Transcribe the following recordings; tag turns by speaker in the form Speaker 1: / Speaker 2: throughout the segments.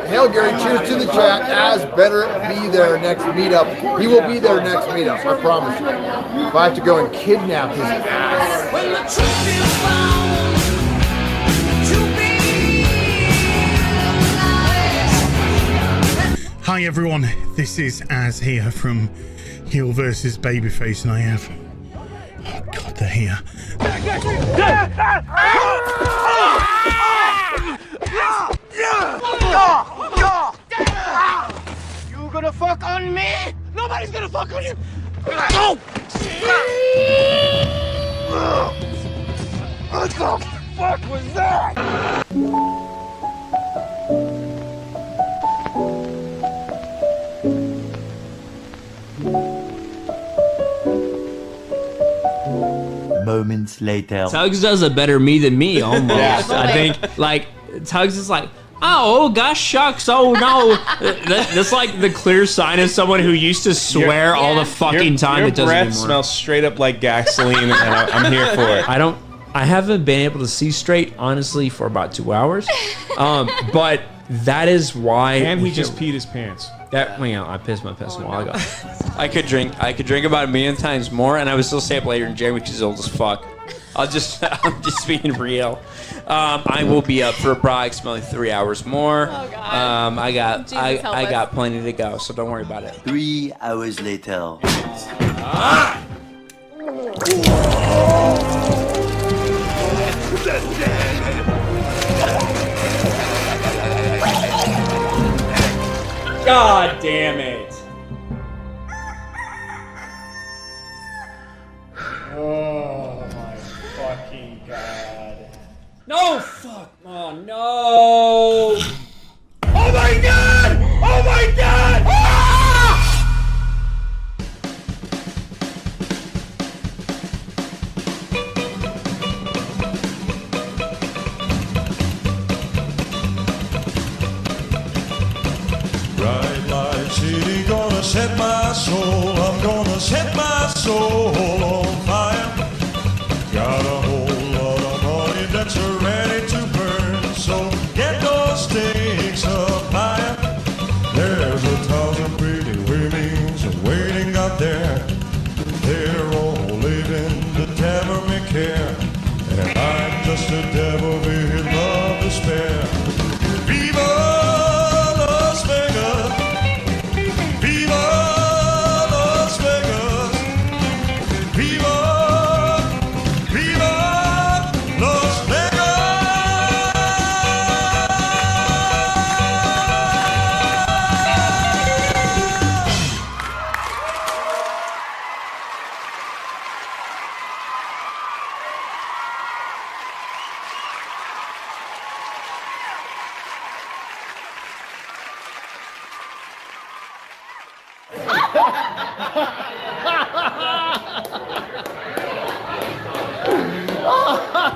Speaker 1: Hail Gary, cheers to the chat. Az better be there next meetup. He will be there next meetup, I promise you. If I have to go and kidnap his ass.
Speaker 2: When the truth is found to be lies.
Speaker 3: Hi everyone, this is Az here from Heel vs Babyface, and I have... Oh god, they're here.
Speaker 4: You gonna fuck on me? Nobody's gonna fuck on you! What the fuck was that?
Speaker 5: Moments later.
Speaker 6: Tugs does a better me than me, almost.
Speaker 1: Yeah.
Speaker 6: I think, like, Tugs is like, oh, gosh, shucks, oh, no. That's like the clear sign of someone who used to swear all the fucking time.
Speaker 7: Your
Speaker 6: It doesn't
Speaker 7: breath
Speaker 6: anymore.
Speaker 7: smells straight up like gasoline, and I'm here for it.
Speaker 6: I haven't been able to see straight, honestly, for about 2 hours. But that is why.
Speaker 7: And he just peed his pants.
Speaker 6: I pissed my pants a while ago. I could drink about 1,000,000 times more, and I would still stay up later than Jeremy because he's old as fuck. I'm just being real. I will be up for approximately 3 hours more.
Speaker 8: Oh, God.
Speaker 6: I got
Speaker 8: Jesus,
Speaker 6: got plenty to go, so don't worry about it.
Speaker 5: 3 hours later.
Speaker 6: God damn it!
Speaker 7: Oh my fucking god.
Speaker 6: No, fuck! Oh no!
Speaker 7: Oh my god! Oh my god! Ah!
Speaker 9: Bright light city, gonna set my soul. I'm gonna set my soul on fire. Got a whole lot of money that's ready to burn, so get those stakes up higher. There's 1,000 pretty women waiting out there. They're all living the devil may care, and I'm just a devil with love to spare. Viva!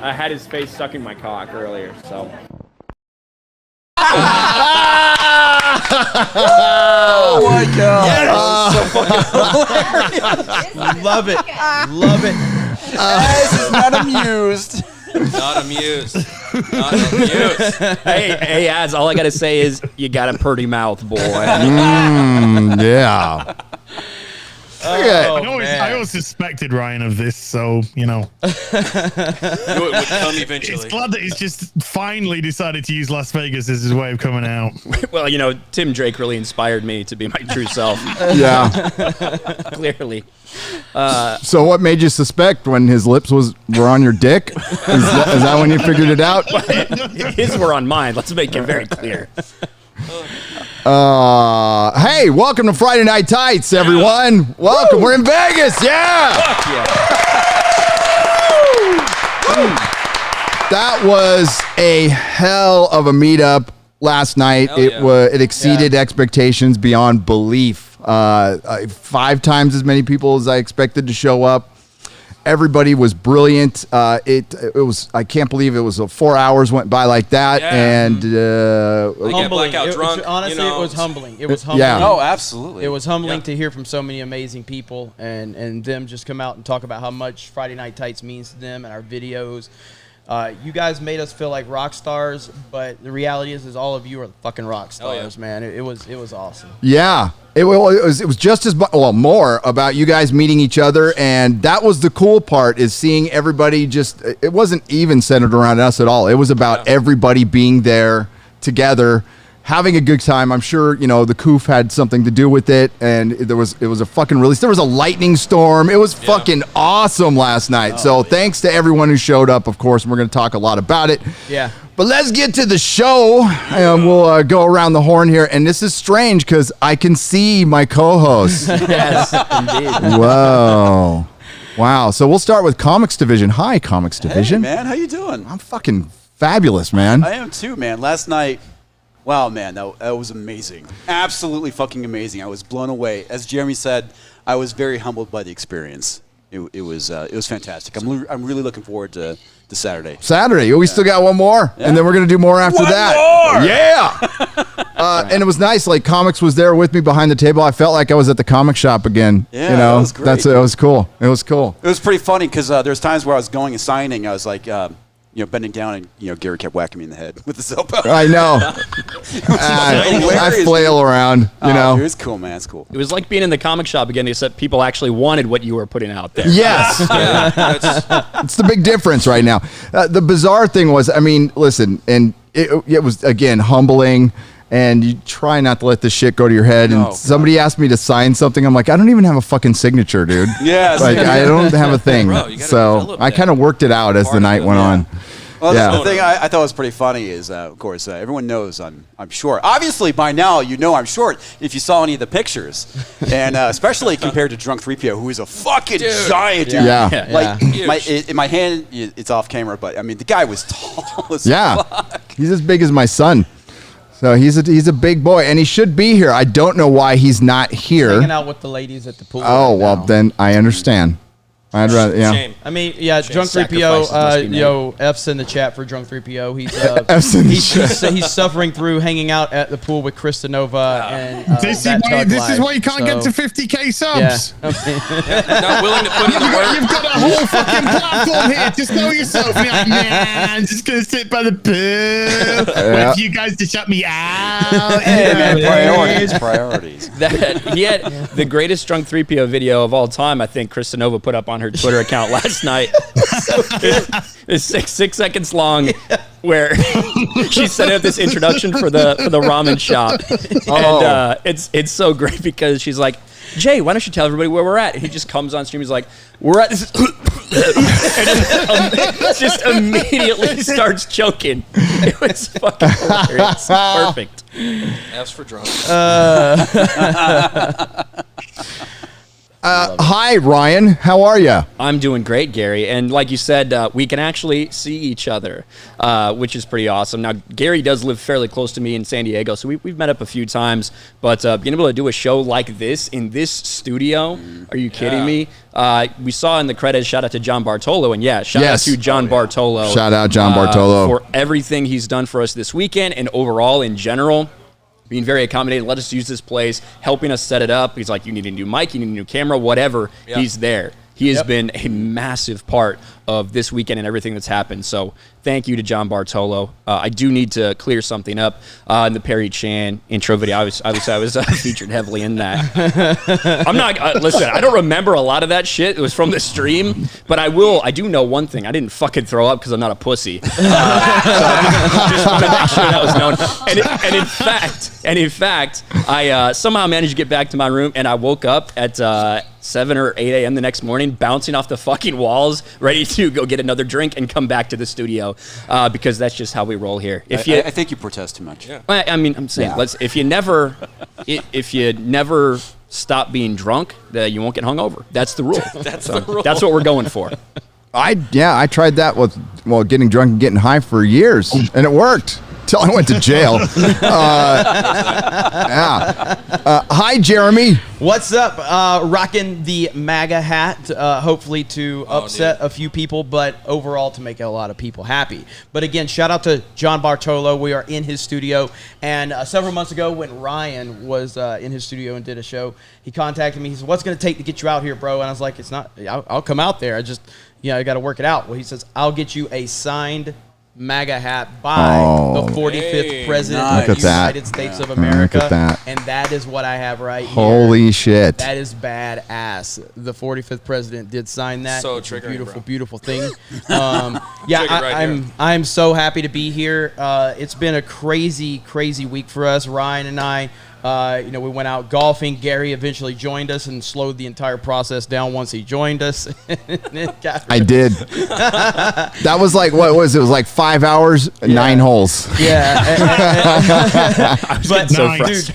Speaker 6: I had his face stuck in my cock earlier, so.
Speaker 1: Oh my god!
Speaker 10: Love it. Love it. This is not amused.
Speaker 6: Not amused. Not amused. Hey, Az, all I gotta say is you got a pretty mouth, boy.
Speaker 1: Yeah.
Speaker 3: I always suspected Ryan of this, so, you know.
Speaker 6: It would come eventually.
Speaker 3: It's glad that he's just finally decided to use Las Vegas as his way of coming out.
Speaker 6: Well, you know, Tim Drake really inspired me to be my true self.
Speaker 1: Yeah.
Speaker 6: Clearly.
Speaker 1: So what made you suspect when his lips were on your dick? Is that when you figured it out?
Speaker 6: His were on mine. Let's make it very clear.
Speaker 1: Hey, welcome to Friday Night Tights, everyone. Welcome. Woo! We're in Vegas. Yeah.
Speaker 6: Fuck yeah.
Speaker 1: That was a hell of a meetup last night. It exceeded expectations beyond belief. 5 times as many people as I expected to show up. Everybody was brilliant. It was, I can't believe it was 4 hours went by like that.
Speaker 6: Yeah.
Speaker 1: And
Speaker 10: Humbling. Honestly, it was humbling. It was humbling.
Speaker 1: Yeah.
Speaker 10: Oh, absolutely. It was humbling to hear from so many amazing people and them just come out and talk about how much Friday Night Tights means to them and our videos. You guys made us feel like rock stars, but the reality is all of you are fucking rock stars, man. It was awesome.
Speaker 1: Yeah. It was just as more about you guys meeting each other, and that was the cool part, is seeing everybody. Just, it wasn't even centered around us at all. It was about everybody being there together, having a good time. I'm sure, the Coof had something to do with it, and it was a fucking release. There was a lightning storm. It was fucking awesome last night. So thanks to everyone who showed up, of course, and we're going to talk a lot about it.
Speaker 10: Yeah.
Speaker 1: But let's get to the show. We'll go around the horn here, and this is strange because I can see my co-host.
Speaker 10: Yes, indeed.
Speaker 1: Whoa. Wow. So we'll start with Comics Division. Hi, Comics Division.
Speaker 8: Hey, man, how you doing?
Speaker 1: I'm fucking fabulous, man.
Speaker 8: I am too, man. Last night, wow, man, that was amazing. Absolutely fucking amazing. I was blown away. As Jeremy said, I was very humbled by the experience. It was fantastic. I'm really looking forward to Saturday. We still got one more, and then we're gonna do more after that. More!
Speaker 1: Yeah. And it was nice. Like, Comics was there with me behind the table. I felt like I was at the comic shop again.
Speaker 8: Yeah, that was great.
Speaker 1: It was cool. It was cool.
Speaker 8: It was pretty funny because there's times where I was going and signing. I was like, bending down, and Gary kept whacking me in the head with his elbow.
Speaker 1: I know. I flail around. Dude,
Speaker 8: it's cool, man. It's cool.
Speaker 11: It was like being in the comic shop again, except people actually wanted what you were putting out there.
Speaker 1: Yes. It's the big difference right now. The bizarre thing was, listen, and it was, again, humbling, and you try not to let this shit go to your head. And somebody asked me to sign something. I'm like, I don't even have a fucking signature, dude.
Speaker 8: Yes.
Speaker 1: Like, I don't have a thing.
Speaker 6: Bro,
Speaker 1: so I kind of worked it out as the night went on.
Speaker 8: Well, the thing I thought was pretty funny is, of course, everyone knows I'm short. Obviously, by now, I'm short if you saw any of the pictures. And especially compared to Drunk 3PO, who is a fucking giant, dude.
Speaker 1: Yeah.
Speaker 8: Like, in my hand, it's off camera, but, the guy was tall as fuck.
Speaker 1: He's as big as my son. So he's a big boy, and he should be here. I don't know why he's not here.
Speaker 10: Hanging out with the ladies at the pool.
Speaker 1: Oh, well, then I understand. I'd rather,
Speaker 6: Shame.
Speaker 10: Drunk 3PO, F's in the chat for Drunk 3PO. He's suffering through hanging out at the pool with Krista Nova and
Speaker 3: this is why you can't get to 50k subs.
Speaker 6: Yeah. Not willing to put in the work.
Speaker 3: You've got a whole fucking platform here. Just know yourself. You're like, man, I'm just gonna sit by the pool. Wait for you guys to shut me out.
Speaker 8: Hey, man, priorities.
Speaker 11: He had the greatest Drunk 3PO video of all time, I think Krista Nova put up on her Twitter account last night. It's 6 seconds long, where she set up this introduction for the ramen shop, and it's so great because she's like, Jay, why don't you tell everybody where we're at? And he just comes on stream. He's like, we're at this, and just immediately starts choking. It was fucking hilarious. Perfect.
Speaker 6: F's for drunk.
Speaker 1: Hi, Ryan. How are you?
Speaker 11: I'm doing great, Gary. And like you said, we can actually see each other, which is pretty awesome. Now, Gary does live fairly close to me in San Diego, so we've met up a few times. But being able to do a show like this in this studio, are you kidding me? We saw in the credits, shout out to John Bartolo. And shout out to John Bartolo.
Speaker 1: Shout out John Bartolo.
Speaker 11: For everything he's done for us this weekend and overall in general. Being very accommodating, let us use this place, helping us set it up. He's like, you need a new mic, you need a new camera, whatever. Yeah. He's there. He has been a massive part of this weekend and everything that's happened. So thank you to John Bartolo. I do need to clear something up in the Perry Chan intro video. I was featured heavily in that. I'm not, listen, I don't remember a lot of that shit. It was from the stream, but I do know one thing. I didn't fucking throw up because I'm not a pussy. So I just want to make sure that was known. And in fact, I somehow managed to get back to my room, and I woke up at 7 or 8 a.m. the next morning, bouncing off the fucking walls, ready to go get another drink and come back to the studio, because that's just how we roll here.
Speaker 8: I think you protest too much. Yeah.
Speaker 11: I mean, I'm saying, if you never stop being drunk, you won't get hungover. That's the rule. That's what we're going for.
Speaker 1: I tried that with getting drunk and getting high for years, and it worked. until I went to jail. Hi, Jeremy.
Speaker 10: What's up? Rocking the MAGA hat, hopefully to upset a few people, but overall to make a lot of people happy. But again, shout out to John Bartolo. We are in his studio, and several months ago when Ryan was in his studio and did a show, he contacted me. He said, "What's going to take to get you out here, bro?" And I was like, "It's not. I'll come out there. I just, I got to work it out." Well, he says, "I'll get you a signed MAGA hat by the 45th president of the United States of America."
Speaker 1: Look at that.
Speaker 10: And that is what I have right here.
Speaker 1: Holy shit.
Speaker 10: That is badass. The 45th president did sign that.
Speaker 12: So
Speaker 10: it's a
Speaker 12: triggering,
Speaker 10: beautiful,
Speaker 12: bro.
Speaker 10: beautiful thing. I'm so happy to be here. It's been a crazy, crazy week for us. Ryan and I, we went out golfing. Gary eventually joined us and slowed the entire process down once he joined us.
Speaker 1: I did. That was like, what was it? It was like 5 hours, 9 holes.
Speaker 10: Yeah.
Speaker 11: I was getting so frustrated.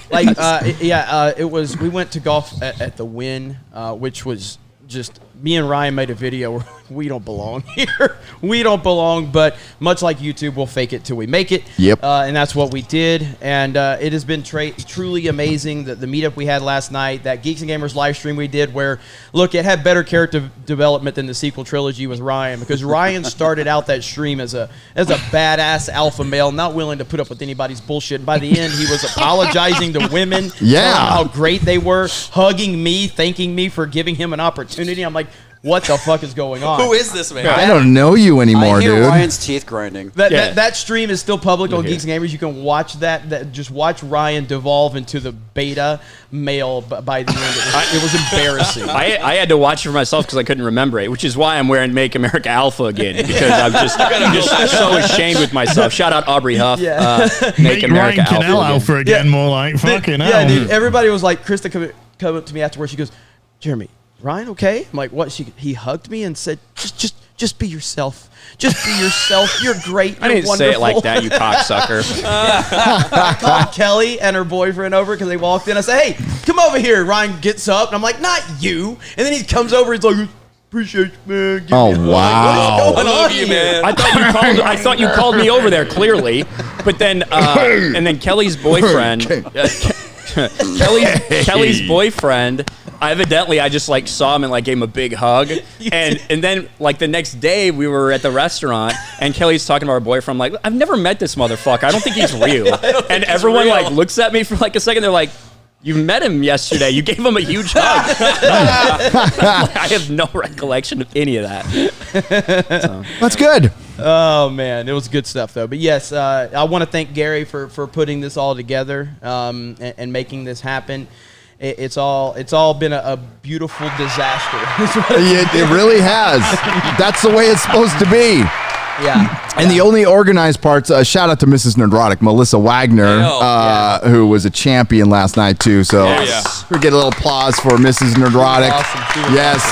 Speaker 10: It was, we went to golf at the Wynn, which was just, me and Ryan made a video where we don't belong here. We don't belong, but much like YouTube, we'll fake it till we make it.
Speaker 1: Yep.
Speaker 10: And that's what we did. And it has been truly amazing, the meetup we had last night, that Geeks and Gamers live stream we did where, look, it had better character development than the sequel trilogy with Ryan, because Ryan started out that stream as a badass alpha male, not willing to put up with anybody's bullshit. And by the end, he was apologizing to women, telling them how great they were, hugging me, thanking me for giving him an opportunity. I'm like, what the fuck is going on?
Speaker 12: Who is this man?
Speaker 1: I don't know you anymore,
Speaker 8: I hear
Speaker 1: dude.
Speaker 8: Ryan's teeth grinding.
Speaker 10: That stream is still public on Geeks and Gamers. You can watch that. Just watch Ryan devolve into the beta male by the end. It was embarrassing.
Speaker 11: I had to watch it for myself because I couldn't remember it, which is why I'm wearing Make America Alpha again, because I'm just so ashamed with myself. Shout out Aubrey Huff.
Speaker 10: Yeah.
Speaker 3: Make America Alpha again. More like fucking hell.
Speaker 10: Yeah, dude. Everybody was like, Krista come up to me afterwards. She goes, "Jeremy, Ryan, okay?" I'm like, "What?" He hugged me and said, just be yourself. Just be yourself. You're great. You're
Speaker 11: I didn't
Speaker 10: wonderful.
Speaker 11: say it like that, you cocksucker.
Speaker 10: I called Kelly and her boyfriend over because they walked in. I said, "Hey, come over here." Ryan gets up, and I'm like, "Not you." And then he comes over. He's like, "Appreciate you, man." Give
Speaker 1: Oh,
Speaker 10: me a hug.
Speaker 1: wow.
Speaker 10: What is going on
Speaker 12: you,
Speaker 10: here?
Speaker 12: man.
Speaker 11: I thought you called me over there, clearly. But then, and then Kelly's boyfriend, Kelly's boyfriend, evidently I just like saw him and like gave him a big hug. And then like the next day we were at the restaurant and Kelly's talking to our boyfriend. I'm like, "I've never met this motherfucker. I don't think he's real." And everyone like looks at me for like a second. They're like, "You met him yesterday. You gave him a huge hug." I have no recollection of any of that. So.
Speaker 1: That's good.
Speaker 10: Oh man, it was good stuff though. But yes, I want to thank Gary for putting this all together and making this happen. It's all been a beautiful disaster.
Speaker 1: It really has. That's the way it's supposed to be.
Speaker 10: Yeah.
Speaker 1: And the only organized parts, shout out to Mrs. Nerdrotic, Melissa Wagner, who was a champion last night too. So we get a little applause for Mrs. Nerdrotic.
Speaker 10: Awesome.
Speaker 1: Yes.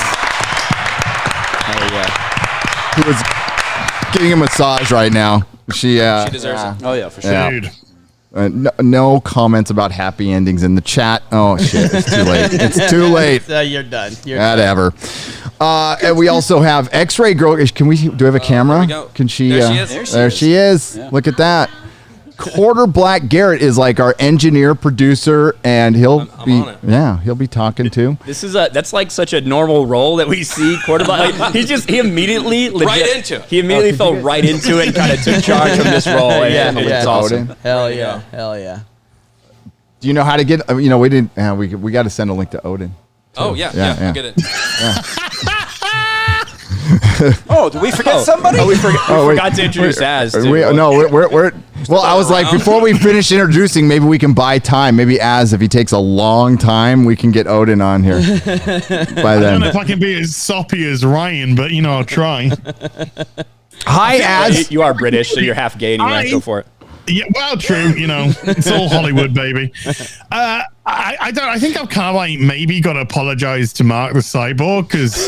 Speaker 1: Who was getting a massage right now. She
Speaker 12: deserves it.
Speaker 8: Oh yeah, for sure.
Speaker 3: Dude.
Speaker 1: No comments about happy endings in the chat. Oh shit! It's too late. It's too late.
Speaker 10: You're done.
Speaker 1: Whatever. And we also have X-Ray Girl. Do we have a camera?
Speaker 12: There we go.
Speaker 1: Can she?
Speaker 12: There she is.
Speaker 1: There she is.
Speaker 8: Yeah.
Speaker 1: Look at that. Quarter Black Garrett is like our engineer, producer, and
Speaker 12: I'm on it.
Speaker 1: he'll be talking too.
Speaker 11: That's like such a normal role that we see quarterback. Like, he immediately He immediately fell right into it and kind of took charge of this role. And it's awesome.
Speaker 10: Hell yeah.
Speaker 1: Do you know how to get? We didn't. We got to send a link to Odin.
Speaker 12: Oh yeah. I'll get it.
Speaker 8: Oh, did we forget somebody?
Speaker 11: We forgot to introduce Az.
Speaker 1: We're well, I was like, before we finish introducing, maybe we can buy time. Maybe Az, if he takes a long time, we can get Odin on here. By
Speaker 3: I don't know
Speaker 1: then.
Speaker 3: if I can be as soppy as Ryan, but I'll try.
Speaker 1: Hi, Az.
Speaker 11: You are British, so you're half gay and you want to go for it.
Speaker 3: Yeah, well, true. It's all Hollywood, baby. I think I've kind of like maybe got to apologize to Mark the Cyborg because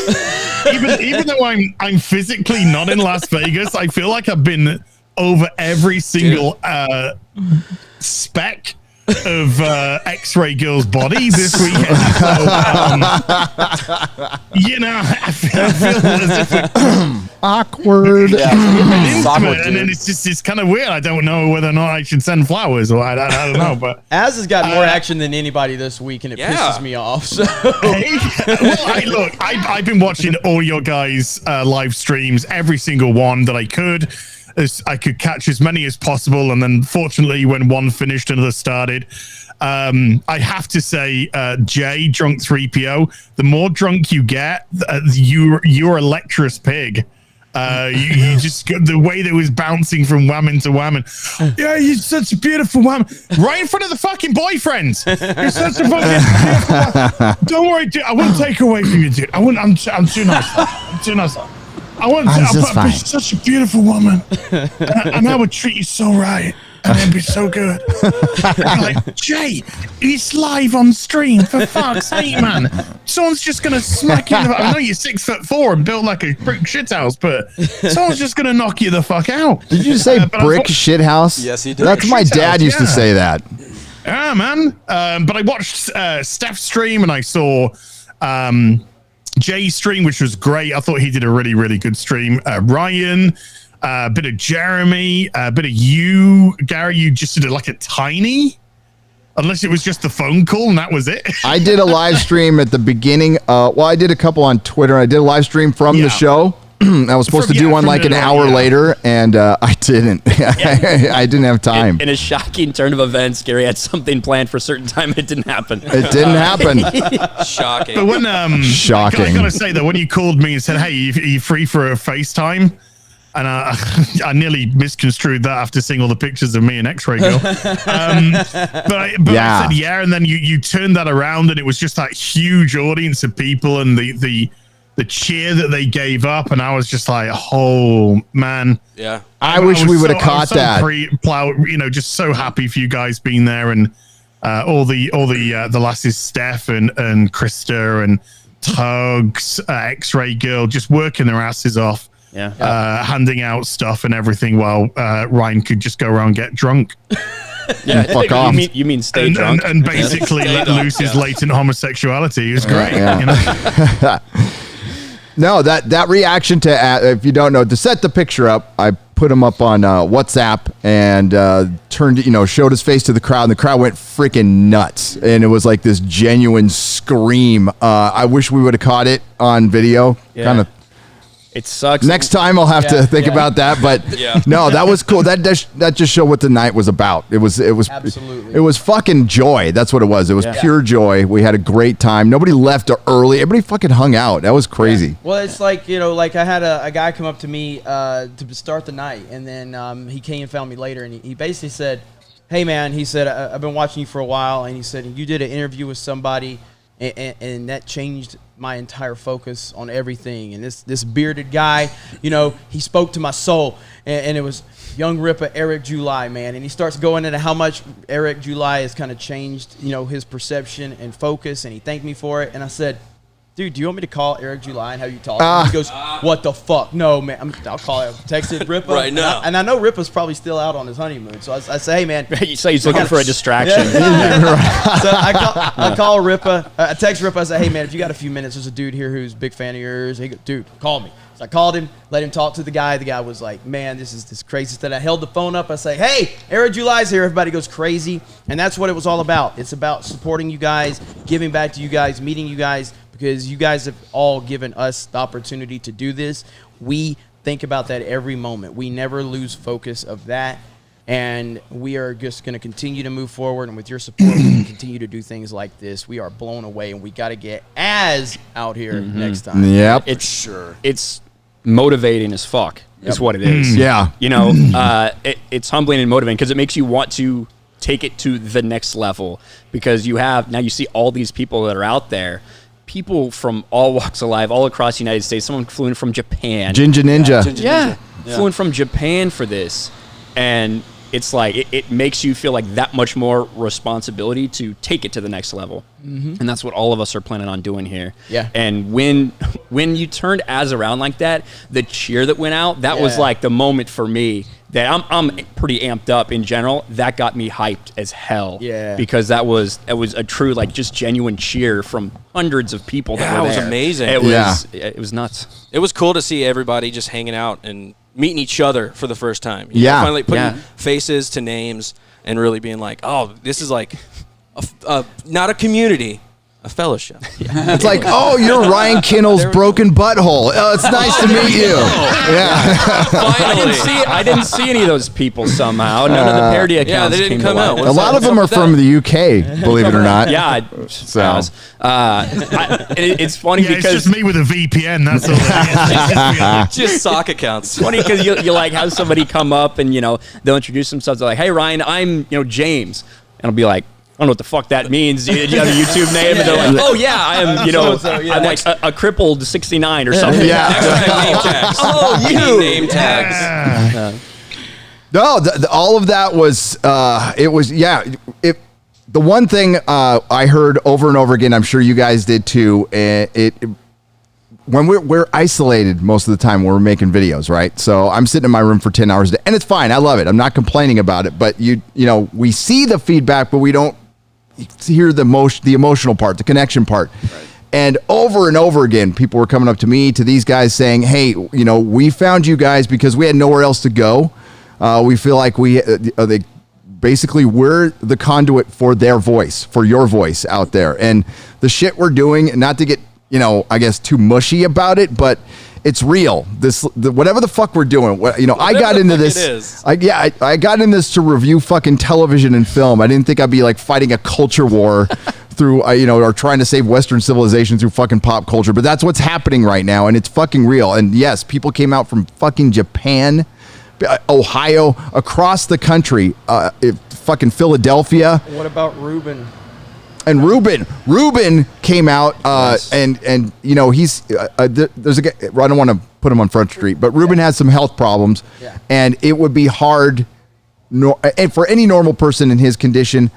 Speaker 3: even though I'm physically not in Las Vegas, I feel like I've been over every single spec of X-Ray Girl's body this weekend. So, I feel as if
Speaker 1: awkward.
Speaker 3: and then it's kind of weird. I don't know whether or not I should send flowers or I don't know. But
Speaker 10: Az has got more action than anybody this week, and it pisses me off. So.
Speaker 3: I've been watching all your guys' live streams, every single one that I could. I could catch as many as possible, and then fortunately, when one finished, another started. I have to say, Jay, Drunk 3PO, the more drunk you get, you're a lecturous pig. You just the way that was bouncing from whammon to whammon. Yeah, you're such a beautiful whammon. Right in front of the fucking boyfriends. You're such a fucking beautiful whammon. Don't worry, dude. I won't take away from you, dude. I'm too nice. I'm too nice. I'll be such a beautiful woman, and I would treat you so right, and it'd be so good. Like, Jay, it's live on stream, for fuck's sake, man. Someone's just gonna smack you. I know you're 6'4" and built like a brick shithouse, but someone's just gonna knock you the fuck out.
Speaker 1: Did you say brick shithouse?
Speaker 8: Yes, he did.
Speaker 1: That's my dad used to say that.
Speaker 3: Yeah, man. But I watched Steph's stream, and I saw Jay's stream, which was great. I thought he did a really, really good stream. Ryan, a bit of Jeremy, a bit of you, Gary. You just did like a tiny, unless it was just the phone call and that was it.
Speaker 1: I did a live stream at the beginning. I did a couple on Twitter. I did a live stream from the show. I was supposed to do one like an hour later, and I didn't. I didn't have time.
Speaker 11: In a shocking turn of events, Gary had something planned for a certain time, and it didn't happen.
Speaker 1: It didn't happen.
Speaker 12: Shocking.
Speaker 3: But when
Speaker 1: shocking.
Speaker 3: I gotta say that when you called me and said, "Hey, are you free for a FaceTime?" And I nearly misconstrued that after seeing all the pictures of me and X-Ray Girl. But I said yeah, and then you turned that around, and it was just that huge audience of people, and the cheer that they gave up, and I was just like, oh man.
Speaker 12: Yeah.
Speaker 1: I wish we would have caught that.
Speaker 3: Just so happy for you guys being there, and all the lasses, Steph and Krista and Tugs, X-Ray Girl, just working their asses off.
Speaker 10: Yeah.
Speaker 3: Handing out stuff and everything while Ryan could just go around and get drunk.
Speaker 11: Yeah,
Speaker 1: fuck off.
Speaker 11: You mean stay drunk
Speaker 3: and basically let loose his latent homosexuality. It was great.
Speaker 1: Yeah.
Speaker 3: You know?
Speaker 1: No, that reaction to, if you don't know, to set the picture up, I put him up on WhatsApp and showed his face to the crowd, and the crowd went freaking nuts. And it was like this genuine scream. I wish we would have caught it on video.
Speaker 11: Yeah.
Speaker 1: Kind of.
Speaker 11: It sucks.
Speaker 1: Next time I'll have to think about that, but no, that was cool. That just showed what the night was about. It was
Speaker 10: absolutely.
Speaker 1: It was fucking joy. That's what it was. It was pure joy. We had a great time. Nobody left early. Everybody fucking hung out. That was crazy.
Speaker 10: Yeah. Well, it's like, like I had a guy come up to me to start the night, and then he came and found me later, and he basically said, "Hey man," he said, "I've been watching you for a while," and he said, "You did an interview with somebody, and that changed my entire focus on everything." And this bearded guy, he spoke to my soul, and it was young Ripper Eric July, man. And he starts going into how much Eric July has kind of changed, his perception and focus, and he thanked me for it. And I said, "Dude, do you want me to call Eric July and have you talk?" He goes, "What the fuck? No, man. I'll call him." Texted Ripper
Speaker 12: right now.
Speaker 10: and I know Ripper's probably still out on his honeymoon. So I say, "Hey, man."
Speaker 11: You say he's looking for a distraction.
Speaker 10: So I call Ripper. I text Ripper. I say, "Hey, man, if you got a few minutes, there's a dude here who's a big fan of yours." He goes, "Dude, call me." So I called him, let him talk to the guy. The guy was like, "Man, this is this crazy stuff." I held the phone up. I say, "Hey, Eric July's here." Everybody goes crazy. And that's what it was all about. It's about supporting you guys, giving back to you guys, meeting you guys, because you guys have all given us the opportunity to do this. We think about that every moment. We never lose focus of that. And we are just going to continue to move forward. And with your support, we can continue to do things like this. We are blown away, and we got to get Az out here next time.
Speaker 1: Yep.
Speaker 11: It's sure. It's motivating as fuck is what it is.
Speaker 1: Yeah.
Speaker 11: It's humbling and motivating because it makes you want to take it to the next level, because now you see all these people that are out there. People from all walks of life, all across the United States. Someone flew in from Japan.
Speaker 1: Ginger Ninja.
Speaker 11: Flew in from Japan for this. And it's like, it makes you feel like that much more responsibility to take it to the next level. Mm-hmm. And that's what all of us are planning on doing here.
Speaker 10: Yeah.
Speaker 11: And when you turned Az around like that, the cheer that went out, that was like the moment for me that I'm pretty amped up in general. That got me hyped as hell.
Speaker 10: Yeah.
Speaker 11: Because that was a true, like, just genuine cheer from hundreds of people that were there.
Speaker 12: It was amazing.
Speaker 11: It was nuts.
Speaker 12: It was cool to see everybody just hanging out and meeting each other for the first time. Finally putting faces to names and really being like, oh, this is like not a community, a fellowship.
Speaker 1: It's like, oh, you're Ryan Kinnell's broken butthole. Oh, it's nice to meet you.
Speaker 11: I didn't see any of those people somehow. None of the parody accounts
Speaker 12: they didn't
Speaker 11: came
Speaker 12: come
Speaker 11: to
Speaker 12: out.
Speaker 11: life.
Speaker 1: A lot of them are from the UK, believe it or not.
Speaker 11: Yeah.
Speaker 1: So.
Speaker 11: It's funny
Speaker 3: It's
Speaker 11: because
Speaker 3: just me with a VPN. That's all it is.
Speaker 12: Just sock accounts.
Speaker 11: it's funny because you like have somebody come up and they'll introduce themselves. They're like, "Hey Ryan, I'm James," and I'll be like, I don't know what the fuck that means. Do you have a YouTube name? And they're like, oh yeah, I am, I'm like a crippled 69 or something.
Speaker 1: Yeah.
Speaker 12: Name tags.
Speaker 11: Oh, you.
Speaker 12: Name tags.
Speaker 1: No, all of that was, it was, the one thing I heard over and over again, I'm sure you guys did too, when we're isolated most of the time when we're making videos, right? So I'm sitting in my room for 10 hours a day, and it's fine. I love it. I'm not complaining about it, but we see the feedback, but we don't hear the emotional part, the connection part. Right. And over again, people were coming up to me, to these guys saying, hey, we found you guys because we had nowhere else to go. We feel like basically we're the conduit for their voice, for your voice out there. And the shit we're doing, not to get, I guess too mushy about it, but it's real. Whatever the fuck we're doing, I got into this. I got in this to review fucking television and film. I didn't think I'd be like fighting a culture war through, or trying to save Western civilization through fucking pop culture. But that's what's happening right now, and it's fucking real. And yes, people came out from fucking Japan, Ohio, across the country, fucking Philadelphia.
Speaker 10: What about Ruben?
Speaker 1: And Ruben came out, and he's there's a guy. I don't want to put him on Front Street, but Ruben has some health problems, and it would be hard. And for any normal person in his condition,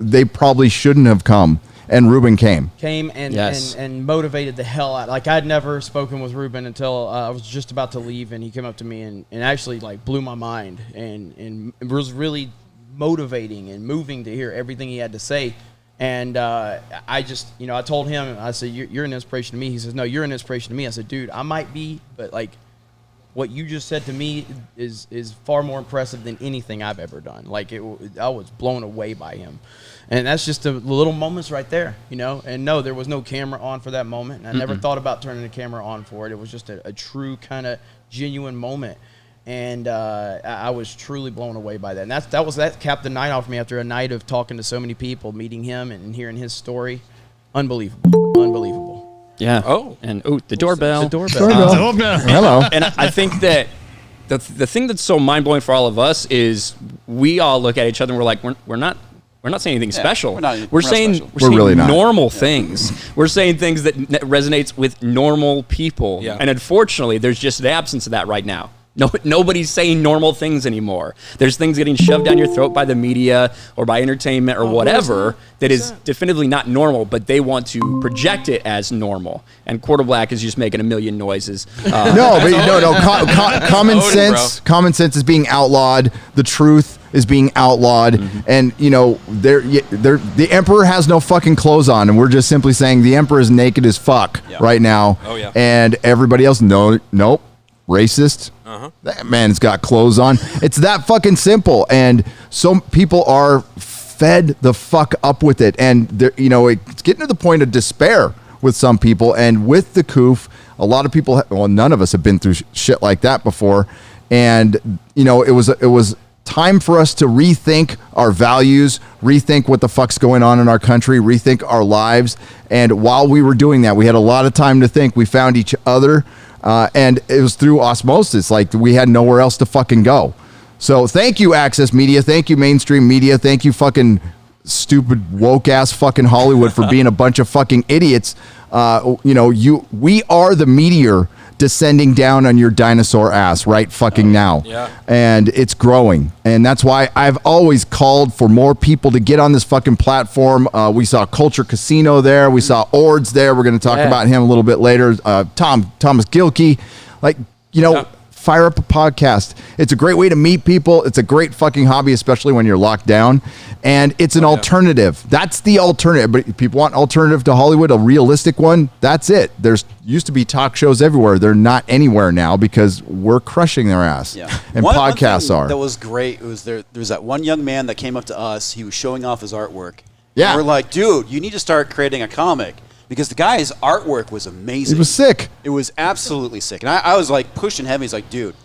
Speaker 1: they probably shouldn't have come. And Ruben came
Speaker 10: and motivated the hell out. Like, I'd never spoken with Ruben until I was just about to leave, and he came up to me and actually like blew my mind, and it was really motivating and moving to hear everything he had to say. And I just, I told him, I said, you're an inspiration to me. He says, no, you're an inspiration to me. I said, dude, I might be, but like what you just said to me is far more impressive than anything I've ever done. Like, I was blown away by him. And that's just the little moments right there, And no, there was no camera on for that moment. And I never thought about turning the camera on for it. It was just a true kind of genuine moment. And I was truly blown away by that. And that capped the night off for me after a night of talking to so many people, meeting him and hearing his story. Unbelievable.
Speaker 11: Yeah. And the doorbell.
Speaker 10: The doorbell.
Speaker 1: Hello.
Speaker 11: And I think that the thing that's so mind blowing for all of us is we all look at each other and we're like, we're not saying anything special. We're saying
Speaker 1: really not.
Speaker 11: normal things. We're saying things that resonates with normal people. Yeah. And unfortunately, there's just an absence of that right now. Nobody's saying normal things anymore. There's things getting shoved down your throat by the media or by entertainment or whatever that is definitively not normal, but they want to project it as normal. And Quarter Black is just making a million noises.
Speaker 1: No. Common sense. Common sense is being outlawed. The truth is being outlawed, and the emperor has no fucking clothes on, and we're just simply saying the emperor is naked as fuck right now. Oh yeah. And everybody else, nope, racist. That man's got clothes on. It's that fucking simple, and some people are fed the fuck up with it, and it's getting to the point of despair with some people. And with the coof, a lot of people, none of us have been through shit like that before, and it was time for us to rethink our values, rethink what the fuck's going on in our country, rethink our lives. And while we were doing that, we had a lot of time to think. We found each other, and it was through osmosis. Like, we had nowhere else to fucking go. So thank you, Access Media. Thank you, mainstream media. Thank you, fucking stupid woke ass fucking Hollywood, for being a bunch of fucking idiots. We are the meteor descending down on your dinosaur ass right fucking now. Yeah. And it's growing. And that's why I've always called for more people to get on this fucking platform. We saw Culture Casino there. We saw Ords there. We're going to talk about him a little bit later. Thomas Gilkey. fire up a podcast. It's a great way to meet people. It's a great fucking hobby, especially when you're locked down. And it's an alternative. That's the alternative. But if people want an alternative to Hollywood, a realistic one, that's it. There's used to be talk shows everywhere. They're not anywhere now because we're crushing their ass.
Speaker 8: Yeah.
Speaker 1: And podcasts are.
Speaker 8: That was great. It was there was that one young man that came up to us. He was showing off his artwork.
Speaker 1: Yeah.
Speaker 8: And we're like, dude, you need to start creating a comic. Because the guy's artwork was amazing.
Speaker 1: It was sick.
Speaker 8: It was absolutely sick. And I was like pushing heavy. He's like, dude,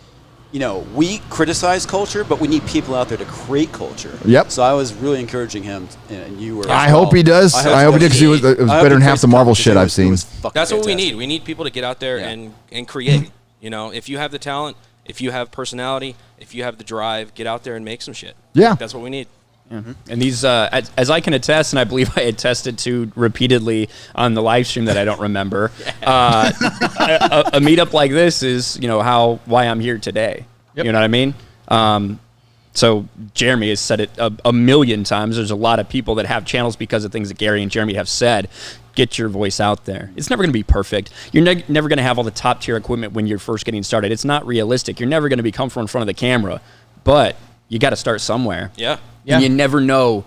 Speaker 8: we criticize culture, but we need people out there to create culture.
Speaker 1: Yep.
Speaker 8: So I was really encouraging him, and you were.
Speaker 1: I hope he does. I hope he did because it was better than half the Marvel shit I've seen.
Speaker 12: That's what we need. We need people to get out there and create. If you have the talent, if you have personality, if you have the drive, get out there and make some shit.
Speaker 1: Yeah.
Speaker 12: That's what we need.
Speaker 11: Mm-hmm. And these, as I can attest, and I believe I attested to repeatedly on the live stream that I don't remember, a meetup like this is, why I'm here today. Yep. You know what I mean? So Jeremy has said it a million times. There's a lot of people that have channels because of things that Gary and Jeremy have said. Get your voice out there. It's never going to be perfect. You're never going to have all the top tier equipment when you're first getting started. It's not realistic. You're never going to be comfortable in front of the camera, but you got to start somewhere.
Speaker 12: Yeah.
Speaker 11: And you never know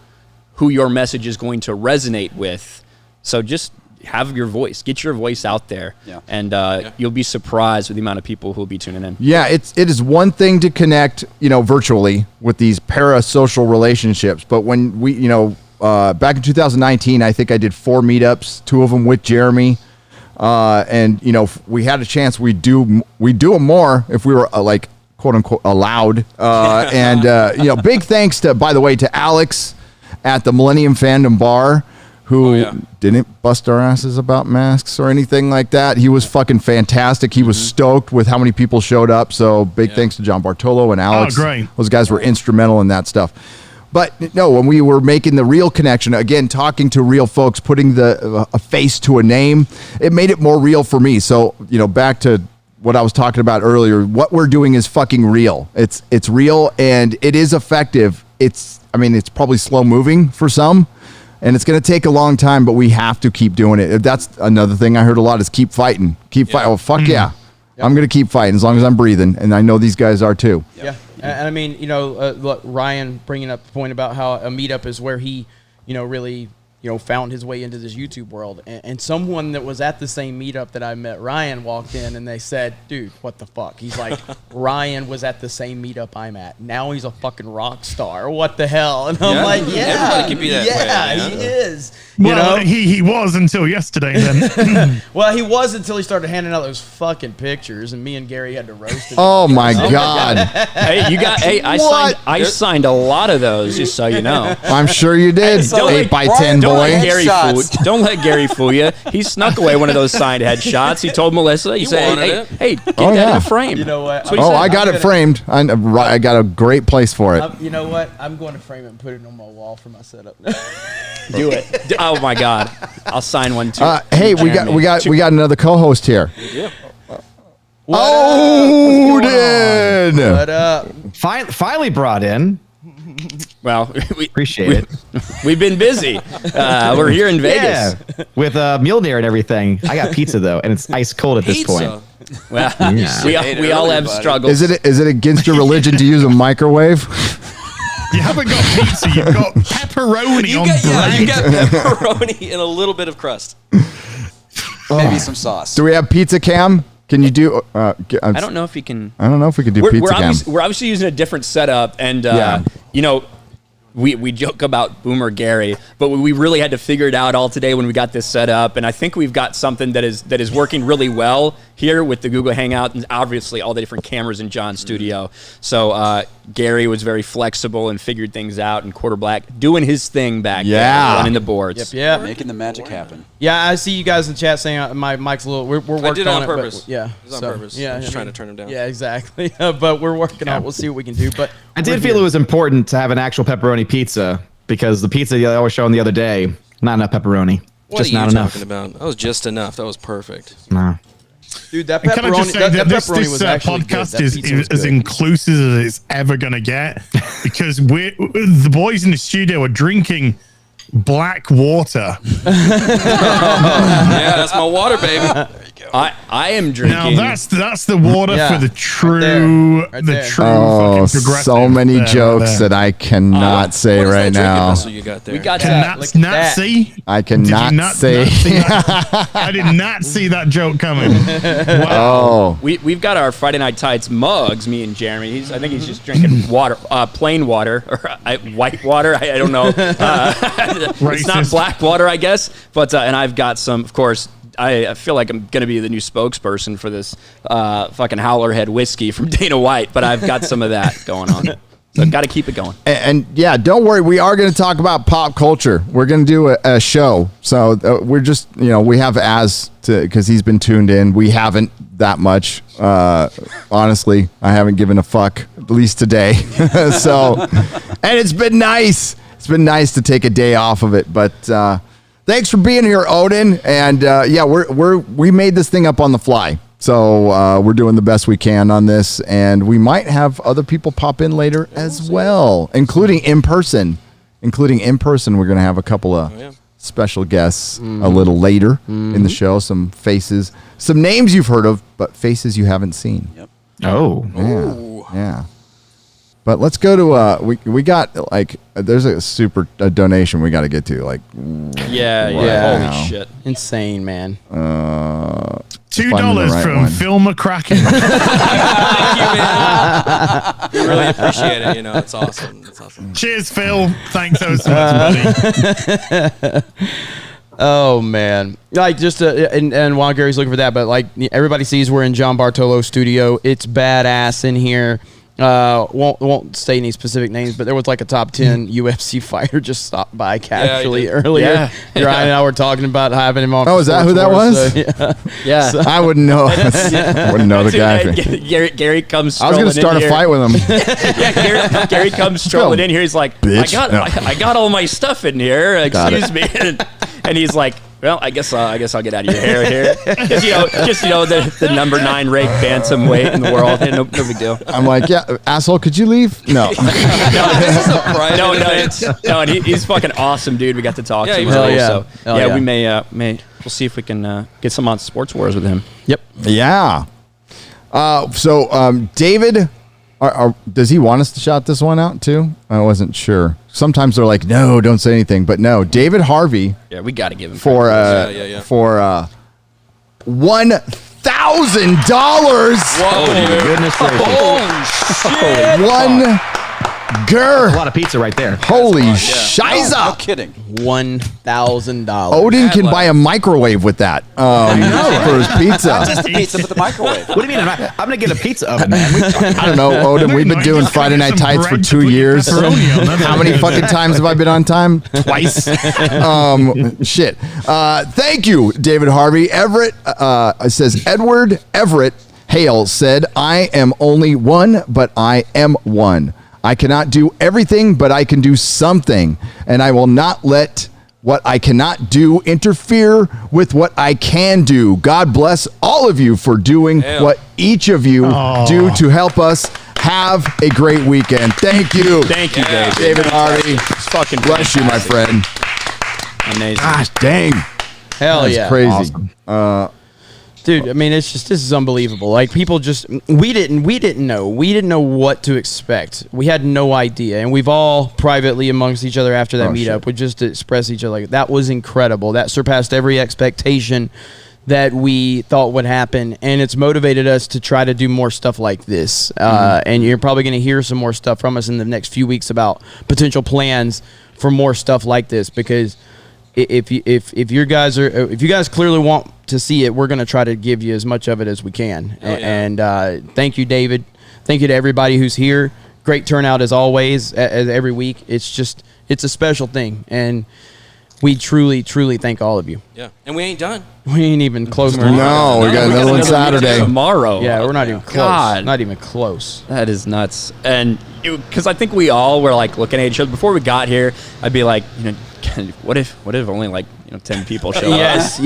Speaker 11: who your message is going to resonate with. So just have your voice. Get your voice out there.
Speaker 8: Yeah.
Speaker 11: And you'll be surprised with the amount of people who will be tuning in.
Speaker 1: Yeah, it is one thing to connect, virtually with these parasocial relationships. But when we, back in 2019, I think I did 4 meetups, 2 of them with Jeremy. And, if we had a chance, we'd do them more if we were quote unquote allowed. Big thanks by the way, to Alex at the Millennium Fandom Bar, who didn't bust our asses about masks or anything like that. He was fucking fantastic. He was stoked with how many people showed up. So big thanks to John Bartolo and Alex.
Speaker 3: Oh, great.
Speaker 1: Those guys were instrumental in that stuff. But no, when we were making the real connection, again, talking to real folks, putting a face to a name, it made it more real for me. So, back to what I was talking about earlier, what we're doing is fucking real. It's real and it is effective. It's probably slow moving for some and it's going to take a long time, but we have to keep doing it. That's another thing I heard a lot is keep fighting. Keep fighting. Oh, fuck yeah. I'm going to keep fighting as long as I'm breathing. And I know these guys are too.
Speaker 10: Yeah. And look, Ryan bringing up the point about how a meetup is where he, really, found his way into this YouTube world. And someone that was at the same meetup that I met, Ryan, walked in and they said, dude, what the fuck? He's like, Ryan was at the same meetup I'm at. Now he's a fucking rock star. What the hell? And I'm like,
Speaker 12: everybody can be that way.
Speaker 10: Yeah, he is.
Speaker 3: Well, he was until yesterday then.
Speaker 10: Well, he was until he started handing out those fucking pictures and me and Gary had to roast him.
Speaker 1: Oh my God.
Speaker 11: I signed a lot of those, just so you know.
Speaker 1: I'm sure you did. 8x10 boy.
Speaker 11: Don't let Gary fool you. He snuck away one of those signed headshots. He told Melissa, he said, hey, get that in a frame.
Speaker 10: You know what?
Speaker 1: I got it framed. I got a great place for it.
Speaker 10: You know what? I'm going to frame it and put it on my wall for my setup.
Speaker 11: Do it. Oh my God. I'll sign one too.
Speaker 1: Hey, we got another co-host here.
Speaker 12: Yeah.
Speaker 1: Odin.
Speaker 10: What up?
Speaker 13: Finally brought in.
Speaker 11: Well, we
Speaker 13: appreciate it.
Speaker 11: We've been busy. We're here in Vegas
Speaker 13: with Mjolnir and everything. I got pizza though, and it's ice cold at this point.
Speaker 11: Well, we all have struggles.
Speaker 1: Is it against your religion to use a microwave?
Speaker 3: You haven't got pizza. You've got pepperoni on bread.
Speaker 12: You got pepperoni and a little bit of crust.
Speaker 8: Maybe some sauce.
Speaker 1: Do we have pizza cam? Can you do?
Speaker 11: I don't know if we can.
Speaker 1: I don't know if we can do pizza cam.
Speaker 11: We're obviously using a different setup, and we joke about Boomer Gary, but we really had to figure it out all today when we got this set up, and I think we've got something that is working really well here with the Google Hangout and obviously all the different cameras in John's studio. So Gary was very flexible and figured things out, and Quarter Black doing his thing back there, running the boards.
Speaker 10: Yep.
Speaker 8: Making the magic happen.
Speaker 10: Yeah, I see you guys in chat saying my mic's a little. We're working on it.
Speaker 12: I did it on purpose.
Speaker 10: Yeah,
Speaker 12: it was on purpose.
Speaker 10: Yeah,
Speaker 12: I'm just trying to turn him down.
Speaker 10: Yeah, exactly. But we're working on it. We'll see what we can do. But
Speaker 13: I did feel it was important to have an actual pepperoni pizza because the pizza I was showing the other day, not enough pepperoni.
Speaker 12: What
Speaker 13: just
Speaker 12: are you
Speaker 13: not enough.
Speaker 12: talking about? That was just enough. That was perfect.
Speaker 13: Nah.
Speaker 10: Dude, that
Speaker 3: Can I
Speaker 10: pepperoni,
Speaker 3: just say that this
Speaker 10: was actually
Speaker 3: podcast
Speaker 10: good.
Speaker 3: is as inclusive as it's ever going to get because the boys in the studio are drinking black water.
Speaker 12: Yeah, that's my water, baby.
Speaker 11: I am drinking.
Speaker 3: Now that's the water
Speaker 10: Yeah,
Speaker 3: for the true
Speaker 10: right there.
Speaker 1: Oh,
Speaker 3: fucking progressive.
Speaker 1: so many
Speaker 3: there,
Speaker 1: jokes
Speaker 3: there.
Speaker 1: that I cannot say
Speaker 12: What is
Speaker 1: right
Speaker 12: that drinking
Speaker 1: now.
Speaker 12: vessel you got there?
Speaker 11: We got
Speaker 3: Cannot
Speaker 10: Look at that.
Speaker 3: see.
Speaker 1: I
Speaker 3: Did you
Speaker 1: cannot
Speaker 3: not
Speaker 1: say.
Speaker 3: see that? I did not see that joke coming. Wow.
Speaker 1: Oh,
Speaker 11: We've got our Friday Night Tights mugs. Me and Jeremy. I think he's just drinking water, plain water or white water. I don't know. It's not black water, I guess. But and I've got some, of course. I feel like I'm going to be the new spokesperson for this fucking Howlerhead whiskey from Dana White, but I've got some of that going on. So I've got to keep it going.
Speaker 1: and yeah, don't worry. We are going to talk about pop culture. We're going to do a show. So we're just, we have because he's been tuned in. We haven't that much. Honestly, I haven't given a fuck, at least today. So, and it's been nice. It's been nice to take a day off of it, but thanks for being here, Odin. And yeah, we made this thing up on the fly, so we're doing the best we can on this, and we might have other people pop in later as well, including in person. We're going to have a couple of special guests a little later in the show. Some faces, some names you've heard of, but faces you haven't seen.
Speaker 8: Yep.
Speaker 13: Oh.
Speaker 1: Yeah. But let's go to we got there's a donation we got to get to
Speaker 10: Yeah.
Speaker 11: Holy shit.
Speaker 10: Insane, man.
Speaker 3: $2 from Phil McCracken.
Speaker 12: Thank you, man. We really appreciate it. It's awesome. It's awesome.
Speaker 3: Cheers, Phil. Thanks so much, buddy.
Speaker 10: Oh man, and while Gary's looking for that, but everybody sees we're in John Bartolo's studio. It's badass in here. Won't say any specific names, but there was a top 10 UFC fighter just stopped by casually earlier. Ryan and I were talking about having him on.
Speaker 1: Oh, is that who that was?
Speaker 10: Yeah.
Speaker 1: So, I wouldn't know. Wouldn't know the guy.
Speaker 11: Gary comes.
Speaker 1: I was going to start a fight with him.
Speaker 11: Yeah, Gary comes strolling in here. He's like,
Speaker 1: Bitch.
Speaker 11: I got all my stuff in here. Excuse me. And he's like, well, I guess I'll get out of your hair here. Just the number 9 ranked bantamweight in the world. No big deal.
Speaker 1: I'm like, yeah, asshole, could you leave? No.
Speaker 12: This is a private event.
Speaker 11: No, and he's fucking awesome, dude. We got to talk to him.
Speaker 10: Hell yeah.
Speaker 11: So
Speaker 10: Hell yeah.
Speaker 11: we may we'll see if we can get some on Sports Wars with him.
Speaker 10: Yep.
Speaker 1: Yeah. So David, does he want us to shout this one out too? I wasn't sure. Sometimes they're like, no, don't say anything. But no, David Harvey.
Speaker 11: Yeah, we got to give him
Speaker 1: for
Speaker 11: credit.
Speaker 1: $1,000.
Speaker 12: Whoa,
Speaker 13: Goodness gracious.
Speaker 12: Holy shit.
Speaker 1: One
Speaker 13: A lot of pizza right there.
Speaker 1: Holy shiza.
Speaker 8: No kidding.
Speaker 10: $1,000.
Speaker 1: Odin can buy a microwave with that for his pizza.
Speaker 8: Not just the pizza, but the microwave.
Speaker 13: What do you mean? I'm going to get a pizza oven, man.
Speaker 1: I don't know, Odin. We've been doing Friday Night Tights for 2 years. How many fucking times have I been on time? Twice. Shit. Thank you, David Harvey. Everett says Edward Everett Hale said, I am only one, but I am one. I cannot do everything, but I can do something. And I will not let what I cannot do interfere with what I can do. God bless all of you for doing what each of you do to help us have a great weekend. Thank you.
Speaker 11: Thank you, David.
Speaker 1: David Harvey.
Speaker 11: It's fucking
Speaker 1: Bless you, my friend.
Speaker 11: Amazing.
Speaker 1: Gosh, dang.
Speaker 10: Hell
Speaker 1: That's
Speaker 10: yeah.
Speaker 1: crazy.
Speaker 10: Awesome. Dude, I mean, this is unbelievable. Like, people just, we didn't know what to expect. We had no idea. And we've all privately amongst each other after that meetup would just express each other like, that was incredible. That surpassed every expectation that we thought would happen. And it's motivated us to try to do more stuff like this. And you're probably going to hear some more stuff from us in the next few weeks about potential plans for more stuff like this, because if you guys clearly want to see it, we're going to try to give you as much of it as we can. And thank you, David. Thank you to everybody who's here. Great turnout as always, as every week. It's a special thing, and we truly thank all of you.
Speaker 12: Yeah, and we ain't done.
Speaker 10: We ain't even close.
Speaker 1: No, we got another one Saturday.
Speaker 11: Tomorrow.
Speaker 10: Yeah, we're not even close.
Speaker 11: God.
Speaker 10: Not even close.
Speaker 11: That is nuts. And because I think we all were like looking at each other before we got here. I'd be like, what if only like 10 people show
Speaker 10: Yes,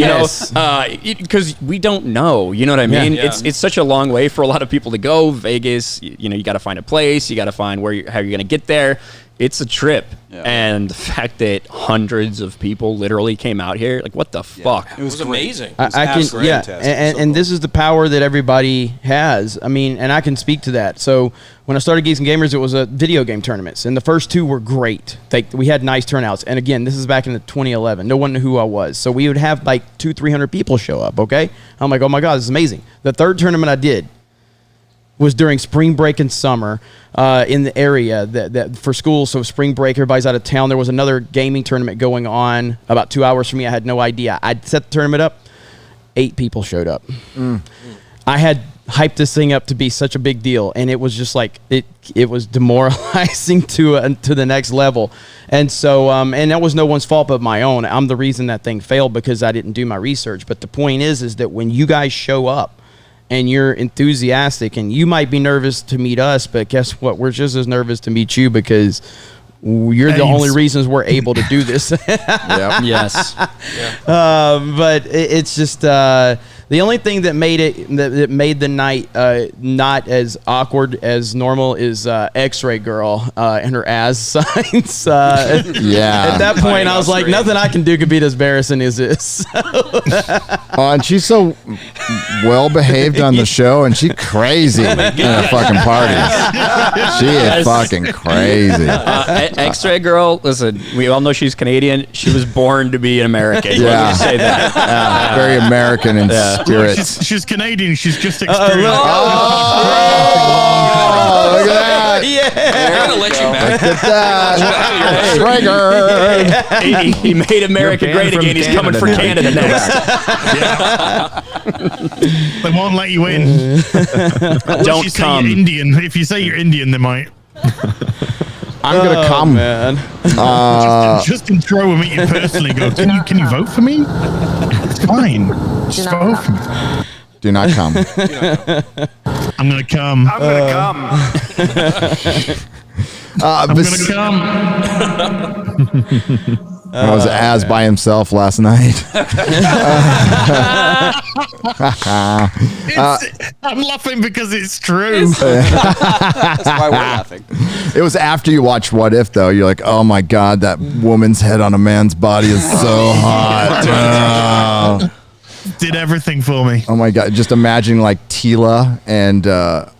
Speaker 11: up? Because we don't know. You know what I mean?
Speaker 12: Yeah.
Speaker 11: It's such a long way for a lot of people to go. Vegas. You got to find a place. You got to find how you're going to get there. It's a trip. Yeah. And the fact that hundreds of people literally came out here, like, what the fuck?
Speaker 12: It was amazing.
Speaker 10: And this is the power that everybody has. I mean, and I can speak to that. So when I started Geeks and Gamers, it was a video game tournaments, and the first two were great. We had nice turnouts. And again, this is back in 2011. No one knew who I was. So we would have like 200-300 people show up, okay? I'm like, oh my God, this is amazing. The third tournament I did was during spring break and summer in the area that for school. So spring break, everybody's out of town. There was another gaming tournament going on about 2 hours from me. I had no idea. I'd set the tournament up. 8 people showed up. I had hyped this thing up to be such a big deal, and it was just like it was demoralizing to the next level. And so and that was no one's fault but my own. I'm the reason that thing failed because I didn't do my research. But the point is that when you guys show up and you're enthusiastic, and you might be nervous to meet us, but guess what? We're just as nervous to meet you because you're the only reasons we're able to do this.
Speaker 11: Yes.
Speaker 10: But it's just the only thing that made that made the night not as awkward as normal is X-Ray Girl and her ass signs. At that point, I was like, nothing I can do could be as embarrassing as this.
Speaker 1: And she's so well behaved on the show, and she's crazy in her fucking parties. She is fucking crazy.
Speaker 11: X-Ray Girl, listen, we all know she's Canadian. She was born to be an American.
Speaker 1: Yeah.
Speaker 11: Say that.
Speaker 1: Very American in spirit.
Speaker 3: She's Canadian. She's just experienced.
Speaker 1: Look at that.
Speaker 12: We're gonna let you back.
Speaker 1: Look at that.
Speaker 11: He made America great again. He's coming for Canada next.
Speaker 3: They won't let you in.
Speaker 11: Don't
Speaker 3: you
Speaker 11: come.
Speaker 3: Say you're Indian. If you say you're Indian, they might.
Speaker 1: I'm gonna come,
Speaker 10: man.
Speaker 3: Justin Troy will meet you personally. Go. Can you vote for me? It's fine. Just vote for me.
Speaker 1: Do not come.
Speaker 3: I'm gonna come.
Speaker 7: I'm gonna come.
Speaker 3: I'm gonna come.
Speaker 1: I was Az by himself last night.
Speaker 3: I'm laughing because it's true.
Speaker 8: That's why we're laughing.
Speaker 1: It was after you watched What If, though. You're like, oh my God, that woman's head on a man's body is so hot.
Speaker 3: Did everything for me.
Speaker 1: Oh my God. Just imagining like Tila and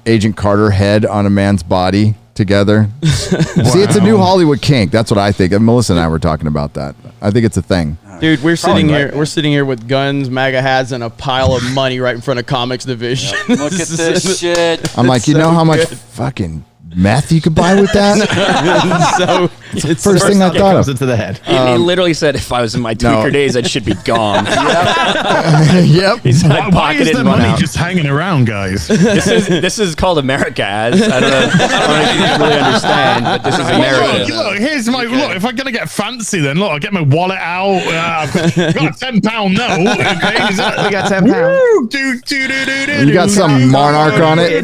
Speaker 1: Agent Carter head on a man's body together. See, it's a new Hollywood kink. That's what I think. And Melissa and I were talking about that. I think it's a thing.
Speaker 10: Dude, we're sitting here. We're sitting here with guns, MAGA hats, and a pile of money right in front of Comics Division.
Speaker 8: Yep. Look at this shit.
Speaker 1: I'm like, you know how much fucking meth you could buy with that?
Speaker 10: So
Speaker 1: it's the first thing I thought of.
Speaker 13: Into the head.
Speaker 11: He literally said, if I was in my tweaker days, I should be gone.
Speaker 1: Yep.
Speaker 11: He's
Speaker 3: Why is
Speaker 11: pocketed
Speaker 3: the
Speaker 11: money
Speaker 3: money just hanging around, guys?
Speaker 11: This is called America, Az. I don't know if you really understand, but this is America.
Speaker 3: Look, here's my look. If I'm gonna get fancy, then look, I'll get my wallet out. I've got a £10 note. Okay,
Speaker 13: We got £10.
Speaker 1: You got some monarch on it?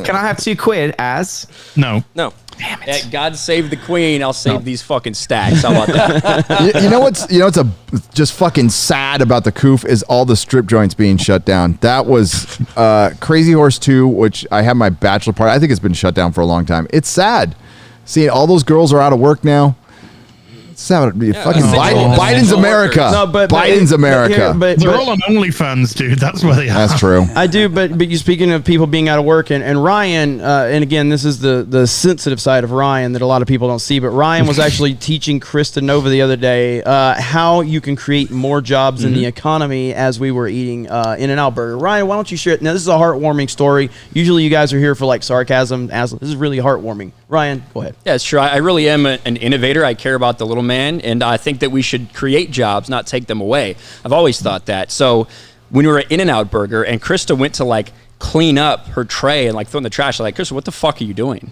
Speaker 13: Can I have £2, Az?
Speaker 3: No.
Speaker 11: Damn it. God save the queen. I'll save these fucking stacks. How about that?
Speaker 1: You know what's just fucking sad about the Coof is all the strip joints being shut down. That was Crazy Horse 2, which I had my bachelor party. I think it's been shut down for a long time. It's sad. Seeing all those girls are out of work now. Fucking Biden's America.
Speaker 10: No, but
Speaker 1: Biden's America.
Speaker 3: They're all on OnlyFans, dude. That's where they are.
Speaker 1: That's true.
Speaker 10: I do, but you speaking of people being out of work, and Ryan, and again, this is the sensitive side of Ryan that a lot of people don't see, but Ryan was actually teaching Krista Nova the other day how you can create more jobs in the economy as we were eating In-N-Out Burger. Ryan, why don't you share it? Now, this is a heartwarming story. Usually you guys are here for like sarcasm. This is really heartwarming. Ryan, go ahead.
Speaker 11: Yeah, it's true. I really am an innovator. I care about the little man, and I think that we should create jobs, not take them away. I've always thought that. So when we were at In-N-Out Burger, and Krista went to like clean up her tray and like throw in the trash, I'm like, Krista, what the fuck are you doing?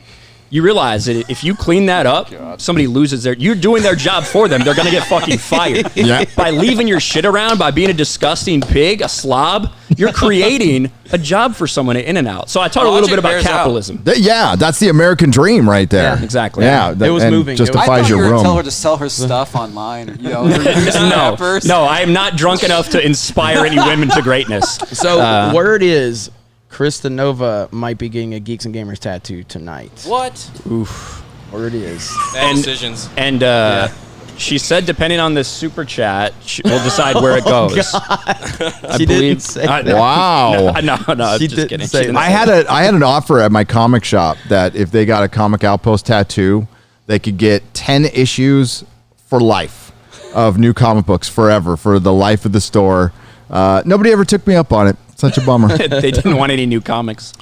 Speaker 11: You realize that if you clean that up, somebody loses you're doing their job for them. They're going to get fucking fired.
Speaker 1: Yeah.
Speaker 11: By leaving your shit around, by being a disgusting pig, a slob, you're creating a job for someone at In-N-Out. So I taught a little bit about capitalism.
Speaker 1: Yeah, that's the American dream right there.
Speaker 11: Yeah, exactly.
Speaker 1: Yeah,
Speaker 10: It was
Speaker 1: and
Speaker 10: moving.
Speaker 1: justifies
Speaker 8: I thought
Speaker 1: your
Speaker 8: you were
Speaker 1: room.
Speaker 8: tell her to sell her stuff online. You know,
Speaker 11: No, I am not drunk enough to inspire any women to greatness.
Speaker 10: So word is, Krista Nova might be getting a Geeks and Gamers tattoo tonight.
Speaker 12: What?
Speaker 11: Oof.
Speaker 10: Word is.
Speaker 12: Bad decisions.
Speaker 11: And she said, depending on this super chat, we'll decide where it goes.
Speaker 10: She didn't say that.
Speaker 1: Wow.
Speaker 11: No,
Speaker 10: She
Speaker 11: just
Speaker 10: didn't
Speaker 11: kidding.
Speaker 10: say
Speaker 11: She didn't
Speaker 10: that.
Speaker 11: say
Speaker 1: I had an offer at my comic shop that if they got a Comic Outpost tattoo, they could get 10 issues for life of new comic books forever for the life of the store. Nobody ever took me up on it. Such a bummer.
Speaker 11: They didn't want any new comics.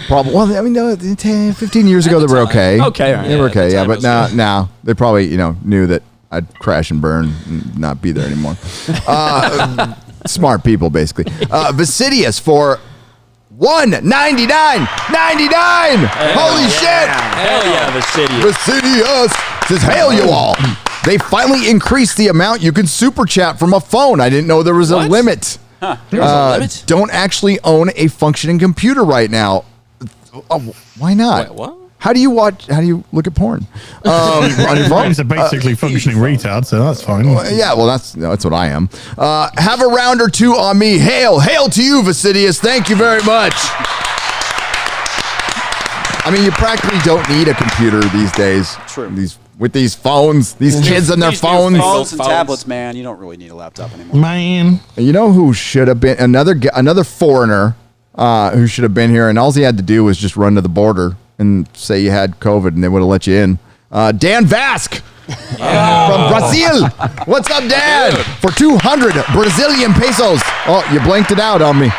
Speaker 1: Probably. Well, I mean, no, 10, 15 years ago, they were okay.
Speaker 11: Okay, all right.
Speaker 1: They were okay, yeah. But
Speaker 11: was
Speaker 1: now they probably, knew that I'd crash and burn and not be there anymore. Smart people, basically. Vasidius for $199.99. Holy shit!
Speaker 11: Hell yeah, Vasidius.
Speaker 1: Vasidius says, "Hail you all! They finally increased the amount you can super chat from a phone. I didn't know there was a limit.
Speaker 12: There was a limit?
Speaker 1: Don't actually own a functioning computer right now. Why not?
Speaker 12: Wait, what?
Speaker 1: How do you look at porn? On your phone?
Speaker 3: Mine's a basically functioning retard, so that's fine.
Speaker 1: Yeah, well, that's what I am. Have a round or two on me. Hail to you, Vasidius. Thank you very much. I mean, you practically don't need a computer these days.
Speaker 8: True.
Speaker 1: With these phones, these kids and their phones.
Speaker 8: Phones and tablets, man. You don't really need a laptop anymore.
Speaker 3: Man.
Speaker 1: You know who should have been another foreigner who should have been here, and all he had to do was just run to the border and say you had COVID, and they would have let you in. Dan Vasque from Brazil. What's up, Dan? For 200 Brazilian pesos. Oh, you blanked it out on me.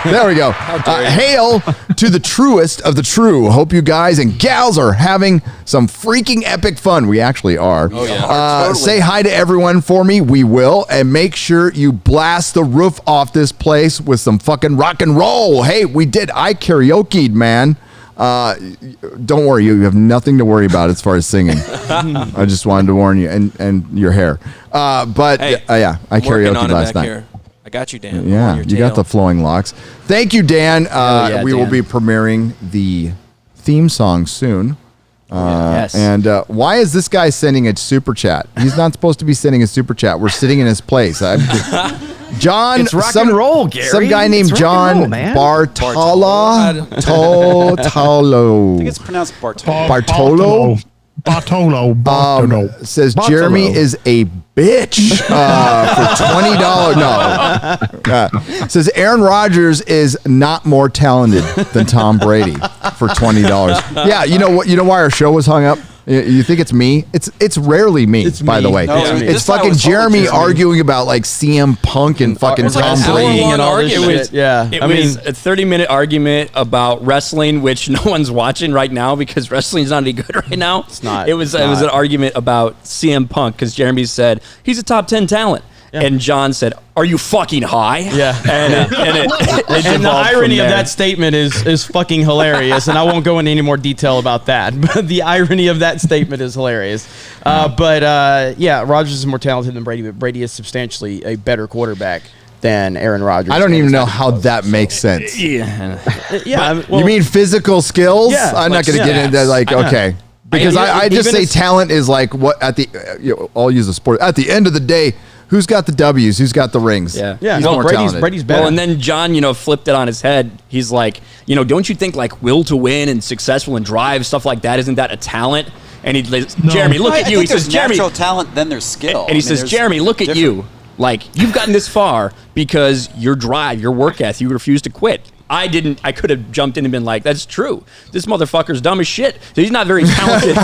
Speaker 1: There we go. Hail to the truest of the true. Hope you guys and gals are having some freaking epic fun. We actually are.
Speaker 12: Oh, yeah.
Speaker 8: Totally.
Speaker 1: Say hi to everyone for me. We will. And make sure you blast the roof off this place with some fucking rock and roll. Hey, we did. I karaoke'd, man. Don't worry. You have nothing to worry about as far as singing. I just wanted to warn you. And your hair. But
Speaker 12: Hey,
Speaker 1: yeah, I
Speaker 12: I'm working on
Speaker 1: karaoke'd
Speaker 12: it
Speaker 1: last
Speaker 12: back
Speaker 1: night.
Speaker 12: here. I got you, Dan.
Speaker 1: Yeah,
Speaker 12: On your
Speaker 1: you got
Speaker 12: tail.
Speaker 1: the flowing locks. Thank you, Dan.
Speaker 11: yeah,
Speaker 1: we will
Speaker 11: Dan.
Speaker 1: be premiering the theme song soon.
Speaker 11: Yes.
Speaker 1: And why is this guy sending a super chat? He's not supposed to be sending a super chat. We're sitting in his place. John,
Speaker 13: It's rock and roll, Gary.
Speaker 1: Some guy named
Speaker 13: It's rock and
Speaker 1: John
Speaker 13: roll, man.
Speaker 1: Bartolo.
Speaker 8: I think it's pronounced Bartolo.
Speaker 1: Bartolo.
Speaker 3: Bartolo.
Speaker 1: Says
Speaker 13: Bartolo.
Speaker 1: Jeremy is a bitch for $20. No. Says Aaron Rodgers is not more talented than Tom Brady for $20. Yeah, you know what? You know why our show was hung up? You think it's me? It's rarely me, by the way.
Speaker 8: No, it's me.
Speaker 1: It's
Speaker 8: This time it
Speaker 1: fucking
Speaker 8: was totally
Speaker 1: Jeremy
Speaker 8: Jeremy.
Speaker 1: arguing about like CM Punk and fucking
Speaker 12: was like
Speaker 1: Tom
Speaker 12: an hour
Speaker 1: Brady.
Speaker 12: long
Speaker 10: and all this
Speaker 12: argument.
Speaker 10: shit. Yeah.
Speaker 11: It was a 30-minute argument about wrestling, which no one's watching right now because wrestling's not any good right now. It's
Speaker 10: not.
Speaker 11: It was
Speaker 10: It's
Speaker 11: an
Speaker 10: not.
Speaker 11: argument about CM Punk because Jeremy said he's a top 10 talent. And John said, "Are you fucking high?"
Speaker 10: Yeah.
Speaker 11: And
Speaker 10: And the
Speaker 11: devolved from
Speaker 10: irony of
Speaker 11: there.
Speaker 10: that statement is fucking hilarious, and I won't go into any more detail about that. But the irony of that statement is hilarious. Yeah, Rodgers is more talented than Brady, but Brady is substantially a better quarterback than Aaron Rodgers.
Speaker 1: I don't even know how that makes sense.
Speaker 11: Yeah.
Speaker 10: Yeah,
Speaker 1: You mean physical skills?
Speaker 10: Yeah,
Speaker 1: I'm not
Speaker 10: like
Speaker 1: going to get into that. Like, okay. Because I just
Speaker 10: even
Speaker 1: say
Speaker 10: if-
Speaker 1: talent is like what at the, I'll use the sport. At the end of the day, who's got the W's? Who's got the rings?
Speaker 11: Yeah.
Speaker 1: He's
Speaker 10: no,
Speaker 1: more
Speaker 10: Brady's
Speaker 1: talented.
Speaker 10: Brady's better.
Speaker 11: Well, and then John, flipped it on his head. He's like, don't you think like will to win and successful and drive stuff like that? Isn't that a talent? And Jeremy, look at you. He says, Jeremy,
Speaker 8: natural talent, then there's skill.
Speaker 11: and he says, Jeremy, look at you. Like you've gotten this far because your drive, your work ethic, you refuse to quit. I didn't. I could have jumped in and been like, "That's true. This motherfucker's dumb as shit." So he's not very talented,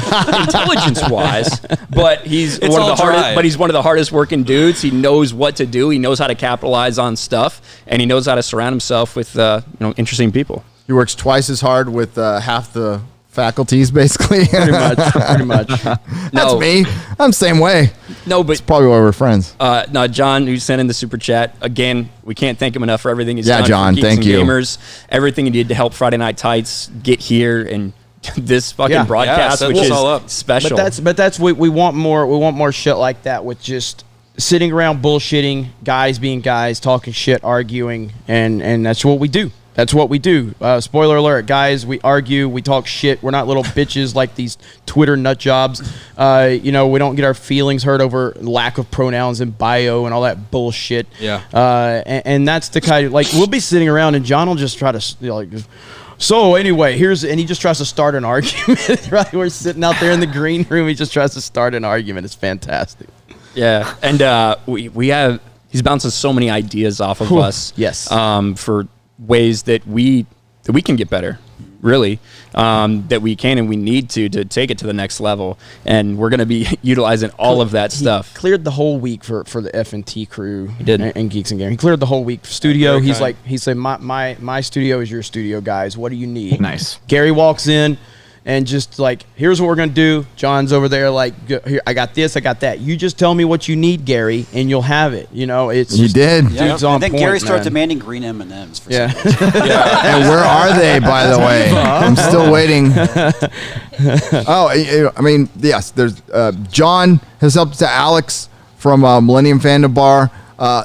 Speaker 11: intelligence-wise, but he's one of the hardest. But he's one of the hardest working dudes. He knows what to do. He knows how to capitalize on stuff, and he knows how to surround himself with interesting people.
Speaker 1: He works twice as hard with half the faculties, basically.
Speaker 10: pretty much.
Speaker 1: That's me. I'm the same way.
Speaker 11: No, but
Speaker 1: it's probably why we're friends.
Speaker 11: No, John, who sent in the super chat again. We can't thank him enough for everything he's done.
Speaker 1: John,
Speaker 11: for Geeks
Speaker 1: thank
Speaker 11: and
Speaker 1: you.
Speaker 11: Gamers, everything he did to help Friday Night Tights get here and this fucking broadcast,
Speaker 12: set
Speaker 11: which
Speaker 12: us
Speaker 11: is
Speaker 12: all up.
Speaker 11: special.
Speaker 10: But that's we want more. We want more shit like that with just sitting around bullshitting, guys being guys, talking shit, arguing, and that's what we do. That's what we do. Spoiler alert, guys. We argue. We talk shit. We're not little bitches like these Twitter nut jobs. We don't get our feelings hurt over lack of pronouns in bio and all that bullshit.
Speaker 12: Yeah.
Speaker 10: And that's the kind of we'll be sitting around and John will just try to So anyway, and he just tries to start an argument. Right? We're sitting out there in the green room. He just tries to start an argument. It's fantastic.
Speaker 11: Yeah, and we have he's bouncing so many ideas off of us.
Speaker 10: Yes.
Speaker 11: For ways that we can get better, really, that we can and we need to take it to the next level, and we're going to be utilizing all of that stuff.
Speaker 10: Cleared the whole week for the F&T crew.
Speaker 11: He did.
Speaker 10: And Geeks and Game. He cleared the whole week. Studio.
Speaker 12: Very
Speaker 10: He's
Speaker 12: kind.
Speaker 10: he said my studio is your studio, guys. What do you need?
Speaker 13: Nice.
Speaker 10: Gary walks in. And just here's what we're going to do. John's over there here, I got this, I got that. You just tell me what you need, Gary, and you'll have it. It's
Speaker 1: You did.
Speaker 8: Yeah.
Speaker 10: dude's on
Speaker 8: And then
Speaker 10: point,
Speaker 8: Gary started
Speaker 10: man.
Speaker 8: demanding green M&Ms for
Speaker 10: Yeah.
Speaker 8: some reason.
Speaker 1: And where are they, by the way? I'm still waiting. Yes. There's John has helped to Alex from Millennium Fandom Bar.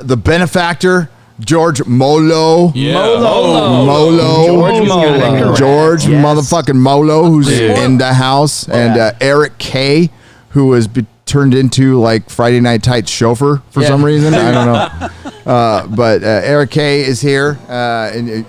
Speaker 1: The benefactor, George Molo. George motherfucking Molo, who's in the house, and Eric K, who was turned into Friday Night Tights chauffeur for some reason. I don't know. But Eric K is here, and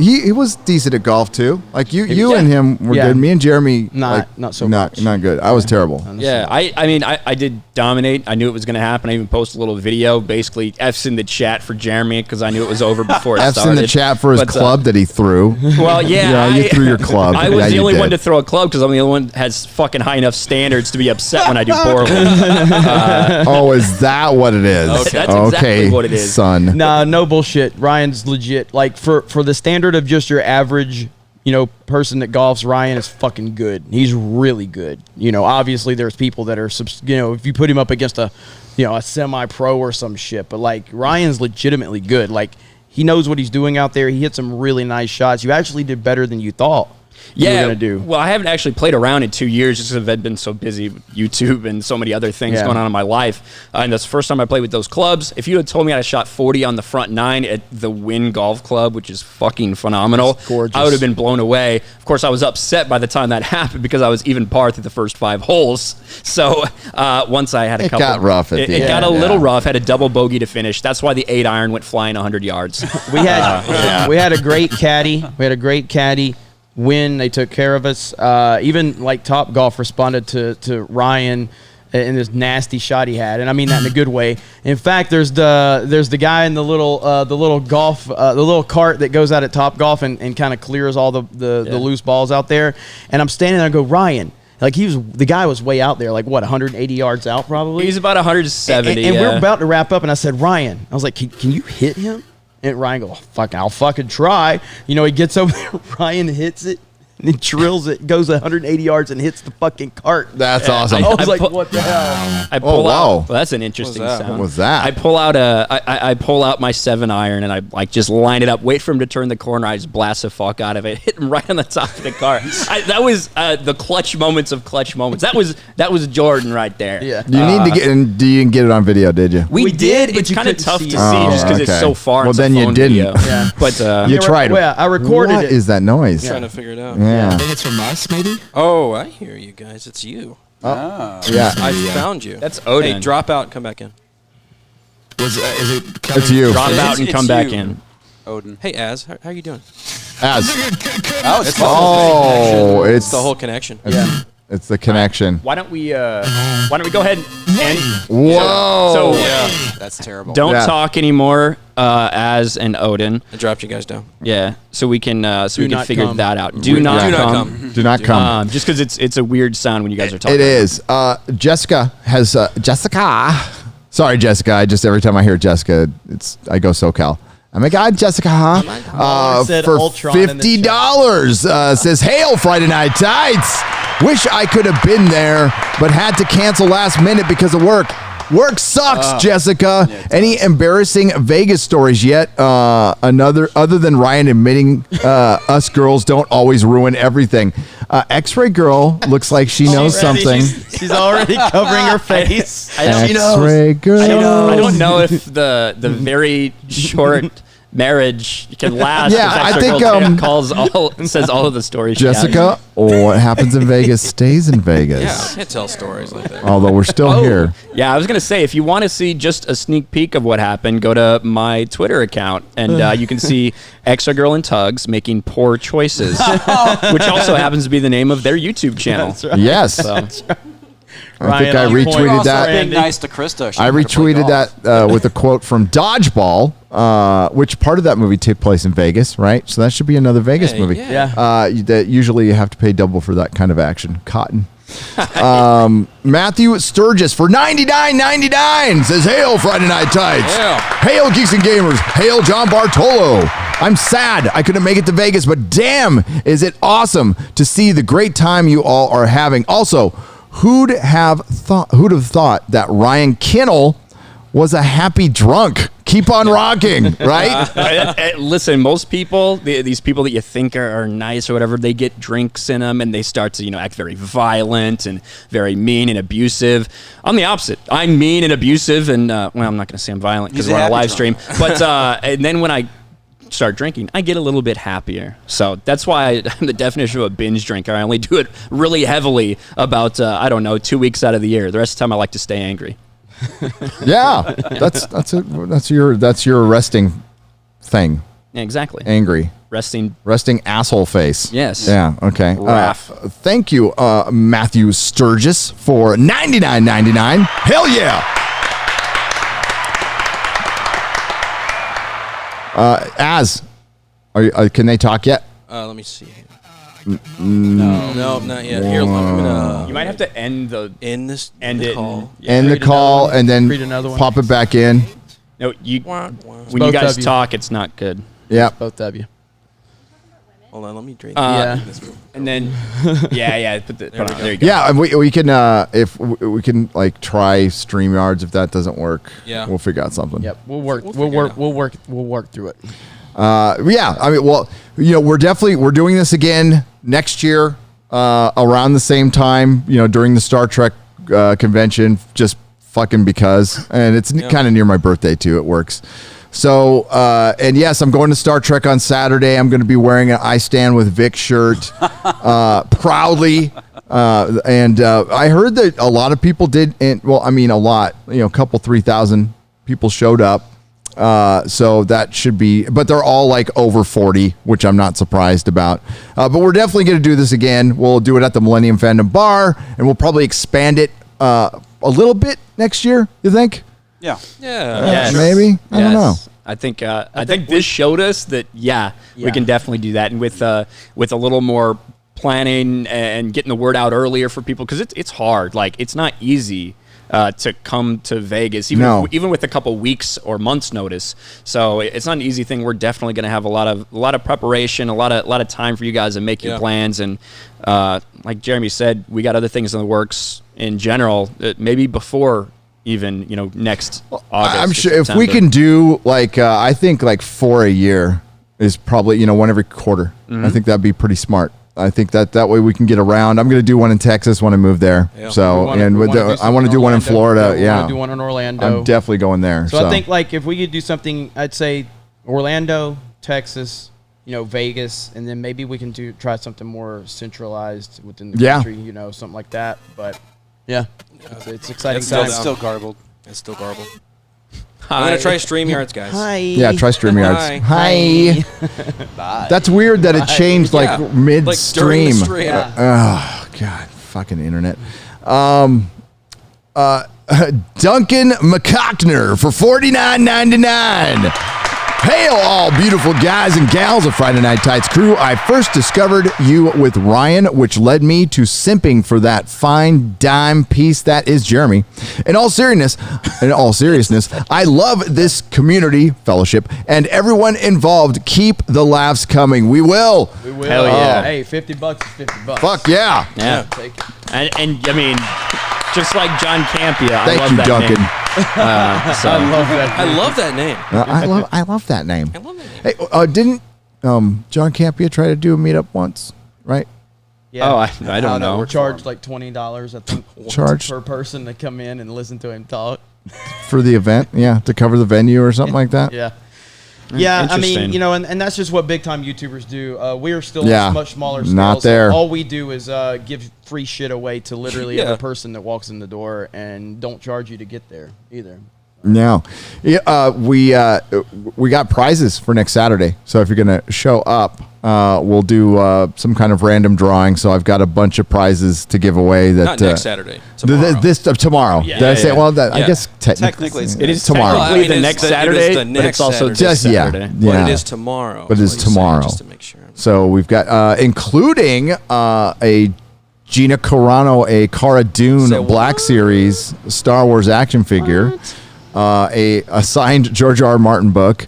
Speaker 1: he was decent at golf too. You and him were good. Me and Jeremy
Speaker 10: not so much.
Speaker 1: Not good. I was terrible.
Speaker 11: Yeah, I did dominate. I knew it was going to happen. I even posted a little video, basically F's in the chat for Jeremy because I knew it was over before it
Speaker 1: F's
Speaker 11: started.
Speaker 1: in the chat for his club that he threw.
Speaker 11: Well,
Speaker 1: you threw your club.
Speaker 11: I was
Speaker 1: Yeah,
Speaker 11: the
Speaker 1: you
Speaker 11: only
Speaker 1: did.
Speaker 11: one to throw a club because I'm the only one that has fucking high enough standards to be upset when I do poorly.
Speaker 1: Is that what it is?
Speaker 11: Okay. That's exactly what it is.
Speaker 1: Son.
Speaker 10: Nah, no bullshit. Ryan's legit. For the standard of just your average, person that golfs, Ryan is fucking good. He's really good. Obviously there's people that are, if you put him up against a semi-pro or some shit, but Ryan's legitimately good. He knows what he's doing out there. He hit some really nice shots. You actually did better than you thought. you were gonna do.
Speaker 11: Well, I haven't actually played around in 2 years just because I've been so busy with YouTube and so many other things going on in my life. And that's the first time I played with those clubs. If you had told me I shot 40 on the front nine at the Wynn Golf Club, which is fucking phenomenal,
Speaker 10: gorgeous.
Speaker 11: I would have been blown away. Of course, I was upset by the time that happened because I was even par through the first 5 holes. So once I had a couple,
Speaker 1: it got rough at the end.
Speaker 11: It got a little rough. Had a double bogey to finish. That's why the 8-iron went flying 100 yards.
Speaker 10: We had a great caddy. We had a great caddy. When they took care of us, even like Top Golf responded to Ryan in this nasty shot he had, and I mean that in a good way. In fact, there's the guy in the little golf the little cart that goes out at Top Golf and kind of clears all the loose balls out there. And I'm standing there and go, Ryan. Like the guy was way out there, like what, 180 yards out probably.
Speaker 11: He's about 170.
Speaker 10: And we're about to wrap up, and I said, Ryan, I was like, can you hit him? And Ryan goes, I'll fucking try. You know, he gets over there, Ryan hits it, and he drills it, goes 180 yards and hits the fucking cart.
Speaker 1: That's awesome.
Speaker 10: I was like, what the hell?
Speaker 11: I pull out.
Speaker 1: wow.
Speaker 11: Well, that's an interesting sound.
Speaker 1: What was that?
Speaker 11: I pull out I pull out my 7-iron and I like just line it up, wait for him to turn the corner. I just blast the fuck out of it, hit him right on the top of the car. That was the clutch moments of clutch moments. That was Jordan right there.
Speaker 10: Yeah.
Speaker 1: You need to get, and do you get it on video? Did you?
Speaker 11: We did.
Speaker 10: but
Speaker 11: It's
Speaker 10: you
Speaker 11: kind of
Speaker 10: couldn't
Speaker 11: tough
Speaker 10: see
Speaker 11: to
Speaker 10: it.
Speaker 11: see just because it's
Speaker 1: okay.
Speaker 11: so far.
Speaker 1: Well,
Speaker 11: it's a
Speaker 1: then you
Speaker 11: phone
Speaker 1: didn't.
Speaker 11: video.
Speaker 10: Yeah.
Speaker 11: But
Speaker 1: You tried.
Speaker 10: Well, I recorded
Speaker 1: What
Speaker 10: it.
Speaker 1: is that noise?
Speaker 12: Trying to figure it out.
Speaker 1: Yeah.
Speaker 13: I think it's from us, maybe.
Speaker 12: Oh, I hear you guys. It's you.
Speaker 1: Yeah.
Speaker 12: I found you.
Speaker 11: That's Odin.
Speaker 12: Hey, drop out and come back in.
Speaker 13: Is it?
Speaker 1: It's you.
Speaker 11: drop out and
Speaker 12: It's
Speaker 11: come back
Speaker 12: you.
Speaker 11: in.
Speaker 8: Odin.
Speaker 12: Hey, Az, how you doing?
Speaker 1: As.
Speaker 8: Oh, it's
Speaker 1: Oh,
Speaker 12: It's
Speaker 1: it's
Speaker 12: the whole connection.
Speaker 1: It's the connection.
Speaker 11: Why don't we go ahead and
Speaker 1: Whoa.
Speaker 11: So
Speaker 8: That's terrible.
Speaker 11: don't
Speaker 1: Yeah.
Speaker 11: talk anymore, Az and Odin.
Speaker 12: I dropped you guys down.
Speaker 11: Yeah, so we can
Speaker 10: not
Speaker 11: figure
Speaker 10: come.
Speaker 11: that out. Do not
Speaker 12: Do not
Speaker 11: come.
Speaker 12: come.
Speaker 1: Do not come.
Speaker 11: Just because it's a weird sound when you guys are talking.
Speaker 1: It is. Jessica has Jessica. Sorry, Jessica. Every time I hear Jessica, I go SoCal. Oh my God, Jessica!
Speaker 10: said
Speaker 1: For
Speaker 10: Ultron in the
Speaker 1: $50, says, "Hail Friday Night Tights! Wish I could have been there, but had to cancel last minute because of work. Work sucks, Jessica. Any embarrassing Vegas stories yet? Other than Ryan admitting us girls don't always ruin everything. X-Ray Girl looks like she knows something.
Speaker 10: She's already covering her face.
Speaker 1: X-Ray Girl.
Speaker 11: I don't know if the very short marriage can last.
Speaker 1: Yeah,
Speaker 11: if
Speaker 1: I
Speaker 11: Extra
Speaker 1: think,
Speaker 11: Girl says all of the stories.
Speaker 1: Jessica, what happens in Vegas stays in Vegas.
Speaker 12: Yeah, I can't tell stories like that.
Speaker 1: Although we're still here.
Speaker 11: Yeah, I was gonna say, if you want to see just a sneak peek of what happened, go to my Twitter account, and you can see Extra Girl and Tugs making poor choices, which also happens to be the name of their YouTube channel.
Speaker 10: That's right.
Speaker 1: Yes.
Speaker 10: So.
Speaker 1: I think I retweeted that.
Speaker 8: Being nice to Krista.
Speaker 1: I retweeted that with a quote from Dodgeball, which part of that movie took place in Vegas, right? So that should be another Vegas movie.
Speaker 10: Yeah.
Speaker 1: That usually you have to pay double for that kind of action. Cotton. Matthew Sturgis for $99.99 says, "Hail Friday Night Tights. Hail Geeks and Gamers. Hail John Bartolo. I'm sad I couldn't make it to Vegas, but damn, is it awesome to see the great time you all are having. Also, who'd have thought that Ryan Kinnell was a happy drunk? Keep on rocking, right?
Speaker 11: Listen, most people, these people that you think are nice or whatever, they get drinks in them and they start to, act very violent and very mean and abusive. I'm the opposite. I'm mean and abusive, and well, I'm not going to say I'm violent because we're on a live stream. But and then when I start drinking, I get a little bit happier. So that's why I'm the definition of a binge drinker. I only do it really heavily about 2 weeks out of the year. The rest of the time I like to stay angry.
Speaker 1: Yeah, that's your resting thing.
Speaker 11: Yeah, exactly.
Speaker 1: Angry.
Speaker 11: Resting
Speaker 1: asshole face.
Speaker 11: Yes.
Speaker 1: Yeah. Okay. Thank you, Matthew Sturgis, for $99.99. Hell yeah. Can they talk yet?
Speaker 12: Let me see. No, not yet. Here, I'm gonna.
Speaker 11: You might have to end the
Speaker 12: call.
Speaker 1: End the call and then pop it back in.
Speaker 11: No, when you guys talk, it's not good.
Speaker 1: Yeah,
Speaker 10: both of you.
Speaker 12: Hold on, let me drink.
Speaker 11: And then put on. There you go.
Speaker 1: Yeah, and we can if we can try StreamYards. If that doesn't work, we'll figure out something.
Speaker 10: Yep, we'll work through it.
Speaker 1: Yeah, I mean, well, we're doing this again next year around the same time, during the Star Trek convention, just fucking because, and it's kind of near my birthday too. It works. So, and yes, I'm going to Star Trek on Saturday. I'm going to be wearing an I Stand with Vic shirt proudly. And I heard that a lot of people did. A lot, a couple 3,000 people showed up. So that should be, but they're all over 40, which I'm not surprised about. But we're definitely going to do this again. We'll do it at the Millennium Fandom Bar, and we'll probably expand it a little bit next year. You think?
Speaker 8: Yeah.
Speaker 11: Yeah.
Speaker 1: Maybe. I don't know.
Speaker 11: I think this showed us that we can definitely do that, and with a little more planning and getting the word out earlier for people, because it's hard. It's not easy to come to Vegas, even with a couple weeks or months notice. So it's not an easy thing. We're definitely going to have a lot of preparation, a lot of time for you guys to make your plans. And like Jeremy said, we got other things in the works in general, maybe before even next August.
Speaker 1: I'm sure if we can do I think 4 a year is probably one every quarter. Mm-hmm. I think that'd be pretty smart. I think that way we can get around. I'm going to do one in Texas when I move there. Yeah. So I want to do one in Florida.
Speaker 10: Yeah, want to do one in Orlando.
Speaker 1: I'm definitely going there.
Speaker 10: So I think if we could do something, I'd say Orlando, Texas, Vegas, and then maybe we can try something more centralized within the country. Something like that. But yeah, it's exciting.
Speaker 8: It's still garbled.
Speaker 12: I'm going to try StreamYards, guys.
Speaker 10: Hi.
Speaker 1: Yeah, try StreamYards. Hi.
Speaker 8: Bye.
Speaker 1: That's weird that it changed mid-stream.
Speaker 12: Yeah.
Speaker 1: Oh, God. Fucking internet. Duncan McCockner for $49.99. Hail all beautiful guys and gals of Friday Night Tights crew. I first discovered you with Ryan, which led me to simping for that fine dime piece that is Jeremy. In all seriousness, I love this community fellowship and everyone involved. Keep the laughs coming. We will.
Speaker 10: Hell yeah. Hey, $50 is $50.
Speaker 1: Fuck yeah.
Speaker 11: Yeah.
Speaker 10: Take it.
Speaker 11: And I mean, just like John Campia,
Speaker 1: Thank
Speaker 11: I love
Speaker 1: you,
Speaker 11: that
Speaker 1: Duncan.
Speaker 11: name. So
Speaker 12: I love that name.
Speaker 1: I love that name.
Speaker 12: I love that name.
Speaker 1: Hey, didn't John Campia try to do a meetup once, right?
Speaker 10: Yeah.
Speaker 11: Oh, I don't know.
Speaker 10: We're charged like $20, I think,
Speaker 1: Charged?
Speaker 10: per person to come in and listen to him talk.
Speaker 1: For the event, yeah, to cover the venue or something like that.
Speaker 10: Yeah. Yeah, I mean,
Speaker 11: Interesting.
Speaker 10: you know, and that's just what big time YouTubers do. We are still
Speaker 1: Yeah,
Speaker 10: much smaller scale.
Speaker 1: not there.
Speaker 10: So all we do is give free shit away to literally
Speaker 12: Yeah.
Speaker 10: every person that walks in the door, and don't charge you to get there either.
Speaker 1: No, yeah, we got prizes for next Saturday. So if you're gonna show up, we'll do some kind of random drawing. So I've got a bunch of prizes to give away. That
Speaker 12: Not next Saturday. Tomorrow.
Speaker 1: This tomorrow.
Speaker 10: Yeah.
Speaker 1: Did I say?
Speaker 11: Yeah.
Speaker 1: Well, I
Speaker 12: Yeah.
Speaker 1: guess
Speaker 8: Technically,
Speaker 1: it is tomorrow.
Speaker 12: Well, I mean,
Speaker 11: the
Speaker 12: it's
Speaker 11: next
Speaker 12: the- it is
Speaker 11: Saturday,
Speaker 12: the
Speaker 11: but
Speaker 12: next
Speaker 11: it's also
Speaker 12: Saturday.
Speaker 11: just
Speaker 1: Just
Speaker 11: Saturday.
Speaker 12: But
Speaker 1: yeah.
Speaker 12: it is tomorrow.
Speaker 1: But it is
Speaker 12: is what you're saying,
Speaker 1: tomorrow.
Speaker 12: Just to make sure.
Speaker 1: So we've got including a Gina Carano, a Cara Dune
Speaker 12: Say
Speaker 1: Black
Speaker 12: what?
Speaker 1: Series Star Wars action figure. A signed George R. R. Martin book,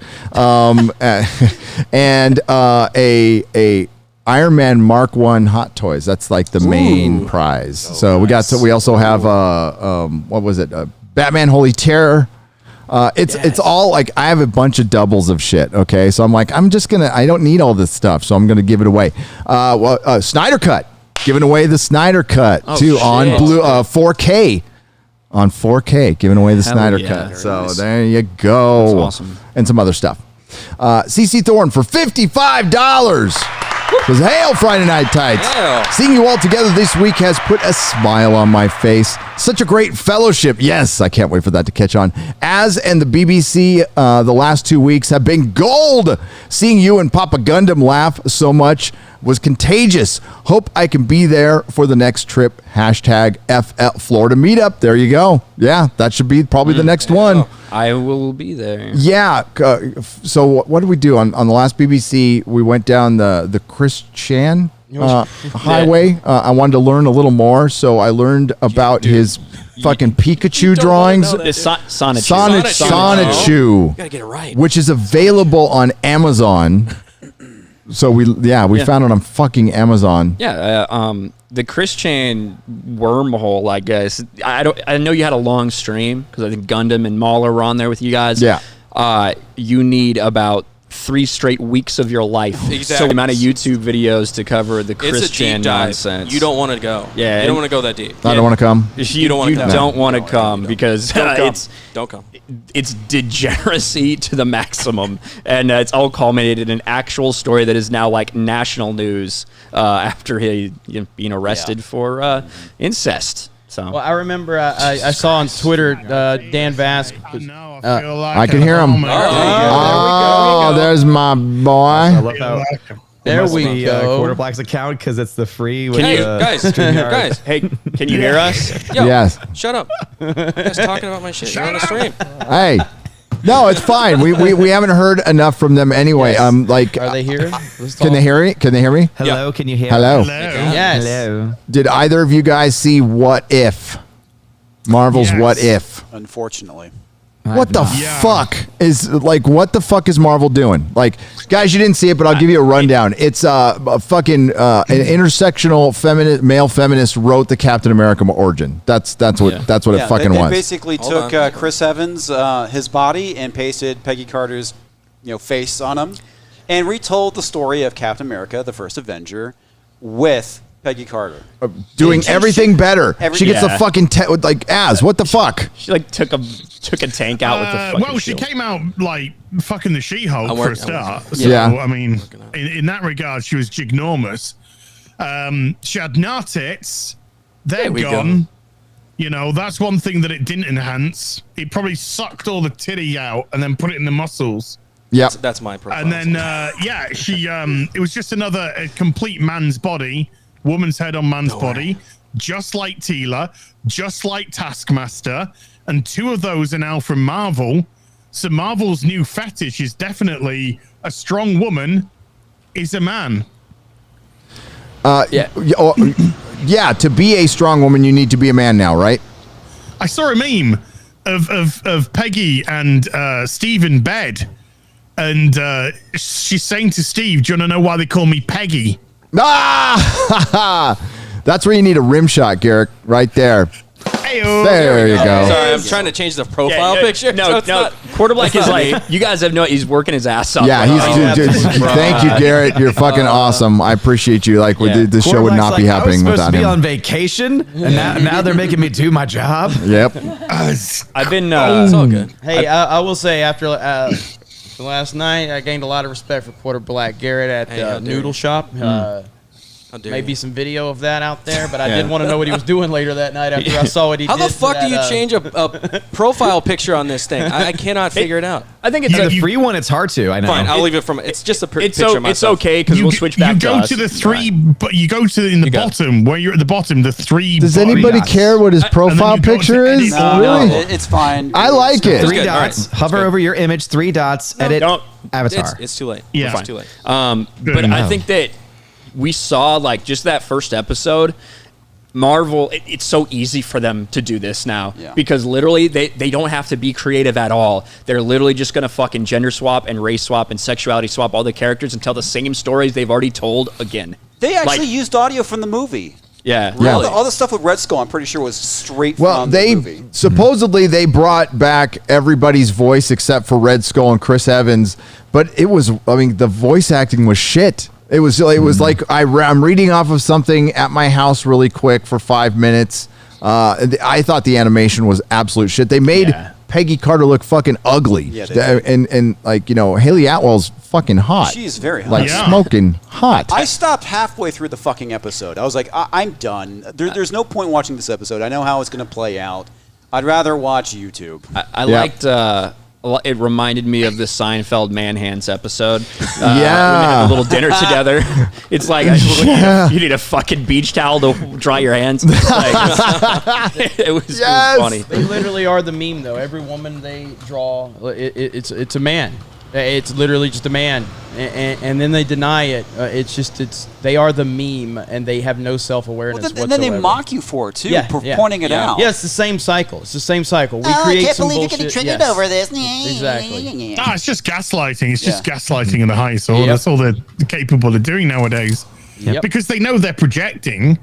Speaker 1: and a Iron Man Mark I Hot Toys. That's like the main prize. So we got. So we also have what was it? Batman Holy Terror. It's all like I have a bunch of doubles of shit. Okay, so I'm like I don't need all this stuff, so I'm gonna give it away. Snyder Cut, giving away the Snyder Cut too on
Speaker 11: shit.
Speaker 1: blue 4K. On 4K, giving away the
Speaker 11: Hell
Speaker 1: Snyder
Speaker 11: yeah.
Speaker 1: Cut.
Speaker 11: Very
Speaker 1: So
Speaker 12: nice.
Speaker 1: there you go.
Speaker 11: That's awesome.
Speaker 1: And some other stuff. CC Thorne for $55. Says, hail Friday Night Tights.
Speaker 12: Hail.
Speaker 1: Seeing you all together this week has put a smile on my face. Such a great fellowship. Yes, I can't wait for that to catch on. As and the BBC the last 2 weeks have been gold. Seeing you and Papa Gundam laugh so much was contagious. Hope I can be there for the next trip. Hashtag FL Florida meetup. There you go. Yeah, that should be probably the next one.
Speaker 11: I will be there.
Speaker 1: Yeah. So what did we do on the last BBC? We went down the Chris Chan highway. I wanted to learn a little more, so I learned about his fucking Pikachu drawings.
Speaker 11: It's Sonichu.
Speaker 1: Sonichu.
Speaker 12: Gotta get it right.
Speaker 1: Which is available on Amazon. So we found it on fucking Amazon.
Speaker 11: Yeah, the Chris Chan wormhole, I guess. I know you had a long stream because I think Gundam and Mauler were on there with you guys.
Speaker 1: Yeah.
Speaker 11: You need about 3 straight weeks of your life.
Speaker 12: Exactly.
Speaker 11: So the amount of YouTube videos to cover the Chris
Speaker 12: It's a
Speaker 11: Chan
Speaker 12: deep dive.
Speaker 11: nonsense.
Speaker 12: You don't want to go.
Speaker 11: Yeah,
Speaker 12: You don't
Speaker 11: and-
Speaker 12: want to go that deep.
Speaker 1: I don't want to come.
Speaker 11: You
Speaker 12: don't wanna come.
Speaker 11: don't want to come because
Speaker 12: Don't come.
Speaker 11: it's
Speaker 12: Don't come.
Speaker 11: it's degeneracy to the maximum, and it's all culminated in an actual story that is now like national news after he being arrested for incest. So
Speaker 10: Well, I remember I saw on Twitter Dan Vask.
Speaker 3: No, I feel like
Speaker 1: I can hear him.
Speaker 3: home.
Speaker 1: Oh, there's my
Speaker 13: I
Speaker 1: boy.
Speaker 13: love how
Speaker 10: There
Speaker 13: must
Speaker 10: we
Speaker 13: be,
Speaker 10: go.
Speaker 13: Quarter Black's account because it's the free. With
Speaker 11: Can you-
Speaker 12: Guys,
Speaker 11: hey, can you hear us?
Speaker 12: yo,
Speaker 1: Yes.
Speaker 12: shut up. You guys talking about my shit. You're on a stream.
Speaker 1: Hey. No, it's fine. We haven't heard enough from them anyway. Like,
Speaker 10: Are they here?
Speaker 1: can they hear me? Can they hear me?
Speaker 13: Hello, can you hear?
Speaker 1: Hello.
Speaker 10: Yes.
Speaker 13: Hello.
Speaker 1: Did either of you guys see What If? Marvel's
Speaker 3: Yes.
Speaker 1: What If?
Speaker 8: Unfortunately.
Speaker 1: What the
Speaker 3: Yeah.
Speaker 1: fuck is what the fuck is Marvel doing? Like, guys, you didn't see it, but I'll give you a rundown. It's a fucking an intersectional male feminist wrote the Captain America origin. That's what it fucking
Speaker 8: they
Speaker 1: was.
Speaker 8: basically
Speaker 12: Hold
Speaker 8: took
Speaker 12: on.
Speaker 8: Chris Evans, his body, and pasted Peggy Carter's, face on him, and retold the story of Captain America, the first Avenger, with Peggy Carter.
Speaker 1: Doing everything better. She gets the
Speaker 11: Yeah.
Speaker 1: fucking what the fuck?
Speaker 11: She like took a tank out with the fucking
Speaker 3: Well, she
Speaker 11: shield.
Speaker 3: came out like fucking the She-Hulk
Speaker 12: I'm
Speaker 3: for a
Speaker 12: working-
Speaker 3: start.
Speaker 1: it.
Speaker 3: So,
Speaker 1: Yeah.
Speaker 3: I mean, in that regard, she was ginormous. She had no tits. They're
Speaker 12: There we go.
Speaker 3: gone. That's one thing that it didn't enhance. It probably sucked all the titty out and then put it in the muscles.
Speaker 1: Yep.
Speaker 12: That's my profile.
Speaker 3: And then, she, it was just another complete man's body, woman's head on man's body, just like Tila, just like Taskmaster. And 2 of those are now from Marvel. So Marvel's new fetish is definitely a strong woman is a man.
Speaker 11: Yeah.
Speaker 1: Yeah, to be a strong woman, you need to be a man now, right?
Speaker 3: I saw a meme of Peggy and Steve in bed. And she's saying to Steve, do you want to know why they call me Peggy?
Speaker 1: Ah! That's where you need a rim shot, Garrick, right there. There you go.
Speaker 12: Sorry, I'm trying to change the profile picture.
Speaker 11: No, Quarter Black is like, you guys have he's working his ass off.
Speaker 1: Yeah, thank you, Garrett. You're fucking awesome. I appreciate you. Like, the show would not be happening without him.
Speaker 13: I was supposed to be on vacation, and now they're making me do my job.
Speaker 1: Yep.
Speaker 11: I've been.
Speaker 12: It's all good.
Speaker 10: Hey, I will say after last night, I gained a lot of respect for Quarter Black. Garrett at Noodle Shop. Maybe some video of that out there, but I did want to know what he was doing later that night after I saw what he did.
Speaker 12: How the fuck do you change a profile picture on this thing? I cannot figure it out.
Speaker 11: I think it's
Speaker 13: the free one. It's hard to. I know.
Speaker 12: Fine, I'll leave it from. It's just a picture of myself.
Speaker 11: It's okay because we'll switch back.
Speaker 3: You go to the three, but you go to in the bottom where you're at the bottom. The three.
Speaker 1: Does anybody care what his profile picture is?
Speaker 8: No, it's fine.
Speaker 1: I like it.
Speaker 13: 3 dots. Hover over your image. 3 dots. Edit. Avatar.
Speaker 12: It's too late.
Speaker 3: Yeah,
Speaker 12: it's too late.
Speaker 11: But I think that we saw like just that first episode. Marvel, it's so easy for them to do this now because literally they don't have to be creative at all. They're literally just going to fucking gender swap and race swap and sexuality swap all the characters and tell the same stories they've already told again.
Speaker 8: They actually used audio from the movie.
Speaker 11: Yeah,
Speaker 8: really. All the stuff with Red Skull, I'm pretty sure, was straight from the movie.
Speaker 1: Supposedly they brought back everybody's voice except for Red Skull and Chris Evans, but it was, I mean, the voice acting was shit. It was like I'm reading off of something at my house really quick for 5 minutes. I thought the animation was absolute shit. They made Peggy Carter look fucking ugly. Yeah, and like, you know, Haley Atwell's fucking hot.
Speaker 8: She's very hot.
Speaker 1: Like smoking hot.
Speaker 8: I stopped halfway through the fucking episode. I was like, I'm done. There's no point watching this episode. I know how it's going to play out. I'd rather watch YouTube.
Speaker 11: I liked... it reminded me of the Seinfeld Man Hands episode. When they had a little dinner together. It's like, you need a fucking beach towel to dry your hands. Like, it was funny.
Speaker 10: They literally are the meme, though. Every woman they draw, it's a man. It's literally just a man, and then they deny it. They are the meme, and they have no self-awareness whatsoever.
Speaker 8: And then they mock you for it too, for pointing it out.
Speaker 10: Yeah, it's the same cycle. It's the same cycle. We create some bullshit. I can't believe you're getting triggered over this. Exactly.
Speaker 3: No, it's just gaslighting. It's just gaslighting in the highest order. That's all they're capable of doing nowadays. Because they know they're projecting.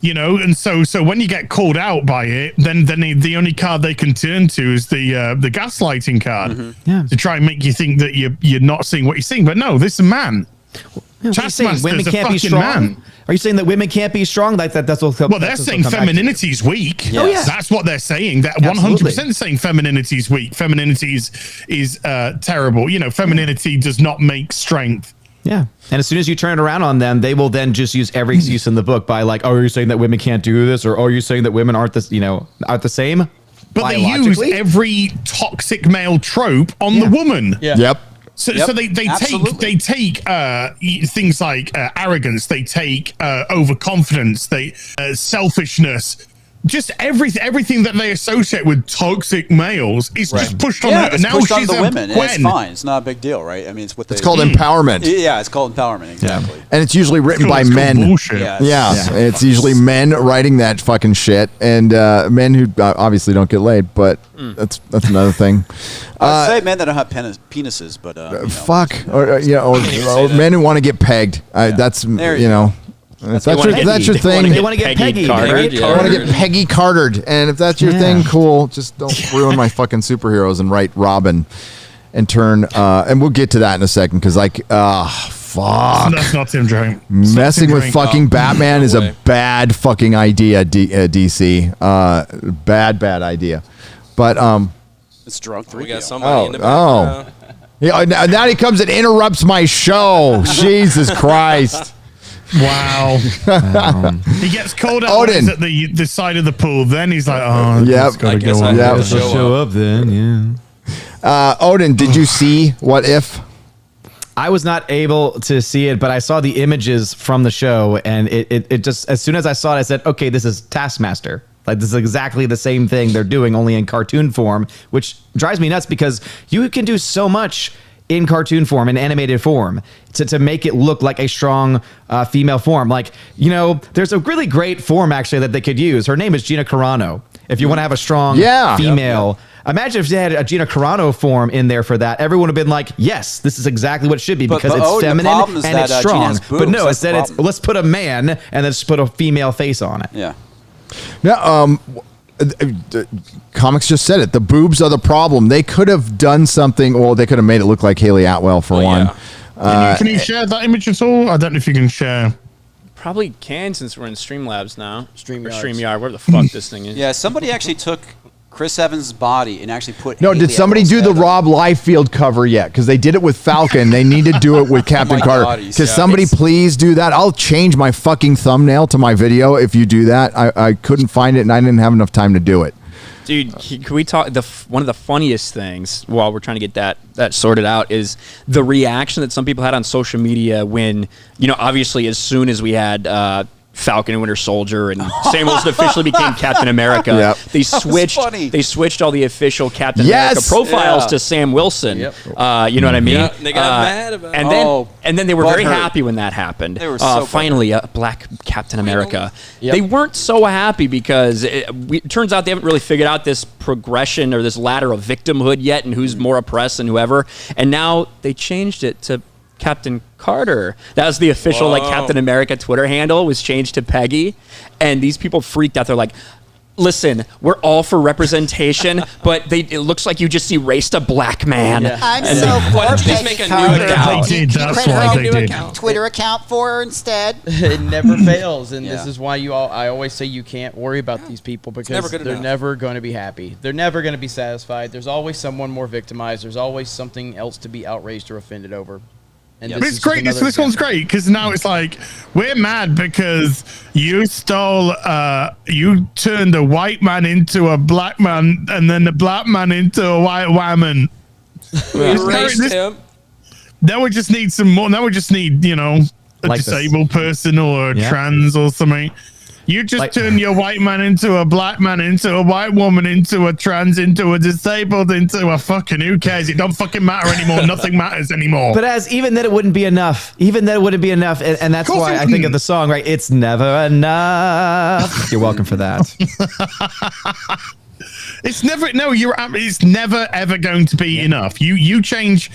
Speaker 3: You know, and so when you get called out by it, then the only card they can turn to is the gaslighting card to try and make you think that you're not seeing what you're seeing. But no, this is a man.
Speaker 13: Saying women can't be strong. Man. Are you saying that women can't be strong? Like that's what?
Speaker 3: Well, they're saying femininity is weak.
Speaker 13: Yes. Oh yeah,
Speaker 3: that's what they're saying. That 100% saying femininity is weak. Femininity is terrible. You know, femininity does not make strength.
Speaker 13: Yeah. And as soon as you turn it around on them, they will then just use every excuse in the book by like, oh, are you saying that women can't do this? Or are you saying that women aren't this, aren't the same?
Speaker 3: But they use every toxic male trope on the woman.
Speaker 10: Yeah.
Speaker 1: Yep.
Speaker 3: So they take things like arrogance, they take overconfidence, selfishness. Just everything that they associate with toxic males is just pushed on her.
Speaker 8: It's
Speaker 3: now
Speaker 8: pushed
Speaker 3: she's
Speaker 8: on the women. And it's
Speaker 3: Gwen.
Speaker 8: fine. It's not a big deal, right? I mean, it's what
Speaker 1: it's called empowerment.
Speaker 8: Yeah, it's called empowerment. Exactly.
Speaker 1: And it's usually written by men.
Speaker 3: Bullshit.
Speaker 1: It's usually men writing that fucking shit, and men who obviously don't get laid. But that's another thing.
Speaker 8: I'd say men that don't have penises, but
Speaker 1: fuck, or men who want to get pegged. That's That's your thing.
Speaker 13: They want to get Peggy. Right?
Speaker 1: I want to get Peggy Cartered, and if that's your thing, cool. Just don't ruin my fucking superheroes and write Robin and turn. And we'll get to that in a second because, fuck.
Speaker 3: That's not Tim Drake.
Speaker 1: Messing with fucking Batman is a bad fucking idea, DC. Bad idea. But
Speaker 8: it's drunk.
Speaker 12: We got somebody in the back.
Speaker 1: Now he comes and interrupts my show. Jesus Christ.
Speaker 3: Wow. He gets called out
Speaker 1: Odin.
Speaker 3: at the side of the pool. Then he's like, oh, it's got to go on.
Speaker 13: I'll show up then,
Speaker 1: Odin, did you see What If?
Speaker 13: I was not able to see it, but I saw the images from the show, and it just, as soon as I saw it, I said, okay, this is Taskmaster. Like, this is exactly the same thing they're doing, only in cartoon form, which drives me nuts because you can do so much in cartoon form, in animated form, to make it look like a strong female form. Like, there's a really great form, actually, that they could use. Her name is Gina Carano. If you want to have a strong female... Imagine if they had a Gina Carano form in there for that. Everyone would have been like, yes, this is exactly what it should be because it's feminine and it's strong. But no, instead let's put a man and then just put a female face on it.
Speaker 8: Yeah.
Speaker 1: Now, comics just said it. The boobs are the problem. They could have done something. Well, they could have made it look like Haley Atwell for one.
Speaker 3: Can you share that image at all? I don't know if you can share.
Speaker 11: Probably can since we're in Streamlabs now.
Speaker 10: StreamYard.
Speaker 11: StreamYard, where the fuck this thing is.
Speaker 8: Yeah, somebody actually took Chris Evans' body and actually put.
Speaker 1: No,
Speaker 8: Haley
Speaker 1: did somebody
Speaker 8: Atwell's
Speaker 1: do the
Speaker 8: head on.
Speaker 1: Rob Liefeld cover yet? Because they did it with Falcon. They need to do it with Captain
Speaker 8: my
Speaker 1: Carter.
Speaker 8: God,
Speaker 1: Because somebody please do that. I'll change my fucking thumbnail to my video if you do that. I couldn't find it and I didn't have enough time to do it.
Speaker 11: Dude, can we talk? One of the funniest things while we're trying to get that sorted out is the reaction that some people had on social media when, obviously as soon as we had Falcon and Winter Soldier and Sam Wilson officially became Captain America,
Speaker 1: Yep.
Speaker 11: they switched all the official Captain America profiles to Sam Wilson.
Speaker 10: Yep.
Speaker 11: You know what I mean?
Speaker 12: Yeah, they got mad about it.
Speaker 11: And then they were very
Speaker 8: butthurt.
Speaker 11: happy when that happened.
Speaker 8: They were so
Speaker 11: finally a black Captain America.
Speaker 10: Yep.
Speaker 11: They weren't so happy because it turns out they haven't really figured out this progression or this ladder of victimhood yet and who's more oppressed than whoever. And now they changed it to Captain Carter. That was the official Captain America Twitter handle was changed to Peggy. And these people freaked out. They're like, listen, we're all for representation, but it looks like you just erased a black man.
Speaker 10: Yeah.
Speaker 14: I'm
Speaker 11: And
Speaker 14: so
Speaker 11: then-
Speaker 14: for
Speaker 12: Just
Speaker 14: Peggy
Speaker 12: make a new
Speaker 14: Carter.
Speaker 12: account.
Speaker 3: They did,
Speaker 14: Can you
Speaker 3: that's
Speaker 14: create
Speaker 3: why
Speaker 14: her
Speaker 3: they
Speaker 14: own
Speaker 3: did.
Speaker 14: Twitter account for her instead?
Speaker 10: It never fails, and this
Speaker 8: Yeah.
Speaker 10: is why I always say you can't worry about these people because
Speaker 12: never good
Speaker 10: they're
Speaker 12: enough.
Speaker 10: never going to be happy. They're never going to be satisfied. There's always someone more victimized. There's always something else to be outraged or offended over. And
Speaker 3: But
Speaker 10: this
Speaker 3: it's
Speaker 10: is
Speaker 3: great.
Speaker 10: another
Speaker 3: This one's
Speaker 10: example.
Speaker 3: great because now it's like we're mad because you stole, you turned a white man into a black man, and then the black man into a white woman.
Speaker 12: Erased him.
Speaker 3: Now we just need some more. Now we just need, a
Speaker 13: Like this.
Speaker 3: disabled person or a
Speaker 13: Yeah.
Speaker 3: trans or something. You just
Speaker 13: Like-
Speaker 3: turn your white man into a black man, into a white woman, into a trans, into a disabled, into a fucking who cares? It don't fucking matter anymore. Nothing matters anymore.
Speaker 13: But even then, it wouldn't be enough. And that's
Speaker 3: course
Speaker 13: why
Speaker 3: it
Speaker 13: I think of
Speaker 3: wouldn't.
Speaker 13: the song, right? It's never enough. You're welcome for that.
Speaker 3: It's never it's never ever going to be enough. You change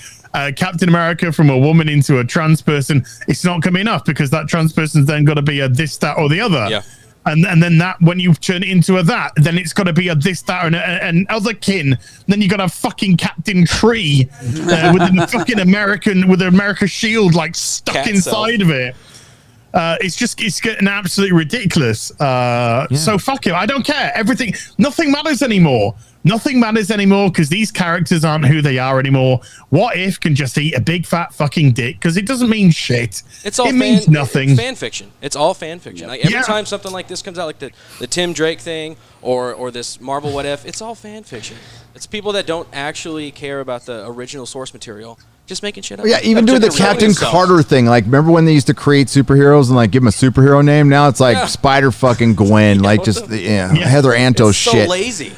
Speaker 3: Captain America from a woman into a trans person, it's not going to be enough because that trans person's then got to be a this, that, or the other.
Speaker 12: Yeah.
Speaker 3: And then that when you turn it into a that, then it's got to be a this, that, and other kin. Then you got a fucking Captain Tree with the fucking with the America shield like stuck
Speaker 12: Cat
Speaker 3: inside of it. It's getting absolutely ridiculous. So fuck it. I don't care. Nothing matters anymore. Nothing matters anymore because these characters aren't who they are anymore. What If can just eat a big fat fucking dick because it doesn't mean shit.
Speaker 12: It
Speaker 3: means nothing.
Speaker 12: It's fan fiction. It's all fan fiction. Like every
Speaker 3: Yeah.
Speaker 12: time something like this comes out, like the Tim Drake thing or this Marvel What If, it's all fan fiction. It's people that don't actually care about the original source material. Just making shit up.
Speaker 1: Yeah, even doing the
Speaker 12: Just killing
Speaker 1: Captain
Speaker 12: himself.
Speaker 1: Carter thing. Like, remember when they used to create superheroes and like give them a superhero name? Now it's like
Speaker 12: Yeah.
Speaker 1: Spider fucking Gwen, like just Heather Anto
Speaker 12: It's so
Speaker 1: shit.
Speaker 12: lazy.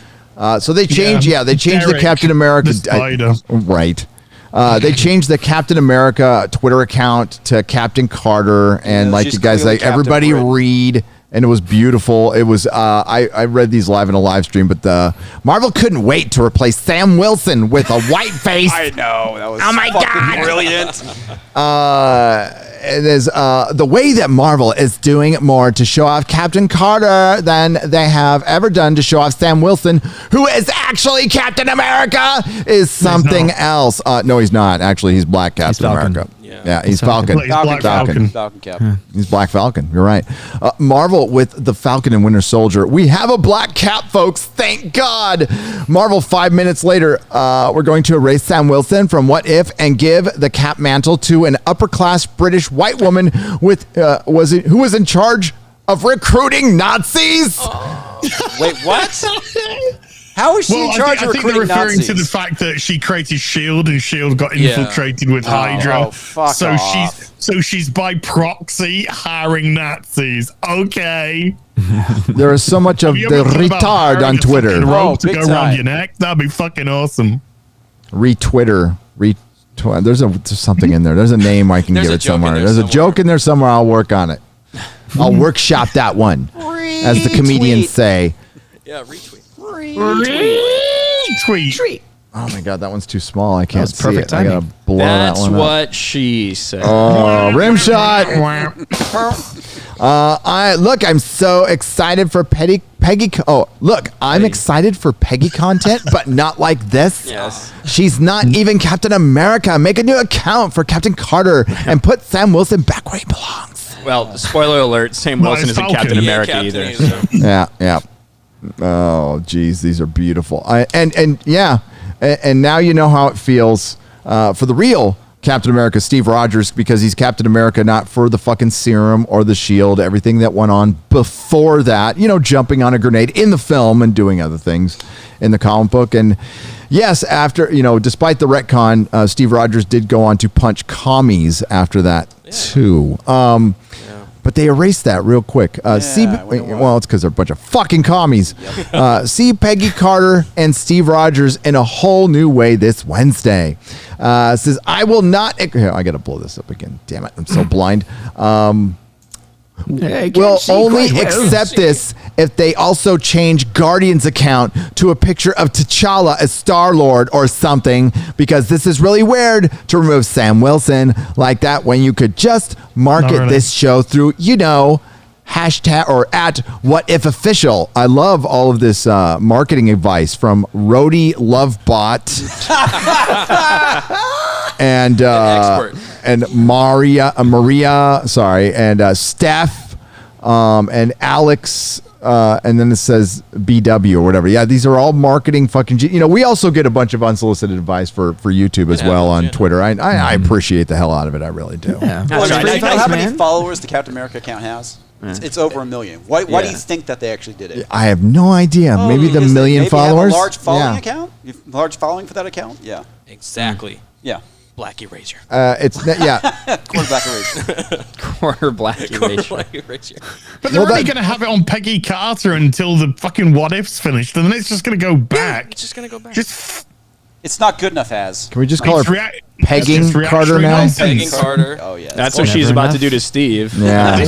Speaker 1: So they changed. Yeah, they changed the
Speaker 3: Derek,
Speaker 1: Captain America.
Speaker 3: the Spider.
Speaker 1: Right. They changed the Captain America Twitter account to Captain Carter, and
Speaker 8: Yeah,
Speaker 1: like
Speaker 8: she's
Speaker 1: you guys,
Speaker 8: gonna be
Speaker 1: like
Speaker 8: the Captain
Speaker 1: everybody
Speaker 8: Britain.
Speaker 1: read. And it was beautiful. It was. I read these live in a live stream, but the Marvel couldn't wait to replace Sam Wilson with a white face.
Speaker 8: I know that was
Speaker 1: Oh my
Speaker 8: fucking
Speaker 1: God.
Speaker 8: brilliant.
Speaker 1: It is the way that Marvel is doing more to show off Captain Carter than they have ever done to show off Sam Wilson, who is actually Captain America, is something else. No, he's not. Actually, he's Black Captain
Speaker 13: Falcon.
Speaker 1: America. Yeah, he's Falcon.
Speaker 3: He's Black
Speaker 8: Falcon.
Speaker 3: Falcon.
Speaker 8: Falcon Cap.
Speaker 1: He's Black Falcon. You're right. Marvel with the Falcon and Winter Soldier. We have a black cap, folks. Thank God. Marvel 5 minutes later, we're going to erase Sam Wilson from What If and give the cap mantle to an upper class British white woman with who was in charge of recruiting Nazis.
Speaker 8: Wait, what? How is she in charge
Speaker 3: I
Speaker 8: of
Speaker 3: think they're
Speaker 8: recruiting
Speaker 3: referring
Speaker 8: Nazis?
Speaker 3: to the fact that she created S.H.I.E.L.D. and S.H.I.E.L.D. got
Speaker 12: Yeah.
Speaker 3: infiltrated with Hydra.
Speaker 8: Oh, fuck
Speaker 3: so
Speaker 8: off.
Speaker 3: she's by proxy hiring Nazis. Okay.
Speaker 1: There is so much of
Speaker 3: Have you
Speaker 1: the
Speaker 3: ever thought about
Speaker 1: retard
Speaker 3: hiring
Speaker 1: on
Speaker 3: a
Speaker 1: Twitter.
Speaker 3: fucking rope
Speaker 8: Oh,
Speaker 3: to
Speaker 8: big
Speaker 3: go around
Speaker 8: time.
Speaker 3: your neck? That'd be fucking awesome.
Speaker 1: Retwitter. There's something in there. There's a name I can
Speaker 12: There's
Speaker 1: give
Speaker 12: a
Speaker 1: it
Speaker 12: joke in
Speaker 1: somewhere.
Speaker 12: there
Speaker 1: There's a
Speaker 12: somewhere.
Speaker 1: joke in there somewhere. I'll work on it. I'll workshop that one, as the comedians say.
Speaker 12: Yeah, retweet.
Speaker 3: Tweet.
Speaker 1: Oh my God, that one's too small. I can't
Speaker 13: was
Speaker 1: see
Speaker 13: perfect
Speaker 1: it. I gotta
Speaker 13: timing.
Speaker 1: blow
Speaker 11: That's
Speaker 1: that one up.
Speaker 11: what she said.
Speaker 1: Oh, rim shot. I'm so excited for Peggy. I'm excited for Peggy content, but not like this.
Speaker 12: Yes.
Speaker 1: She's not even Captain America. Make a new account for Captain Carter and put Sam Wilson back where he belongs.
Speaker 11: Well, spoiler alert: Sam Wilson isn't Captain America either. So.
Speaker 1: Yeah. Oh, geez, these are beautiful. And now you know how it feels for the real Captain America, Steve Rogers, because he's Captain America not for the fucking serum or the shield, everything that went on before that, jumping on a grenade in the film and doing other things in the comic book. And yes, after, despite the retcon, Steve Rogers did go on to punch commies after that too. But they erased that real quick. It's because they're a bunch of fucking commies. Yep. See Peggy Carter and Steve Rogers in a whole new way this Wednesday. Says, I will not... Here, I got to blow this up again. Damn it. I'm so blind. Will only accept this if they also change Guardian's account to a picture of T'Challa as Star-Lord or something, because this is really weird to remove Sam Wilson like that when you could just market this show through, hashtag or at @WhatIfOfficial. I love all of this marketing advice from Rhodey Lovebot and Maria, and Steph, and Alex, and then it says BW or whatever. Yeah, these are all marketing fucking. We also get a bunch of unsolicited advice for YouTube as well on Twitter. I appreciate the hell out of it. I really do.
Speaker 8: Yeah. Well, you know how many followers the Captain America account has? It's over 1 million. Why do you think that they actually did it?
Speaker 1: I have no idea. Maybe the million followers.
Speaker 8: Have a large following account. Large following for that account. Yeah.
Speaker 12: Exactly.
Speaker 8: Yeah.
Speaker 12: Black erasure.
Speaker 8: Quarter black erasure.
Speaker 11: Quarter black erasure.
Speaker 3: But they're only going to have it on Peggy Carter until the fucking What If's finished, and then it's just going to go back.
Speaker 12: It's just going to go back.
Speaker 8: It's not good enough as.
Speaker 1: Can we just call her Pegging Carter now?
Speaker 12: Pegging Carter.
Speaker 8: Oh, yeah.
Speaker 11: That's what she's about to do to Steve.
Speaker 1: Yeah.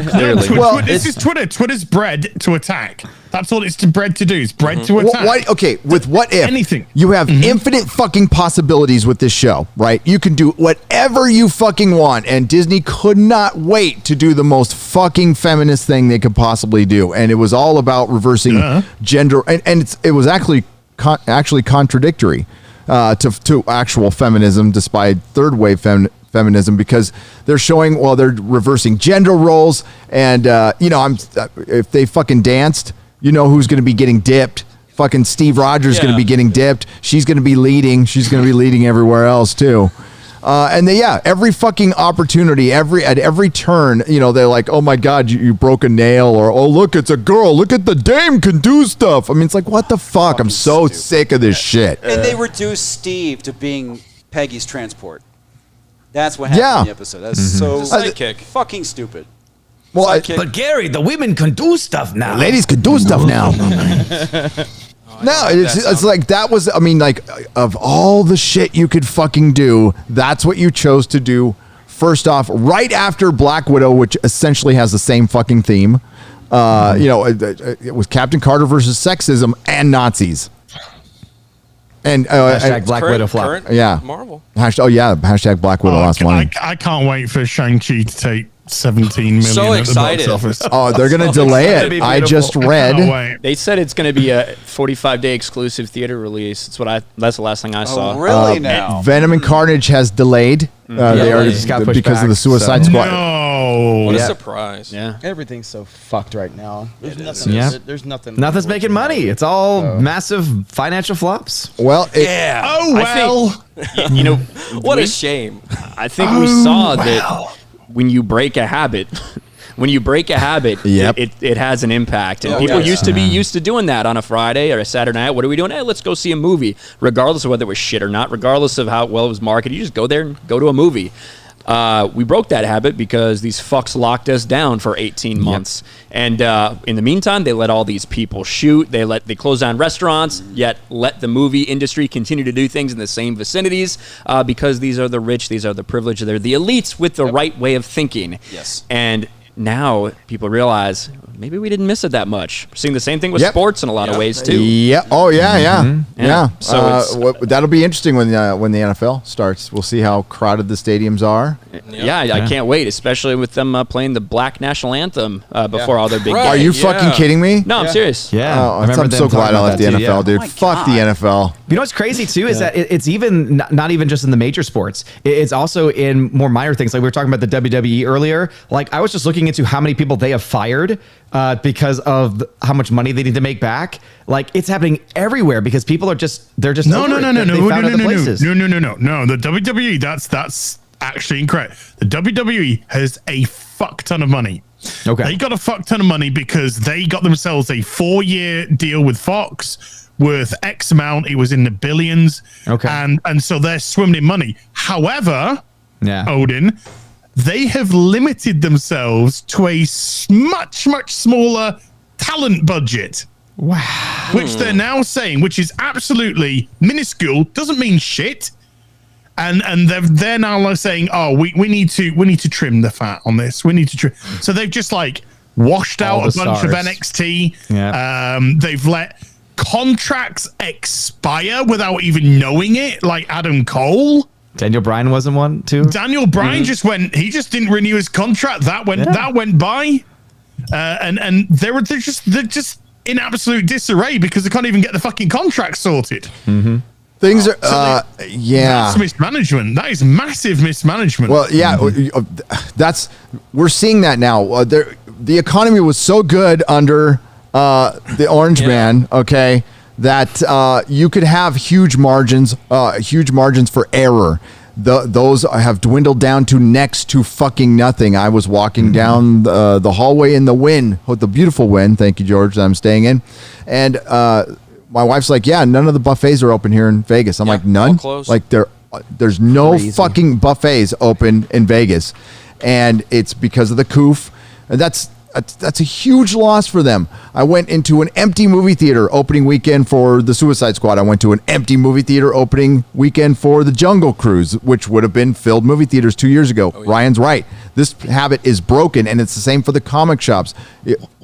Speaker 3: Clearly. Well, this is Twitter. Twitter's bred to attack. That's all it's bred to do. It's bred to attack.
Speaker 1: With What If,
Speaker 3: anything.
Speaker 1: You have infinite fucking possibilities with this show, right? You can do whatever you fucking want, and Disney could not wait to do the most fucking feminist thing they could possibly do. And it was all about reversing gender, and it was actually contradictory to actual feminism, despite third wave feminism, because they're showing they're reversing gender roles, and if they fucking danced, who's going to be getting dipped? Fucking Steve Rogers is going to be getting dipped. She's going to be leading. She's going to be leading everywhere else too. And every fucking opportunity, at every turn, they're like, oh my God, you broke a nail, or, oh, look, it's a girl. Look at the dame can do stuff. I mean, it's like, what the fuck? I'm so sick of this shit.
Speaker 8: And they reduced Steve to being Peggy's transport. That's what happened in the episode. That's so fucking stupid.
Speaker 1: Well,
Speaker 13: but Gary, the women can do stuff now.
Speaker 1: The ladies can do stuff now. No, it's like that was, of all the shit you could fucking do, that's what you chose to do first off, right after Black Widow, which essentially has the same fucking theme. It was Captain Carter versus sexism and Nazis. And
Speaker 13: hashtag Black Widow flop.
Speaker 1: Yeah.
Speaker 12: Marvel.
Speaker 1: Hashtag Black Widow lost money.
Speaker 3: I can't wait for Shang-Chi to take 17 million
Speaker 12: so
Speaker 3: at the
Speaker 12: excited.
Speaker 3: box office.
Speaker 1: Oh, they're going to delay it. I just read.
Speaker 11: They said it's going to be a 45-day exclusive theater release. That's the last thing I saw.
Speaker 8: Really now?
Speaker 1: Venom and Carnage has delayed. They already
Speaker 13: just got pushed
Speaker 1: because
Speaker 13: back,
Speaker 1: of the Suicide Squad.
Speaker 3: No.
Speaker 12: What a surprise.
Speaker 11: Yeah.
Speaker 10: Everything's so fucked right now. There's nothing.
Speaker 13: Nothing's making money. It's all massive financial flops.
Speaker 1: Well,
Speaker 12: What a shame.
Speaker 11: I think we saw that when you break a habit, it has an impact. And people used to be used to doing that on a Friday or a Saturday night. What are we doing? Hey, let's go see a movie, regardless of whether it was shit or not, regardless of how well it was marketed. You just go there and go to a movie. We broke that habit because these fucks locked us down for 18 months. And in the meantime, they let all these people shoot. They closed down restaurants, yet let the movie industry continue to do things in the same vicinities because these are the rich, these are the privileged, they're the elites with the right way of thinking.
Speaker 8: Yes.
Speaker 11: And now people realize maybe we didn't miss it that much. We're seeing the same thing with
Speaker 1: Yep.
Speaker 11: sports in a lot of ways too.
Speaker 1: Yeah. Oh yeah, yeah.
Speaker 11: So
Speaker 1: that'll be interesting when the NFL starts. We'll see how crowded the stadiums are.
Speaker 11: Yeah, I can't wait, especially with them playing the Black National Anthem before all their big.
Speaker 1: Are you fucking kidding me?
Speaker 11: No, I'm serious.
Speaker 13: Yeah,
Speaker 1: Oh, I'm so glad I left the NFL, dude. Fuck the NFL.
Speaker 13: You know what's crazy too is that it's even not even just in the major sports. It's also in more minor things. Like we were talking about the WWE earlier. Like I was just looking into how many people they have fired because of how much money they need to make back. Like it's happening everywhere because people are just
Speaker 3: No. The WWE, that's actually incorrect. The WWE has a fuck ton of money.
Speaker 13: Okay.
Speaker 3: They got a fuck ton of money because they got themselves a 4-year deal with Fox worth X amount. It was in the billions.
Speaker 13: Okay.
Speaker 3: And so they're swimming in money. However,
Speaker 13: yeah,
Speaker 3: Odin, they have limited themselves to a much, much smaller talent budget.
Speaker 13: Wow.
Speaker 3: Which they're now saying, which is absolutely minuscule, doesn't mean shit. And they're now saying, oh, we need to trim the fat on this. We need to trim. So they've just like washed
Speaker 13: All
Speaker 3: out
Speaker 13: the
Speaker 3: a bunch of
Speaker 13: stars.
Speaker 3: NXT.
Speaker 13: Yeah.
Speaker 3: They've let contracts expire without even knowing it, like Adam Cole.
Speaker 13: Daniel Bryan wasn't one too.
Speaker 3: Daniel Bryan just went. He just didn't renew his contract. That went by, and they're just in absolute disarray because they can't even get the fucking contract sorted.
Speaker 13: Mm-hmm.
Speaker 1: Things are,
Speaker 3: That's mismanagement. That is massive mismanagement.
Speaker 1: Well, yeah, we're seeing that now. The economy was so good under the Orange Man, okay, that you could have huge margins for error. Those have dwindled down to next to fucking nothing. I was walking down the hallway in the Wynn, the beautiful Wynn, thank you, George, that I'm staying in, and my wife's like, yeah, none of the buffets are open here in Vegas. I'm like, none? Like there's no
Speaker 13: Crazy.
Speaker 1: fucking buffets open in Vegas. And it's because of the coof. And that's a huge loss for them. I went into an empty movie theater opening weekend for the Suicide Squad. I went to an empty movie theater opening weekend for the Jungle Cruise, which would have been filled movie theaters 2 years ago. Ryan's right. This habit is broken, and it's the same for the comic shops.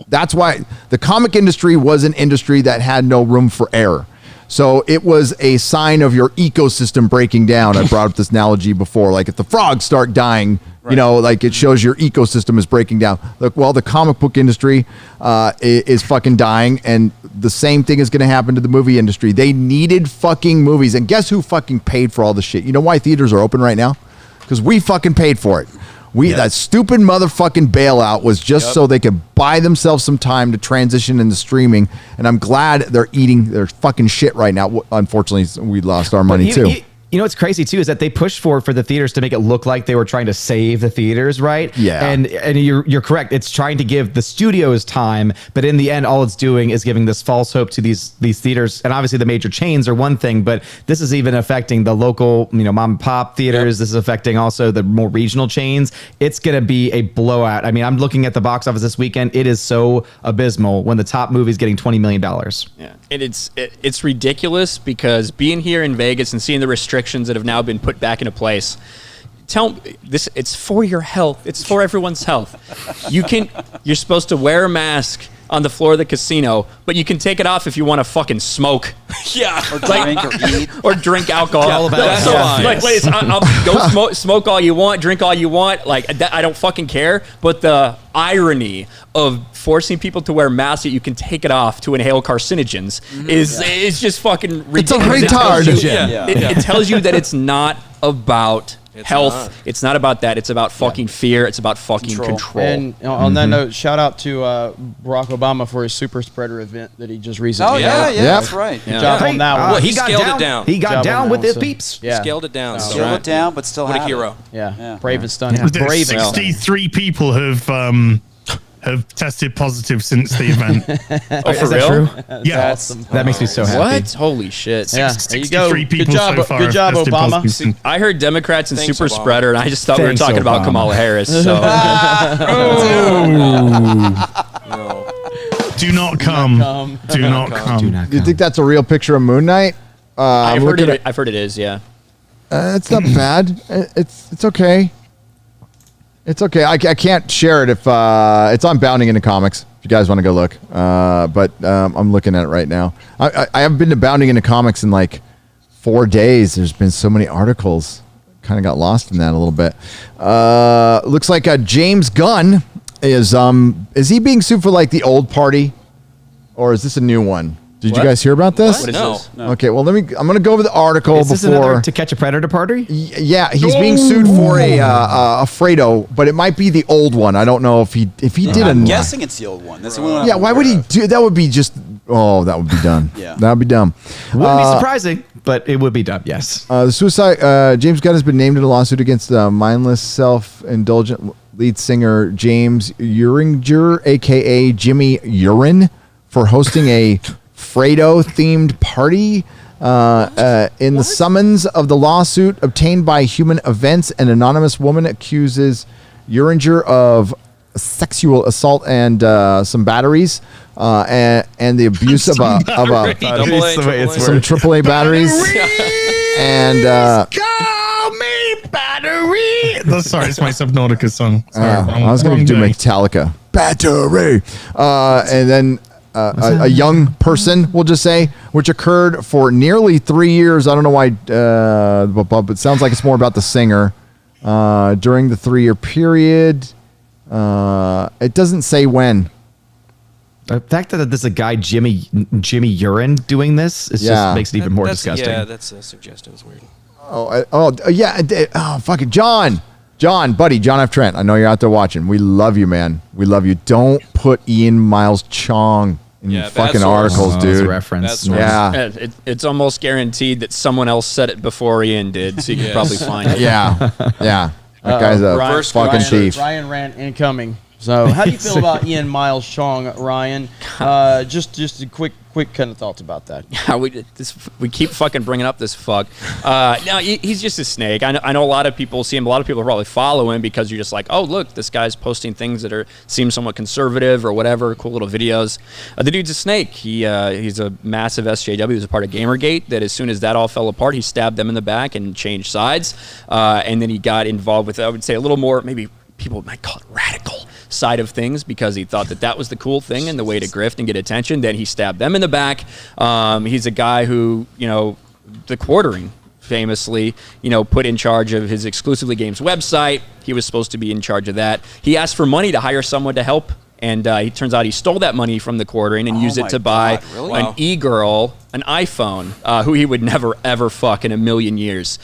Speaker 1: That's why the comic industry was an industry that had no room for error. So it was a sign of your ecosystem breaking down. I brought up this analogy before, like if the frogs start dying, you know, like it shows your ecosystem is breaking down. Look, well, the comic book industry is fucking dying, and the same thing is going to happen to the movie industry. They needed fucking movies, and guess who fucking paid for all the shit? You know why theaters are open right now? Because we fucking paid for it. That stupid motherfucking bailout was just so they could buy themselves some time to transition into streaming, and I'm glad they're eating their fucking shit right now. Unfortunately, we lost our money too.
Speaker 13: You know what's crazy too is that they pushed for the theaters to make it look like they were trying to save the theaters, right?
Speaker 1: Yeah.
Speaker 13: And you're correct. It's trying to give the studios time, but in the end, all it's doing is giving this false hope to these theaters. And obviously, the major chains are one thing, but this is even affecting the local, mom and pop theaters. Yep. This is affecting also the more regional chains. It's gonna be a blowout. I mean, I'm looking at the box office this weekend. It is so abysmal when the top movie is getting $20 million.
Speaker 11: Yeah, and it's ridiculous because being here in Vegas and seeing the restrictions that have now been put back into place. It's for your health. It's for everyone's health. You're supposed to wear a mask on the floor of the casino, but you can take it off if you want to fucking smoke.
Speaker 12: Yeah.
Speaker 8: Or drink or eat.
Speaker 11: Or drink alcohol. Go smoke all you want, drink all you want. Like that, I don't fucking care. But the irony of forcing people to wear masks that you can take it off to inhale carcinogens is just fucking ridiculous.
Speaker 1: It's a retard.
Speaker 11: It tells you that it's not about health.
Speaker 12: Not.
Speaker 11: It's not about that. It's about fucking fear. It's about fucking control.
Speaker 10: And on that note, shout out to Barack Obama for his super spreader event that he just recently.
Speaker 8: Oh yeah, that's right.
Speaker 10: Good job on that one.
Speaker 12: He scaled it down.
Speaker 13: He got down with his peeps.
Speaker 12: Yeah. Scaled it down.
Speaker 8: Scaled it down, but still
Speaker 12: what
Speaker 8: had
Speaker 12: a hero.
Speaker 8: it.
Speaker 10: Yeah. Brave and stunning.
Speaker 3: Was there 63 people have tested positive since the event.
Speaker 11: Oh, for real?
Speaker 3: Yeah.
Speaker 13: That makes me so happy.
Speaker 11: What? Holy shit.
Speaker 10: Yeah, there you go.
Speaker 3: 63 people
Speaker 10: Good job,
Speaker 3: so far
Speaker 10: good job,
Speaker 3: have tested
Speaker 10: Obama.
Speaker 3: positive since-
Speaker 11: I heard Democrats and
Speaker 12: Thanks,
Speaker 11: super
Speaker 12: Obama.
Speaker 11: spreader, and I just thought we were
Speaker 13: Thanks,
Speaker 11: talking about
Speaker 13: Obama.
Speaker 11: Kamala Harris. So
Speaker 3: Do not come. Do not come.
Speaker 1: Do you think that's a real picture of Moon Knight?
Speaker 11: I've heard it is. Yeah.
Speaker 1: It's not bad. It's okay. It's okay. I can't share it if it's on Bounding into Comics. If you guys want to go look, but I'm looking at it right now. I haven't been to Bounding into Comics in like 4 days. There's been so many articles. Kind of got lost in that a little bit. Looks like James Gunn is he being sued for like the old party, or is this a new one? Did you guys hear about this?
Speaker 12: What is this?
Speaker 8: No.
Speaker 1: Okay, well I'm going to go over the article
Speaker 13: Is this
Speaker 1: before.
Speaker 13: another To Catch a Predator party?
Speaker 1: Yeah, he's being sued for a Fredo, but it might be the old one. I don't know if he did a.
Speaker 8: I'm guessing it's the old one. That's the one.
Speaker 1: Yeah, why would he do that? Would be just that would be dumb.
Speaker 8: Yeah.
Speaker 1: That would be dumb.
Speaker 13: Wouldn't be surprising, but it would be dumb. Yes.
Speaker 1: The suicide. James Gunn has been named in a lawsuit against mindless, self-indulgent lead singer James Uringer, aka Jimmy Urine, for hosting a Fredo-themed party. In the summons of the lawsuit obtained by Human Events, an anonymous woman accuses Uringer of sexual assault and some batteries, and the abuse of some AAA batteries. And
Speaker 3: call me battery. Sorry, it's my Subnautica song. Sorry,
Speaker 1: I was going to do Metallica battery, and then. A young person, we'll just say, which occurred for nearly 3 years. I don't know why, but it sounds like it's more about the singer. During the 3-year period, it doesn't say when.
Speaker 13: The fact that there's a guy, Jimmy Urine, doing this just makes it even more disgusting.
Speaker 12: Yeah, that's suggestive. It's weird.
Speaker 1: Fucking John, buddy, John F. Trent. I know you're out there watching. We love you, man. We love you. Don't put Ian Miles Chong in your fucking articles, dude.
Speaker 13: Reference.
Speaker 1: Yeah.
Speaker 11: It's almost guaranteed that someone else said it before Ian did, so you can probably find it.
Speaker 1: Yeah. That guy's a fucking thief.
Speaker 10: Ryan rant incoming. So, how do you feel about Ian Miles Chong, Ryan? Just a quick kind of thoughts about that.
Speaker 11: Yeah, we keep fucking bringing up this fuck. No, he's just a snake. I know a lot of people see him. A lot of people probably follow him because you're just like, oh, look, this guy's posting things that seem somewhat conservative or whatever, cool little videos. The dude's a snake. He's a massive SJW. He was a part of Gamergate. That as soon as that all fell apart, he stabbed them in the back and changed sides. And then he got involved with, I would say, a little more, maybe people might call it radical side of things, because he thought that was the cool thing and the way to grift and get attention. Then he stabbed them in the back. He's a guy who, the Quartering famously, put in charge of his Exclusively Games website. He was supposed to be in charge of that. He asked for money to hire someone to help, and it turns out he stole that money from the Quartering and used it to buy an e-girl, an iPhone, who he would never, ever fuck in a million years.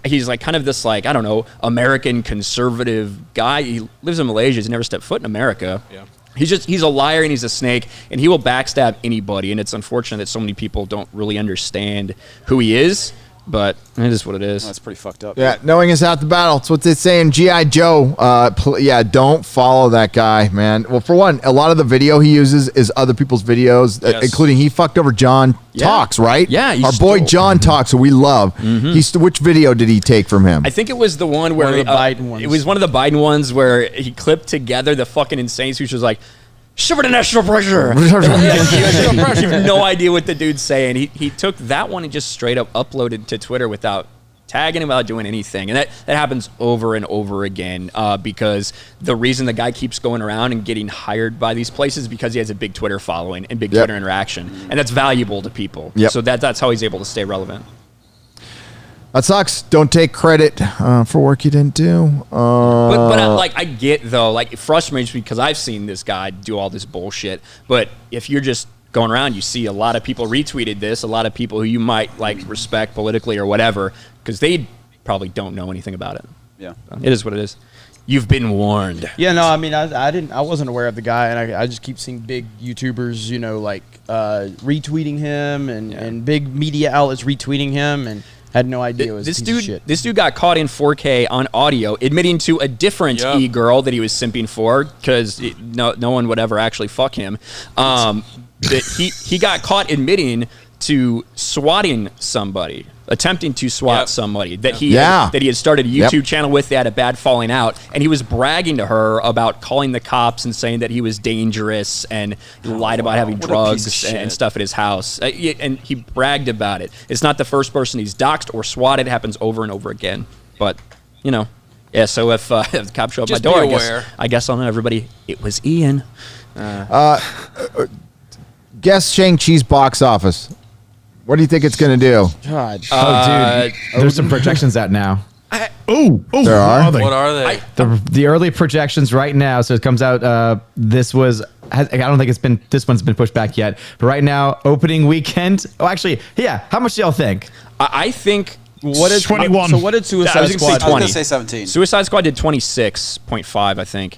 Speaker 11: He's like kind of this, like, I don't know, American conservative guy. He lives in Malaysia. He's never stepped foot in America. Yeah. He's a liar and he's a snake, and he will backstab anybody. And it's unfortunate that so many people don't really understand who he is. But it is what it is.
Speaker 8: That's pretty fucked up.
Speaker 1: Yeah, knowing is half the battle. That's what they say in G.I. Joe. Don't follow that guy, man. Well, for one, a lot of the video he uses is other people's videos, including he fucked over John Talks, right?
Speaker 11: Yeah.
Speaker 1: Our boy John Talks, who we love. Which video did he take from him?
Speaker 11: I think it was the one where
Speaker 10: the Biden ones.
Speaker 11: It was one of the Biden ones where he clipped together the fucking insane speech. Was like, shiver the national pressure. You have no idea what the dude's saying. He took that one and just straight up uploaded to Twitter without tagging him, without doing anything. And that happens over and over again, because the reason the guy keeps going around and getting hired by these places is because he has a big Twitter following and big Twitter interaction. And that's valuable to people. So that's how he's able to stay relevant.
Speaker 1: That sucks. Don't take credit for work you didn't do.
Speaker 11: But I get, though, like, it frustrates me because I've seen this guy do all this bullshit. But if you're just going around, you see a lot of people retweeted this, a lot of people who you might like respect politically or whatever, because they probably don't know anything about it.
Speaker 8: Yeah,
Speaker 11: it is what it is. You've been warned.
Speaker 10: Yeah, no, I mean, I wasn't aware of the guy, and I just keep seeing big YouTubers, retweeting him and big media outlets retweeting him, and had no idea it was
Speaker 11: this
Speaker 10: a piece of shit.
Speaker 11: This dude got caught in 4K on audio, admitting to a different e-girl that he was simping for, because no one would ever actually fuck him. That he got caught admitting to swatting somebody, attempting to swat somebody that he had started a YouTube channel with. They had a bad falling out, and he was bragging to her about calling the cops and saying that he was dangerous and lied about having drugs and stuff at his house. And he bragged about it. It's not the first person he's doxed or swatted. It happens over and over again. But Yeah, so if the cops show up
Speaker 12: Just
Speaker 11: my door,
Speaker 12: be aware.
Speaker 11: I guess I'll know everybody. It was Ian.
Speaker 1: Guess Shang-Chi's box office. What do you think it's going to do?
Speaker 10: God.
Speaker 13: Dude, there's some projections out now.
Speaker 1: There are?
Speaker 12: What are they?
Speaker 13: The early projections right now. So it comes out. I don't think this one's been pushed back yet. But right now, opening weekend. Oh, actually, yeah. How much do y'all think?
Speaker 11: I think
Speaker 10: What is
Speaker 3: 21.
Speaker 10: So what did
Speaker 11: I was
Speaker 10: Suicide
Speaker 11: gonna say
Speaker 10: Squad?
Speaker 8: I was
Speaker 11: 20.
Speaker 8: going to say 17.
Speaker 11: Suicide Squad did 26.5, I think.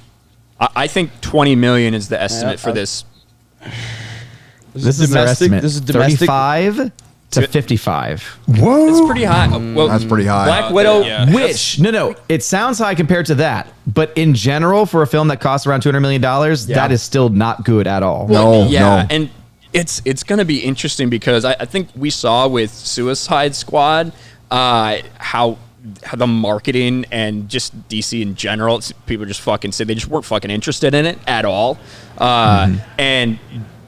Speaker 11: I think 20 million is the estimate for this.
Speaker 13: This is their
Speaker 10: domestic?
Speaker 13: estimate.
Speaker 10: This is domestic?
Speaker 13: 35 to 55.
Speaker 3: Whoa.
Speaker 11: It's pretty high. Well,
Speaker 1: That's pretty high.
Speaker 11: Black Widow.
Speaker 13: Which no, it sounds high compared to that, but in general, for a film that costs around $200 million, that is still not good at all.
Speaker 11: No. And it's going to be interesting because I think we saw with Suicide Squad how the marketing and just DC in general, people just fucking said they just weren't fucking interested in it at all. And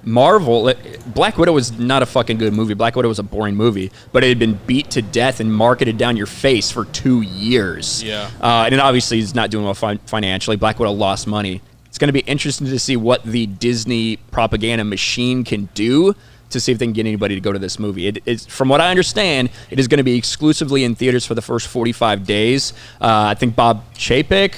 Speaker 11: Marvel, Black Widow was not a fucking good movie. Black Widow was a boring movie, but it had been beat to death and marketed down your face for 2 years.
Speaker 12: Yeah.
Speaker 11: And it obviously is not doing well financially. Black Widow lost money. It's going to be interesting to see what the Disney propaganda machine can do to see if they can get anybody to go to this movie. It's, from what I understand, it is going to be exclusively in theaters for the first 45 days. I think Bob Chapek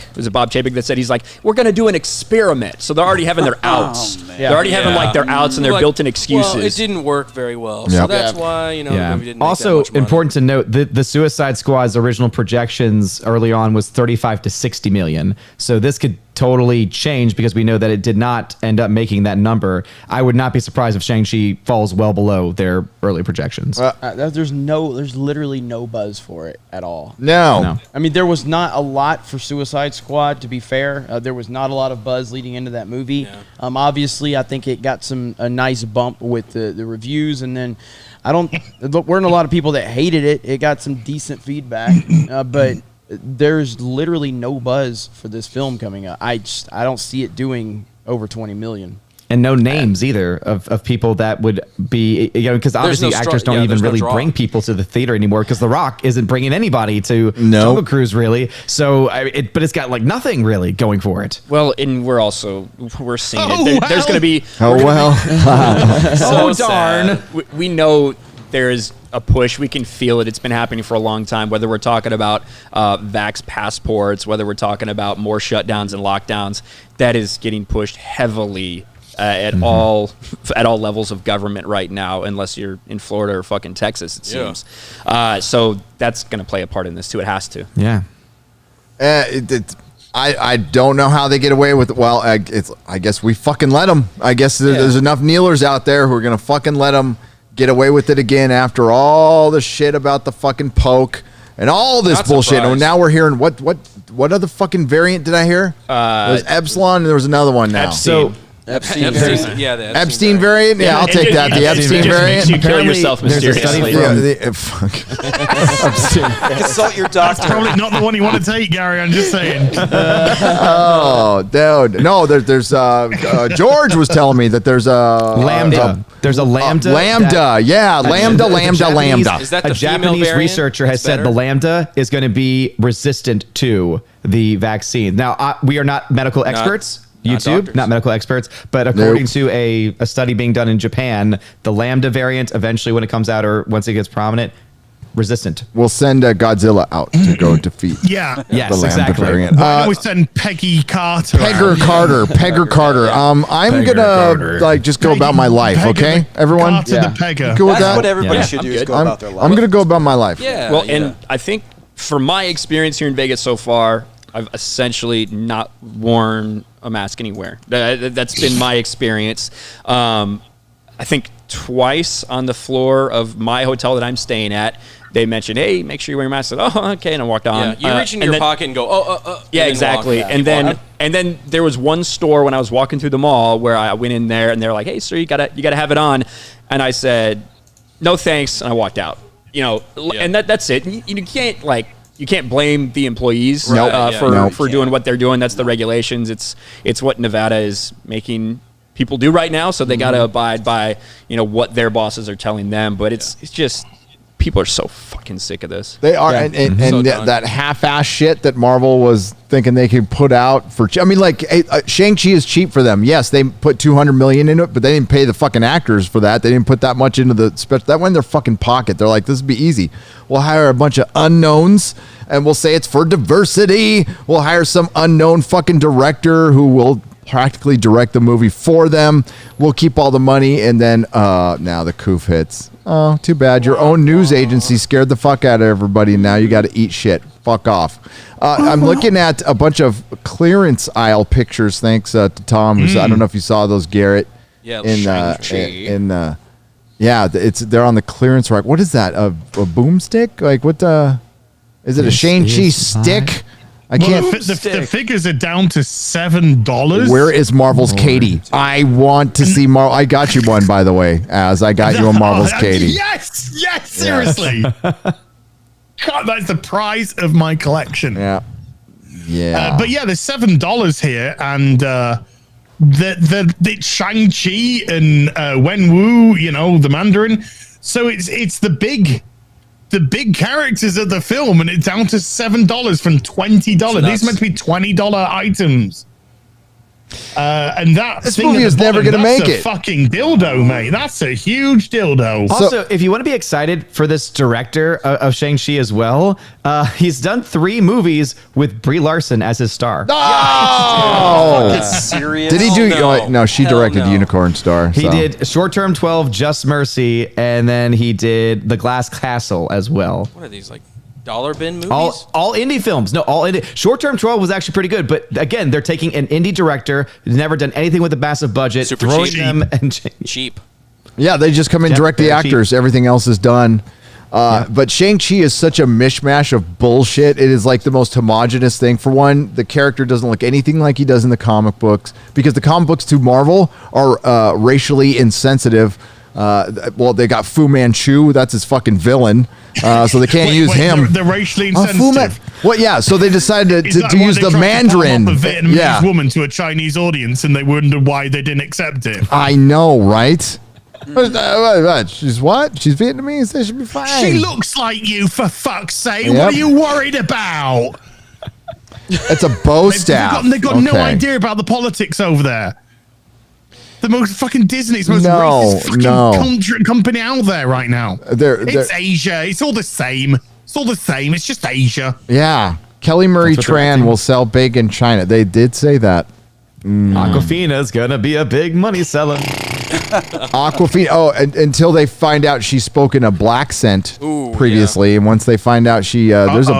Speaker 11: that said he's like, we're going to do an experiment. So they're already having their outs. They're already having like their outs and their built-in excuses.
Speaker 12: Well, it didn't work very well, so that's why the movie didn't.
Speaker 13: Also,
Speaker 12: make that much money.
Speaker 13: important to note the Suicide Squad's original projections early on was 35 to 60 million. So this could totally change because we know that it did not end up making that number. I would not be surprised if Shang-Chi falls well below their early projections.
Speaker 10: There's literally no buzz for it at all.
Speaker 1: No.
Speaker 10: I mean, there was not a lot for Suicide Squad, to be fair. There was not a lot of buzz leading into that movie.
Speaker 12: Yeah.
Speaker 10: Obviously, I think it got a nice bump with the reviews, and then there weren't a lot of people that hated it. It got some decent feedback, but there's literally no buzz for this film coming up. I don't see it doing over 20 million.
Speaker 13: And no names either of people that would be, because obviously actors don't even really bring people to the theater anymore because The Rock isn't bringing anybody to Jungle Cruise really. So, but it's got like nothing really going for it.
Speaker 11: Well, and we're seeing it. There's going to be.
Speaker 13: Oh, darn.
Speaker 11: We know there is a push. We can feel it. It's been happening for a long time, whether we're talking about vax passports, whether we're talking about more shutdowns and lockdowns. That is getting pushed heavily at all levels of government right now, unless you're in Florida or fucking Texas, it seems. So that's going to play a part in this too. It has to.
Speaker 13: Yeah.
Speaker 1: I don't know how they get away with it. Well, I guess we fucking let them. I guess there's enough kneelers out there who are going to fucking let them get away with it again after all the shit about the fucking poke and all this bullshit. And now we're hearing what other fucking variant did I hear? There's Epsilon and there was another one now.
Speaker 12: Epstein
Speaker 1: variant? Yeah, I'll take that. The Epstein variant.
Speaker 11: You kill yourself mysteriously.
Speaker 8: Consult your doctor.
Speaker 3: That's probably not the one you want to take, Gary. I'm just saying.
Speaker 1: Oh, dude. No, there's George was telling me that there's a
Speaker 13: Lambda. There's a Lambda.
Speaker 1: Lambda. Lambda.
Speaker 12: Is that the
Speaker 13: a Japanese
Speaker 12: variant?
Speaker 13: researcher has said the Lambda is going to be resistant to the vaccine. Now, we are not medical experts. Not medical experts, but according to a study being done in Japan, the Lambda variant eventually, when it comes out or once it gets prominent, resistant.
Speaker 1: We'll send Godzilla out to go defeat.
Speaker 3: Yeah.
Speaker 13: Yes,
Speaker 1: the Lambda
Speaker 13: exactly.
Speaker 1: variant.
Speaker 3: Why don't we send Peggy Carter?
Speaker 1: Pegger Carter. I'm gonna just go about my life. Okay, everyone.
Speaker 3: Carter the Pegger.
Speaker 1: Cool with
Speaker 8: That's
Speaker 1: that?
Speaker 8: what everybody should do is go about their life.
Speaker 1: I'm gonna go about my life.
Speaker 12: Yeah.
Speaker 11: Well, and I think from my experience here in Vegas so far, I've essentially not worn a mask anywhere. That's been my experience. I think twice on the floor of my hotel that I'm staying at, they mentioned, "Hey, make sure you wear your mask." I said, "Oh, okay," and I walked on.
Speaker 12: Yeah, you reach into your pocket and go,
Speaker 11: Yeah, exactly. And then there was one store when I was walking through the mall where I went in there and they're like, "Hey, sir, you gotta have it on," and I said, "No, thanks," and I walked out. And that's it. You can't blame the employees for doing what they're doing. That's the regulations. It's what Nevada is making people do right now. So they got to abide by what their bosses are telling them. But it's just people are so fucking sick of this.
Speaker 1: They are, and
Speaker 11: So
Speaker 1: that half-ass shit that Marvel was thinking they could put out for. I mean, like Shang-Chi is cheap for them. Yes, they put $200 million into it, but they didn't pay the fucking actors for that. They didn't put that much into the special. That went in their fucking pocket. They're like, this would be easy. We'll hire a bunch of unknowns, and we'll say it's for diversity. We'll hire some unknown fucking director who will practically direct the movie for them. We'll keep all the money, and then now the coof hits. Oh, too bad. Your own news agency scared the fuck out of everybody, and now you got to eat shit. Fuck off. I'm looking at a bunch of clearance aisle pictures, thanks to Tom. I don't know if you saw those, Garrett.
Speaker 12: Yeah,
Speaker 1: they're on the clearance rack. What is that? A boomstick? Like what? Is it a Shang-Chi stick? I can't.
Speaker 3: The figures are down to $7.
Speaker 1: Where is Marvel's Katie? I want to see Marvel. I got you one, by the way, as I got you a Marvel's Katie.
Speaker 3: Yes, seriously. God, that's the prize of my collection.
Speaker 1: Yeah.
Speaker 3: But yeah, there's $7 here, and the Shang-Chi and Wenwu, the Mandarin. So it's the big characters of the film, and it's down to $7 from $20.
Speaker 12: So
Speaker 3: These are meant to be $20 items. And
Speaker 1: this movie is never going to make it.
Speaker 3: Fucking dildo, mate. That's a huge dildo.
Speaker 13: Also, if you want to be excited for this director of Shang-Chi as well, he's done 3 movies with Brie Larson as his star.
Speaker 1: Oh!
Speaker 8: Serious?
Speaker 1: Did he do? No, she directed Unicorn Star.
Speaker 13: He did Short Term 12, Just Mercy, and then he did The Glass Castle as well.
Speaker 12: What are these, like dollar bin movies?
Speaker 13: All indie films. No, all indie. Short Term 12 was actually pretty good, but again, they're taking an indie director who's never done anything with a massive budget,
Speaker 12: Super
Speaker 13: throwing
Speaker 12: cheap.
Speaker 13: them and
Speaker 12: Cheap.
Speaker 1: Yeah, they just come in, direct the actors. Everything else is done. But Shang-Chi is such a mishmash of bullshit. It is like the most homogenous thing. For one, the character doesn't look anything like he does in the comic books, because the comic books to Marvel are racially insensitive. Well, they got Fu Manchu. That's his fucking villain. So they can't use him.
Speaker 3: They're racially insensitive.
Speaker 1: Yeah. So they decided to use the Mandarin.
Speaker 3: A Vietnamese woman to a Chinese audience, and they wondered why they didn't accept it.
Speaker 1: I know, right? She's what? She's Vietnamese. They should be fine.
Speaker 3: She looks like you, for fuck's sake. What are you worried about?
Speaker 1: It's a bow staff.
Speaker 3: They've got no idea about the politics over there. The most fucking Disney's most racist fucking company out there right now. It's Asia. It's all the same. It's just Asia.
Speaker 1: Yeah. Kelly Marie Tran will sell big in China. They did say that.
Speaker 13: Aquafina's gonna be a big money seller.
Speaker 1: Aquafina. Oh, until they find out she spoke in a black scent previously, and once they find out she there's she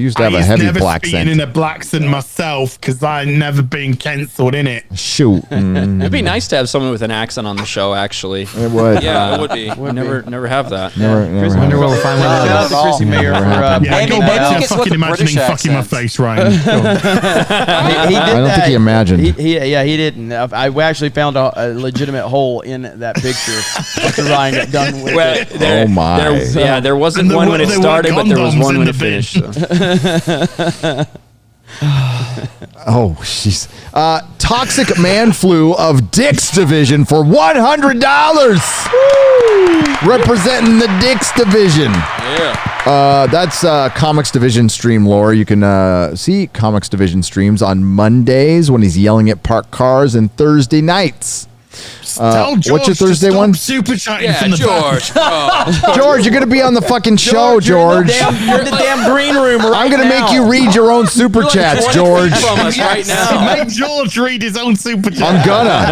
Speaker 1: used to have a heavy black scent.
Speaker 3: In a black scent myself, because I've never been cancelled in it.
Speaker 1: Shoot,
Speaker 11: it'd be nice to have someone with an accent on the show. Actually,
Speaker 1: it would.
Speaker 12: Yeah, it would be.
Speaker 11: We never have that.
Speaker 1: Never.
Speaker 13: Wonder we'll find one.
Speaker 10: Shout out to Chrissy Mayer for
Speaker 3: go back to fucking imagining fucking my face, Ryan.
Speaker 10: I
Speaker 1: don't think he imagined.
Speaker 10: He didn't. We actually found a legitimate hole in that picture after Ryan got done with it.
Speaker 11: There wasn't one when it started, but there was one when it finished.
Speaker 1: Oh, jeez. Toxic Man Flu of Dick's Division for $100. Representing the Dick's Division.
Speaker 12: Yeah.
Speaker 1: That's Comics Division stream lore. You can see Comics Division streams on Mondays when he's yelling at parked cars, and Thursday nights. What's your Thursday one?
Speaker 3: Super chatting
Speaker 12: Yeah,
Speaker 3: from the
Speaker 12: George.
Speaker 1: George, you're going to be on the fucking show, George.
Speaker 10: You're in the damn green room right
Speaker 1: I'm going to
Speaker 10: now.
Speaker 1: make you read your own super chats, George.
Speaker 12: From us right now.
Speaker 3: Make George read his own super chat.
Speaker 1: I'm gonna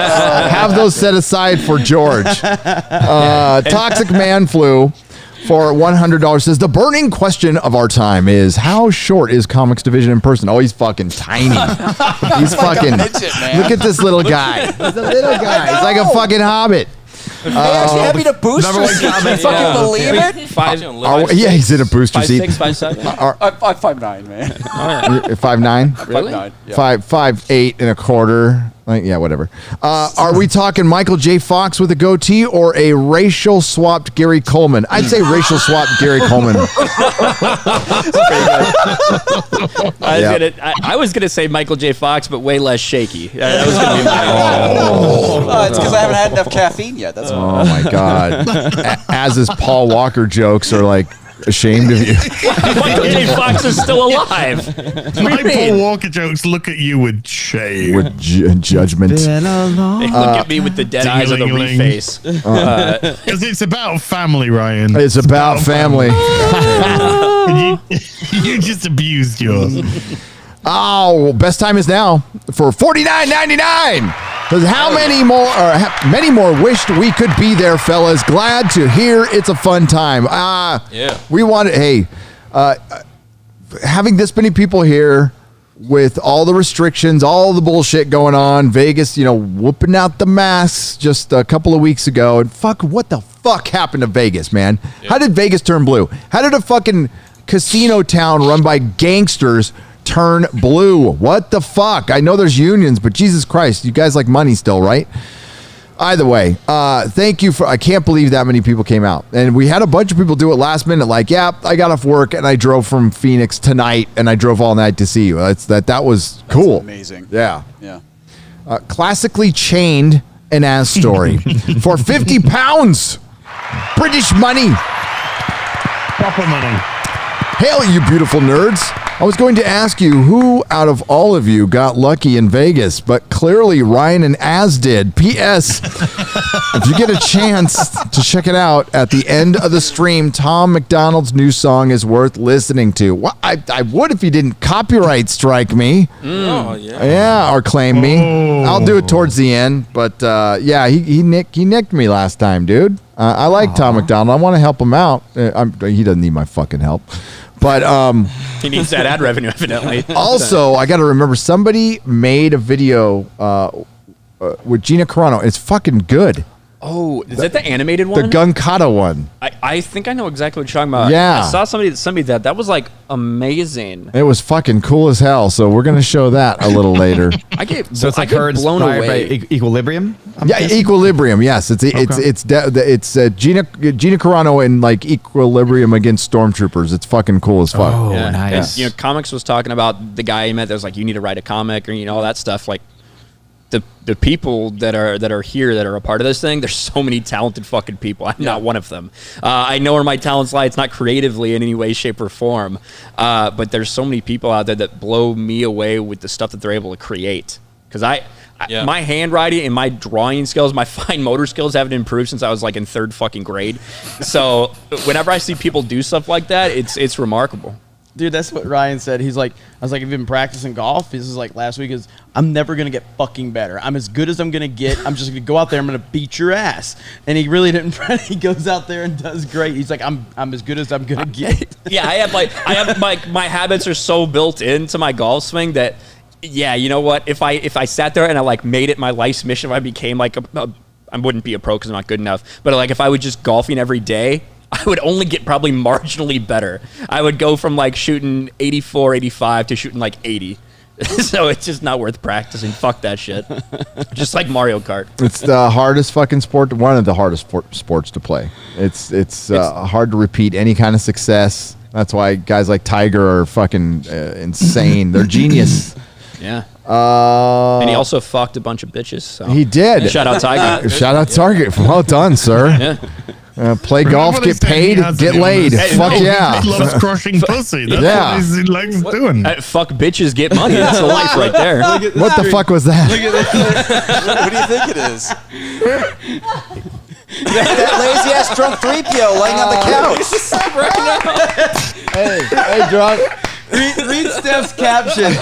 Speaker 1: have those set aside for George. Toxic Man Flu for $100 says the burning question of our time is how short is Comics Division in person? Oh, he's fucking tiny. He's fucking. Look at this little guy. He's a little guy. He's like a fucking hobbit.
Speaker 14: They actually have me to booster seat. Can you fucking believe it?
Speaker 1: Yeah, he's in a booster seat.
Speaker 11: 5'6", 5'7".
Speaker 8: I'm 5'9", man.
Speaker 1: 5'9"?
Speaker 11: Really?
Speaker 8: 5'9", yeah.
Speaker 1: 5'8" and a quarter. Like, yeah, whatever. Are we talking Michael J. Fox with a goatee or a racial swapped Gary Coleman? I'd say racial swapped Gary Coleman.
Speaker 11: I was gonna say Michael J. Fox, but way less shaky. That was gonna be my
Speaker 8: it's because I haven't had enough caffeine yet. That's
Speaker 1: oh my God. As his Paul Walker jokes are like ashamed of you.
Speaker 11: Michael J. Fox is still alive.
Speaker 3: My Paul Walker jokes look at you with shame.
Speaker 1: With judgment.
Speaker 11: They look at me with the dead eyes of the re-face.
Speaker 3: Because it's about family, Ryan.
Speaker 1: It's about family.
Speaker 3: you just abused yours.
Speaker 1: Oh, best time is now for $49.99. Because many more wished we could be there, fellas. Glad to hear it's a fun time.
Speaker 12: Yeah.
Speaker 1: We wanted, having this many people here with all the restrictions, all the bullshit going on, Vegas, whooping out the masks just a couple of weeks ago. And what the fuck happened to Vegas, man? Yeah. How did Vegas turn blue? How did a fucking casino town run by gangsters turn blue? What the fuck? I know there's unions, but Jesus Christ, you guys like money still, right? Either way, thank you I can't believe that many people came out. And we had a bunch of people do it last minute, like, yeah, I got off work and I drove from Phoenix tonight and I drove all night to see you. That was cool.
Speaker 8: Amazing.
Speaker 1: Yeah.
Speaker 8: Yeah.
Speaker 1: Classically chained an ass story for 50 pounds. British money.
Speaker 3: Proper money.
Speaker 1: Hail, you beautiful nerds. I was going to ask you who out of all of you got lucky in Vegas, but clearly Ryan and Az did. P.S. If you get a chance to check it out at the end of the stream, Tom McDonald's new song is worth listening to. Well, I would if he didn't copyright strike me.
Speaker 12: Oh, yeah.
Speaker 1: Yeah, or claim me. I'll do it towards the end, but yeah, he nicked me last time, dude. I like Tom McDonald. I want to help him out. He doesn't need my fucking help. But
Speaker 11: he needs that ad revenue, evidently.
Speaker 1: Also, I got to remember, somebody made a video with Gina Carano. It's fucking good.
Speaker 11: Oh, is that the animated one?
Speaker 1: The Gunkata one.
Speaker 11: I think I know exactly what you're talking about.
Speaker 1: Yeah.
Speaker 11: I saw somebody that sent me that. That was like amazing.
Speaker 1: It was fucking cool as hell. So we're gonna show that a little later.
Speaker 13: So it's like her
Speaker 11: blown away.
Speaker 13: by Equilibrium.
Speaker 1: Equilibrium. Yes, it's Gina Carano in like Equilibrium against Stormtroopers. It's fucking cool as fuck.
Speaker 13: Oh,
Speaker 11: Yeah.
Speaker 13: nice.
Speaker 11: And, Comics was talking about the guy he met that was like, you need to write a comic, or all that stuff. Like the people that are here that are a part of this thing, there's so many talented fucking people. I'm not one of them. I know where my talents lie. It's not creatively in any way, shape, or form. But there's so many people out there that blow me away with the stuff that they're able to create. Because my handwriting and my drawing skills, my fine motor skills haven't improved since I was like in third fucking grade. So whenever I see people do stuff like that, it's remarkable.
Speaker 10: Dude, that's what Ryan said. He's like, I was like, have you been practicing golf? This is like last week. I'm never going to get fucking better. I'm as good as I'm going to get. I'm just going to go out there. I'm going to beat your ass. And he really didn't. He goes out there and does great. He's like, I'm as good as I'm going to get.
Speaker 11: Yeah, I have my habits are so built into my golf swing that, yeah, you know what? If I sat there and I like made it my life's mission, if I became like I wouldn't be a pro because I'm not good enough. But like if I was just golfing every day, I would only get probably marginally better. I would go from like shooting 84, 85 to shooting like 80. So it's just not worth practicing. Fuck that shit. Just like Mario Kart.
Speaker 1: It's the hardest fucking sport, one of the hardest sports to play. It's hard to repeat any kind of success. That's why guys like Tiger are fucking insane. They're genius.
Speaker 11: Yeah. And he also fucked a bunch of bitches. So.
Speaker 1: He did.
Speaker 11: Shout out Tiger.
Speaker 1: Shout out Tiger. Well done, sir.
Speaker 11: Yeah.
Speaker 1: Play golf, get paid, get laid. Fuck yeah.
Speaker 3: He loves crushing pussy. That's what he likes doing.
Speaker 11: Fuck bitches, get money. That's the life right there.
Speaker 1: What the fuck was that?
Speaker 8: What do you think it is? That lazy ass drunk 3PO laying on the couch.
Speaker 1: Hey, drunk.
Speaker 10: Read Steph's caption.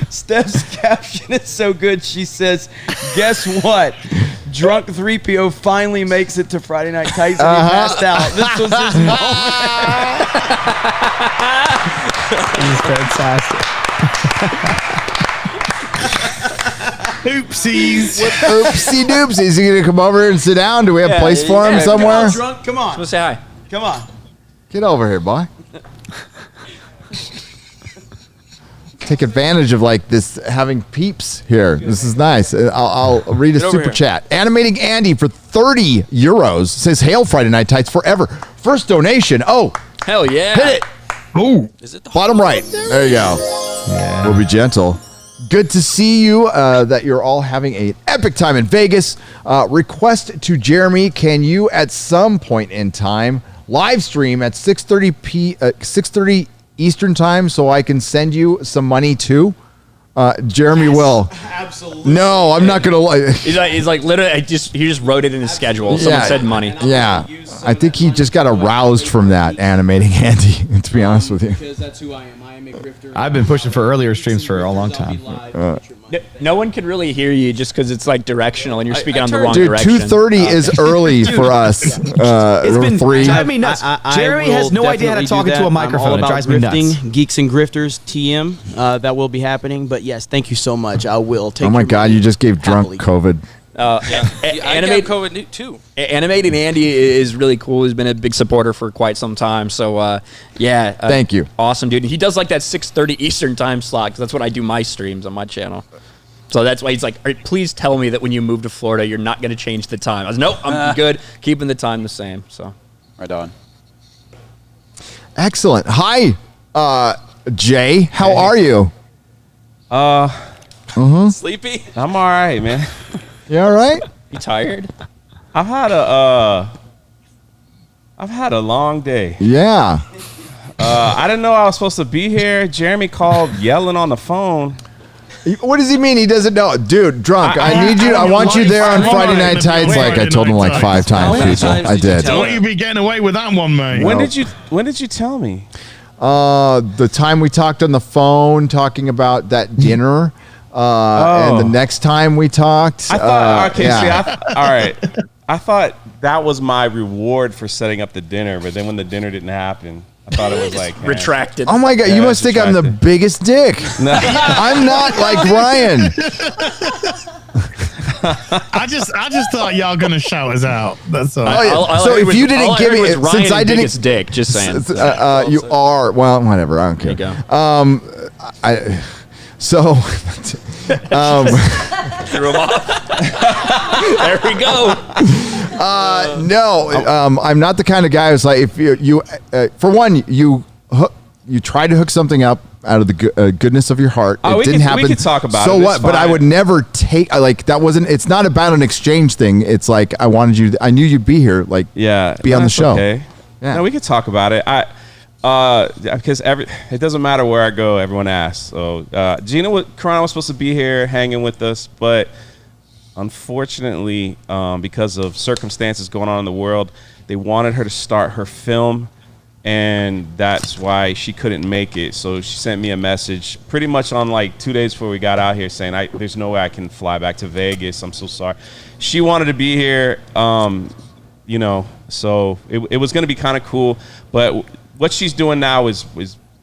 Speaker 10: Steph's caption is so good. She says, guess what? Drunk 3PO finally makes it to Friday Night Tights and he passed out. This was his moment.
Speaker 13: He's fantastic.
Speaker 3: Oopsies.
Speaker 1: Oopsie doopsies. Is he going to come over here and sit down? Do we have a place for him somewhere?
Speaker 10: Come on, drunk. Come on.
Speaker 11: Let's say hi.
Speaker 10: Come on.
Speaker 1: Get over here, boy. take advantage of like this having peeps here. This is nice. I'll read a super chat. Animating Andy for 30 euros says, "Hail Friday Night Tights forever." First donation. Oh,
Speaker 11: hell yeah!
Speaker 1: Hit it. Ooh, is it the bottom right? There you go. Yeah. We'll be gentle. Good to see you. That you're all having an epic time in Vegas. Request to Jeremy: can you at some point in time live stream at 6:30 Eastern time so I can send you some money too? Jeremy will.
Speaker 10: Absolutely.
Speaker 1: No, I'm not gonna.
Speaker 11: He's like literally. He just wrote it in his schedule. Someone said money.
Speaker 1: Yeah, I think he just got aroused from that animating Andy. To be honest with you,
Speaker 10: because that's who I am. I am a grifter.
Speaker 13: I've been pushing for earlier streams for a long time.
Speaker 11: No one can really hear you just because it's like directional and you're speaking on the wrong
Speaker 1: dude,
Speaker 11: direction.
Speaker 1: 2:30 is early for us.
Speaker 13: It's been
Speaker 1: 3.
Speaker 13: driving me nuts. Jeremy has no idea how to talk into a microphone. It drives me nuts.
Speaker 10: Geeks and Grifters TM that will be happening. But yes, thank you so much. I will take.
Speaker 1: Oh my God, you just gave drunk COVID.
Speaker 12: I got COVID too.
Speaker 11: Animating Andy is really cool. He's been a big supporter for quite some time. So
Speaker 1: thank you.
Speaker 11: Awesome, dude. He does like that 6:30 Eastern time slot because that's what I do my streams on my channel. So that's why he's like, "All right, please tell me that when you move to Florida, you're not going to change the time." I was, "Nope, I'm good, keeping the time the same." So,
Speaker 8: right on.
Speaker 1: Excellent. Hi, Jay. How are you?
Speaker 12: Sleepy?
Speaker 15: I'm all right, man.
Speaker 1: You all right?
Speaker 11: You tired?
Speaker 15: I've had a long day.
Speaker 1: Yeah.
Speaker 15: I didn't know I was supposed to be here. Jeremy called yelling on the phone.
Speaker 1: What does he mean? He doesn't know, dude. Drunk. I need you. I want you there on Friday Night Tights. Like I told him like 5 times. People, I did.
Speaker 3: Don't you be getting away with that one, mate?
Speaker 15: When did you tell me?
Speaker 1: The time we talked on the phone, talking about that dinner. And the next time we talked,
Speaker 15: I thought, all right. I thought that was my reward for setting up the dinner, but then when the dinner didn't happen, I thought it was like
Speaker 11: retracted.
Speaker 1: Oh my God, you must think I'm the biggest dick.
Speaker 15: No.
Speaker 1: I'm not like Ryan.
Speaker 3: I just thought y'all gonna shout us out. That's all.
Speaker 1: So if you didn't give me, since I didn't,
Speaker 11: dick, just saying.
Speaker 1: You are well, whatever. I don't care.
Speaker 11: There you go.
Speaker 1: So,
Speaker 11: Threw him off. There we go.
Speaker 1: No, I'm not the kind of guy who's like, if you for one, you try to hook something up out of the goodness of your heart. It didn't happen.
Speaker 15: We could talk about it.
Speaker 1: So what?
Speaker 15: It's
Speaker 1: But I
Speaker 15: fine.
Speaker 1: would never take like that. Wasn't. It's not about an exchange thing. It's like I wanted you. I knew you'd be here. Like be on the
Speaker 15: that's
Speaker 1: show.
Speaker 15: Okay.
Speaker 1: Yeah.
Speaker 15: No, we could talk about it. Because it doesn't matter where I go, everyone asks. So Gina Carano was supposed to be here hanging with us, but unfortunately, because of circumstances going on in the world, they wanted her to start her film, and that's why she couldn't make it. So she sent me a message pretty much on like 2 days before we got out here saying, there's no way I can fly back to Vegas. I'm so sorry. She wanted to be here, so it was going to be kind of cool, but what she's doing now is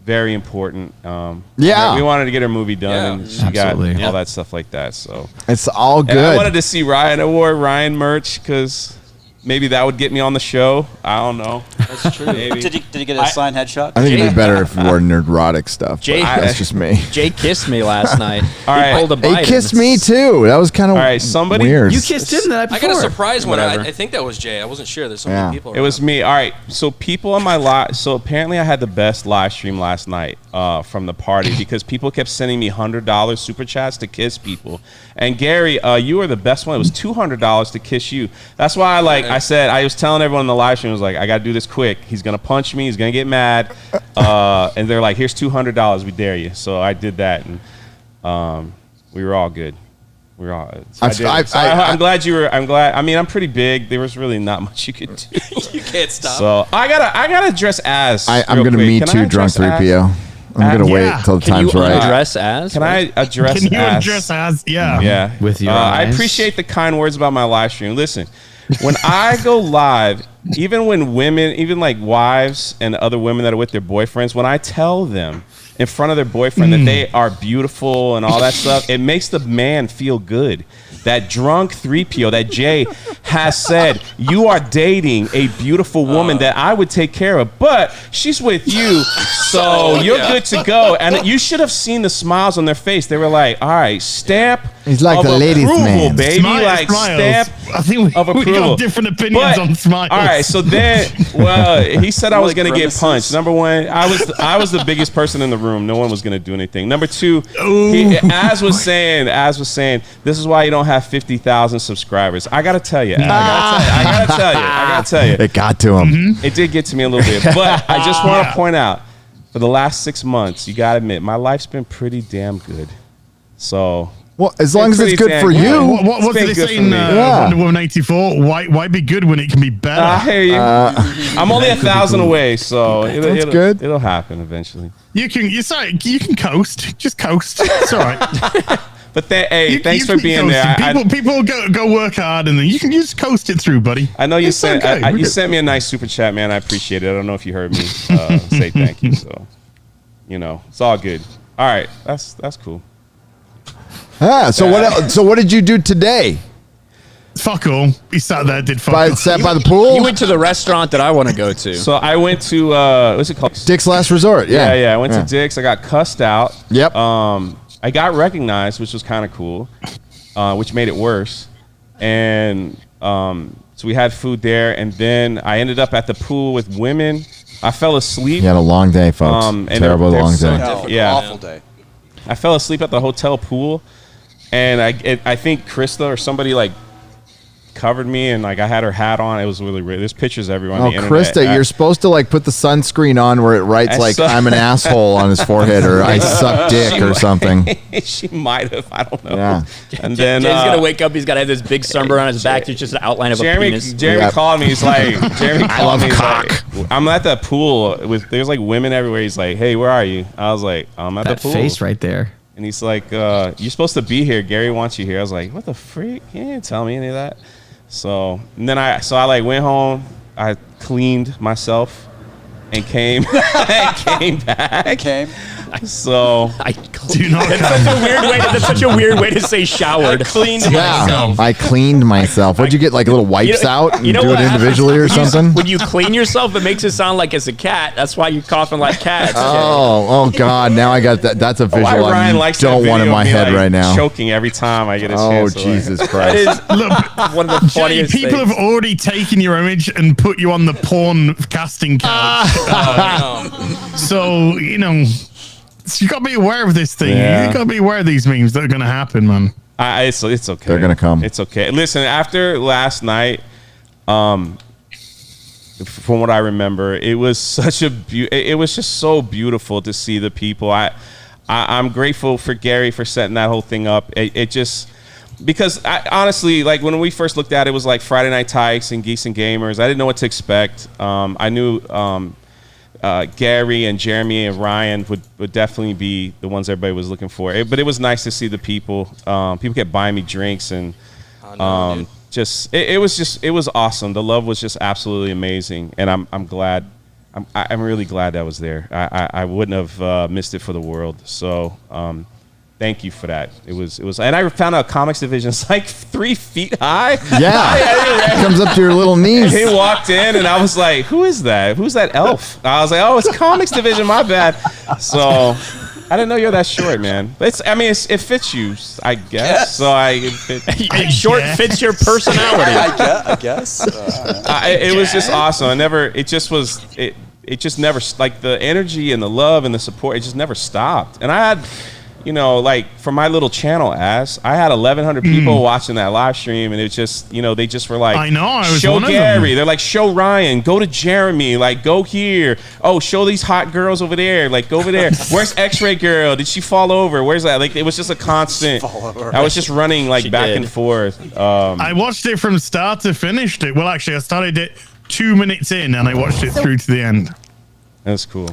Speaker 15: very important.
Speaker 1: Yeah.
Speaker 15: We wanted to get her movie done, and she
Speaker 13: Absolutely.
Speaker 15: got all that stuff like that. So
Speaker 1: It's all good.
Speaker 15: And I wanted to see Ryan. I wore Ryan merch because maybe that would get me on the show. I don't know.
Speaker 8: That's true.
Speaker 15: Maybe.
Speaker 8: Did you get a signed headshot?
Speaker 1: I think it'd be better if you wore Nerdrotic stuff.
Speaker 11: Jay-
Speaker 1: That's just me.
Speaker 11: Jay kissed me last night.
Speaker 15: All right.
Speaker 11: He pulled a Biden.
Speaker 1: He kissed me too. That was kind of
Speaker 15: All right, somebody-
Speaker 1: weird.
Speaker 13: You kissed him the night
Speaker 12: I
Speaker 13: before.
Speaker 12: got a surprise one.
Speaker 11: Whatever.
Speaker 12: I think that was Jay. I wasn't sure. There's so
Speaker 1: Yeah.
Speaker 12: many people.
Speaker 15: It was me. All right. So people on my live. So apparently I had the best live stream last night from the party because people kept sending me $100 super chats to kiss people. And Gary, you were the best one. It was $200 to kiss you. That's why I said I was telling everyone in the live stream, I was like, I got to do this quick. He's gonna punch me. He's gonna get mad. And they're like, here's $200. We dare you. So I did that, and we were all good. We were all. I'm glad you were. I'm glad. I mean, I'm pretty big. There was really not much you could do.
Speaker 12: You can't stop.
Speaker 15: So I gotta address as.
Speaker 1: I'm gonna meet you, drunk 3PO. I'm gonna wait till the time's right.
Speaker 11: Address as?
Speaker 15: Can I address?
Speaker 3: Can you
Speaker 15: as?
Speaker 3: address as? Yeah.
Speaker 15: Yeah.
Speaker 13: With your
Speaker 15: I
Speaker 13: eyes.
Speaker 15: appreciate the kind words about my live stream. Listen, when I go live, even when women, even like wives and other women that are with their boyfriends, when I tell them in front of their boyfriend that they are beautiful and all that stuff, it makes the man feel good. That drunk 3PO, that Jay has said, you are dating a beautiful woman that I would take care of, but she's with you, so you're good to go. And you should have seen the smiles on their face. They were like, all right, stamp
Speaker 1: He's like
Speaker 15: of
Speaker 1: the ladies'
Speaker 15: approval,
Speaker 1: man.
Speaker 15: baby. Like
Speaker 3: Smiles.
Speaker 15: stamp
Speaker 3: I think
Speaker 15: of
Speaker 3: we
Speaker 15: approval.
Speaker 3: got different opinions on smiles.
Speaker 15: All right, so then, well, he said I was
Speaker 8: Like
Speaker 15: going to get
Speaker 8: grimaces.
Speaker 15: punched. Number one, I was the biggest person in the room. No one was going to do anything. Number two, Az was saying, this is why you don't have 50,000 subscribers. I got to tell you. I got to tell you.
Speaker 1: It got to him.
Speaker 15: It did get to me a little bit, but I just want to point out, for the last 6 months, you got to admit, my life's been pretty damn good. So,
Speaker 1: well, as long as it's good for you.
Speaker 3: What did they say in Wonder Woman 84? Why be good when it can be better?
Speaker 15: I hear you. I'm only 1,000 away, so
Speaker 1: good.
Speaker 15: It'll happen eventually.
Speaker 3: You can coast. Just coast. It's all right.
Speaker 15: But thanks for being there.
Speaker 3: People go work hard, and then you can just coast it through, buddy.
Speaker 15: I know you sent
Speaker 3: okay.
Speaker 15: you sent me a nice super chat, man. I appreciate it. I don't know if you heard me say thank you. So, it's all good. All right, that's cool.
Speaker 1: So what did you do today?
Speaker 3: Fuck all. He sat there, did fuck all.
Speaker 1: Sat by the pool?
Speaker 11: You went to the restaurant that I want to go to.
Speaker 15: So I went to what's it called?
Speaker 1: Dick's Last Resort. Yeah.
Speaker 15: I went to Dick's. I got cussed out.
Speaker 1: Yep.
Speaker 15: I got recognized, which was kind of cool, which made it worse. And so we had food there, and then I ended up at the pool with women. I fell asleep.
Speaker 1: You had a long day, folks. Terrible long day.
Speaker 8: Awful day.
Speaker 15: I fell asleep at the hotel pool, and I think Krista or somebody like covered me, and like I had her hat on. It was really weird. There's pictures everywhere on the internet.
Speaker 1: Krista, you're supposed to like put the sunscreen on where it writes I'm an asshole on his forehead, or I suck dick or something.
Speaker 15: She might have. I don't know.
Speaker 1: Yeah.
Speaker 15: And then
Speaker 11: Jay's gonna wake up. He's gotta have this big sunburn on his back. It's just an outline of a penis.
Speaker 15: Jeremy called me. He's like,
Speaker 1: I love cock.
Speaker 15: Like, I'm at the pool there's like women everywhere. He's like, hey, where are you? I was like, I'm at the pool.
Speaker 13: That face right there.
Speaker 15: And he's like, you're supposed to be here. Gary wants you here. I was like, what the freak? He didn't tell me any of that. So and then I like went home. I cleaned myself and came back. So
Speaker 3: I do not.
Speaker 11: That's such a weird way to say showered.
Speaker 15: I cleaned myself.
Speaker 1: I cleaned myself. What'd you get? Like little wipes out and do
Speaker 11: what
Speaker 1: it individually or something?
Speaker 11: When you clean yourself, it makes it sound like it's a cat. That's why you're coughing like cats.
Speaker 1: Oh God! Now I got that. That's a visual
Speaker 15: Ryan
Speaker 1: I
Speaker 15: likes
Speaker 1: don't
Speaker 15: that
Speaker 1: want in
Speaker 15: video
Speaker 1: my
Speaker 15: of me,
Speaker 1: head
Speaker 15: like,
Speaker 1: right now.
Speaker 15: choking every time I get a
Speaker 1: Oh
Speaker 15: chance. to,
Speaker 1: Jesus
Speaker 15: like,
Speaker 1: Christ!
Speaker 11: That is
Speaker 3: Look,
Speaker 11: one of the funniest
Speaker 3: people
Speaker 11: things.
Speaker 3: have already taken your image and put you on the porn casting couch. So so you got to be aware of this thing.
Speaker 1: Yeah.
Speaker 3: You got to be aware of these memes that are going to happen, man.
Speaker 15: It's okay.
Speaker 1: They're gonna come.
Speaker 15: It's okay. Listen, after last night, from what I remember, it was such a it was just so beautiful to see the people. I'm grateful for Gary for setting that whole thing up. It just because honestly, like when we first looked at it, was like Friday Night Tykes and Geeks and Gamers. I didn't know what to expect. I knew Gary and Jeremy and Ryan would definitely be the ones everybody was looking for. But it was nice to see the people. People kept buying me drinks and it was awesome. The love was just absolutely amazing, and I'm glad. I'm really glad that was there. I wouldn't have missed it for the world. So thank you for that. It was, and I found out comics division is like 3 feet high.
Speaker 1: Yeah, it comes up to your little knees.
Speaker 15: He walked in, and I was like, "Who is that? Who's that elf?" I was like, "Oh, it's comics division. My bad." So I didn't know you're that short, man. But it fits you, I guess.
Speaker 8: Yes.
Speaker 15: So
Speaker 11: Short fits your personality.
Speaker 8: I guess.
Speaker 15: It was just awesome. It just never, like the energy and the love and the support, it just never stopped. And I had, like for my little channel, I had 1,100 people watching that live stream, and it just, they just were like,
Speaker 3: I know, I was
Speaker 15: show
Speaker 3: one of
Speaker 15: Gary.
Speaker 3: them.
Speaker 15: They're like, show Ryan, go to Jeremy, like go here. Oh, show these hot girls over there, like go over there. Where's X-Ray Girl? Did she fall over? Where's that? Like it was just a constant. I was just running like back and forth.
Speaker 3: I watched it from start to finish. Well, actually, I started it 2 minutes in, and I watched it through to the end.
Speaker 15: That's cool.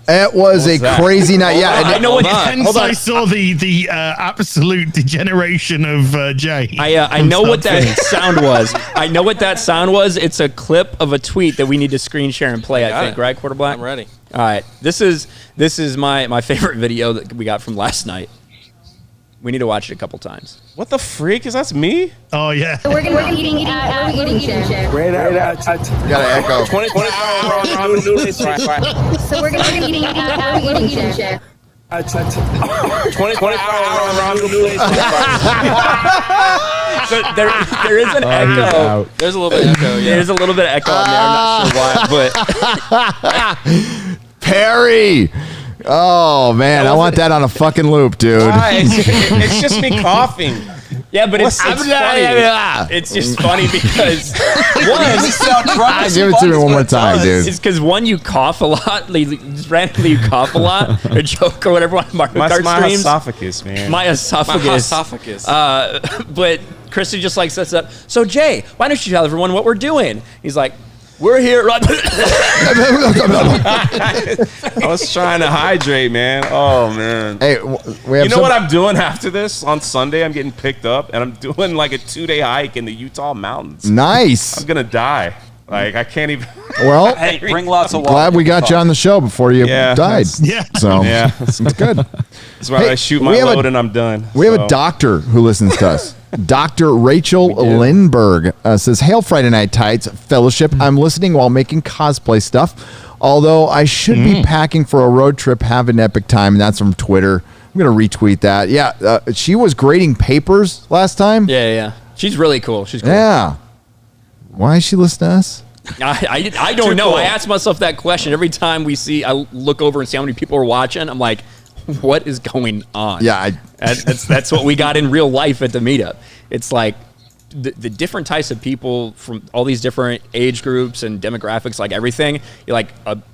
Speaker 1: It was a crazy night. Yeah,
Speaker 3: I know what. Hence, I saw the absolute degeneration of Jay.
Speaker 11: I know what that sound was. I know what that sound was. It's a clip of a tweet that we need to screen share and play. I think, right, Quarterblack?
Speaker 12: I'm ready.
Speaker 11: All right, this is my favorite video that we got from last night. We need to watch it a couple times.
Speaker 15: What the freak? Is that me?
Speaker 3: Oh, yeah.
Speaker 2: So we're going to be eating shit.
Speaker 1: Great out. Gotta echo.
Speaker 2: 24 So we're going to be eating shit.
Speaker 15: 24
Speaker 11: So there is an echo.
Speaker 12: There's a little bit of echo. Yeah.
Speaker 11: There's a little bit of echo on there. I'm not sure why, but
Speaker 1: Perry. Oh man, I want that on a fucking loop, dude.
Speaker 15: It's just me coughing.
Speaker 11: Yeah, but it's funny. It's just funny because one,
Speaker 1: give it to me one more time, dude.
Speaker 11: It's because one, you cough a lot. Just randomly, you cough a lot, or joke or whatever on Mario Kart
Speaker 15: my
Speaker 11: streams.
Speaker 15: esophagus, man.
Speaker 11: My esophagus. But Kristen just like sets up. So Jay, why don't you tell everyone what we're doing? He's like, we're here.
Speaker 15: I was trying to hydrate, man. Oh man.
Speaker 1: Hey, we have
Speaker 15: you know what I'm doing after this? On Sunday, I'm getting picked up, and I'm doing like a 2-day hike in the Utah mountains.
Speaker 1: Nice.
Speaker 15: I'm gonna die. Like I can't even.
Speaker 1: Well,
Speaker 8: hey, bring lots of water.
Speaker 1: Glad we got you on the show before you died.
Speaker 3: Yeah.
Speaker 1: So
Speaker 15: yeah,
Speaker 1: it's good.
Speaker 15: That's why I shoot my load and I'm done.
Speaker 1: We have a doctor who listens to us. Dr. Rachel Lindberg says, "Hail Friday Night Tights Fellowship. I'm listening while making cosplay stuff. Although I should be packing for a road trip, have an epic time." And that's from Twitter. I'm going to retweet that. Yeah, she was grading papers last time.
Speaker 11: Yeah. She's really cool. She's cool.
Speaker 1: Yeah. Why is she listening to us?
Speaker 11: I don't know.
Speaker 1: Cool.
Speaker 11: I ask myself that question every time I look over and see how many people are watching. I'm like, what is going on?
Speaker 1: Yeah,
Speaker 11: that's what we got in real life at the meetup. It's like the different types of people from all these different age groups and demographics, like everything. Like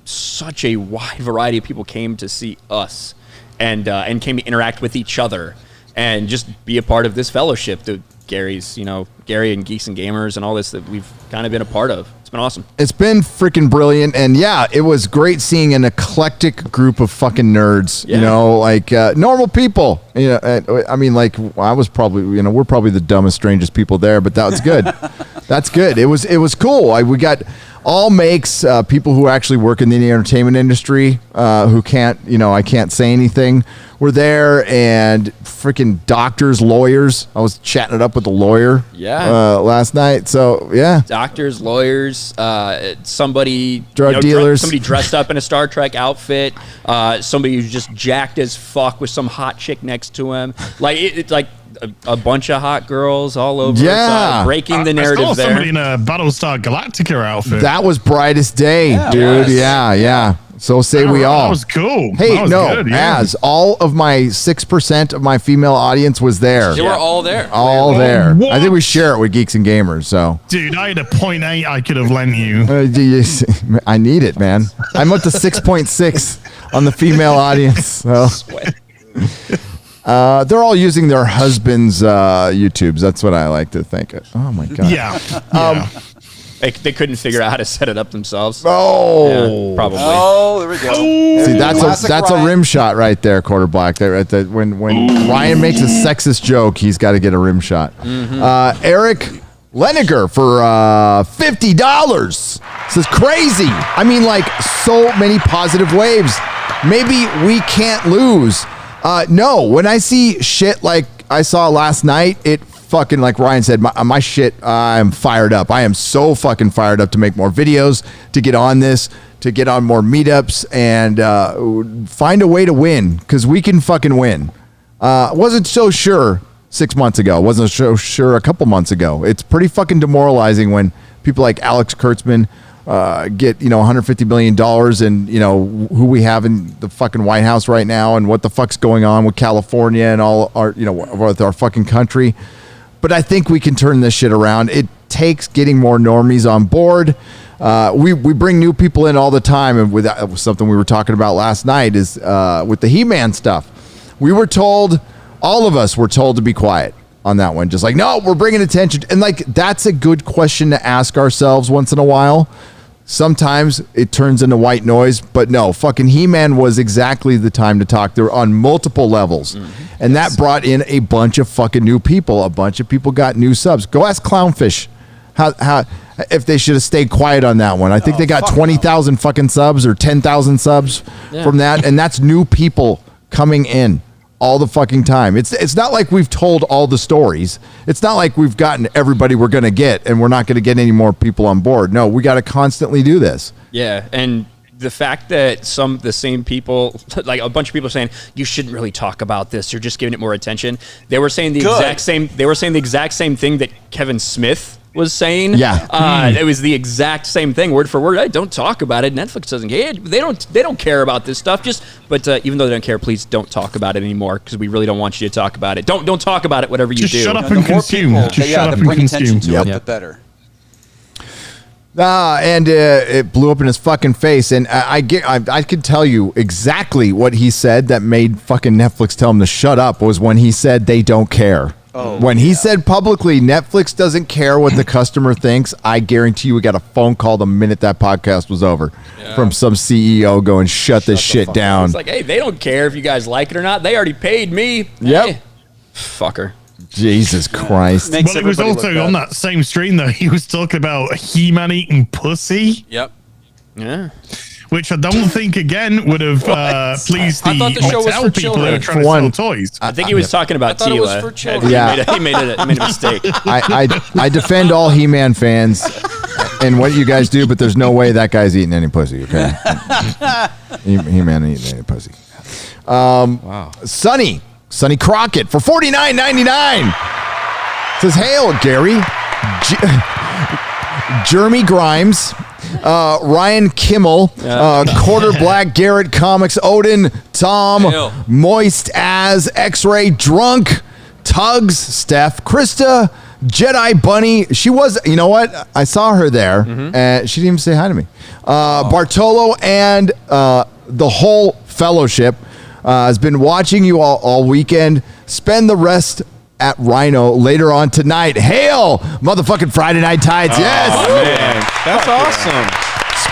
Speaker 11: such a wide variety of people came to see us and came to interact with each other and just be a part of this fellowship. Gary and Geeks and Gamers and all this that we've kind of been a part of. It's been awesome.
Speaker 1: It's been freaking brilliant. And yeah, it was great seeing an eclectic group of fucking nerds, you know, like normal people. You know, I mean, like I was probably, you know, we're probably the dumbest, strangest people there, but that was good. That's good. It was cool. We got all makes, people who actually work in the entertainment industry, who can't, you know, I can't say anything. We're there, and freaking doctors, lawyers. I was chatting it up with a lawyer last night. So, yeah.
Speaker 11: Doctors, lawyers, somebody...
Speaker 1: Drug dealers.
Speaker 11: Somebody dressed up in a Star Trek outfit. Somebody who's just jacked as fuck with some hot chick next to him. Like, it's like a bunch of hot girls all over.
Speaker 1: Yeah.
Speaker 11: Breaking the narrative
Speaker 3: I saw
Speaker 11: there.
Speaker 3: somebody in a Battlestar Galactica outfit.
Speaker 1: That was brightest day, dude. Yeah. So say we all.
Speaker 3: That was cool.
Speaker 1: Hey,
Speaker 3: that was good, yeah.
Speaker 1: as all of my 6% of my female audience was there.
Speaker 12: They were all there.
Speaker 1: All there.
Speaker 3: What?
Speaker 1: I think we share it with Geeks and Gamers. So,
Speaker 3: dude, I had a 0.8 I could have lent you.
Speaker 1: I need it, man. I'm up to 6.6 on the female audience. So. They're all using their husbands' YouTubes. That's what I like to think. Oh my god.
Speaker 3: Yeah.
Speaker 11: They couldn't figure out how to set it up themselves.
Speaker 1: Oh,
Speaker 11: yeah, probably.
Speaker 8: Oh, there we go.
Speaker 1: See, that's a rim shot right there, Quarterback. When Ryan makes a sexist joke, he's got to get a rim shot. Eric Leniger for $50 says crazy. I mean, like so many positive waves. Maybe we can't lose. No, when I see shit like I saw last night, it fucking, like Ryan said, my shit, I'm fired up. I am so fucking fired up to make more videos, to get on this, to get on more meetups, and find a way to win, because we can fucking win. Wasn't so sure 6 months ago. Wasn't so sure a couple months ago. It's pretty fucking demoralizing when people like Alex Kurtzman get, $150 million, and who we have in the fucking White House right now, and what the fuck's going on with California and all our, with our fucking country. But I think we can turn this shit around. It takes getting more normies on board. We bring new people in all the time, and with something we were talking about last night is with the He-Man stuff. We were told, all of us were told to be quiet on that one. Just like, no, we're bringing attention. And like, that's a good question to ask ourselves once in a while. Sometimes it turns into white noise, but no, fucking He-Man was exactly the time to talk. They were on multiple levels. And that brought in a bunch of fucking new people. A bunch of people got new subs. Go ask Clownfish how if they should have stayed quiet on that one. I think they got 20,000 fucking subs or 10,000 subs from that. And that's new people coming in all the fucking time. It's not like we've told all the stories. It's not like we've gotten everybody we're going to get and we're not going to get any more people on board. No, we got to constantly do this.
Speaker 11: Yeah, and the fact that the same people, like a bunch of people are saying, you shouldn't really talk about this, you're just giving it more attention. They were saying the exact same thing that Kevin Smith was saying. It was the exact same thing, word for word. Hey, don't talk about it. Netflix doesn't care. They don't care about this stuff. But even though they don't care, please don't talk about it anymore because we really don't want you to talk about it. Don't talk about it. Whatever you do.
Speaker 3: Shut up and consume. Just shut up and consume.
Speaker 8: The better.
Speaker 1: And it blew up in his fucking face. And I could tell you exactly what he said that made fucking Netflix tell him to shut up was when he said they don't care. When he said publicly Netflix doesn't care what the customer thinks, I guarantee you we got a phone call the minute that podcast was over from some CEO going, shut this shit down.
Speaker 11: It's like, hey, they don't care if you guys like it or not. They already paid me.
Speaker 1: Yep.
Speaker 11: Hey. Fucker.
Speaker 1: Jesus Christ.
Speaker 3: Well, it was also on that same stream, though. He was talking about He-Man eating pussy.
Speaker 12: Yep.
Speaker 11: Yeah.
Speaker 3: Which I don't think, again, would have pleased the Mattel people that are trying to sell toys.
Speaker 11: I think he was talking about Tila.
Speaker 12: I thought it was for children.
Speaker 1: Yeah.
Speaker 11: He made a mistake.
Speaker 1: I defend all He-Man fans and what you guys do, but there's no way that guy's eating any pussy, okay? He-Man ain't eating any pussy. Wow. Sonny Crockett for $49.99 says, hail, Gary. Jeremy Grimes, Ryan Kimmel, Quarter Black, Garrett Comics, Odin, Tom, Moist As, X-Ray, Drunk, Tugs, Steph, Krista, Jedi Bunny. She was, you know what? I saw her there, and she didn't even say hi to me. Bartolo and the whole fellowship has been watching you all weekend. Spend the rest at Rhino later on tonight. Hail, motherfucking Friday Night Tights. Yes.
Speaker 15: Oh, man. That's awesome.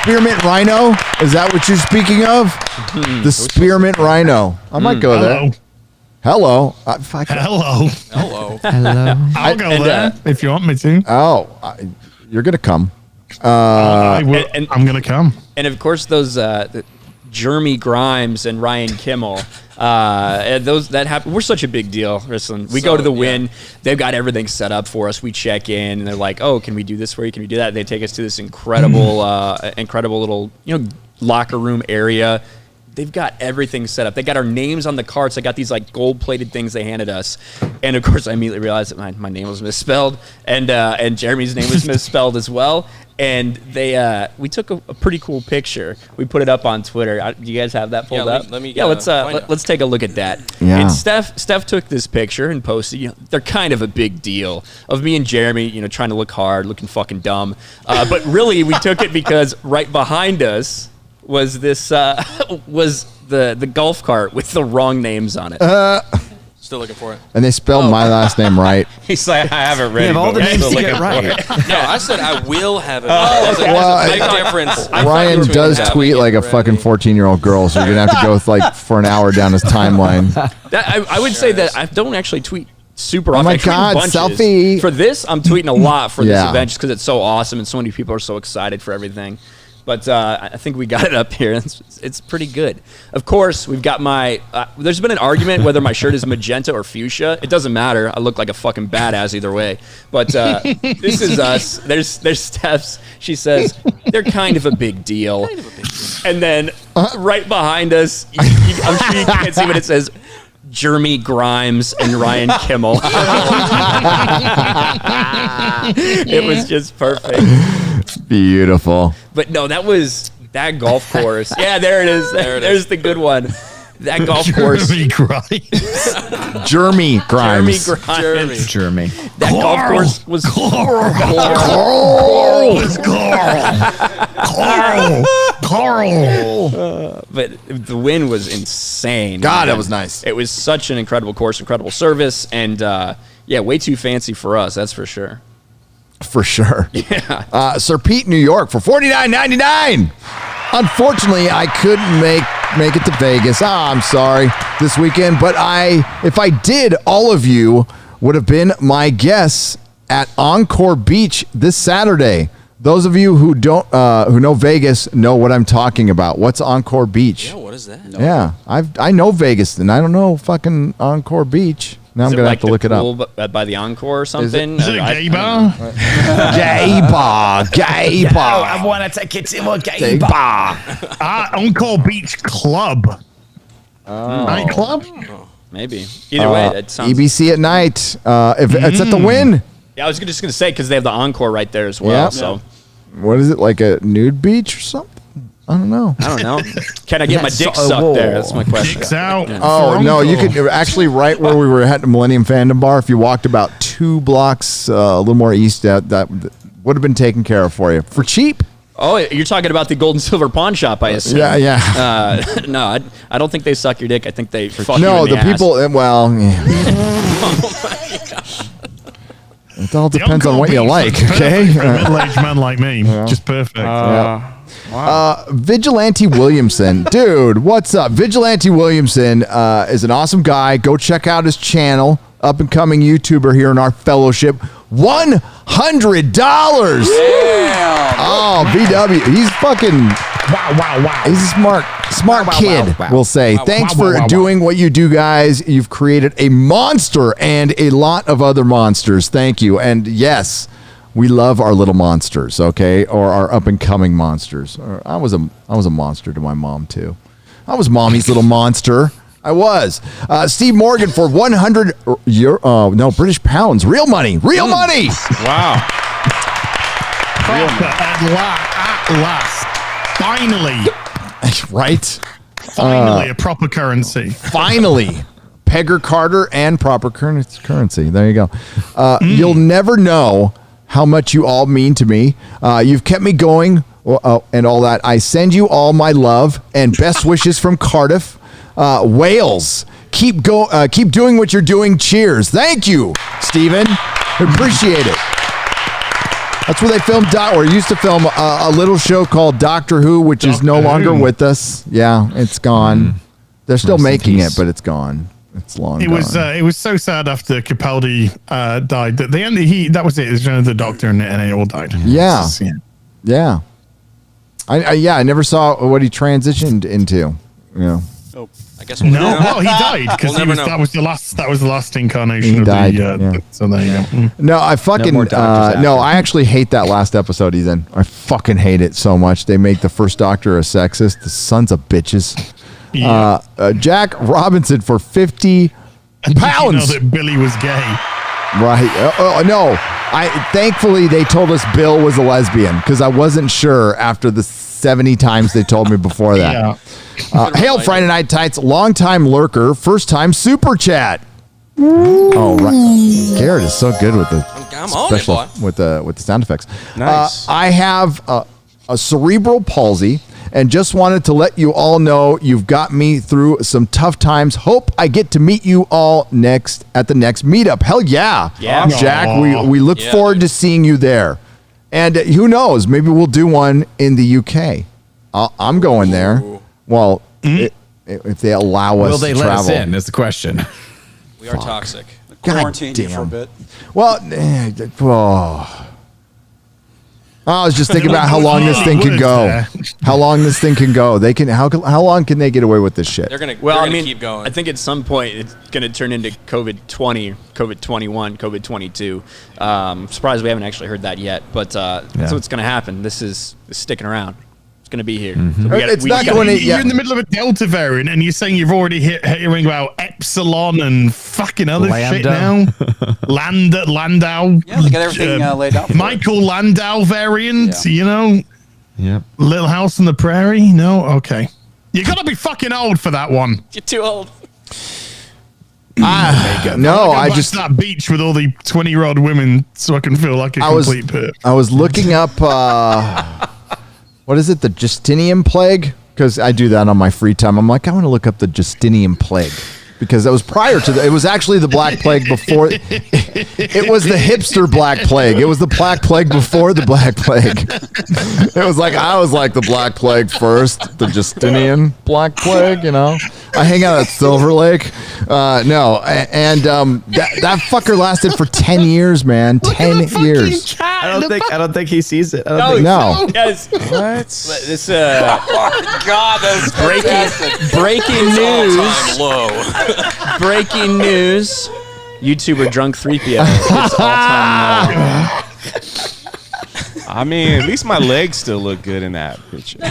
Speaker 1: Spearmint Rhino. Is that what you're speaking of? The Spearmint Rhino. I might go there. Hello.
Speaker 3: Hello. I'll go
Speaker 11: And,
Speaker 3: there if you want me to.
Speaker 1: Oh, you're going to come.
Speaker 3: I will. I'm going to come.
Speaker 11: And of course, those Jeremy Grimes and Ryan Kimmel, those that happen. We're such a big deal. Listen, we go to the Win. They've got everything set up for us. We check in, and they're like, "Oh, can we do this for you? Can we do that?" They take us to this incredible little locker room area. They've got everything set up. They got our names on the cards. They got these like gold-plated things they handed us, and of course, I immediately realized that my name was misspelled, and Jeremy's name was misspelled as well. And we took a pretty cool picture. We put it up on Twitter. Do you guys have that pulled up? Let's take a look at that.
Speaker 1: Yeah.
Speaker 11: And Steph took this picture and posted. They're kind of a big deal of me and Jeremy, trying to look hard, looking fucking dumb. But really, we took it because right behind us was this was the golf cart with the wrong names on it.
Speaker 12: Still looking for it.
Speaker 1: And they spelled my last name right.
Speaker 15: He's like, I haven't read
Speaker 13: all the names to get right.
Speaker 12: No, I said I will have it. There's a big difference.
Speaker 1: Ryan does tweet like a fucking 14-year-old girl, so you're going to have to go for an hour down his timeline.
Speaker 11: I would say that I don't actually tweet super often.
Speaker 1: Oh my God, selfie.
Speaker 11: For this, I'm tweeting a lot for this event just because it's so awesome and so many people are so excited for everything. But I think we got it up here. It's pretty good. Of course, we've got my... there's been an argument whether my shirt is magenta or fuchsia. It doesn't matter. I look like a fucking badass either way. But this is us. There's Steph's. She says, they're kind of a big deal. And then right behind us, I'm sure you can't see, but it says... Jeremy Grimes and Ryan Kimmel. It was just perfect.
Speaker 1: Beautiful.
Speaker 11: But no, that golf course. Yeah, there it is. There's the good one. That golf course.
Speaker 1: Jeremy Grimes.
Speaker 13: Jeremy.
Speaker 11: That golf course was Carl. But the win was insane.
Speaker 1: God, that was nice.
Speaker 11: It was such an incredible course, incredible service, and way too fancy for us. That's for sure.
Speaker 1: For sure. Yeah. Sir Pete, New York for $49.99. Unfortunately, I couldn't make it to Vegas. I'm sorry this weekend, but if I did, all of you would have been my guests at Encore Beach this Saturday. Those of you who don't who know Vegas know what I'm talking about. What's Encore Beach?
Speaker 12: Yeah, what is that?
Speaker 1: Yeah, I know Vegas, and I don't know fucking Encore Beach. Now I'm gonna have to look it up.
Speaker 11: By the Encore or something?
Speaker 3: Is it a gay bar?
Speaker 1: Gay bar, gay bar.
Speaker 13: I want to take it to a gay bar.
Speaker 3: Encore Beach Club. Nightclub?
Speaker 11: Maybe. Either way, it sounds.
Speaker 1: EBC at night. If it's at the Wynn.
Speaker 11: Yeah, I was just gonna say because they have the Encore right there as well.
Speaker 1: Yep.
Speaker 11: So,
Speaker 1: what is it, like a nude beach or something? I don't know.
Speaker 11: Can I get my dick sucked there? That's my question.
Speaker 3: Dicks out.
Speaker 11: Yeah.
Speaker 1: Oh, no, you could actually, right where we were at the Millennium Fandom Bar, if you walked about 2 blocks a little more east, that would have been taken care of for you. For cheap.
Speaker 11: Oh, you're talking about the Gold and Silver Pawn Shop, I assume.
Speaker 1: Yeah.
Speaker 11: No, I don't think they suck your dick. I think they fuck
Speaker 1: No,
Speaker 11: you in
Speaker 1: the people, well, yeah.
Speaker 12: Oh my gosh.
Speaker 1: It all depends on what you like, okay?
Speaker 3: For a middle-aged man like me. Just perfect.
Speaker 1: Wow. Vigilante Williamson. Dude, what's up? Vigilante Williamson is an awesome guy. Go check out his channel. Up-and-coming YouTuber here in our fellowship. $100.
Speaker 8: Damn.
Speaker 1: Oh, VW. He's fucking...
Speaker 3: Wow.
Speaker 1: He's a smart kid, we'll say. Thanks for doing what you do, guys. You've created a monster and a lot of other monsters. Thank you. And yes, we love our little monsters, okay? Or our up-and-coming monsters. I was a monster to my mom, too. I was mommy's little monster. I was. Steve Morgan for 100 British pounds. Real money. Real money.
Speaker 15: Wow.
Speaker 3: At last. Finally.
Speaker 1: Right?
Speaker 3: Finally, a proper currency.
Speaker 1: Finally. Pegger Carter and proper currency. There you go. You'll never know how much you all mean to me. You've kept me going and all that. I send you all my love and best wishes from Cardiff. Wales. Keep doing what you're doing. Cheers. Thank you, Steven. Appreciate it. That's where they filmed or used to film a little show called Doctor Who, which is no longer with us. Yeah, it's gone. They're still making it, but it's gone. It's long. It
Speaker 3: was so sad after Capaldi died that that was it. It was the Doctor and they all died.
Speaker 1: Yeah. Yeah. I never saw what he transitioned into. Yeah.
Speaker 12: Oh, I guess we'll
Speaker 3: well, he died because that was the last incarnation
Speaker 1: he
Speaker 3: of
Speaker 1: died,
Speaker 3: so there you go.
Speaker 1: No, I fucking I actually hate that last episode he's in. I fucking hate it so much. They make the first Doctor a sexist. The sons of bitches. Yeah. Jack Robinson for 50 pounds.
Speaker 3: You know that Billy was gay.
Speaker 1: Right. No. Thankfully they told us Bill was a lesbian because I wasn't sure after the 70 times they told me before that.
Speaker 3: Yeah.
Speaker 1: Hail Friday Night Tights, long-time lurker, first-time super chat. Oh, right. Garrett is so good with the special with the sound effects.
Speaker 15: Nice.
Speaker 1: I have a cerebral palsy and just wanted to let you all know you've got me through some tough times. Hope I get to meet you all at the next meetup. Hell yeah.
Speaker 11: Yeah.
Speaker 1: Jack, we look forward to seeing you there. And who knows, maybe we'll do one in the UK. I'm going there. Well, if they allow us to travel. Will they let us
Speaker 13: in is the question.
Speaker 12: We are toxic.
Speaker 8: Quarantine you for a bit.
Speaker 1: Well, I was just thinking about how long this thing can go. How long this thing can go. They can. How long can they get away with this shit?
Speaker 12: They're gonna keep going.
Speaker 11: I think at some point it's gonna turn into COVID-20, COVID-21, COVID-22. Surprised we haven't actually heard that yet, but that's what's gonna happen. This is sticking around. It's gonna be here. So
Speaker 3: you're in the middle of a Delta variant, and you're saying you've already hearing about Epsilon and fucking other shit now. Landau.
Speaker 8: Yeah, they got everything laid out.
Speaker 3: Michael Landau variant. You know.
Speaker 13: Yep.
Speaker 3: Little House on the Prairie. No, okay. You gotta be fucking old for that one.
Speaker 12: You're too old.
Speaker 1: No, I just
Speaker 3: that beach with all the 20-year-old women, so I can feel like a complete perp.
Speaker 1: I was looking up. What is it? The Justinian plague? Because I do that on my free time. I'm like, I want to look up the Justinian plague. because it was prior to it was actually the Black Plague before. It was the hipster Black Plague. It was the Black Plague before the Black Plague. It was like I was like the Black Plague first, the Justinian Black Plague. You know, I hang out at Silver Lake. That fucker lasted for 10 years, man. 10 years.
Speaker 13: I don't think he sees it.
Speaker 1: No.
Speaker 11: Guys,
Speaker 15: What?
Speaker 11: this
Speaker 8: Oh God, that's
Speaker 11: breaking news.
Speaker 12: Low.
Speaker 11: Breaking news. YouTuber drunk 3PO. It's all time low.
Speaker 15: I mean, at least my legs still look good in that picture.
Speaker 11: Look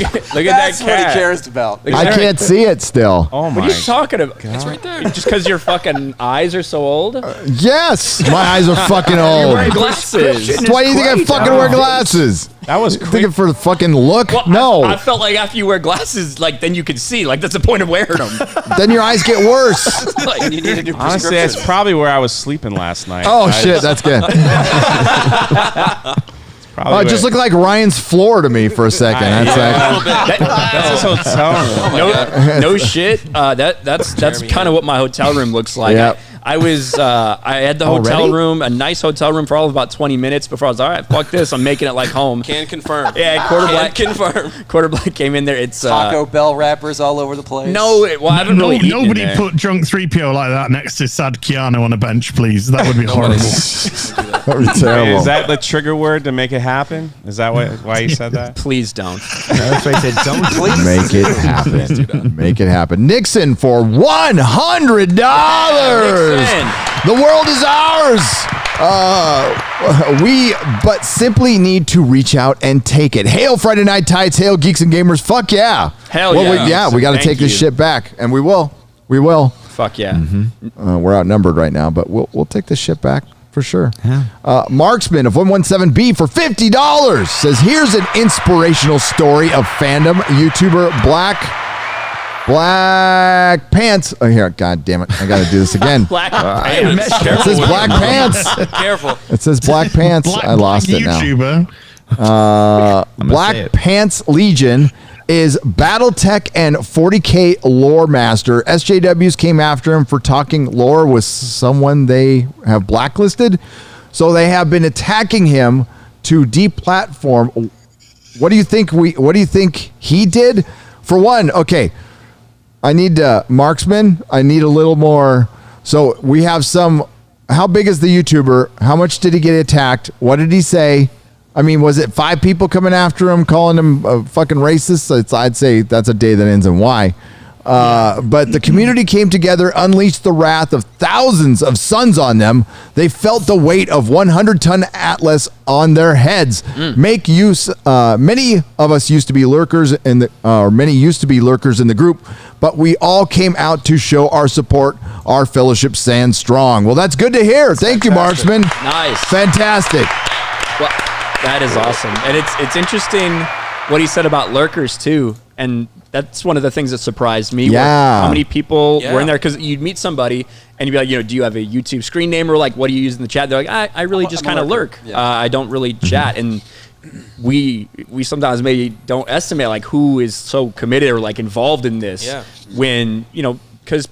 Speaker 11: at that
Speaker 8: That's what he
Speaker 11: cat.
Speaker 8: cares about.
Speaker 1: I can't see it still.
Speaker 15: Oh my!
Speaker 11: What are you talking about?
Speaker 12: It's right there.
Speaker 11: Just because your fucking eyes are so old?
Speaker 1: Yes, my eyes are fucking
Speaker 11: You're
Speaker 1: old.
Speaker 11: wearing glasses.
Speaker 1: Why do you think I fucking wear glasses?
Speaker 15: That was
Speaker 1: thinking for the fucking look.
Speaker 11: Well,
Speaker 1: No,
Speaker 11: I felt like after you wear glasses, like then you can see. Like that's the point of wearing them.
Speaker 1: then your eyes get worse.
Speaker 11: Like,
Speaker 8: You need a new
Speaker 15: Honestly,
Speaker 8: prescription.
Speaker 15: that's probably where I was sleeping last night.
Speaker 1: Oh shit, that's good.
Speaker 15: Probably
Speaker 1: Oh, it just
Speaker 15: where-
Speaker 1: looked like Ryan's floor to me for a second. That's
Speaker 15: That's his hotel room.
Speaker 11: no shit. That's kind of what my hotel room looks like.
Speaker 1: Yep.
Speaker 11: I had the hotel
Speaker 13: Already?
Speaker 11: room, a nice hotel room for all of about 20 minutes before I was all right. Fuck this, I'm making it like home.
Speaker 12: Can confirm.
Speaker 11: Yeah, Quarter Black
Speaker 12: confirm.
Speaker 11: Quarter Black came in there. It's
Speaker 8: Taco Bell wrappers all over the place.
Speaker 11: well, I haven't really eaten in
Speaker 3: Nobody
Speaker 11: there.
Speaker 3: put drunk 3PO like that next to sad Keanu on a bench, please. That would be horrible.
Speaker 1: that would be terrible.
Speaker 15: Is that the trigger word to make it happen? Is that why you said that?
Speaker 11: Please don't.
Speaker 13: That's why I said don't please.
Speaker 1: Make it happen. Make it happen. Nixon for $100. The world is ours. We but simply need to reach out and take it. Hail Friday Night Tights. Hail Geeks and Gamers. Fuck yeah.
Speaker 11: Hell
Speaker 1: yeah. We got to
Speaker 11: Thank
Speaker 1: take this
Speaker 11: you.
Speaker 1: shit back, and we will. We will.
Speaker 11: Fuck yeah.
Speaker 1: We're outnumbered right now, but we'll take this shit back for sure. Marksman of 117B for $50 says, here's an inspirational story of fandom. YouTuber Black Pants. Oh, here. God damn it. I got to do this again.
Speaker 11: Black Pants.
Speaker 1: It says Black Pants.
Speaker 12: Careful.
Speaker 1: It says Black Pants. I lost it now.
Speaker 3: YouTuber.
Speaker 1: Black Pants Legion is Battletech and 40K lore master. SJWs came after him for talking lore with someone they have blacklisted. So they have been attacking him to deplatform. What do you think he did? For one, okay, I need Marksman. I need a little more. So we have some. How big is the YouTuber? How much did he get attacked? What did he say? I mean, was it 5 people coming after him, calling him a fucking racist? I'd say that's a day that ends in Y. But the community came together, unleashed the wrath of thousands of suns on them. They felt the weight of 100-ton Atlas on their heads. Make use. Many of us used to be lurkers in the group, but we all came out to show our support. Our fellowship stands strong. Well, that's good to hear. Thank you, Marksman.
Speaker 11: Nice.
Speaker 1: Fantastic.
Speaker 11: Well, that is awesome. And it's interesting what he said about lurkers too. And that's one of the things that surprised me.
Speaker 1: Yeah.
Speaker 11: How many people were in there? Because you'd meet somebody and you'd be like, do you have a YouTube screen name, or like, what do you use in the chat? They're like, I really just kind of lurk.
Speaker 8: Yeah.
Speaker 11: I don't really chat. And we sometimes maybe don't estimate like who is so committed or like involved in this.
Speaker 12: Yeah.
Speaker 11: When, because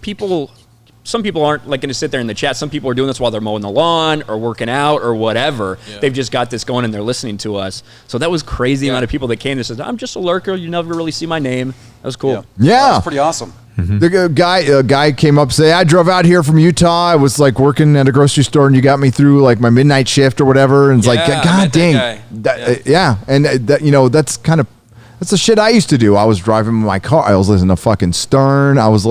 Speaker 11: some people aren't like going to sit there in the chat. Some people are doing this while they're mowing the lawn or working out or whatever. Yeah. They've just got this going and they're listening to us. So that was crazy amount of people that came and said, I'm just a lurker. You never really see my name. That was cool.
Speaker 1: Yeah.
Speaker 8: That's pretty awesome.
Speaker 1: The guy came up and say, I drove out here from Utah. I was like working at a grocery store and you got me through like my midnight shift or whatever. And it's like, God dang. And that's kind of, that's the shit I used to do. I was driving my car. I was listening to fucking Stern. I was,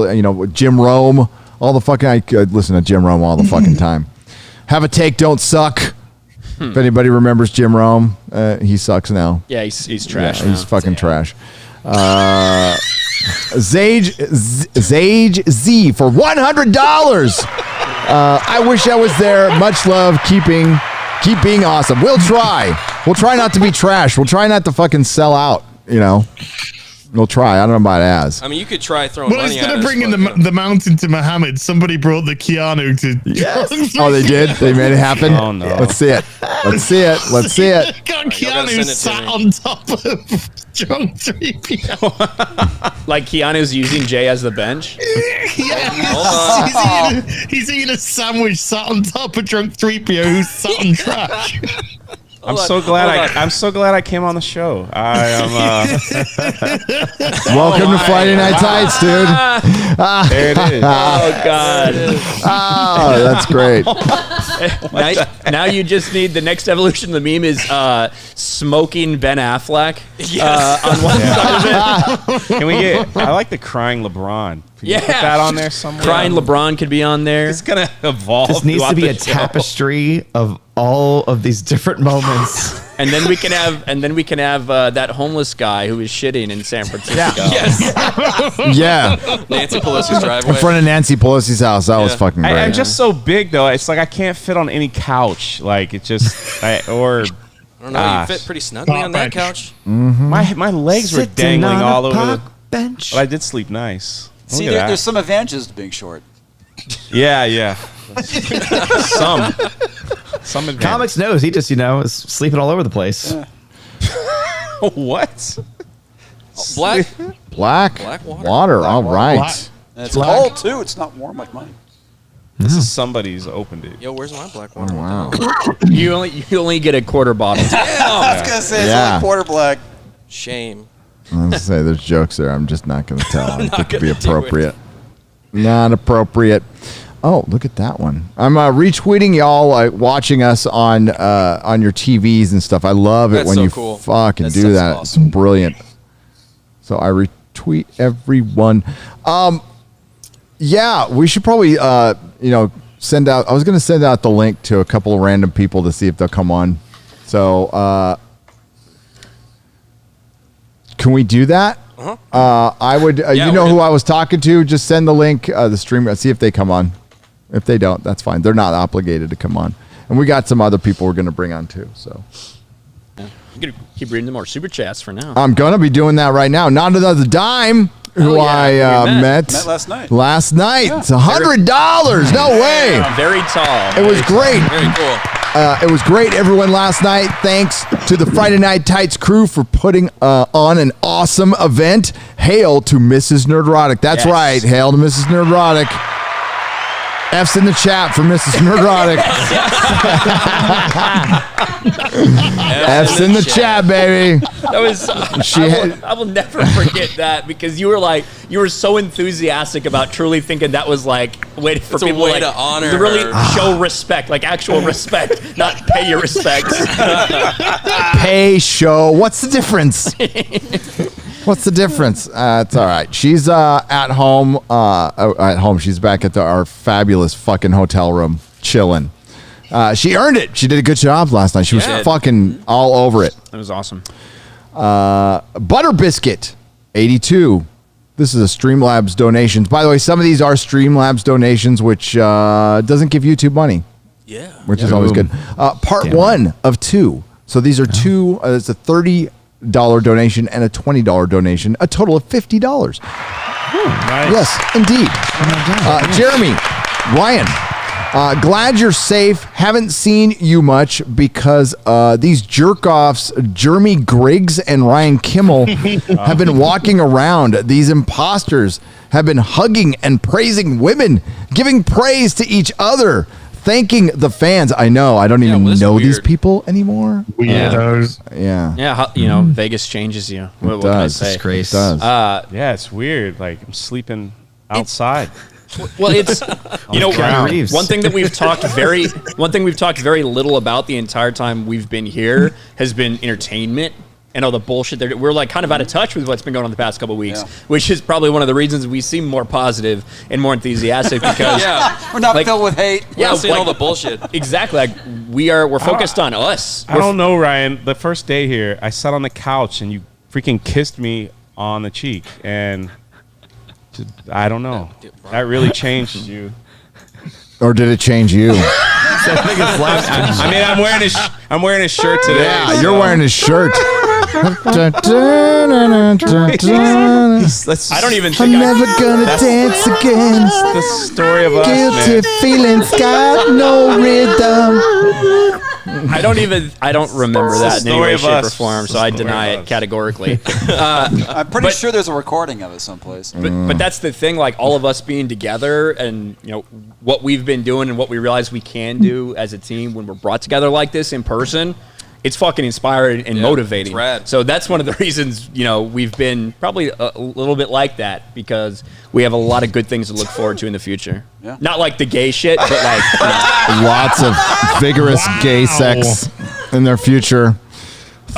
Speaker 1: Jim Rome. All the fucking, I could listen to Jim Rome all the fucking time. Have a take, don't suck. If anybody remembers Jim Rome, he sucks now.
Speaker 11: Yeah, he's trash.
Speaker 1: Yeah, he's fucking trash. Zage Z for $100. I wish I was there. Much love. Keep being awesome. We'll try. We'll try not to be trash. We'll try not to fucking sell out. We'll try. I don't know about as.
Speaker 12: I mean, you could try throwing
Speaker 3: Well,
Speaker 12: money
Speaker 3: instead
Speaker 12: at
Speaker 3: of
Speaker 12: us,
Speaker 3: bringing
Speaker 12: but,
Speaker 3: the mountain to Muhammad, somebody brought the Keanu to.
Speaker 1: Yes. Oh, they did? They made it happen?
Speaker 15: Oh, no.
Speaker 1: Let's see it. Let's see it. Let's see it.
Speaker 3: Got
Speaker 12: Right, y'all gotta
Speaker 3: Keanu
Speaker 12: send it to
Speaker 3: sat
Speaker 12: me.
Speaker 3: on top of drunk 3PO.
Speaker 11: Like Keanu's using Jay as the bench.
Speaker 3: He's eating a sandwich sat on top of drunk 3PO who's sat on trash.
Speaker 15: I'm so glad I came on the show. I am.
Speaker 1: Welcome to Friday Night Tights, dude.
Speaker 15: There it is.
Speaker 11: Oh God.
Speaker 1: Oh, that's great.
Speaker 11: Now you just need the next evolution of the meme is smoking Ben Affleck. On one side of it.
Speaker 15: Can we get? I like the crying LeBron. Can you put that on there somewhere?
Speaker 11: Crying LeBron could be on there.
Speaker 15: It's gonna evolve.
Speaker 13: This needs to
Speaker 15: throughout
Speaker 13: be
Speaker 15: the
Speaker 13: a
Speaker 15: show.
Speaker 13: tapestry of all of these different moments.
Speaker 11: And then we can have that homeless guy who was shitting in San Francisco.
Speaker 1: Yeah.
Speaker 12: Nancy Pelosi's driveway.
Speaker 1: In front of Nancy Pelosi's house. That was fucking great.
Speaker 15: I'm just so big though. It's like I can't fit on any couch. Like it just
Speaker 12: I don't know. You fit pretty snugly on that couch.
Speaker 15: My legs were
Speaker 8: Sitting
Speaker 15: dangling
Speaker 8: on a
Speaker 15: all over the
Speaker 8: park bench.
Speaker 15: But I did sleep nice.
Speaker 8: See,
Speaker 15: Look at that.
Speaker 8: there's some advantages to being short.
Speaker 15: Yeah. Some advantage.
Speaker 13: Comics knows he just is sleeping all over the place.
Speaker 15: What?
Speaker 12: Black
Speaker 1: water. All right.
Speaker 8: And it's cold too. It's not warm like mine.
Speaker 15: This is somebody's opened it.
Speaker 12: Yo, where's my black water?
Speaker 1: Wow.
Speaker 11: You only get a quarter bottle.
Speaker 8: I was gonna say it's only quarter black.
Speaker 12: Shame.
Speaker 1: I was gonna say there's jokes there. I'm just not gonna tell. I think
Speaker 12: not
Speaker 1: it'd be
Speaker 12: gonna do it.
Speaker 1: appropriate. Not appropriate. Oh, look at that one. I'm retweeting y'all watching us on your TVs and stuff. I love it
Speaker 12: That's
Speaker 1: when
Speaker 12: so
Speaker 1: you
Speaker 12: cool.
Speaker 1: fucking
Speaker 12: That
Speaker 1: do
Speaker 12: stuff's
Speaker 1: that.
Speaker 12: awesome.
Speaker 1: It's brilliant. So I retweet everyone. Yeah, we should probably send out. I was going to send out the link to a couple of random people to see if they'll come on. So can we do that? I would. Who I was talking to. Just send the link, the stream. See if they come on. If they don't, that's fine. They're not obligated to come on. And we got some other people we're going to bring on too. So
Speaker 11: I'm gonna keep reading the more super chats for now.
Speaker 1: I'm going to be doing that right now. Not another dime. Who I met
Speaker 8: last night.
Speaker 1: Last night. It's $100. No way.
Speaker 11: Very tall.
Speaker 1: It was great.
Speaker 12: Very cool.
Speaker 1: It was great, everyone, last night. Thanks to the Friday Night Tights crew for putting on an awesome event. Hail to Mrs. Nerdrotic. That's right. Hail to Mrs. Nerdrotic. F's in the chat for Mrs. Nerdrotic. F's in the chat, baby.
Speaker 11: That was. I will never forget that because you were so enthusiastic about truly thinking that was like way for
Speaker 12: It's a
Speaker 11: people
Speaker 12: way to honor
Speaker 11: to really
Speaker 12: her.
Speaker 11: show respect, like actual respect, not pay your respects.
Speaker 1: Pay, show. What's the difference? What's the difference? It's all right. She's at home. At home. She's back at our fabulous fucking hotel room, chilling. She earned it. She did a good job last night. She was fucking all over it.
Speaker 11: That was awesome.
Speaker 1: Butter Biscuit, 82. This is a Streamlabs donations. By the way, some of these are Streamlabs donations, which doesn't give YouTube money.
Speaker 12: Yeah.
Speaker 1: Which is always good. Part one of two. So these are two. It's a $30 donation and a $20 donation. A total of $50.
Speaker 15: Nice.
Speaker 1: Yes, indeed. Jeremy, Ryan, glad you're safe. Haven't seen you much because these jerk-offs, Jeremy Griggs and Ryan Kimmel, have been walking around. These imposters have been hugging and praising women, giving praise to each other, thanking the fans. I know. I don't even know these people anymore.
Speaker 3: Weirdos.
Speaker 1: Yeah.
Speaker 11: Yeah, Vegas changes you. What can I say?
Speaker 1: It does.
Speaker 15: Yeah, it's weird. Like I'm sleeping outside.
Speaker 11: Well, it's one thing that we've talked very little about the entire time we've been here has been entertainment and all the bullshit. We're like kind of out of touch with what's been going on the past couple of weeks, which is probably one of the reasons we seem more positive and more enthusiastic because
Speaker 8: we're not filled with hate.
Speaker 12: We're not seeing all the bullshit.
Speaker 11: Exactly. Like we're focused on us.
Speaker 15: I don't know, Ryan. The first day here, I sat on the couch and you freaking kissed me on the cheek, and I don't know. That really changed you.
Speaker 1: Or did it change you?
Speaker 15: I mean, I'm wearing his shirt today.
Speaker 1: Yeah, you're wearing his shirt.
Speaker 11: I don't even think
Speaker 1: I'm never gonna dance again.
Speaker 15: The story of us,
Speaker 1: Guilty feelings got no rhythm.
Speaker 11: I don't remember that in any way,
Speaker 15: Story of
Speaker 11: shape, or
Speaker 15: us.
Speaker 11: form, so I deny it categorically.
Speaker 8: I'm pretty sure there's a recording of it someplace.
Speaker 11: But that's the thing, like all of us being together and what we've been doing and what we realize we can do as a team when we're brought together like this in person, it's fucking inspiring and motivating.
Speaker 12: rad.
Speaker 11: So that's one of the reasons, we've been probably a little bit like that, because we have a lot of good things to look forward to in the future.
Speaker 8: Yeah.
Speaker 11: Not like the gay shit, but like
Speaker 1: Lots of vigorous gay sex in their future.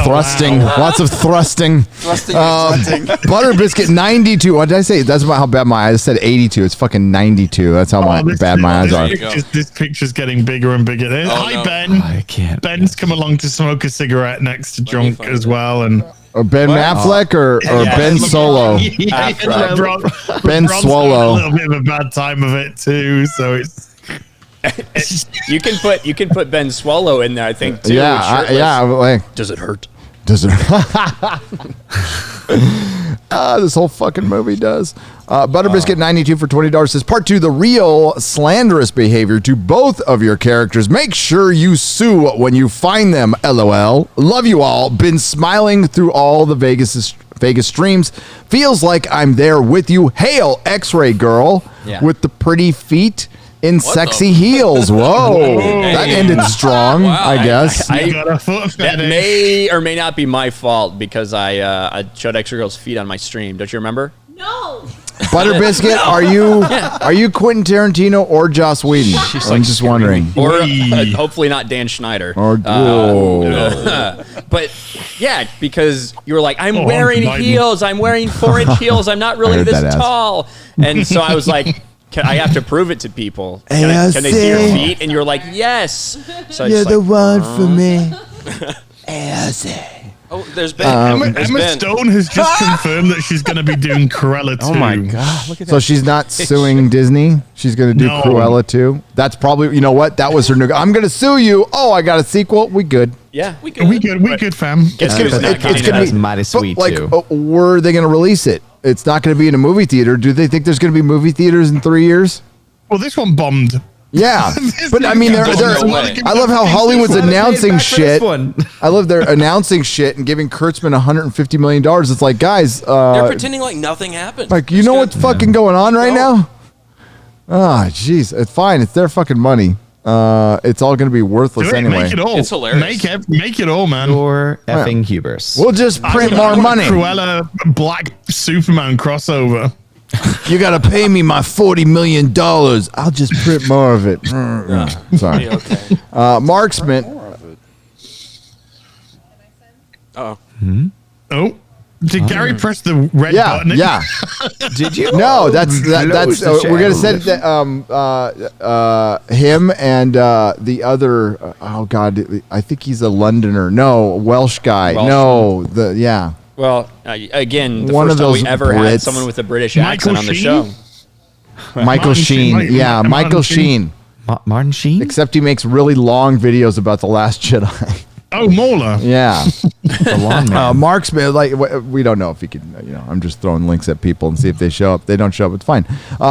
Speaker 1: Thrusting, lots of thrusting. Butter Biscuit 92. What did I say? That's about how bad my eyes. I said 82. It's fucking 92. That's how bad my eyes are.
Speaker 3: This picture's getting bigger and bigger. Hi, Ben.
Speaker 13: I can't.
Speaker 3: Ben's come along to smoke a cigarette next to Drunk as well, and
Speaker 1: Or Ben Affleck or Ben Solo. Ben Swallow.
Speaker 3: A little bit of a bad time of it too. So it's.
Speaker 11: you can put Ben Swallow in there, I think, too.
Speaker 1: Like,
Speaker 11: does it hurt?
Speaker 1: Does it? This whole fucking movie does. Butterbiscuit 92 for $20 says part 2, the real slanderous behavior to both of your characters. Make sure you sue when you find them. LOL. Love you all. Been smiling through all the Vegas streams. Feels like I'm there with you. Hail, X-Ray girl with the pretty feet in sexy heels. Whoa. That ended strong, I guess.
Speaker 11: That may or may not be my fault, because I showed Extra Girl's feet on my stream. Don't you remember?
Speaker 2: No.
Speaker 1: Butterbiscuit, are you Quentin Tarantino or Joss Whedon? I'm just wondering.
Speaker 11: Or hopefully not Dan Schneider. But yeah, because you were like, I'm wearing heels. I'm wearing 4-inch heels. I'm not really this tall. And so I was like, I have to prove it to people. Can they see your feet? And you're like, yes. So
Speaker 1: you're the one for me.
Speaker 12: Oh, there's Ben.
Speaker 3: Emma Stone has just confirmed that she's going to be doing Cruella 2.
Speaker 15: Oh my god! Look at that.
Speaker 1: So she's not suing Disney. She's going to do Cruella 2. That's probably, you know what? That was her new. I'm going to sue you. Oh, I got a sequel. We good.
Speaker 11: Yeah,
Speaker 3: we good, fam.
Speaker 1: It's gonna be
Speaker 13: mighty sweet too.
Speaker 1: Where are they going to release it? It's not going to be in a movie theater. Do they think there's going to be movie theaters in 3 years?
Speaker 3: Well, this one bombed.
Speaker 1: Yeah, but I mean, I love how Hollywood's announcing shit. I love they're announcing shit and giving Kurtzman $150 million. It's like, guys,
Speaker 12: they're pretending like nothing happened.
Speaker 1: Like, you know what's fucking going on right now? Ah, jeez, it's fine. It's their fucking money. It's all going to be worthless anyway.
Speaker 3: Make it all.
Speaker 12: It's hilarious.
Speaker 3: Make it all, man.
Speaker 13: Your effing hubris.
Speaker 1: We'll just print more money.
Speaker 3: Cruella Black Superman crossover.
Speaker 1: You got to pay me my $40 million. I'll just print more of it. Sorry. Marksman.
Speaker 12: Oh.
Speaker 3: Oh. Did Gary press the red button?
Speaker 1: Yeah.
Speaker 13: Did you?
Speaker 1: No, that's we're gonna send it him and the other. Oh God, I think he's a Londoner. No, Welsh guy. No,
Speaker 11: Well, again, the
Speaker 1: one
Speaker 11: first
Speaker 1: of
Speaker 11: time
Speaker 1: those
Speaker 11: we ever had
Speaker 1: Brits.
Speaker 11: someone with a British accent on the show.
Speaker 1: Michael Sheen. Yeah, Michael Sheen.
Speaker 13: Martin Sheen.
Speaker 1: Except he makes really long videos about The Last Jedi.
Speaker 3: Oh, Mola.
Speaker 1: Yeah.
Speaker 13: The long man.
Speaker 1: Marksman, like, we don't know if he could, I'm just throwing links at people and see if they show up. They don't show up, it's fine.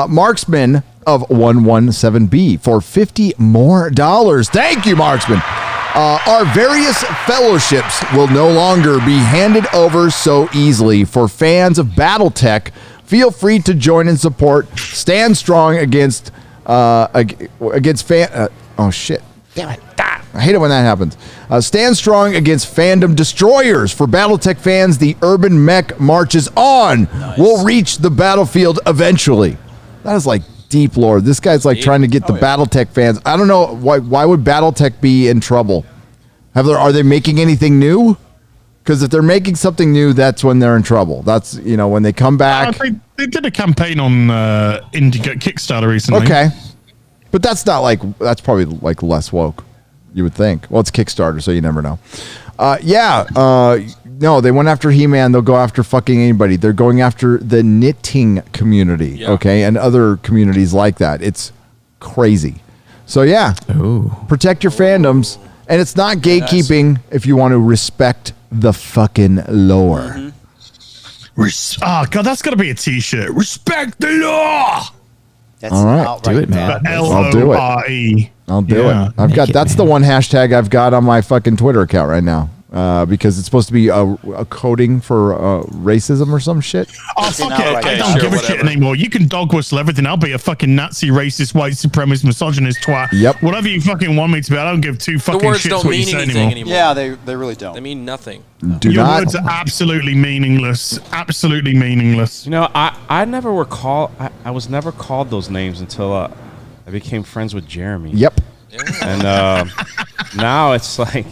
Speaker 1: Marksman of 117B for $50 more. Thank you, Marksman. Our various fellowships will no longer be handed over so easily. For fans of BattleTech, feel free to join and support. Stand strong against fan. Oh shit! Damn it! I hate it when that happens. Stand strong against fandom destroyers. For BattleTech fans, the urban mech marches on. Nice. We'll reach the battlefield eventually. That is like deep lore. This guy's like trying to get the BattleTech fans. I don't know why would BattleTech be in trouble. Are they making anything new? Because if they're making something new, that's when they're in trouble. That's when they come back.
Speaker 3: They did a campaign on Kickstarter recently.
Speaker 1: Okay, but that's probably like less woke. You would think. Well, it's Kickstarter, so you never know. No, they went after He-Man. They'll go after fucking anybody. They're going after the knitting community, okay, and other communities like that. It's crazy. So protect your fandoms, and it's not gatekeeping if you want to respect the fucking lore.
Speaker 3: Oh God, that's got to be a T-shirt. Respect the law.
Speaker 8: That's
Speaker 1: All right,
Speaker 13: do it, man.
Speaker 1: I'll do it.
Speaker 3: L-O-R-E.
Speaker 1: I'll do it. That's the one hashtag I've got on my fucking Twitter account right now. Because it's supposed to be a coding for racism or some shit.
Speaker 3: Oh, fuck it. I don't give a shit anymore. You can dog whistle everything. I'll be a fucking Nazi, racist, white supremacist, misogynist twat.
Speaker 1: Yep.
Speaker 3: Whatever you fucking want me to be. I don't give two fucking
Speaker 12: The words
Speaker 3: shits
Speaker 12: don't
Speaker 3: what you
Speaker 12: mean
Speaker 3: say
Speaker 12: anything
Speaker 3: anymore.
Speaker 8: Yeah, they really don't.
Speaker 12: They mean nothing.
Speaker 3: Your words are absolutely meaningless. Absolutely meaningless.
Speaker 15: You know, I never were called. I was never called those names until I became friends with Jeremy.
Speaker 1: Yep.
Speaker 15: And now it's like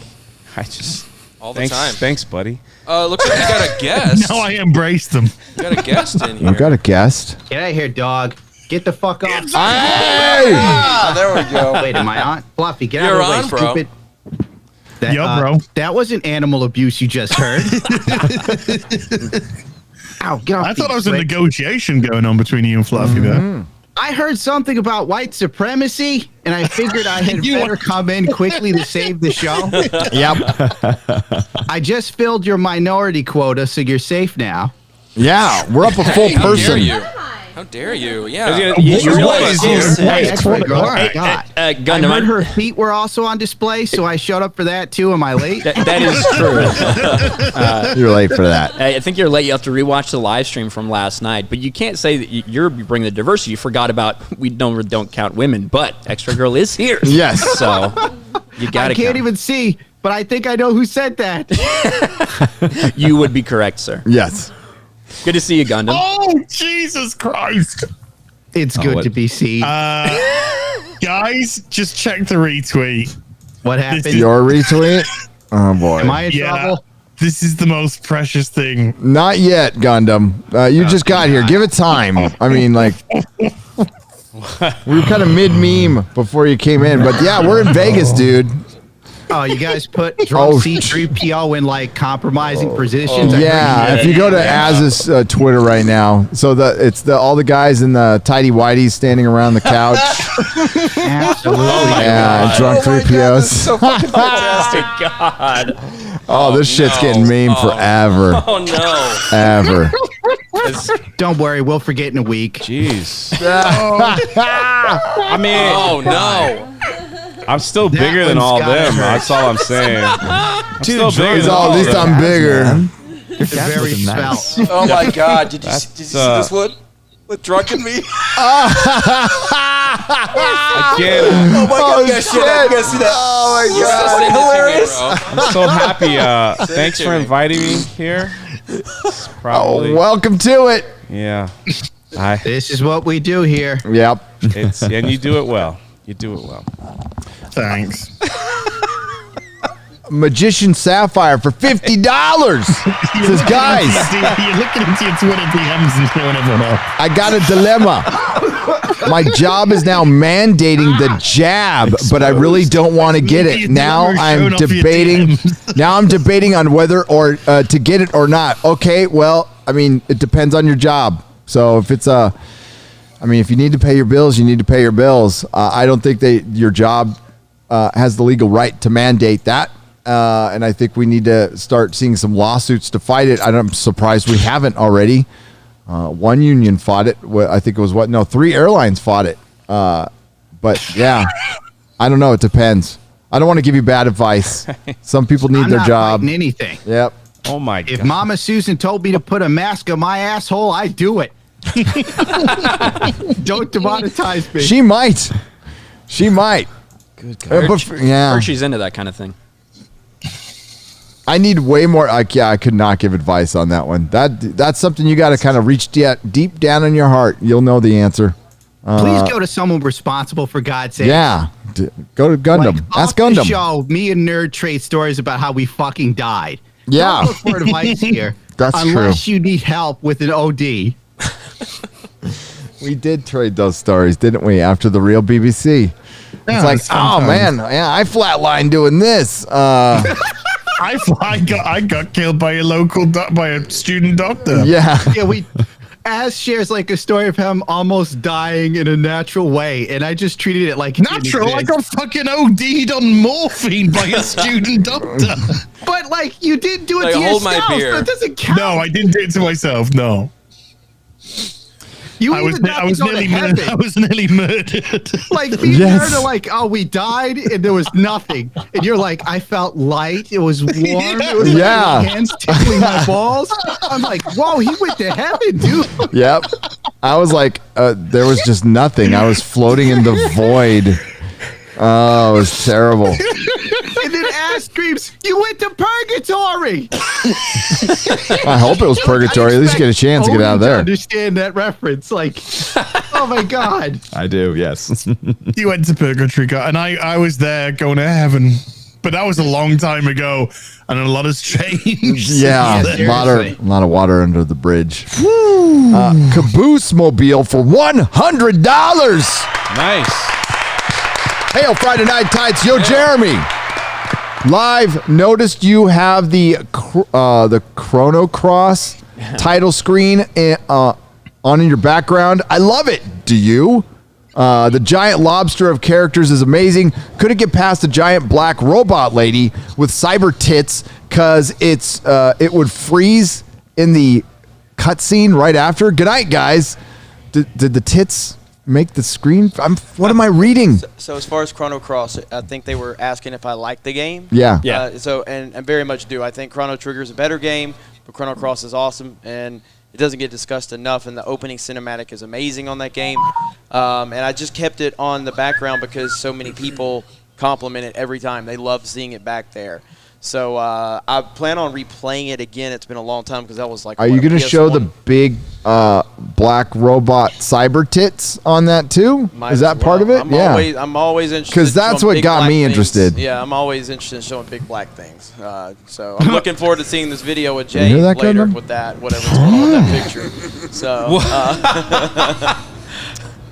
Speaker 15: I just.
Speaker 12: All the time.
Speaker 15: Thanks, buddy.
Speaker 12: Looks like you got a guest.
Speaker 3: Now I embrace them.
Speaker 12: You got a guest in here.
Speaker 1: I've got a guest.
Speaker 16: Get out of here, dog. Get the fuck off.
Speaker 1: Hey!
Speaker 8: There we go.
Speaker 16: Wait, am I on? Fluffy, get
Speaker 12: You're
Speaker 16: out of the way,
Speaker 12: on, bro.
Speaker 16: stupid. That,
Speaker 3: Yo, bro.
Speaker 16: That wasn't animal abuse you just heard. Ow, get off
Speaker 3: I thought
Speaker 16: me,
Speaker 3: there was a
Speaker 16: Rick.
Speaker 3: negotiation going on between you and Fluffy there.
Speaker 16: I heard something about white supremacy, and I figured I had better come in quickly to save the show.
Speaker 1: Yep.
Speaker 16: I just filled your minority quota, so you're safe now.
Speaker 1: Yeah, we're up a full
Speaker 12: How dare
Speaker 1: person.
Speaker 12: you? How dare you? Yeah.
Speaker 15: You
Speaker 1: realize
Speaker 16: Hey, X-Ray girl.
Speaker 11: Hey,
Speaker 16: God. I
Speaker 11: Gundam,
Speaker 16: heard her feet were also on display, so I showed up for that too. Am I late?
Speaker 11: that is true.
Speaker 1: You're late for that.
Speaker 11: I think you're late. You have to rewatch the live stream from last night. But you can't say that you're bringing the diversity. You forgot about we don't count women, but Extra Girl is here.
Speaker 1: Yes.
Speaker 11: So you got to
Speaker 16: I can't even see, but I think I know who said that.
Speaker 11: You would be correct, sir.
Speaker 1: Yes.
Speaker 11: Good to see you, Gundam.
Speaker 3: Oh, Jesus Christ.
Speaker 16: It's good to be seen.
Speaker 3: Guys, just check the retweet.
Speaker 16: What happened?
Speaker 1: Your retweet? Oh, boy.
Speaker 16: Am I in trouble?
Speaker 3: This is the most precious thing.
Speaker 1: Not yet, Gundam. You just got here. Give it time. I mean, like, we were kind of mid-meme before you came in. But, yeah, we're in Vegas, dude.
Speaker 16: Oh, you guys put drunk C-3PO in like compromising positions.
Speaker 1: Yeah, if you go to Az's Twitter right now, so it's all the guys in the tidy whities standing around the couch.
Speaker 16: Absolutely.
Speaker 1: Yeah, drunk 3POs.
Speaker 8: So fucking fantastic.
Speaker 11: God.
Speaker 1: Oh, this shit's getting meme forever.
Speaker 12: Oh no.
Speaker 1: Ever.
Speaker 16: Don't worry, we'll forget in a week.
Speaker 15: Jeez. I mean,
Speaker 12: Oh no.
Speaker 15: I'm still bigger than
Speaker 16: one's
Speaker 15: all
Speaker 16: gotta
Speaker 15: them.
Speaker 16: hurt.
Speaker 15: That's all I'm saying. I'm still bigger
Speaker 1: At
Speaker 15: than all
Speaker 1: least
Speaker 15: them.
Speaker 1: I'm bigger.
Speaker 16: You're very svelte.
Speaker 8: Oh my God! Did you see this one? With drunken me?
Speaker 15: I get it.
Speaker 8: Oh my God! You gotta see that! You gotta see that! Oh my God! Hilarious!
Speaker 15: I'm so happy. Thanks for inviting me here. It's probably,
Speaker 1: Welcome to it.
Speaker 15: yeah.
Speaker 16: This is what we do here.
Speaker 1: Yep.
Speaker 15: And you do it well. You do it well.
Speaker 3: Thanks.
Speaker 1: Magician Sapphire for $50. Says, guys,
Speaker 3: You're looking into your Twitter DMs and showing everyone off.
Speaker 1: I got a dilemma. My job is now mandating the jab, but I really don't want to get it. Now I'm debating. Now I'm debating on whether or to get it or not. Okay, well, I mean, it depends on your job. So if it's if you need to pay your bills, you need to pay your bills. I don't think your job has the legal right to mandate that. And I think we need to start seeing some lawsuits to fight it. I'm surprised we haven't already. One union fought it. I think it was 3 airlines fought it. But yeah, I don't know. It depends. I don't want to give you bad advice. Some people need
Speaker 16: I'm
Speaker 1: their
Speaker 16: not
Speaker 1: job.
Speaker 16: fighting anything.
Speaker 1: Yep.
Speaker 15: Oh my God.
Speaker 16: If Mama Susan told me to put a mask on my asshole, I'd do it. Don't demonetize me.
Speaker 1: She might. Good God. Yeah.
Speaker 11: Heard she's into that kind of thing.
Speaker 1: I need way more. I could not give advice on that one. That's something you got to kind of reach deep down in your heart. You'll know the answer.
Speaker 16: Please go to someone responsible, for God's sake.
Speaker 1: Yeah. Go to Gundam.
Speaker 16: Like,
Speaker 1: Ask
Speaker 16: off the
Speaker 1: Gundam.
Speaker 16: show, me and Nerd trade stories about how we fucking died.
Speaker 1: Yeah.
Speaker 16: Don't look for advice here.
Speaker 1: That's
Speaker 16: unless you need help with an OD.
Speaker 1: We did trade those stories, didn't we? After the real BBC.
Speaker 3: Yeah,
Speaker 1: It's like,
Speaker 3: sometimes.
Speaker 1: oh man, yeah, I flatlined doing this.
Speaker 3: I got killed by a student doctor.
Speaker 1: Yeah.
Speaker 16: Yeah, Az shares like a story of him almost dying in a natural way, and I just treated it like
Speaker 3: natural. I got fucking OD'd on morphine by a student doctor.
Speaker 16: But but like you didn't do it
Speaker 12: Like,
Speaker 16: to
Speaker 12: hold my
Speaker 16: yourself.
Speaker 12: beer.
Speaker 16: That doesn't count.
Speaker 3: No, I didn't do it to myself. No.
Speaker 16: You
Speaker 3: I was
Speaker 16: even got to go to
Speaker 3: nearly
Speaker 16: heaven.
Speaker 3: I was nearly murdered.
Speaker 16: Like me and Nerd are like, oh, we died and there was nothing, and you're like, I felt light. It was warm. It was like
Speaker 1: Yeah.
Speaker 16: my hands tickling my balls. I'm like, whoa, he went to heaven, dude.
Speaker 1: Yep. I was like, there was just nothing. I was floating in the void. Oh, it was terrible.
Speaker 16: And then Ash screams, you went to purgatory.
Speaker 1: I hope it was purgatory. At least you get a chance to get out of there.
Speaker 16: Understand that reference? Like, oh my god.
Speaker 13: I do. Yes.
Speaker 3: You went to purgatory, and I was there going to heaven, but that was a long time ago, and a lot has changed.
Speaker 1: Yeah, a lot of water under the bridge. Caboose Mobile for $100.
Speaker 15: Nice.
Speaker 1: Hail Friday Night Tights, yo Jeremy. Live, noticed you have the Chrono Cross title screen on in your background. I love it. Do you? The giant lobster of characters is amazing. Couldn't get past the giant black robot lady with cyber tits because it would freeze in the cutscene right after. Good night, guys. Did the tits make the screen? What am I reading?
Speaker 10: So as far as Chrono Cross, I think they were asking if I like the game.
Speaker 1: Yeah.
Speaker 10: So and very much do. I think Chrono Trigger is a better game, but Chrono Cross is awesome, and it doesn't get discussed enough. And the opening cinematic is amazing on that game. And I just kept it on the background because so many people compliment it every time. They love seeing it back there. So I plan on replaying it again. It's been a long time because that was like.
Speaker 1: Are you going to show the big black robot cyber tits on that too? Is that part of it?
Speaker 10: I'm always interested.
Speaker 1: Because that's what got me interested.
Speaker 10: Yeah, I'm always interested in showing big black things. So I'm looking forward to seeing this video with Jay
Speaker 1: hear that,
Speaker 10: later
Speaker 1: Gilliam?
Speaker 10: with that, whatever's going on with that picture. So.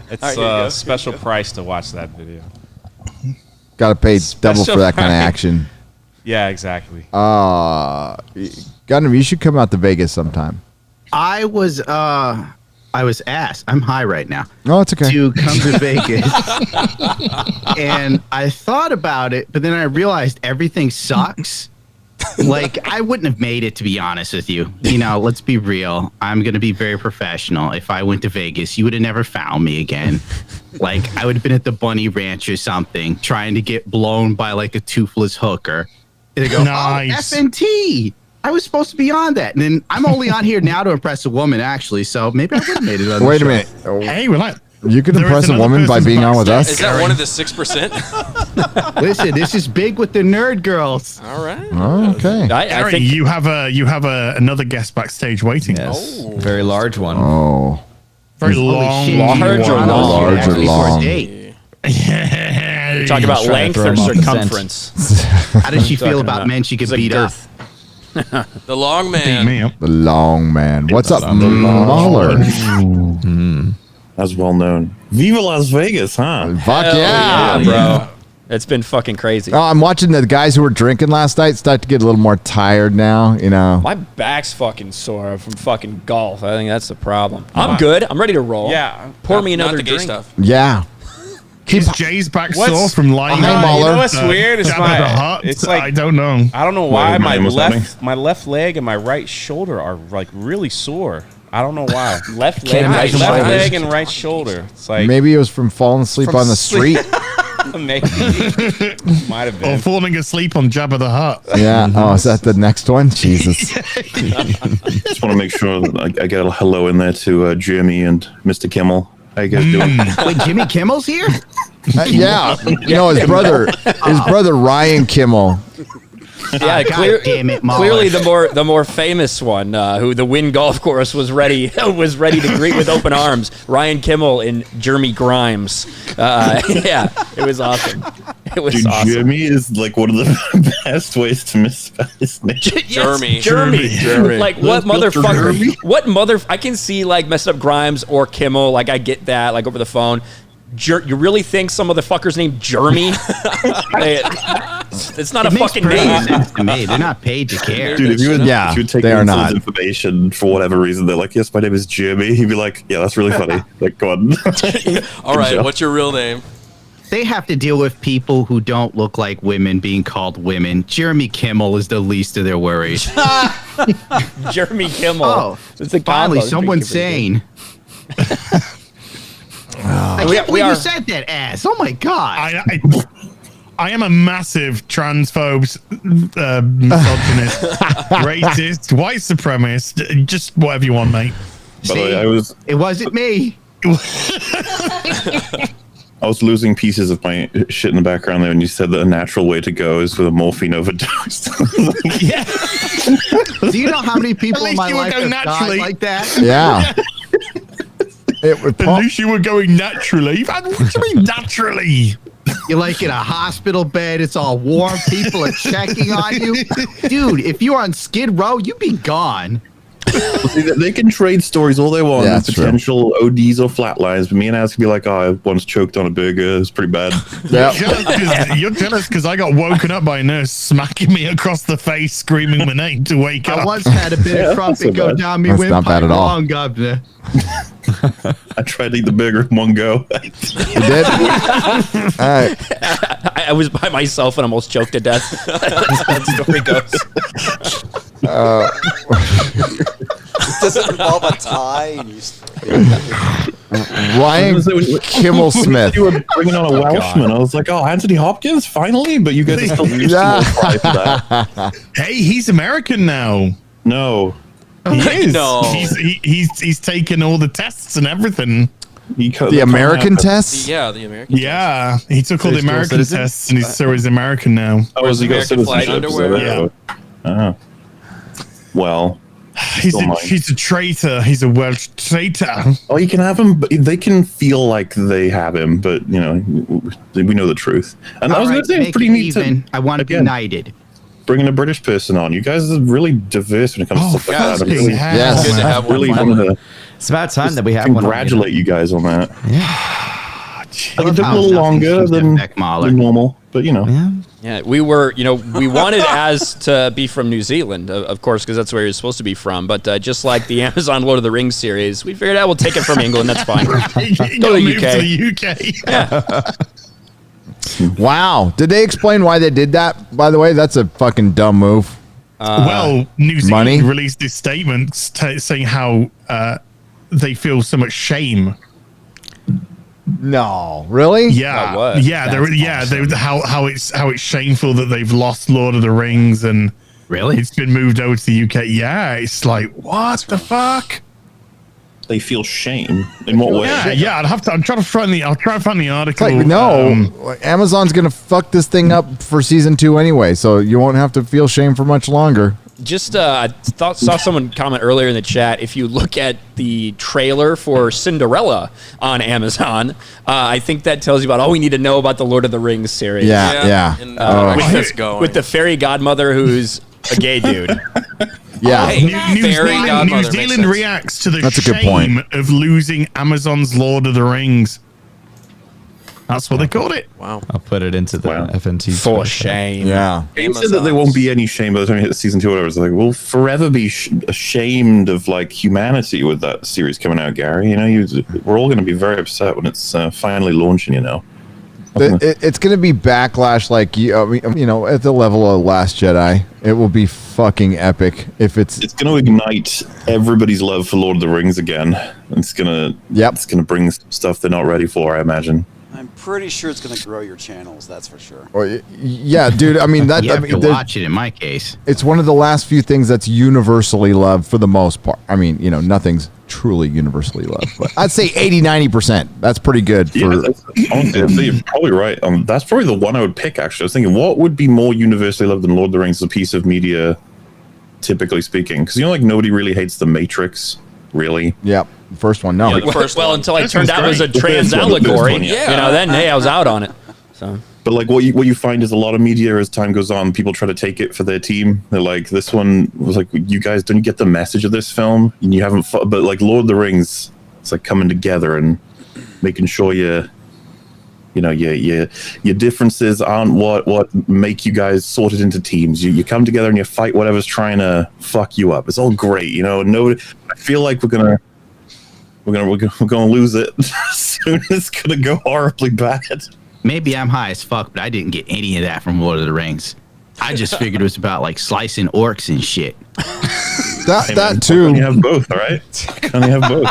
Speaker 15: It's
Speaker 10: All right,
Speaker 15: a special price to watch that video.
Speaker 1: Got to pay double for that kind of
Speaker 15: price.
Speaker 1: action.
Speaker 15: Yeah, exactly.
Speaker 1: Gundam, you should come out to Vegas sometime.
Speaker 16: I was asked. I'm high right now.
Speaker 1: Oh, it's okay.
Speaker 16: To come to Vegas, and I thought about it, but then I realized everything sucks. Like I wouldn't have made it, to be honest with you. You know, let's be real. I'm gonna be very professional. If I went to Vegas, you would have never found me again. Like I would have been at the Bunny Ranch or something, trying to get blown by like a toothless hooker. And they go,
Speaker 3: Nice.
Speaker 16: oh, FNT. I was supposed to be on that. And then I'm only on here now to impress a woman, actually. So maybe I would have made it on the
Speaker 1: Wait a
Speaker 16: show.
Speaker 1: minute.
Speaker 3: Hey, relax.
Speaker 1: You could impress a woman by being on with us?
Speaker 12: Is that one of the 6%?
Speaker 16: Listen, this is big with the nerd girls.
Speaker 12: All right.
Speaker 1: Oh, okay.
Speaker 3: I think you have another guest backstage waiting.
Speaker 13: Yes. Very large one.
Speaker 1: Oh.
Speaker 3: Very
Speaker 16: Holy
Speaker 3: long.
Speaker 16: shit,
Speaker 3: Large
Speaker 16: you
Speaker 3: or
Speaker 16: were on
Speaker 3: long?
Speaker 1: Large or
Speaker 16: actually for a
Speaker 1: long?
Speaker 16: date.
Speaker 3: Yeah.
Speaker 11: Talk about
Speaker 13: trying to
Speaker 11: length
Speaker 13: throw
Speaker 11: or
Speaker 13: him off the
Speaker 11: circumference.
Speaker 16: How does she feel
Speaker 11: Talking
Speaker 16: about
Speaker 11: about-
Speaker 16: men she could
Speaker 11: It's like
Speaker 16: beat up?
Speaker 11: girth.
Speaker 12: The long
Speaker 3: Beat
Speaker 12: man.
Speaker 3: me up.
Speaker 1: The long man. What's up, Mahler?
Speaker 17: That's well known. Viva Las Vegas, huh?
Speaker 1: Fuck
Speaker 11: Hell
Speaker 1: yeah,
Speaker 11: bro. It's been fucking crazy.
Speaker 1: Oh, I'm watching the guys who were drinking last night start to get a little more tired now, you know.
Speaker 11: My back's fucking sore from fucking golf. I think that's the problem. I'm good. I'm ready to roll.
Speaker 15: Yeah.
Speaker 11: Pour me
Speaker 12: Not
Speaker 11: another
Speaker 12: the gay
Speaker 11: drink.
Speaker 12: stuff.
Speaker 1: Yeah.
Speaker 3: Is Jay's back
Speaker 15: What's-
Speaker 3: sore from lying?
Speaker 1: Hey,
Speaker 15: You
Speaker 1: Mahler.
Speaker 15: know what's weird? It's
Speaker 3: Jabba the Hutt?
Speaker 15: it's like
Speaker 3: I don't know.
Speaker 15: I don't know why
Speaker 17: Wait,
Speaker 15: my
Speaker 17: what's happening?
Speaker 15: left leg and my right shoulder are like really sore. I don't know why.
Speaker 11: Left leg,
Speaker 1: Can't
Speaker 11: right
Speaker 1: imagine
Speaker 15: left
Speaker 1: why.
Speaker 15: leg and right shoulder. It's like
Speaker 1: Maybe it was from falling asleep on the street.
Speaker 15: maybe might have
Speaker 3: Or
Speaker 15: been.
Speaker 3: falling asleep on Jabba the Hutt.
Speaker 1: Yeah. Oh, is that the next one? Jesus.
Speaker 17: Just want to make sure that I get a hello in there to Jimmy and Mr. Kimmel. How you guys doing?
Speaker 16: Wait, Jimmy Kimmel's here?
Speaker 1: Yeah. You know, his brother Ryan Kimmel.
Speaker 11: Yeah,
Speaker 16: God damn it, Mahler.
Speaker 11: clearly the more famous one, who the Wynn Golf Course was ready to greet with open arms. Ryan Kimmel and Jeremy Grimes. Yeah, it was awesome. It was
Speaker 17: Dude,
Speaker 11: awesome.
Speaker 17: Jimmy is like one of the best ways to misspell his name.
Speaker 11: Yes,
Speaker 12: Jeremy.
Speaker 11: Jeremy. Like what
Speaker 17: Mr.
Speaker 11: motherfucker?
Speaker 17: Jeremy.
Speaker 11: I can see like messed up Grimes or Kimmel. Like I get that. Like over the phone. You really think some motherfucker's named Jeremy? It's not
Speaker 16: It
Speaker 11: a
Speaker 16: makes
Speaker 11: fucking
Speaker 16: perfect
Speaker 11: name.
Speaker 16: sense to me. They're not paid to care.
Speaker 17: Dude, if you would,
Speaker 1: Yeah,
Speaker 17: if you would take
Speaker 1: they are
Speaker 17: someone's
Speaker 1: not.
Speaker 17: information for whatever reason, they're like, yes, my name is Jimmy. He'd be like, yeah, that's really funny. Like, go on.
Speaker 12: All right, what's your real name?
Speaker 16: They have to deal with people who don't look like women being called women. Jeremy Kimmel is the least of their worries.
Speaker 11: Jeremy Kimmel.
Speaker 16: Oh,
Speaker 11: it's a
Speaker 16: finally,
Speaker 11: combo.
Speaker 16: someone's sane. I can't believe you said that, ass. Oh my god.
Speaker 3: I am a massive transphobe, misogynist, racist, white supremacist, just whatever you want, mate.
Speaker 16: See, it wasn't me.
Speaker 17: I was losing pieces of my shit in the background there when you said that a natural way to go is with a morphine overdose.
Speaker 3: Yeah.
Speaker 16: Do you know how many people in my life have died like that?
Speaker 1: Yeah.
Speaker 3: At least you were going naturally. What do you mean naturally?
Speaker 16: You're like in a hospital bed. It's all warm. People are checking on you. Dude, if you were on Skid Row, you'd be gone.
Speaker 17: See, they can trade stories all they want,
Speaker 1: Yeah,
Speaker 17: potential ODs or flatlines, but me and Ass can be like, oh, I once choked on a burger. It's pretty bad.
Speaker 3: You're jealous because I got woken up by a nurse smacking me across the face, screaming my name to wake up.
Speaker 16: I once had a bit of crumpet go down me windpipe wrong, Governor.
Speaker 17: I tried to eat the burger in one go.
Speaker 1: You did? All right.
Speaker 11: I was by myself and almost choked to death. That story goes.
Speaker 8: Does it involve a tie? And
Speaker 1: Ryan Kimmel Smith.
Speaker 17: You were bringing on a Welshman. I was like, oh, Anthony Hopkins, finally? But you guys are still used to for that.
Speaker 3: Hey, he's American now.
Speaker 17: No.
Speaker 3: He is.
Speaker 12: No.
Speaker 3: He's taken all the tests and everything.
Speaker 1: The American tests?
Speaker 12: Yeah, the American
Speaker 3: Yeah, he took all the American tests and he's American now.
Speaker 17: Oh, is he got
Speaker 12: American flag
Speaker 17: citizenship?
Speaker 12: underwear?
Speaker 17: Yeah. Well,
Speaker 3: he's a traitor. He's a Welsh traitor.
Speaker 17: Oh, you can have him, but they can feel like they have him, but you know, we know the truth. And I was going to say, it's pretty neat.
Speaker 16: I want to be knighted.
Speaker 17: Bringing a British person on. You guys are really diverse when it comes to stuff like that.
Speaker 1: Yes.
Speaker 12: Good to have one.
Speaker 17: Really want to
Speaker 13: It's about time that we have one.
Speaker 17: congratulate you guys on that.
Speaker 13: Yeah.
Speaker 17: Like, it took a little longer than normal, but you know.
Speaker 11: Yeah, we wanted Az to be from New Zealand, of course, because that's where he was supposed to be from. But just like the Amazon Lord of the Rings series, we figured out we'll take it from England. That's fine. Go to
Speaker 3: the UK.
Speaker 11: Yeah.
Speaker 1: Wow. Did they explain why they did that? By the way, that's a fucking dumb move.
Speaker 3: Well, New Zealand released this statement saying how they feel so much shame.
Speaker 1: No, really?
Speaker 3: Yeah, how it's shameful that they've lost Lord of the Rings and it's been moved over to the UK. Yeah, it's like what the fuck?
Speaker 17: They feel shame in what way?
Speaker 3: Yeah. I'll try to find the article.
Speaker 1: It's like, Amazon's gonna fuck this thing up for season 2 anyway, so you won't have to feel shame for much longer.
Speaker 11: Just I saw someone comment earlier in the chat. If you look at the trailer for Cinderella on Amazon, I think that tells you about all we need to know about the Lord of the Rings series.
Speaker 1: Yeah.
Speaker 12: And,
Speaker 11: with the fairy godmother who's a gay dude.
Speaker 1: Yeah.
Speaker 3: New Zealand reacts to the shame of losing Amazon's Lord of the Rings. That's what they called it.
Speaker 12: Wow.
Speaker 13: I'll put it into the FNT.
Speaker 11: For shame.
Speaker 1: Yeah.
Speaker 17: They said that there won't be any shame by the time you hit season 2 or whatever. It's like, we'll forever be ashamed of like humanity with that series coming out, Gary. You know, we're all going to be very upset when it's finally launching, you know.
Speaker 1: It's going to be backlash like, you know, at the level of Last Jedi. It will be fucking epic if it's
Speaker 17: going to ignite everybody's love for Lord of the Rings again. It's going to bring stuff they're not ready for, I imagine.
Speaker 8: I'm pretty sure it's going to grow your channels. That's for sure.
Speaker 1: Yeah, dude. I mean,
Speaker 16: you have to watch it. In my case,
Speaker 1: it's one of the last few things that's universally loved for the most part. I mean, you know, nothing's truly universally loved, but I'd say 80-90%. That's pretty good.
Speaker 17: Honestly, you're probably right. That's probably the one I would pick. Actually, I was thinking, what would be more universally loved than Lord of the Rings as a piece of media, typically speaking? Because you know, like nobody really hates The Matrix. Really?
Speaker 1: Yep. The first one, no.
Speaker 11: Yeah, the first one. Until it turned out it was a trans allegory. You know, then hey, I was out on it. So.
Speaker 17: But like what you find is a lot of media as time goes on, people try to take it for their team. They're like, this one was like, you guys didn't get the message of this film, and you haven't. But like Lord of the Rings, it's like coming together and making sure your differences aren't what make you guys sorted into teams. You come together and you fight whatever's trying to fuck you up. It's all great, you know. I feel like we're gonna lose it soon. It's gonna go horribly bad.
Speaker 16: maybe I'm high as fuck, but I didn't get any of that from Lord of the Rings. I just figured it was about like slicing orcs and shit.
Speaker 1: That too.
Speaker 17: You have both, all right? Can you have both?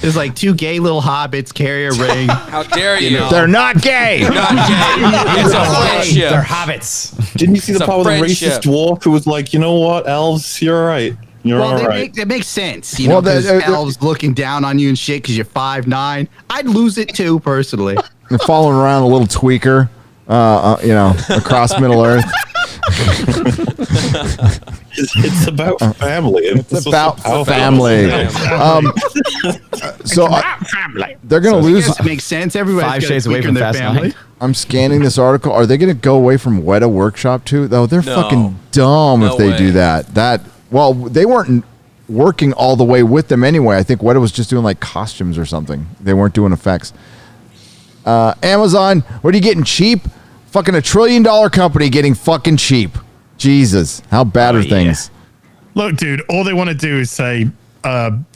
Speaker 16: There's like two gay little hobbits carry a ring.
Speaker 12: How dare you?
Speaker 1: They're not gay.
Speaker 12: They're not gay. It's a friendship.
Speaker 13: They're hobbits.
Speaker 17: Didn't you see
Speaker 12: It's
Speaker 17: the
Speaker 12: a
Speaker 17: part with the
Speaker 12: friendship.
Speaker 17: racist dwarf who was like, you know what, elves, you're all right. You're all right.
Speaker 16: That makes sense. You know, because elves looking down on you and shit because you're 5'9". I'd lose it too, personally.
Speaker 1: They're following around a little tweaker, across Middle Earth.
Speaker 17: It's about family.
Speaker 1: It's about family.
Speaker 16: Family.
Speaker 1: They're going to lose.
Speaker 16: It makes sense. Everybody's
Speaker 13: 5
Speaker 16: got
Speaker 13: shades
Speaker 16: a
Speaker 13: away
Speaker 16: tweaker
Speaker 13: from
Speaker 16: in their
Speaker 13: Fast
Speaker 16: family.
Speaker 13: 9.
Speaker 1: I'm scanning this article. Are they going to go away from Weta Workshop too? Though they're fucking dumb if they do that. They weren't working all the way with them anyway. I think Weta was just doing like costumes or something. They weren't doing effects. Amazon, what are you getting cheap? Fucking $1 trillion company getting fucking cheap. Jesus, how bad are things?
Speaker 3: Look, dude, all they want to do is say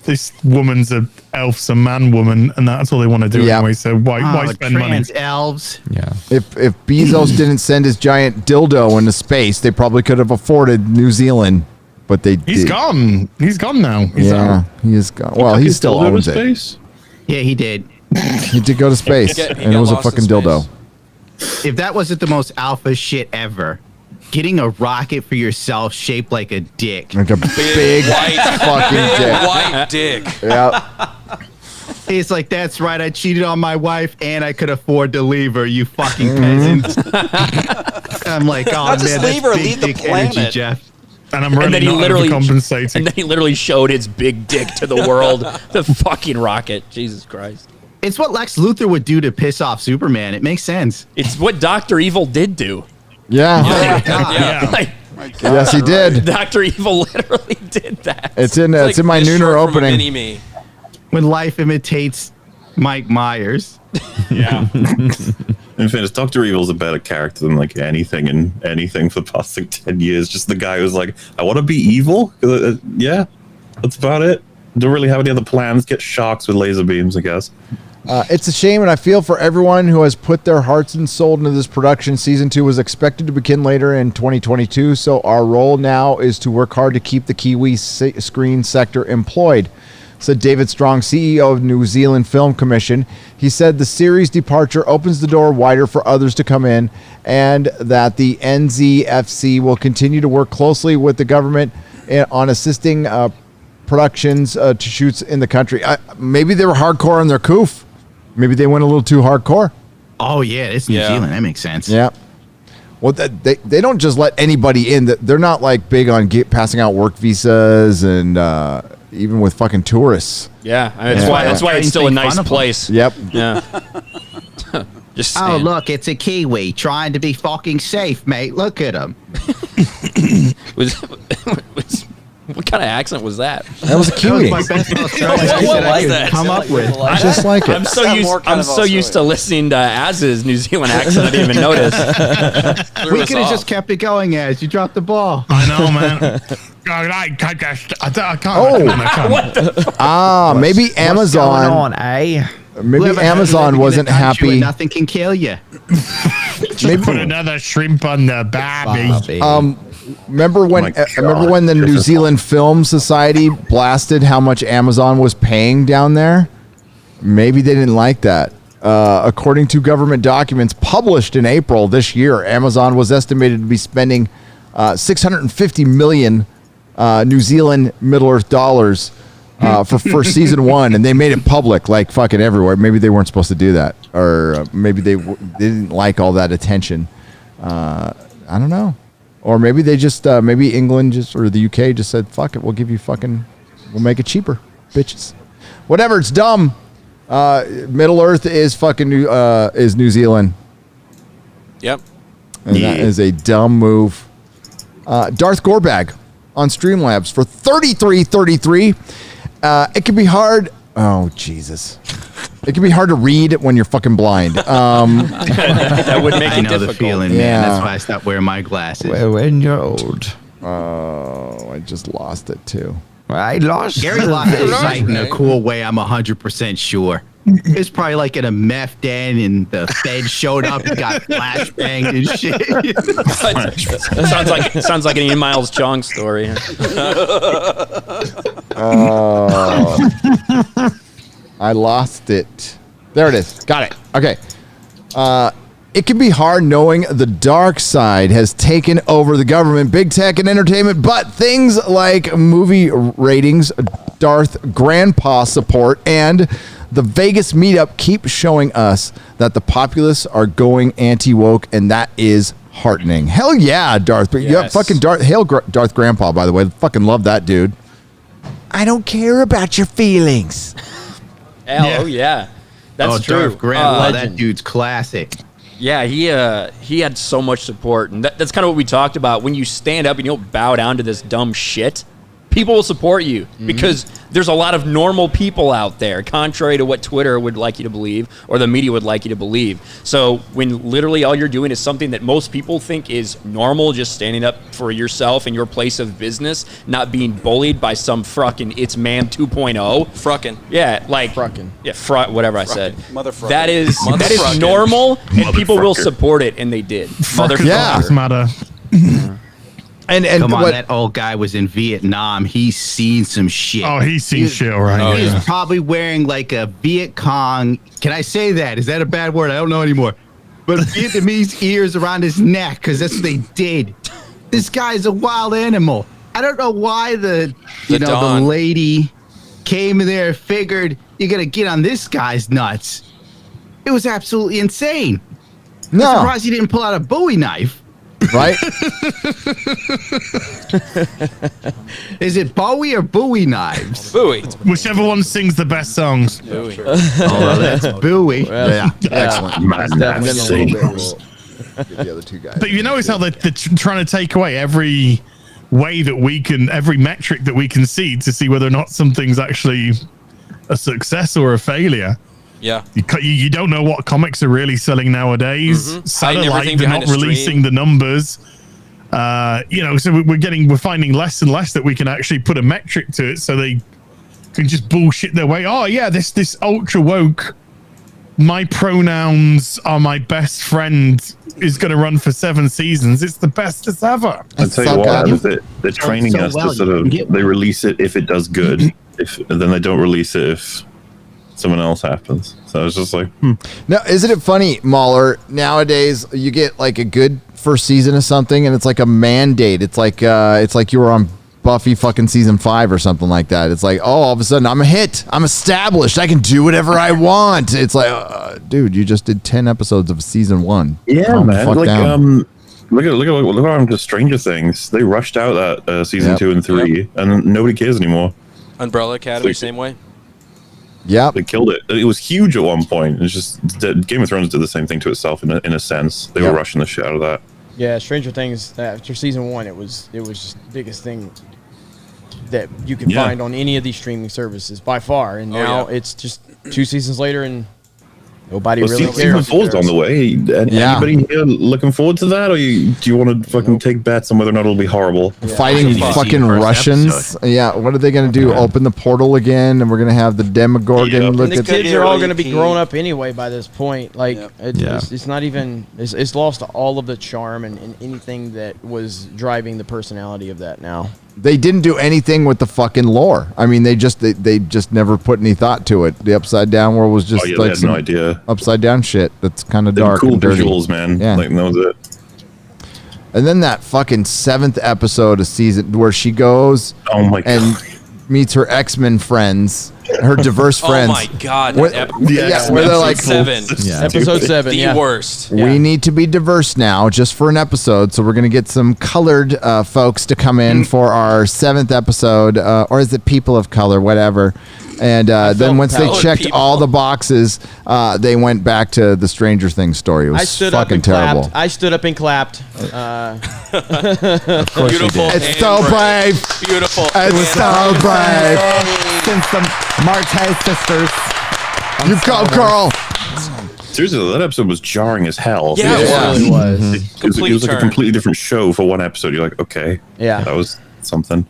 Speaker 3: this woman's a elf's a man woman, and that's all they want to do anyway. So why spend money?
Speaker 16: Trans elves.
Speaker 13: Yeah.
Speaker 1: If Bezos didn't send his giant dildo into space, they probably could have afforded New Zealand, but they
Speaker 3: He's
Speaker 1: did.
Speaker 3: gone. He's gone now. He's out.
Speaker 1: He is gone. Well, he still owns it.
Speaker 17: Space?
Speaker 16: Yeah, he did.
Speaker 1: He did go to space,
Speaker 12: He
Speaker 1: and
Speaker 12: got
Speaker 1: it was a
Speaker 12: lost in
Speaker 1: fucking dildo.
Speaker 16: If that wasn't the most alpha shit ever, getting a rocket for yourself shaped like a dick.
Speaker 1: Like a big fucking dick.
Speaker 12: White dick.
Speaker 1: Yeah.
Speaker 16: He's like, that's right, I cheated on my wife and I could afford to leave her, you fucking peasants. I'm like, oh
Speaker 8: Not
Speaker 16: man,
Speaker 8: just
Speaker 16: that's
Speaker 8: leave her,
Speaker 16: big
Speaker 8: leave the
Speaker 16: dick energy,
Speaker 8: planet.
Speaker 16: Jeff.
Speaker 3: And I'm really not overcompensating.
Speaker 11: And then he literally showed his big dick to the world. The fucking rocket. Jesus Christ.
Speaker 16: It's what Lex Luthor would do to piss off Superman. It makes sense.
Speaker 11: It's what Dr. Evil did do.
Speaker 1: Yeah.
Speaker 11: Like,
Speaker 1: Yes, he did.
Speaker 11: Dr. Evil literally did that.
Speaker 1: It's in my Nooner opening.
Speaker 12: Mini-me.
Speaker 16: When life imitates Mike Myers.
Speaker 3: Yeah.
Speaker 17: In fairness, Dr. Evil's a better character than like anything for the past like 10 years. Just the guy who's like, I want to be evil. Yeah, that's about it. Don't really have any other plans. Get sharks with laser beams, I guess.
Speaker 1: It's a shame, and I feel for everyone who has put their hearts and soul into this production. Season 2 was expected to begin later in 2022, so our role now is to work hard to keep the Kiwi screen sector employed, said David Strong, CEO of New Zealand Film Commission. He said the series departure opens the door wider for others to come in, and that the NZFC will continue to work closely with the government on assisting productions to shoots in the country. Maybe they were hardcore on their coof. Maybe they went a little too hardcore.
Speaker 16: Oh yeah, it's New Zealand. That makes sense.
Speaker 1: Yeah. Well, they don't just let anybody in. They're not like big on passing out work visas and even with fucking tourists.
Speaker 11: Yeah, I mean, that's why it's still a nice place.
Speaker 1: Yep.
Speaker 11: Yeah. Just
Speaker 16: oh
Speaker 11: saying.
Speaker 16: look, it's a Kiwi trying to be fucking safe, mate. Look at him.
Speaker 11: What kind of accent was that?
Speaker 1: That was a Kiwi.
Speaker 16: That was my best Australian accent I could come up with.
Speaker 1: Just like it.
Speaker 11: I'm so used to listening to Az's New Zealand accent I didn't even notice.
Speaker 16: We could have just kept it going as you dropped the ball.
Speaker 3: I know, man. I can't.
Speaker 1: Maybe Amazon.
Speaker 16: What's going on, eh?
Speaker 1: Maybe
Speaker 16: Whoever
Speaker 1: Amazon wasn't happy.
Speaker 16: Nothing can kill you.
Speaker 3: Just put another shrimp on the barbie.
Speaker 1: Remember when the New Zealand Film Society blasted how much Amazon was paying down there? Maybe they didn't like that. According to government documents published in April this year, Amazon was estimated to be spending 650 million New Zealand Middle Earth dollars for season 1, and they made it public like fucking everywhere. Maybe they weren't supposed to do that, or maybe they didn't like all that attention. I don't know. Or maybe they just, maybe England or the UK just said, fuck it, we'll make it cheaper, bitches. Whatever, it's dumb. Middle Earth is is New Zealand.
Speaker 12: Yep.
Speaker 1: And that is a dumb move. Darth Gorbag on Streamlabs for $33.33. It can be hard. Oh, Jesus. It can be hard to read when you're fucking blind.
Speaker 11: That would make it difficult.
Speaker 16: I know the feeling, man.
Speaker 1: Yeah.
Speaker 16: That's why I stopped wearing my glasses.
Speaker 13: Well, when you're old.
Speaker 1: Oh, I just lost it too.
Speaker 13: I lost.
Speaker 16: Gary lost his sight in a cool way. I'm 100% sure. It's probably like in a meth den, and the Fed showed up and got flashbanged and shit.
Speaker 11: sounds like an Ian Miles Chong story.
Speaker 1: I lost it. There it is. Got it. Okay. It can be hard knowing the dark side has taken over the government, big tech, and entertainment, but things like movie ratings, Darth Grandpa support, and the Vegas meetup keep showing us that the populace are going anti-woke, and that is heartening. Hell yeah, Darth. But yeah, fucking Darth. Hail Darth Grandpa, by the way. Fucking love that dude. I don't care about your feelings.
Speaker 11: Oh yeah, that's true.
Speaker 16: Darth Grandpa, that dude's classic.
Speaker 11: Yeah, he had so much support, and that's kind of what we talked about. When you stand up and you don't bow down to this dumb shit, people will support you because there's a lot of normal people out there, contrary to what Twitter would like you to believe or the media would like you to believe. So when literally all you're doing is something that most people think is normal, just standing up for yourself in your place of business, not being bullied by some fucking it's man 2.0.
Speaker 12: Fruckin'.
Speaker 11: Yeah, like fruckin'. Yeah, whatever I said.
Speaker 8: Motherfucker.
Speaker 11: That is normal, and people will support it, and they did.
Speaker 3: Motherfucker. Matter.
Speaker 1: And
Speaker 16: come on, that old guy was in Vietnam. He's seen some shit.
Speaker 3: Oh, he's seen shit, right?
Speaker 16: He's probably wearing like a Viet Cong. Can I say that? Is that a bad word? I don't know anymore. But Vietnamese ears around his neck, because that's what they did. This guy's a wild animal. I don't know why the lady came in there and figured you're gonna get on this guy's nuts. It was absolutely insane.
Speaker 1: No.
Speaker 16: I'm surprised he didn't pull out a Bowie knife.
Speaker 1: Right?
Speaker 16: Is it Bowie or Bowie knives?
Speaker 12: Bowie.
Speaker 3: Whichever one sings the best songs.
Speaker 12: Bowie.
Speaker 16: Oh, that's Bowie.
Speaker 1: Yeah. Excellent.
Speaker 3: The other two guys. But you notice how they're trying to take away every way that we can, every metric that we can see to see whether or not something's actually a success or a failure.
Speaker 12: Yeah.
Speaker 3: You don't know what comics are really selling nowadays. Satellite, they're not releasing the numbers. So we're finding less and less that we can actually put a metric to it, so they can just bullshit their way. Oh yeah, this ultra woke, my pronouns are my best friend is going to run for 7 seasons. It's the best as ever.
Speaker 17: I'll tell you what, they're training us to sort of, they release it if it does good, and then they don't release it if someone else happens. So it's just like,
Speaker 1: Now, isn't it funny, Mahler? Nowadays, you get like a good first season of something, and it's like a mandate. It's like you were on Buffy fucking season 5 or something like that. It's like, oh, all of a sudden I'm a hit. I'm established. I can do whatever I want. It's like, dude, you just did 10 episodes of season 1.
Speaker 17: Yeah, man. Like, look at what happened to Stranger Things. They rushed out that season 2 and 3, and nobody cares anymore.
Speaker 12: Umbrella Academy, same way.
Speaker 1: Yeah,
Speaker 17: they killed it. It was huge at one point. It's just Game of Thrones did the same thing to itself in a sense. They were rushing the shit out of that.
Speaker 10: Yeah, Stranger Things after season 1, it was just the biggest thing that you can find on any of these streaming services by far. And now it's just 2 seasons later, and nobody really cares.
Speaker 17: Season 4's on the way. Anybody here looking forward to that, or do you want to fucking take bets on whether or not it'll be horrible?
Speaker 1: Fighting fucking Russians. Yeah, what are they going to do? Open the portal again, and we're going to have the Demogorgon look
Speaker 10: and the
Speaker 1: at
Speaker 10: kids are all going to be grown up anyway by this point. Like, it's not even, it's lost all of the charm and anything that was driving the personality of that now.
Speaker 1: They didn't do anything with the fucking lore. I mean, they just never put any thought to it. The Upside Down world was just
Speaker 17: they
Speaker 1: like
Speaker 17: had no idea.
Speaker 1: Upside down shit. That's kind of dark.
Speaker 17: Cool
Speaker 1: and dirty.
Speaker 17: visuals, man.
Speaker 1: Yeah,
Speaker 17: like that was it.
Speaker 1: And then that fucking 7th episode of season where she goes and meets her X-Men friends, her diverse friends.
Speaker 12: Oh my god!
Speaker 1: Where they're like
Speaker 12: episode 7. The worst.
Speaker 1: We need to be diverse now, just for an episode. So we're gonna get some colored folks to come in for our 7th episode, or is it people of color, whatever. And then once they checked all the boxes, they went back to the Stranger Things story. It was fucking terrible.
Speaker 10: I stood up and clapped.
Speaker 12: Beautiful.
Speaker 1: It's so brave.
Speaker 12: Beautiful.
Speaker 1: It's so brave.
Speaker 13: Since the Martez sisters.
Speaker 1: You go, girl.
Speaker 17: Seriously, that episode was jarring as hell.
Speaker 12: Yeah, it really was.
Speaker 17: It was like a completely different show for one episode. You're like, okay,
Speaker 10: yeah,
Speaker 17: that was something.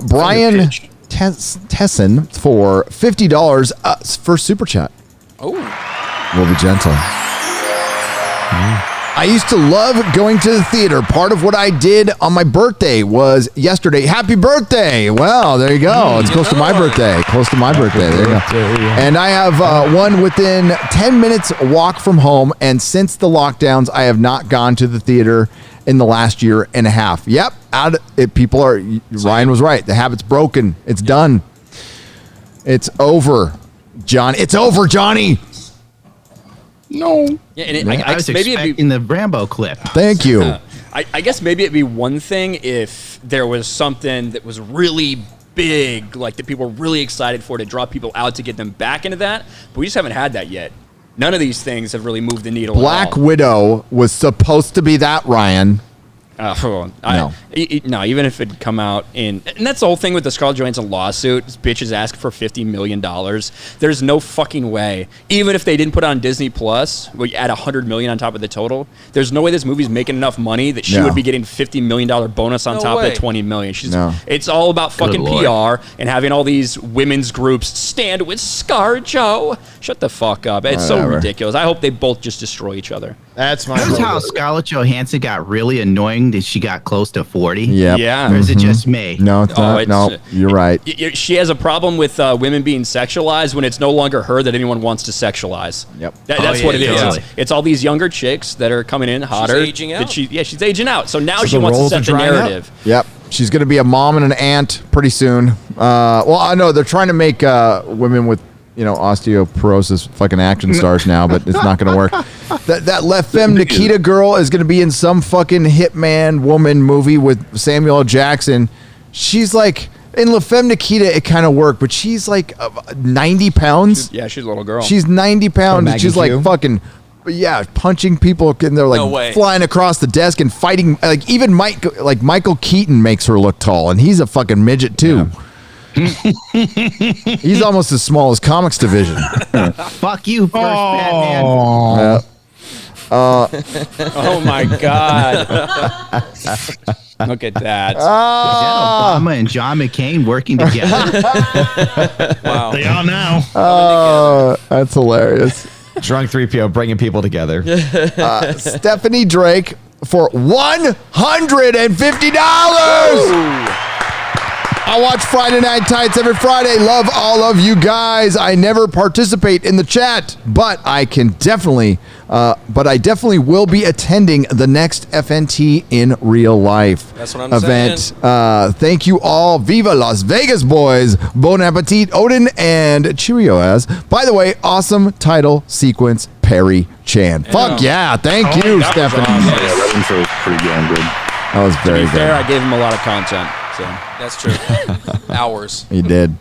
Speaker 1: Brian Tesson for $50 for Super Chat.
Speaker 12: Oh.
Speaker 1: We'll be gentle. I used to love going to the theater. Part of what I did on my birthday was yesterday. Happy birthday. Well, there you go. It's close to my birthday. Close to my birthday. There you go. And I have one within 10 minutes walk from home. And since the lockdowns, I have not gone to the theater in the last year and a half. Yep. Ryan was right. The habit's broken. It's done. It's over, John. It's over, Johnny.
Speaker 16: No.
Speaker 11: Yeah, and
Speaker 16: I was expecting the Rambo clip.
Speaker 1: Thank you.
Speaker 11: I guess maybe it'd be one thing if there was something that was really big, like that people were really excited for to draw people out to get them back into that. But we just haven't had that yet. None of these things have really moved the needle.
Speaker 1: Black Widow was supposed to be that, Ryan.
Speaker 11: No, even if it'd come out and that's the whole thing with the Scarlett Johansson lawsuit. Bitches ask for $50 million. There's no fucking way. Even if they didn't put it on Disney Plus, we add $100 million on top of the total. There's no way this movie's making enough money that she would be getting $50 million bonus on top of the $20 million. It's all about fucking PR and having all these women's groups stand with ScarJo. Shut the fuck up. It's so ridiculous. I hope they both just destroy each other.
Speaker 10: That's my.
Speaker 16: Notice how Scarlett Johansson got really annoying that she got close to 40.
Speaker 11: Yeah.
Speaker 16: Or is it just me?
Speaker 1: No, it's not. No, you're right.
Speaker 11: She has a problem with women being sexualized when it's no longer her that anyone wants to sexualize.
Speaker 1: Yep.
Speaker 11: That's what it is. It's all these younger chicks that are coming in hotter.
Speaker 12: She's aging out.
Speaker 11: She's aging out. So now she wants to set the narrative.
Speaker 1: Yep. She's going to be a mom and an aunt pretty soon. Well, I know they're trying to make women with osteoporosis fucking action stars now, but it's not going to work. That La Femme Nikita girl is going to be in some fucking hitman woman movie with Samuel L. Jackson. She's like, in La Femme Nikita, it kind of worked, but she's like 90 pounds.
Speaker 11: She's a little girl.
Speaker 1: She's 90 pounds. And she's like fucking, punching people, and they're like flying across the desk and fighting. Like even Michael Keaton makes her look tall, and he's a fucking midget too. Yeah. He's almost as small as Comics Division.
Speaker 16: Fuck you, first Batman.
Speaker 11: Oh my God. Look at that.
Speaker 16: Is that Obama and John McCain working together?
Speaker 3: Wow. They are now.
Speaker 1: Oh, that's hilarious.
Speaker 13: Drunk 3PO bringing people together.
Speaker 1: Stephanie Drake for $150. I watch Friday Night Tights every Friday. Love all of you guys. I never participate in the chat, but I definitely will be attending the next FNT in real life
Speaker 12: That's what I'm
Speaker 1: event.
Speaker 12: saying.
Speaker 1: Thank you all. Viva Las Vegas, boys. Bon appetit, Odin and Cheerio as. By the way, awesome title sequence, Perry Chan. Fuck yeah. Thank you, Stephanie.
Speaker 17: Yeah, that intro was pretty damn good.
Speaker 1: That was very good.
Speaker 11: Fair, I gave him a lot of content. So.
Speaker 12: That's true. Hours.
Speaker 1: He did.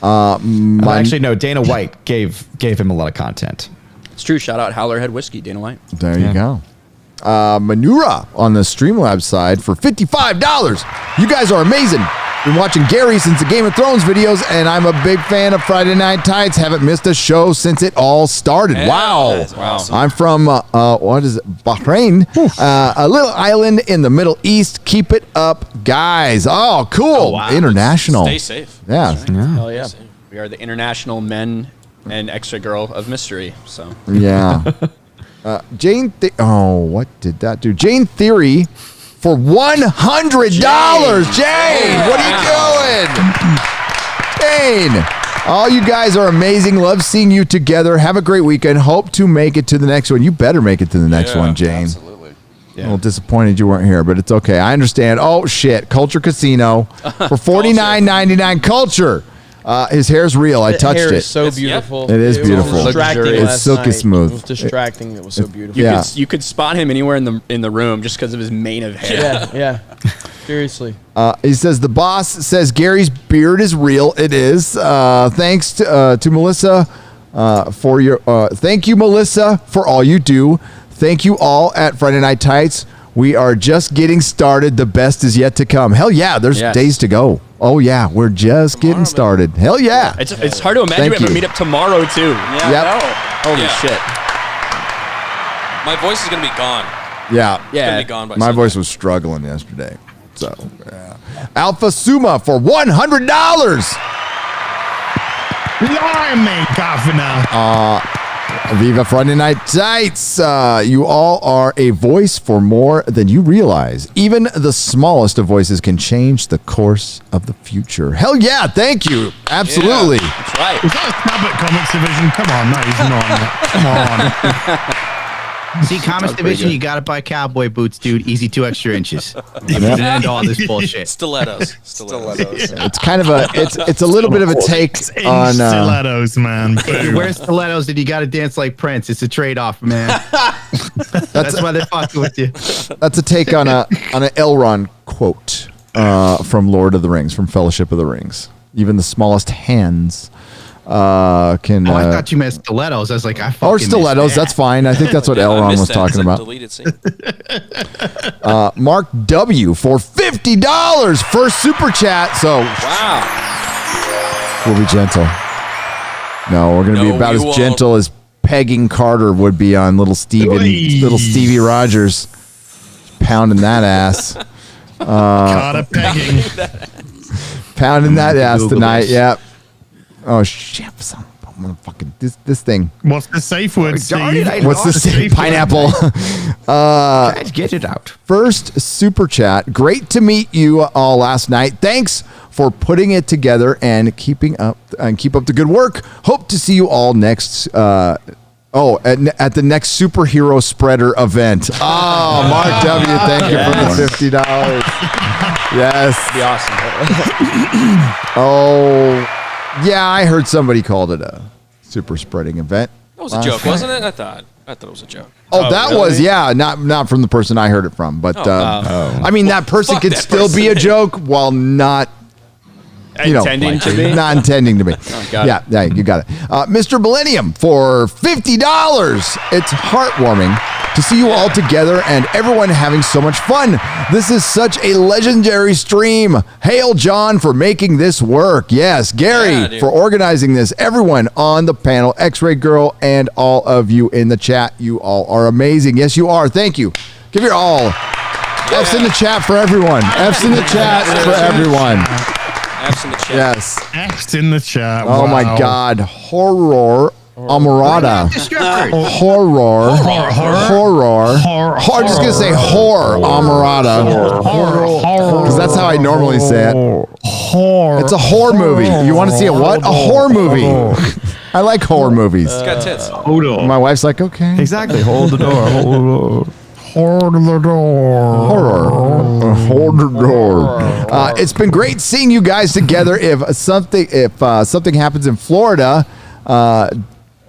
Speaker 13: Actually, no. Dana White gave him a lot of content.
Speaker 11: It's true. Shout out Howlerhead Whiskey, Dana White.
Speaker 1: There you go. Manura on the Streamlabs side for $55. You guys are amazing. Been watching Gary since the Game of Thrones videos, and I'm a big fan of Friday Night Tights. Haven't missed a show since it all started.
Speaker 12: Yeah,
Speaker 1: wow.
Speaker 12: that's awesome.
Speaker 1: I'm from, Bahrain, a little island in the Middle East. Keep it up, guys. Oh, cool. Oh, wow. International.
Speaker 12: Stay safe.
Speaker 1: Yeah.
Speaker 11: Hell yeah. We are the international men and extra girl of mystery. So
Speaker 1: yeah. What did that do? Jane Theory for $100. Jane, what are you doing? Jane, all you guys are amazing. Love seeing you together. Have a great weekend. Hope to make it to the next one. You better make it to the next one, Jane.
Speaker 12: Absolutely.
Speaker 1: Yeah. A little disappointed you weren't here, but it's okay. I understand. Oh shit, Culture Casino for $49.99. Culture. His hair's real. I touched
Speaker 10: hair
Speaker 1: it.
Speaker 10: Is so beautiful.
Speaker 1: It is beautiful.
Speaker 10: It was distracting
Speaker 1: it's silky smooth.
Speaker 10: It was distracting. It was so beautiful.
Speaker 11: You could spot him anywhere in the room just because of his mane of hair.
Speaker 10: Yeah. Seriously.
Speaker 1: He says the boss says Gary's beard is real. It is. Thanks to Melissa for your. Thank you, Melissa, for all you do. Thank you all at Friday Night Tights. We are just getting started. The best is yet to come. Hell yeah, there's days to go. Oh yeah, we're just getting started. Hell yeah.
Speaker 11: It's hard to imagine we have a meetup tomorrow too.
Speaker 12: Yeah.
Speaker 1: Yep.
Speaker 11: Holy shit.
Speaker 12: My voice is gonna be gone.
Speaker 1: Yeah.
Speaker 12: It's gonna be gone by
Speaker 1: My
Speaker 12: Sunday.
Speaker 1: voice was struggling yesterday. So, Alpha Suma for $100.
Speaker 3: Blimey, governor.
Speaker 1: Viva Friday Night Tights. You all are a voice for more than you realize. Even the smallest of voices can change the course of the future. Hell yeah, thank you. Absolutely.
Speaker 12: Yeah, that's right.
Speaker 3: Is that a stab at Comics Division? Come on, no, he's not. Come on.
Speaker 16: See, Comics Division, you got to buy cowboy boots, dude. Easy 2 extra inches. You can end all this bullshit.
Speaker 12: Stilettos.
Speaker 1: It's kind of it's a little bit of a take on
Speaker 3: stilettos, man.
Speaker 16: If you wear stilettos, then you got to dance like Prince. It's a trade-off, man. That's why they're fucking with you.
Speaker 1: That's a take on an Elrond quote from Lord of the Rings, from Fellowship of the Rings. Even the smallest hands can.
Speaker 16: I thought you meant stilettos. I was like, I fucking
Speaker 1: or stilettos. That's fine. I think that's what Elrond was talking about.
Speaker 12: Deleted scene.
Speaker 1: Mark W for $50 first super chat. So
Speaker 12: wow,
Speaker 1: we'll be gentle. No, we're gonna be about as gentle as pegging Carter would be on little Stevie Rogers, pounding that ass.
Speaker 3: Carter pegging.
Speaker 1: Pounding that ass tonight. Yep. Oh shit! I'm gonna fucking this thing.
Speaker 3: What's the safe word, Steve?
Speaker 1: What's the safe pineapple?
Speaker 13: Get it out.
Speaker 1: First super chat. Great to meet you all last night. Thanks for putting it together and keep up the good work. Hope to see you all next. At the next superhero spreader event. Oh, Mark W. Thank you for the $50. Yes,
Speaker 11: be awesome.
Speaker 1: Oh. Yeah, I heard somebody called it a super spreading event.
Speaker 12: That was a joke, wasn't it? I thought it was a joke.
Speaker 1: Oh, that really? Was not from the person I heard it from, but I mean that person could still be a joke while not
Speaker 11: intending to be.
Speaker 1: Not intending to be. Yeah, you got it. Mr. Millennium for $50. It's heartwarming to see you all together and everyone having so much fun. This is such a legendary stream. Hail John for making this work. Yes, Gary for organizing this. Everyone on the panel, X-Ray Girl, and all of you in the chat. You all are amazing. Yes, you are. Thank you. Give your all. F's in the chat for everyone. F's in the chat for everyone.
Speaker 12: F's in the chat.
Speaker 1: Yes.
Speaker 3: F's in the chat.
Speaker 1: Oh my God. Horror. Amorata. Horror. I'm just going to say horror. Amorata. Because that's how I normally say it. It's a horror movie. You want to see a what? A horror movie. I like horror movies.
Speaker 12: It's got tits.
Speaker 1: My wife's like, okay.
Speaker 13: Exactly. Hold the door.
Speaker 3: Hold the door.
Speaker 1: Hold the door. It's been great seeing you guys together. If something happens in Florida,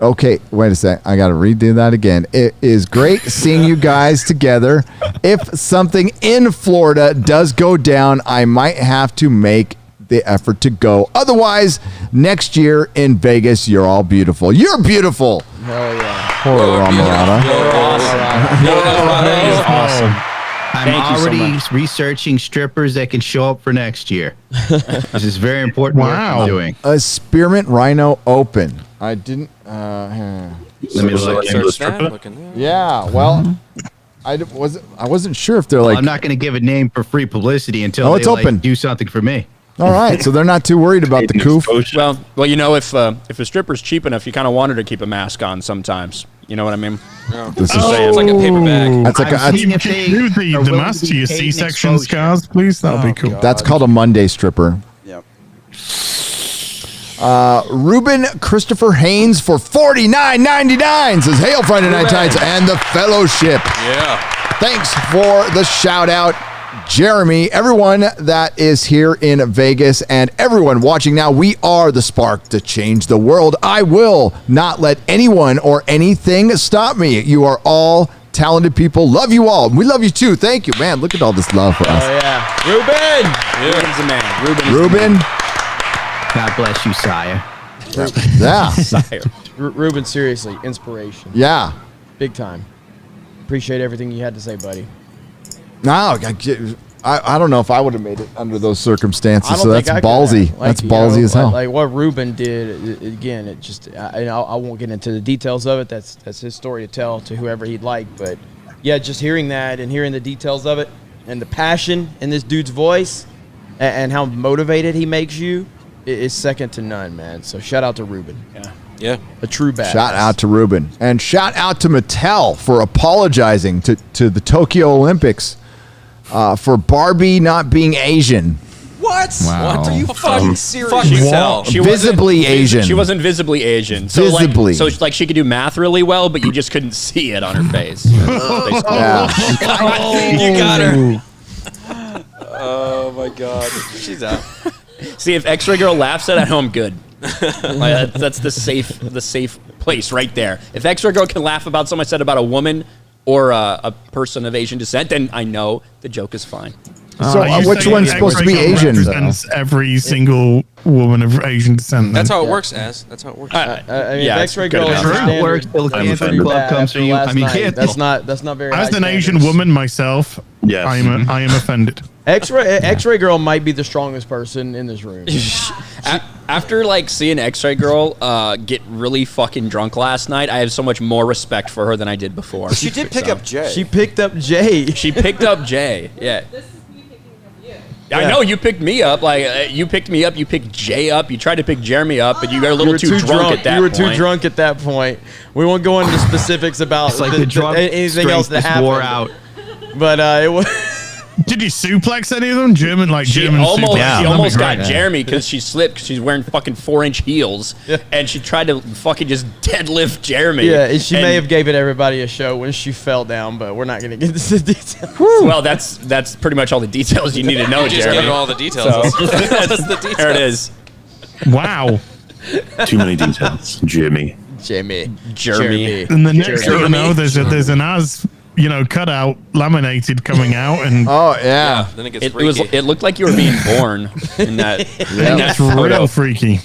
Speaker 1: okay, wait a sec. I got to redo that again. It is great seeing you guys together. If something in Florida does go down, I might have to make the effort to go. Otherwise, next year in Vegas, you're all beautiful. You're beautiful.
Speaker 10: Hell yeah.
Speaker 1: Horror Amorata.
Speaker 11: You're awesome.
Speaker 16: I'm already researching strippers that can show up for next year. This is very important work I'm doing.
Speaker 1: A Spearmint Rhino Open. I didn't.
Speaker 16: Let me look.
Speaker 1: Yeah, well, I wasn't sure if they're like.
Speaker 16: I'm not going to give a name for free publicity until
Speaker 1: it's
Speaker 16: they
Speaker 1: open.
Speaker 16: do something for me.
Speaker 1: All right, so they're not too worried about the coof.
Speaker 11: Well, you know, if a stripper's cheap enough, you kind of want her to keep a mask on sometimes. You know what I mean?
Speaker 1: This is
Speaker 12: it's like a paper bag.
Speaker 1: That's like
Speaker 3: Can you do the mask to your C-section scars, please? That'll be cool.
Speaker 1: That's called a Monday stripper.
Speaker 8: Yep.
Speaker 1: Ruben Christopher Haynes for $49.99 says, "Hail Friday Night Tights and the Fellowship."
Speaker 12: Yeah.
Speaker 1: Thanks for the shout out, Jeremy. Everyone that is here in Vegas and everyone watching now, we are the spark to change the world. I will not let anyone or anything stop me. You are all talented people. Love you all. We love you too. Thank you, man. Look at all this love for us.
Speaker 10: Oh yeah, Ruben.
Speaker 11: Ruben's the man.
Speaker 1: Ruben.
Speaker 16: God bless you, sire.
Speaker 1: Yeah.
Speaker 11: Sire.
Speaker 10: Ruben, seriously, inspiration.
Speaker 1: Yeah.
Speaker 10: Big time. Appreciate everything you had to say, buddy.
Speaker 1: No, I don't know if I would have made it under those circumstances. So that's
Speaker 10: I
Speaker 1: ballsy. That's ballsy as hell.
Speaker 10: Like what Ruben did, again, it just, I won't get into the details of it. That's his story to tell to whoever he'd like. But yeah, just hearing that and hearing the details of it, and the passion in this dude's voice and how motivated he makes you is second to none, man. So shout out to Ruben.
Speaker 12: Yeah.
Speaker 10: A true badass.
Speaker 1: Shout out to Ruben. And shout out to Mattel for apologizing to the Tokyo Olympics for Barbie not being Asian.
Speaker 12: What?
Speaker 13: Wow.
Speaker 12: What? Are you fucking serious?
Speaker 11: Fuck
Speaker 12: Mattel.
Speaker 11: She
Speaker 1: Visibly
Speaker 11: wasn't,
Speaker 1: Asian.
Speaker 11: She wasn't visibly Asian. So
Speaker 1: Visibly.
Speaker 11: like she could do math really well, but you just couldn't see it on her face.
Speaker 1: Yeah.
Speaker 12: You got her. Oh my god. She's out.
Speaker 11: See, if X-Ray Girl laughs at it, I know I'm good. Like, that's the safe place right there. If X-Ray Girl can laugh about something I said about a woman or a person of Asian descent, then I know the joke is fine.
Speaker 1: So which one's supposed to be Asian?
Speaker 3: Represents every single woman of Asian descent.
Speaker 12: That's how it works, Az. That's how it works.
Speaker 10: I mean,
Speaker 11: Yeah,
Speaker 10: if
Speaker 11: it's
Speaker 10: X-Ray
Speaker 11: good
Speaker 10: Girl is
Speaker 11: enough.
Speaker 10: standard,
Speaker 16: Works till
Speaker 10: I'm
Speaker 16: Country
Speaker 10: offended
Speaker 16: Club
Speaker 10: that
Speaker 16: comes
Speaker 10: after
Speaker 16: for you.
Speaker 10: last
Speaker 16: I mean,
Speaker 10: night.
Speaker 16: can't-
Speaker 10: That's not very.
Speaker 3: As
Speaker 10: high
Speaker 3: an Asian
Speaker 10: standards.
Speaker 3: woman myself,
Speaker 17: Yes.
Speaker 3: I am offended.
Speaker 10: X-Ray Girl might be the strongest person in this room.
Speaker 11: After like seeing X-Ray Girl get really fucking drunk last night, I have so much more respect for her than I did before.
Speaker 8: She did pick up Jay.
Speaker 10: She picked up Jay.
Speaker 11: She picked up Jay. Yeah. I know you picked me up. Like you picked me up. You picked Jay up. You tried to pick Jeremy up, but you got a little too drunk at that
Speaker 10: You were
Speaker 11: point.
Speaker 10: too drunk at that point. We won't go into specifics about
Speaker 16: It's like the drunk
Speaker 10: anything else that
Speaker 16: strength just
Speaker 10: happened.
Speaker 16: wore out.
Speaker 10: But it was.
Speaker 3: Did you suplex any of them?
Speaker 11: She almost
Speaker 3: suplex.
Speaker 11: got Jeremy because she slipped because she's wearing fucking 4-inch heels, and she tried to fucking just deadlift Jeremy.
Speaker 10: Yeah, and she may have gave it everybody a show when she fell down, but we're not going to get into the details.
Speaker 11: Well, that's pretty much all the details you need to know,
Speaker 12: You just
Speaker 11: Jeremy.
Speaker 12: gave all the details.
Speaker 11: So,
Speaker 12: That's the details.
Speaker 11: there it is.
Speaker 3: Wow.
Speaker 17: Too many details. Jeremy.
Speaker 11: Jeremy.
Speaker 3: And the next thing you know, there's an Az, cutout laminated coming out, and
Speaker 12: Then it gets
Speaker 11: It looked like you were being born in that.
Speaker 3: that's real freaky.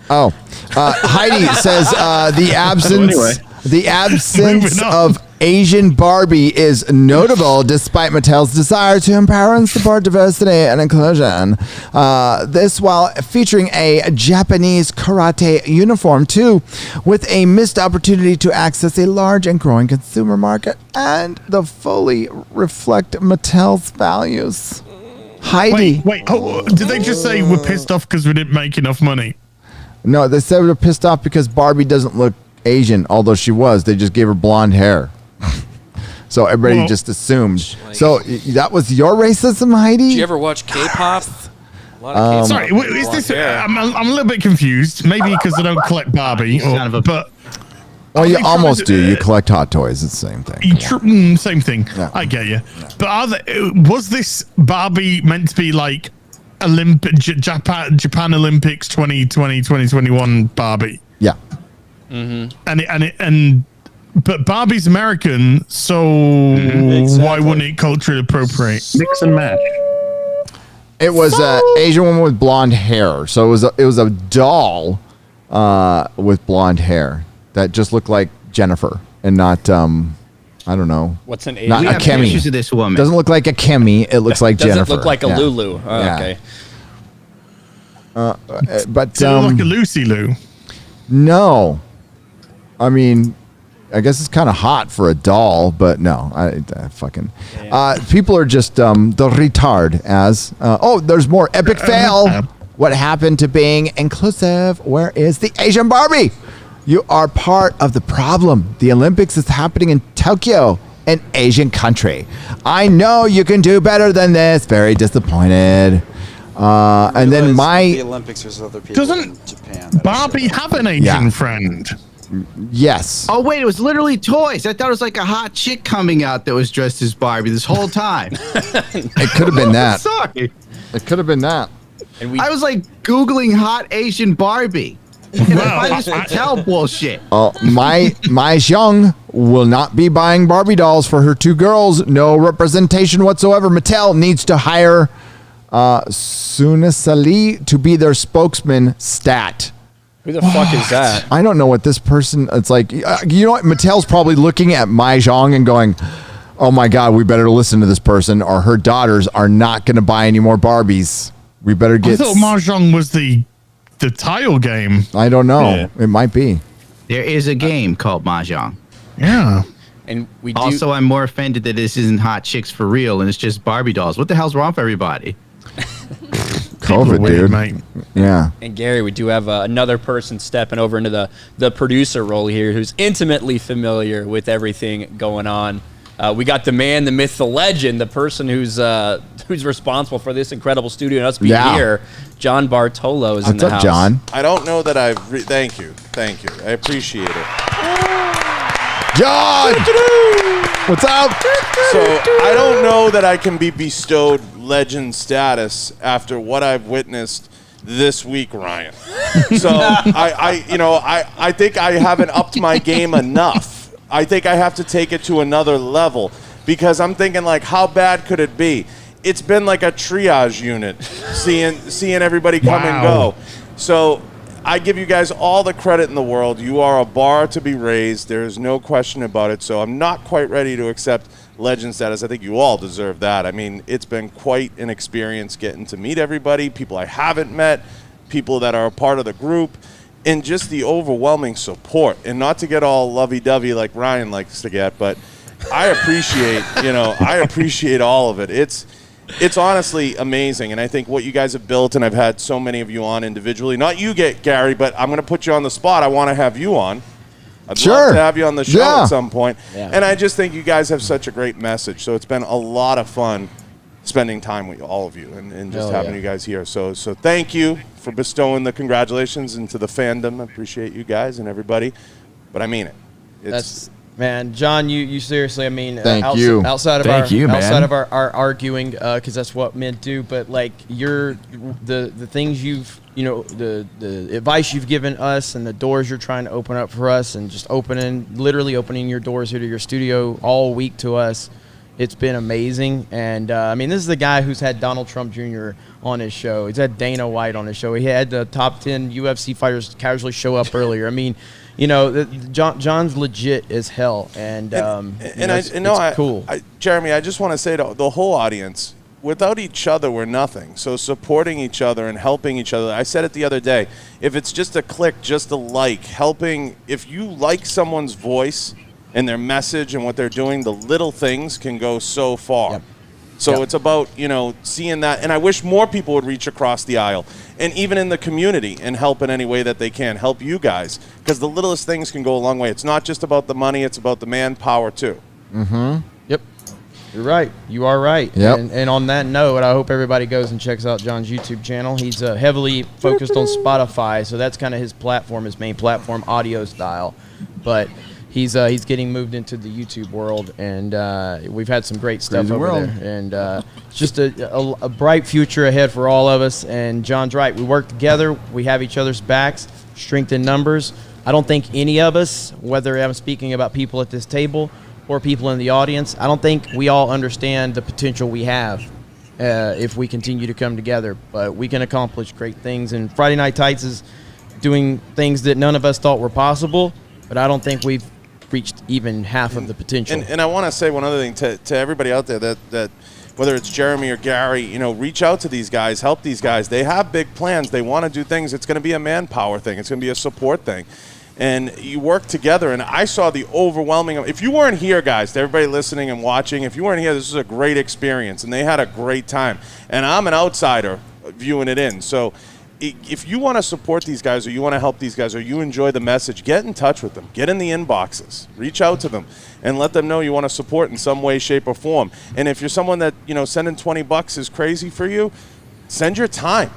Speaker 1: Heidi says the absence
Speaker 3: Moving on.
Speaker 1: of Asian Barbie is notable despite Mattel's desire to empower and support diversity and inclusion. This while featuring a Japanese karate uniform too, with a missed opportunity to access a large and growing consumer market and the fully reflect Mattel's values. Heidi.
Speaker 3: Wait. Oh, did they just say we're pissed off because we didn't make enough money?
Speaker 1: No, they said we're pissed off because Barbie doesn't look Asian, although she was. They just gave her blonde hair. So everybody just assumed. So that was your racism, Heidi?
Speaker 12: Did you ever watch K-pop? A lot of K-pop.
Speaker 3: Sorry, is this? I'm a little bit confused. Maybe because I don't collect Barbie, but
Speaker 1: well, you almost do. You collect hot toys. It's the same thing.
Speaker 3: Same thing.
Speaker 1: Yeah.
Speaker 3: I get you. But was this Barbie meant to be like Japan Olympics 2020 2021 Barbie?
Speaker 1: Yeah.
Speaker 3: But Barbie's American, so why wouldn't it culturally appropriate?
Speaker 17: Mix and match.
Speaker 1: It was an Asian woman with blonde hair. So it was a doll with blonde hair that just looked like Jennifer and not I don't know.
Speaker 11: What's an Asian?
Speaker 1: Not
Speaker 16: We
Speaker 1: a
Speaker 16: have
Speaker 1: Kemi.
Speaker 16: pictures of this woman.
Speaker 1: Doesn't look like a Kemi. It looks like
Speaker 11: Doesn't
Speaker 1: Jennifer.
Speaker 11: look like a
Speaker 1: Yeah.
Speaker 11: Lulu. Oh,
Speaker 1: Yeah.
Speaker 11: okay.
Speaker 1: But
Speaker 3: Does it look like a Lucy Lou?
Speaker 1: no. I mean, I guess it's kind of hot for a doll, but no, I fucking people are just the retard as there's more epic fail. What happened to being inclusive? Where is the Asian Barbie? You are part of the problem. The Olympics is happening in Tokyo, an Asian country. I know you can do better than this. Very disappointed. And then
Speaker 8: the Olympics, there's other people in Japan.
Speaker 3: Barbie have an Asian friend?
Speaker 1: Yes.
Speaker 16: Oh wait, it was literally toys. I thought it was like a hot chick coming out that was dressed as Barbie this whole time.
Speaker 1: It could have been that.
Speaker 16: Sorry.
Speaker 1: It could have been that.
Speaker 11: And
Speaker 16: I was like Googling hot Asian Barbie. And I find this Mattel bullshit.
Speaker 1: My Xiong will not be buying Barbie dolls for her two girls. No representation whatsoever. Mattel needs to hire Sunasali to be their spokesman. Stat.
Speaker 11: Who the fuck is that?
Speaker 1: I don't know what this person. It's like you know what? Mattel's probably looking at Mai Zhang and going, "Oh my God, we better listen to this person, or her daughters are not going to buy any more Barbies. We better get."
Speaker 3: I thought Mahjong was the tile game.
Speaker 1: I don't know. It might be.
Speaker 16: There is a game called Mahjong.
Speaker 3: Yeah.
Speaker 11: And we do.
Speaker 16: Also, I'm more offended that this isn't Hot Chicks for real and it's just Barbie dolls. What the hell's wrong with everybody?
Speaker 1: COVID, dude.
Speaker 3: Mate.
Speaker 1: Yeah.
Speaker 11: And Gary, we do have another person stepping over into the producer role here who's intimately familiar with everything going on. We got the man, the myth, the legend, the person who's responsible for this incredible studio and us being here. John Bartolo is in the house.
Speaker 1: What's up, John?
Speaker 18: I don't know that I've... Thank you. I appreciate it.
Speaker 1: John! What's up?
Speaker 18: So, I don't know that I can be bestowed legend status after what I've witnessed this week, Ryan. So, I think I haven't upped my game enough. I think I have to take it to another level because I'm thinking, like, how bad could it be? It's been like a triage unit, seeing everybody come and go. So I give you guys all the credit in the world. You are a bar to be raised. There is no question about it. So I'm not quite ready to accept legend status. I think you all deserve that. I mean, it's been quite an experience getting to meet everybody, people I haven't met, people that are a part of the group, and just the overwhelming support. And not to get all lovey-dovey like Ryan likes to get, but I appreciate all of it. It's honestly amazing, and I think what you guys have built, and I've had so many of you on individually. Not you, Gary, but I'm going to put you on the spot. I want to have you on. I'd love to have you on the show at some point. Yeah. And I just think you guys have such a great message. So it's been a lot of fun spending time with all of you and just having you guys here. So thank you for bestowing the congratulations into the fandom. I appreciate you guys and everybody, but I mean it.
Speaker 10: Man, John, you seriously, I mean,
Speaker 1: outside
Speaker 10: of our arguing, because that's what men do, but like the things you've, the advice you've given us and the doors you're trying to open up for us and just literally opening your doors here to your studio all week to us. It's been amazing. And I mean, this is the guy who's had Donald Trump Jr. on his show. He's had Dana White on his show. He had the top 10 UFC fighters casually show up earlier. I mean, John's legit as hell, and it's cool.
Speaker 18: Jeremy, I just want to say to the whole audience, without each other, we're nothing. So supporting each other and helping each other. I said it the other day. If it's just a click, just a like, helping. If you like someone's voice and their message and what they're doing, the little things can go so far. Yep. So it's about, seeing that. And I wish more people would reach across the aisle and even in the community and help in any way that they can. Help you guys. Because the littlest things can go a long way. It's not just about the money. It's about the manpower, too.
Speaker 1: Mm-hmm.
Speaker 10: Yep. You're right. You are right.
Speaker 1: Yep.
Speaker 10: And on that note, I hope everybody goes and checks out John's YouTube channel. He's heavily focused on Spotify. So that's kind of his main platform, audio style. But he's getting moved into the YouTube world, and we've had some great stuff over there. And it's just a bright future ahead for all of us. And John's right. We work together. We have each other's backs, strength in numbers. I don't think any of us, whether I'm speaking about people at this table or people in the audience, I don't think we all understand the potential we have if we continue to come together. But we can accomplish great things. And Friday Night Tights is doing things that none of us thought were possible, but I don't think we've reached even half of the potential.
Speaker 18: And I want to say one other thing to everybody out there that whether it's Jeremy or Gary, reach out to these guys, help these guys. They have big plans. They want to do things. It's going to be a manpower thing. It's going to be a support thing. And you work together. And I saw the overwhelming. If you weren't here, guys, to everybody listening and watching, if you weren't here, this was a great experience. And they had a great time. And I'm an outsider viewing it in. So if you want to support these guys or you want to help these guys or you enjoy the message, get in touch with them. Get in the inboxes. Reach out to them and let them know you want to support in some way, shape, or form. And if you're someone that, sending $20 is crazy for you, send your time.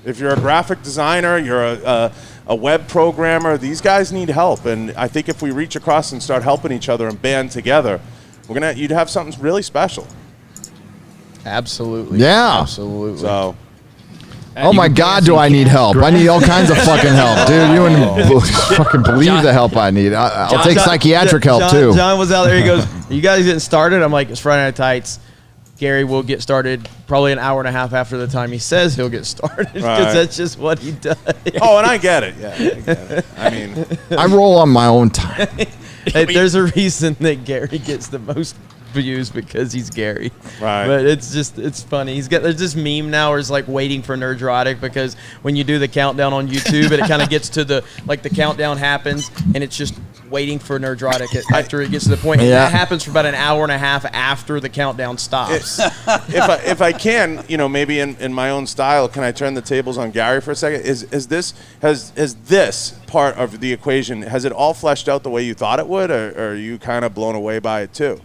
Speaker 18: If you're a graphic designer, you're a web programmer, these guys need help. And I think if we reach across and start helping each other and band together, you'd have something really special.
Speaker 10: Absolutely.
Speaker 1: Yeah.
Speaker 10: Absolutely.
Speaker 18: So...
Speaker 1: Oh my God, do I need help? I need all kinds of fucking help, dude. You wouldn't fucking believe the help I need. I'll take psychiatric help too.
Speaker 10: John was out there. He goes, "Are you guys getting started?" I'm like, "It's Friday Night Tights." Gary will get started probably an hour and a half after the time he says he'll get started because that's just what he does.
Speaker 18: Oh, and I get it. Yeah, I get it. I mean,
Speaker 1: I roll on my own time.
Speaker 10: Hey, there's a reason that Gary gets the most views because he's Gary.
Speaker 18: Right.
Speaker 10: But it's funny. There's this meme now where it's like waiting for Nerdrotic because when you do the countdown on YouTube and it kind of gets to the countdown happens and it's just waiting for Nerdrotic after it gets to the point. And that happens for about an hour and a half after the countdown stops.
Speaker 18: If I can, maybe in my own style, can I turn the tables on Gary for a second? Has this part of the equation, has it all fleshed out the way you thought it would, or are you kind of blown away by it too?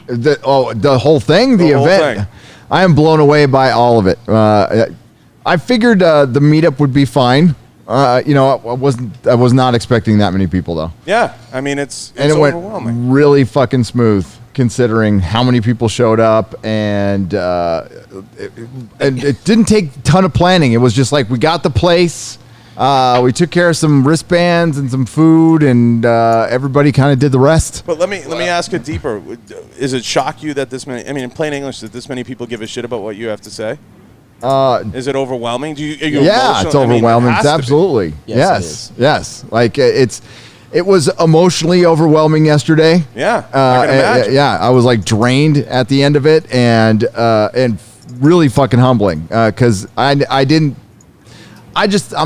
Speaker 1: The whole thing, the event.
Speaker 18: Thing.
Speaker 1: I am blown away by all of it. I figured the meetup would be fine. I was not expecting that many people though.
Speaker 18: Yeah, I mean it's
Speaker 1: and it
Speaker 18: overwhelming.
Speaker 1: Went really fucking smooth considering how many people showed up, and it didn't take a ton of planning. It was just like we got the place, we took care of some wristbands and some food, and everybody kind of did the rest.
Speaker 18: But let me ask it deeper. Is it shock you that this many? I mean, in plain English, that this many people give a shit about what you have to say? Is it overwhelming? Are you
Speaker 1: it's overwhelming. It's absolutely. Yes. Like it was emotionally overwhelming yesterday.
Speaker 18: Yeah, I can imagine.
Speaker 1: I was like drained at the end of it, and really fucking humbling because I'm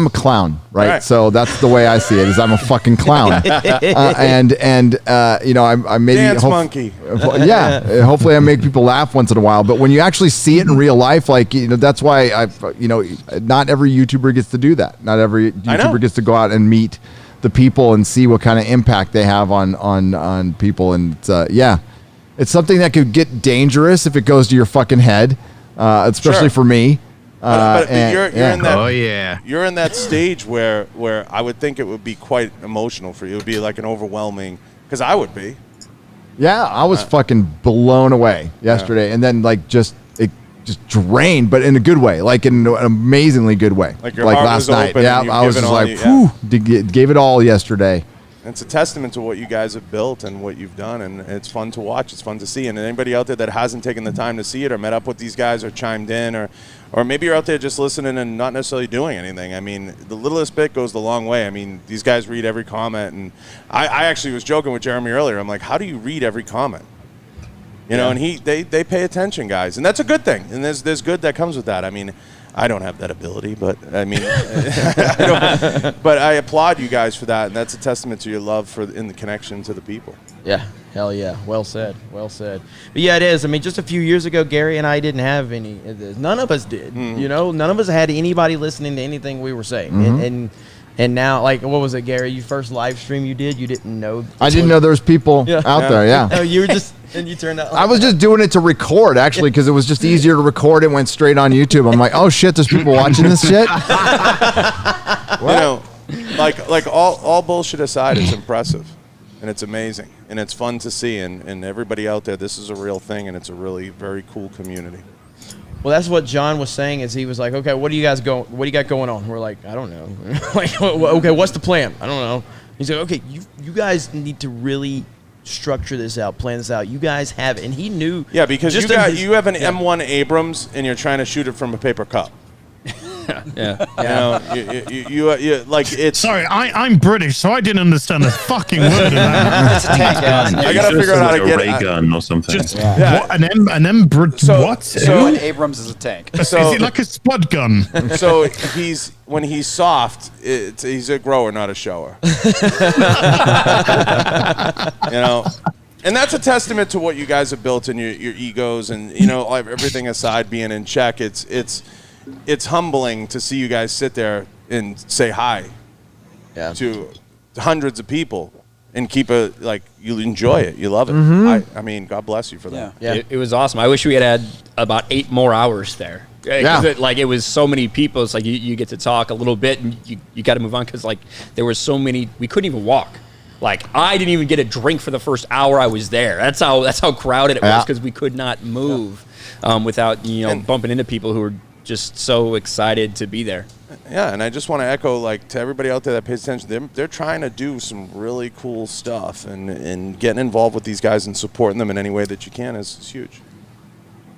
Speaker 1: a clown, right? So that's the way I see it. Is I'm a fucking clown, I maybe
Speaker 18: dance monkey.
Speaker 1: Hopefully I make people laugh once in a while. But when you actually see it in real life, that's why not every YouTuber gets to do that. Not every YouTuber gets to go out and meet the people and see what kind of impact they have on people. And it's something that could get dangerous if it goes to your fucking head, especially for me.
Speaker 18: But you're in that.
Speaker 16: Oh
Speaker 18: You're in that stage where I would think it would be quite emotional for you. It would be like an overwhelming, because I would be.
Speaker 1: Yeah, I was fucking blown away yesterday, and then just drained, but in a good way, like in an amazingly good way.
Speaker 18: Like your heart
Speaker 1: last
Speaker 18: was
Speaker 1: night.
Speaker 18: open
Speaker 1: Yeah,
Speaker 18: and
Speaker 1: I was just like, whew, gave it all yesterday.
Speaker 18: It's a testament to what you guys have built and what you've done, and it's fun to watch. It's fun to see. And anybody out there that hasn't taken the time to see it or met up with these guys or chimed in, or maybe you're out there just listening and not necessarily doing anything. I mean, the littlest bit goes the long way. I mean, these guys read every comment, and I actually was joking with Jeremy earlier. I'm like, how do you read every comment? And they pay attention, guys, and that's a good thing. And there's good that comes with that. I mean, I don't have that ability, but I mean, but I applaud you guys for that, and that's a testament to your love in the connection to the people.
Speaker 10: Yeah, hell yeah, well said. But yeah, it is. I mean, just a few years ago, Gary and I didn't have any of this. None of us did.
Speaker 18: Mm-hmm.
Speaker 10: None of us had anybody listening to anything we were saying, and now, like, what was it, Gary? You first live stream you didn't know.
Speaker 1: I didn't know there was people out there. Yeah.
Speaker 10: Oh, you were just. And you turned out.
Speaker 1: I was just doing it to record, actually, because it was just easier to record. It went straight on YouTube. I'm like, oh shit, there's people watching this shit.
Speaker 18: Like all bullshit aside, it's impressive, and it's amazing, and it's fun to see, and everybody out there, this is a real thing, and it's a really very cool community.
Speaker 10: Well, that's what John was saying. Is he was like, okay, what do you got going on? We're like, I don't know. Like, okay, what's the plan? I don't know. He's like, okay, you guys need to really structure this out, plan this out. You guys have it. And he knew.
Speaker 18: Yeah, because you have an M1 Abrams and you're trying to shoot it from a paper cup. You like it's.
Speaker 3: Sorry, I'm British, so I didn't understand a fucking word of that.
Speaker 18: It's a tank gun. I gotta figure out how to get
Speaker 17: a ray gun or something.
Speaker 3: What? What?
Speaker 8: So an Abrams is a tank.
Speaker 3: So is it like a spud gun?
Speaker 18: So when he's soft, he's a grower, not a shower. And that's a testament to what you guys have built in your egos, and everything aside being in check. It's humbling to see you guys sit there and say hi to hundreds of people and keep you enjoy it. You love it.
Speaker 1: Mm-hmm.
Speaker 18: I mean, God bless you for that.
Speaker 11: Yeah. It was awesome. I wish we had about 8 more hours there.
Speaker 1: Yeah.
Speaker 11: It was so many people. It's like you get to talk a little bit and you got to move on because there were so many. We couldn't even walk. Like, I didn't even get a drink for the first hour I was there. That's how crowded it was because we could not move without bumping into people who were just so excited to be there.
Speaker 18: Yeah, and I just want to echo to everybody out there that pays attention. They're trying to do some really cool stuff, and getting involved with these guys and supporting them in any way that you can is huge.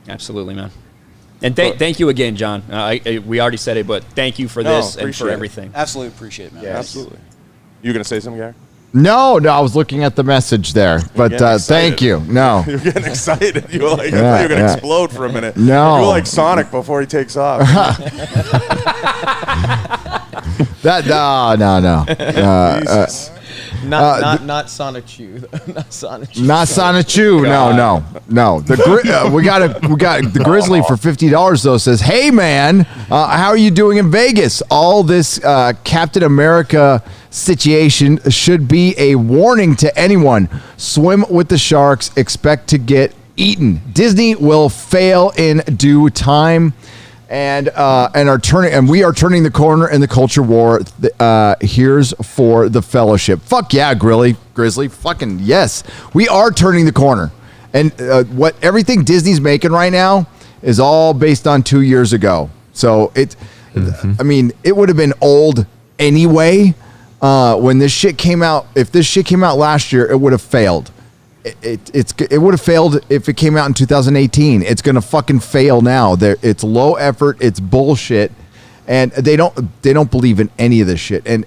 Speaker 11: Absolutely, man. And thank you again, John. We already said it, but thank you for this and for everything.
Speaker 8: Absolutely appreciate it, man.
Speaker 18: Yeah, absolutely. You gonna say something, Gary?
Speaker 1: No, I was looking at the message there, but thank you. No,
Speaker 18: you're getting excited. You were like, I thought you were gonna explode for a minute.
Speaker 1: No,
Speaker 18: you were like Sonic before he takes off.
Speaker 1: No.
Speaker 10: Not Sonic Chew. Not Sonic Chew.
Speaker 1: Not Sonic Chew. No. We got the Grizzly for $50 though. Says, "Hey man, how are you doing in Vegas? All this Captain America situation should be a warning to anyone. Swim with the sharks. Expect to get eaten. Disney will fail in due time." And we are turning the corner in the culture war. Here's for the fellowship. Fuck yeah, Grizzly. Fucking yes. We are turning the corner. And everything Disney's making right now is all based on 2 years ago. So I mean, it would have been old anyway when this shit came out. If this shit came out last year, it would have failed. It would have failed if it came out in 2018. It's gonna fucking fail now. It's low effort. It's bullshit, and they don't believe in any of this shit. And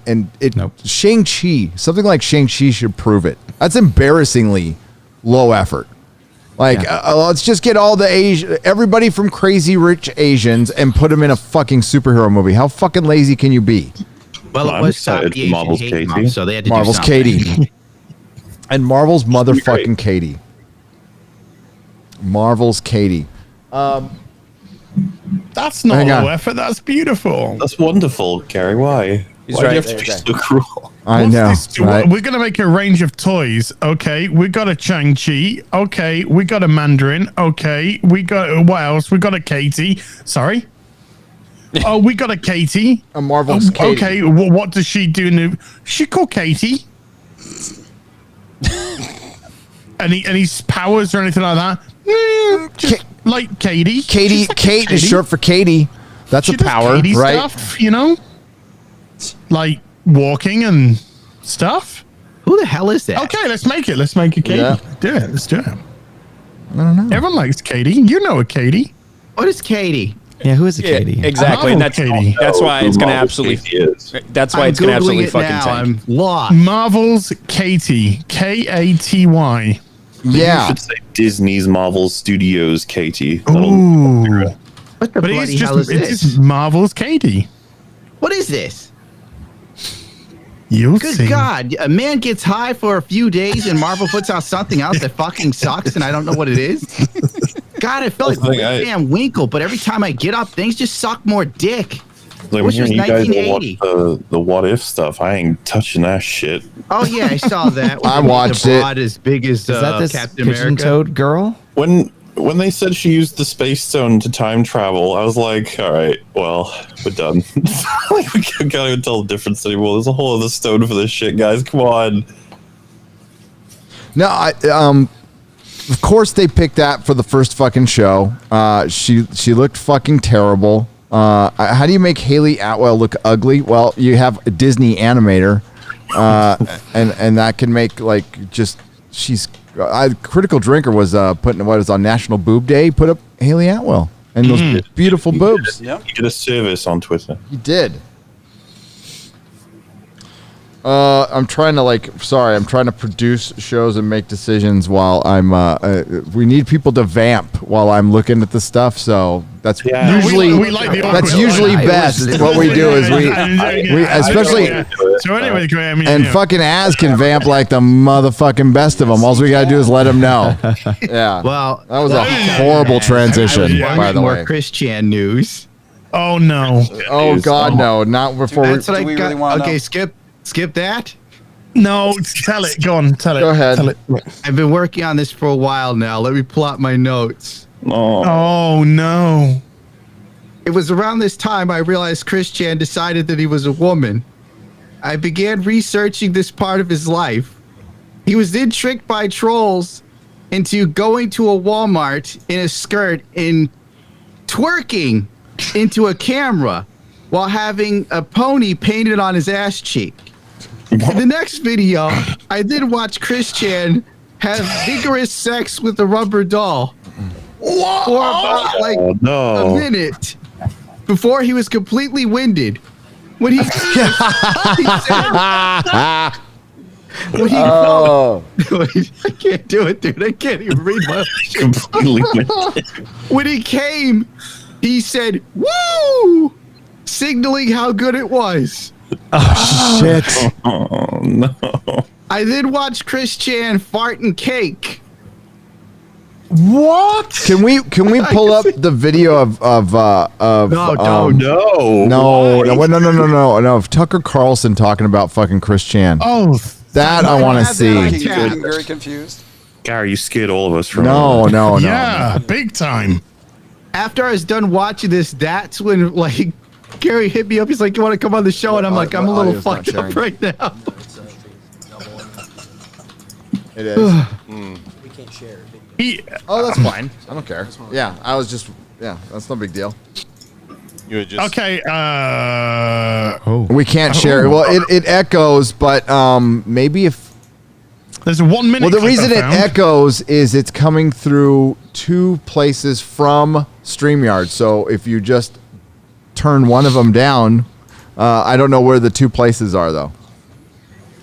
Speaker 1: Shang-Chi, something like Shang-Chi should prove it. That's embarrassingly low effort. Like let's just get all everybody from Crazy Rich Asians and put them in a fucking superhero movie. How fucking lazy can you be?
Speaker 16: Well, it was Marvel's Katie, so they had to
Speaker 1: Marvel's
Speaker 16: do something.
Speaker 1: Katie. And Marvel's motherfucking Katie. Marvel's Katie.
Speaker 3: That's not low effort. That's beautiful.
Speaker 17: That's wonderful, Gary. Why? Why do you have to be so cruel?
Speaker 1: I know. Right?
Speaker 3: We're going to make a range of toys. Okay. We got a Shang-Chi. Okay. We got a Mandarin. Okay. We got, what else? We got a Katie. Sorry. Oh, we got a Katie.
Speaker 1: A Marvel's Katie.
Speaker 3: Okay. Well, what does she do? She called Katie. Any powers or anything like that? Just like Katie.
Speaker 1: Kate is short for Katie. That's a power,
Speaker 3: Katie
Speaker 1: right?
Speaker 3: Stuff, like walking and stuff.
Speaker 16: Who the hell is that?
Speaker 3: Okay, let's make it. Let's make it Katie.
Speaker 1: Yeah.
Speaker 3: Do it. Let's do it.
Speaker 1: I don't know.
Speaker 3: Everyone likes Katie. You know a Katie.
Speaker 16: What is Katie?
Speaker 13: Yeah, who is a Katie?
Speaker 11: Exactly. And that's why it's going to absolutely. That's why it's going to absolutely fucking tank.
Speaker 16: I'm lost.
Speaker 3: Marvel's Katie. Katy.
Speaker 1: Yeah.
Speaker 17: You should say Disney's Marvel Studios Katie.
Speaker 3: Ooh.
Speaker 16: What the bloody hell is
Speaker 3: it's
Speaker 16: this?
Speaker 3: just Marvel's Katie.
Speaker 16: What is this?
Speaker 3: You'll
Speaker 16: Good
Speaker 3: see.
Speaker 16: God, a man gets high for a few days and Marvel puts out something else that fucking sucks and I don't know what it is. God, I feel like damn Winkle, but every time I get up, things just suck more dick.
Speaker 17: Like
Speaker 16: Which was
Speaker 17: you guys
Speaker 16: 1980.
Speaker 17: watch the What If stuff. I ain't touching that shit.
Speaker 16: Oh yeah, I saw that.
Speaker 1: I watched
Speaker 16: the
Speaker 1: it.
Speaker 16: broad as big as
Speaker 13: Is that this
Speaker 16: Captain America?
Speaker 13: pigeon-toed girl?
Speaker 17: When they said she used the space stone to time travel, I was like, all right, well, we're done. Like, we can't even tell the difference anymore. There's a whole other stone for this shit, guys. Come on.
Speaker 1: No, of course they picked that for the first fucking show. She looked fucking terrible. How do you make Haley Atwell look ugly? Well, you have a Disney animator, and that can make Critical Drinker was putting what is on National Boob Day. Put up Haley Atwell and those beautiful boobs.
Speaker 17: He did a service on Twitter.
Speaker 1: He did. I'm trying to produce shows and make decisions while I'm. We need people to vamp while I'm looking at the stuff. So that's usually
Speaker 3: we like the
Speaker 1: that's
Speaker 3: awkward
Speaker 1: usually
Speaker 3: stuff.
Speaker 1: best. What we do is we especially
Speaker 3: So anyway, Graham,
Speaker 1: and fucking Az can vamp like the motherfucking best of them. All we gotta do is let him know. Yeah.
Speaker 16: Well,
Speaker 1: that was a horrible transition, by the way.
Speaker 16: More Chris Chan news.
Speaker 3: Oh no!
Speaker 1: Oh God, no! Not before.
Speaker 16: That's what I got. Okay, skip that.
Speaker 3: No, tell it. Go on, tell it.
Speaker 1: Go ahead.
Speaker 3: Tell it.
Speaker 16: I've been working on this for a while now. Let me pull out my notes.
Speaker 3: Oh no!
Speaker 16: It was around this time I realized Chris Chan decided that he was a woman. I began researching this part of his life. He was then tricked by trolls into going to a Walmart in a skirt and twerking into a camera while having a pony painted on his ass cheek. In the next video, I did watch Chris Chan have vigorous sex with a rubber doll for about a minute before he was completely winded. When he, I can't do it, dude. I can't even read my
Speaker 17: completely winded.
Speaker 16: When he came, he said, "Woo!" signaling how good it was.
Speaker 1: Oh shit!
Speaker 17: Oh no!
Speaker 16: I did watch Chris Chan fart and cake.
Speaker 3: What?
Speaker 1: Can we pull up the video of no of Tucker Carlson talking about fucking Chris Chan?
Speaker 3: Oh,
Speaker 1: that I want to see.
Speaker 8: I'm very confused.
Speaker 17: Gary, you scared all of us from
Speaker 1: No.
Speaker 3: Yeah, big time.
Speaker 16: After I was done watching this, that's when like Gary hit me up. He's like, "You want to come on the show?" And I'm like, "I'm a little fucked up right now."
Speaker 1: It is.
Speaker 10: We can't share.
Speaker 1: Oh, that's fine. I don't care. Yeah, I was just. Yeah, that's no big deal.
Speaker 18: You would just
Speaker 3: Okay.
Speaker 1: We can't share. Well, it echoes, but maybe if
Speaker 3: there's a 1 minute.
Speaker 1: Well, the
Speaker 3: clip
Speaker 1: reason
Speaker 3: I
Speaker 1: it
Speaker 3: found.
Speaker 1: echoes is it's coming through two places from StreamYard. So if you just turn one of them down, I don't know where the two places are though.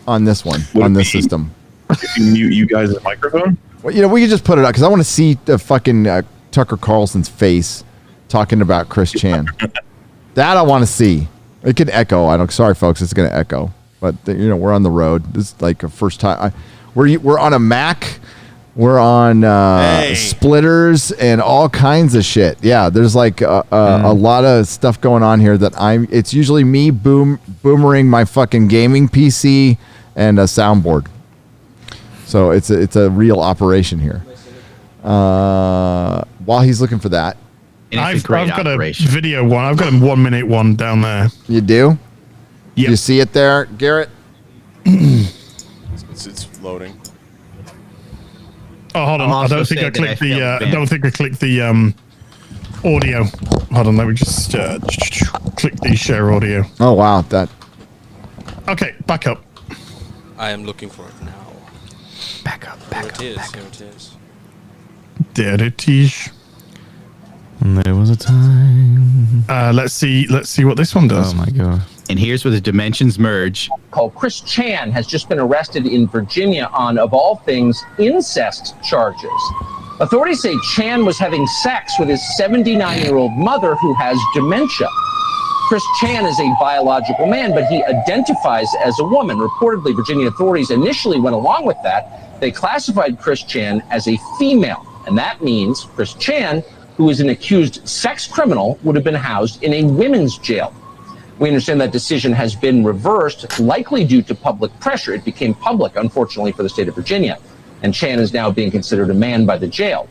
Speaker 1: On this one, on this system.
Speaker 17: If you mute you guys' microphone.
Speaker 1: Well, we can just put it up because I want to see the fucking Tucker Carlson's face talking about Chris Chan. That I want to see. It can echo. Sorry, folks, it's going to echo. But we're on the road. This is like a first time. We're on a Mac. We're on splitters and all kinds of shit. Yeah, there's like a lot of stuff going on here that it's usually me boomering my fucking gaming PC and a soundboard. So it's a real operation here. While he's looking for that,
Speaker 3: I've got a video one. I've got a 1 minute one down there.
Speaker 1: You do?
Speaker 3: Yep.
Speaker 1: You see it there, Garrett?
Speaker 18: it's loading.
Speaker 3: Oh, hold on. I don't think I clicked the audio. Hold on. Let me just click the share audio.
Speaker 1: Oh wow, that.
Speaker 3: Okay, back up.
Speaker 12: I am looking for it now.
Speaker 10: Back up.
Speaker 12: Here it is.
Speaker 3: There it is.
Speaker 13: And there was a time.
Speaker 3: Let's see what this one does.
Speaker 13: Oh my god.
Speaker 16: And here's where the dimensions merge.
Speaker 19: Called Chris Chan has just been arrested in Virginia on, of all things, incest charges. Authorities say Chan was having sex with his 79-year-old mother who has dementia. Chris Chan is a biological man, but he identifies as a woman. Reportedly, Virginia authorities initially went along with that. They classified Chris Chan as a female, and that means Chris Chan, who is an accused sex criminal, would have been housed in a women's jail. We understand that decision has been reversed, likely due to public pressure. It became public, unfortunately, for the state of Virginia, and Chan is now being considered a man by the jail.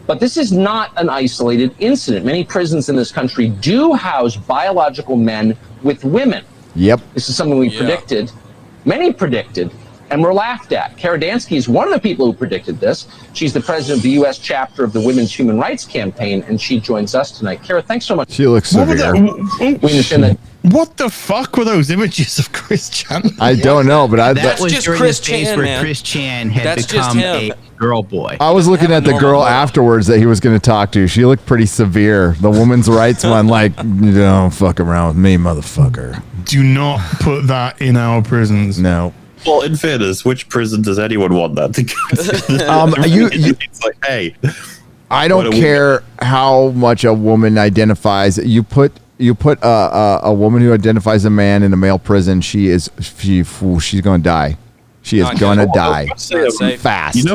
Speaker 19: But this is not an isolated incident. Many prisons in this country do house biological men with women.
Speaker 1: Yep.
Speaker 19: This is something we predicted, many predicted, and were laughed at. Kara Dansky is one of the people who predicted this. She's the president of the U.S. chapter of the Women's Human Rights Campaign, and she joins us tonight. Kara, thanks so much.
Speaker 1: She looks severe.
Speaker 19: We understand that.
Speaker 3: What the fuck were those images of Chris Chan?
Speaker 1: I don't know, but
Speaker 16: that was
Speaker 12: just
Speaker 16: during
Speaker 12: Chris
Speaker 16: the days
Speaker 12: Chan,
Speaker 16: where
Speaker 12: man.
Speaker 16: Chris Chan had
Speaker 12: That's just
Speaker 16: become
Speaker 12: him.
Speaker 16: a girl boy.
Speaker 1: I was looking at the girl afterwards that he was going to talk to. She looked pretty severe. The women's rights one, like, don't fuck around with me, motherfucker.
Speaker 3: Do not put that in our prisons.
Speaker 1: No.
Speaker 17: Well, in fairness, which prison does anyone want that to go to? It's like, hey,
Speaker 1: I don't care how much a woman identifies. You put a woman who identifies a man in a male prison. She's going to die. She is going to die fast.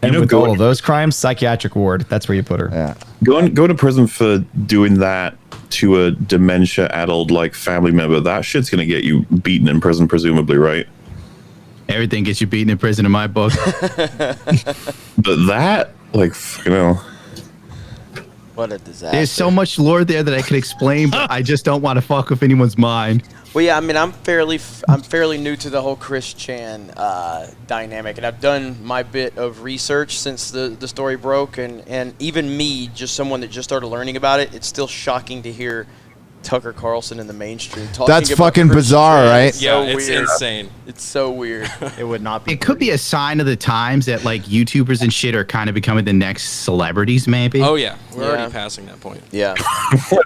Speaker 13: And with all of those crimes, psychiatric ward. That's where you put her.
Speaker 1: Yeah.
Speaker 17: Going to prison for doing that to a dementia addled like family member. That shit's going to get you beaten in prison, presumably, right?
Speaker 16: Everything gets you beaten in prison in my book.
Speaker 17: But that, like,
Speaker 14: What a disaster.
Speaker 16: There's so much lore there that I could explain, but I just don't want to fuck with anyone's mind.
Speaker 14: Well, yeah, I mean, I'm fairly new to the whole Chris Chan dynamic, and I've done my bit of research since the story broke, and even me, just someone that just started learning about it, it's still shocking to hear Tucker Carlson in the mainstream talking
Speaker 1: That's
Speaker 14: about
Speaker 1: fucking
Speaker 14: Chris
Speaker 1: bizarre,
Speaker 14: Chan.
Speaker 1: right?
Speaker 14: It's so
Speaker 12: Yeah, it's
Speaker 14: weird.
Speaker 12: insane.
Speaker 14: It's so weird.
Speaker 16: It would not be. It could be a sign of the times that like YouTubers and shit are kind of becoming the next celebrities, maybe.
Speaker 12: Oh yeah, we're already passing that point.
Speaker 14: Yeah.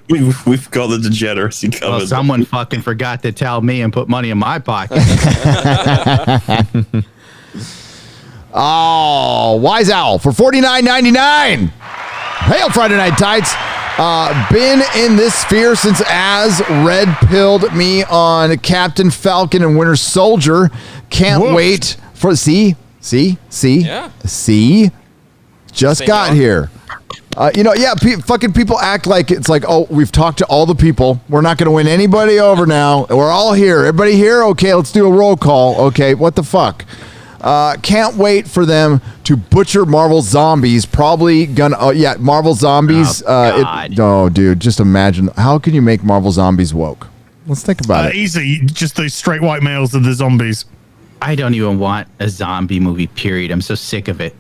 Speaker 17: we've got the degeneracy covered.
Speaker 16: Well, someone fucking forgot to tell me and put money in my pocket.
Speaker 1: Oh, Wise Owl for $49.99. Hail Friday Night Tights. Been in this sphere since Az red-pilled me on Captain Falcon and Winter Soldier. Can't wait See, just
Speaker 12: Same
Speaker 1: got
Speaker 12: on.
Speaker 1: here. Fucking people act like it's like, oh, we've talked to all the people. We're not going to win anybody over now. We're all here. Everybody here? Okay, let's do a roll call. Okay, what the fuck? Can't wait for them to butcher Marvel Zombies. Probably gonna, Marvel Zombies. No, dude, just imagine. How can you make Marvel Zombies woke? Let's think about it.
Speaker 3: Easy, just those straight white males are the zombies.
Speaker 16: I don't even want a zombie movie, period. I'm so sick of it.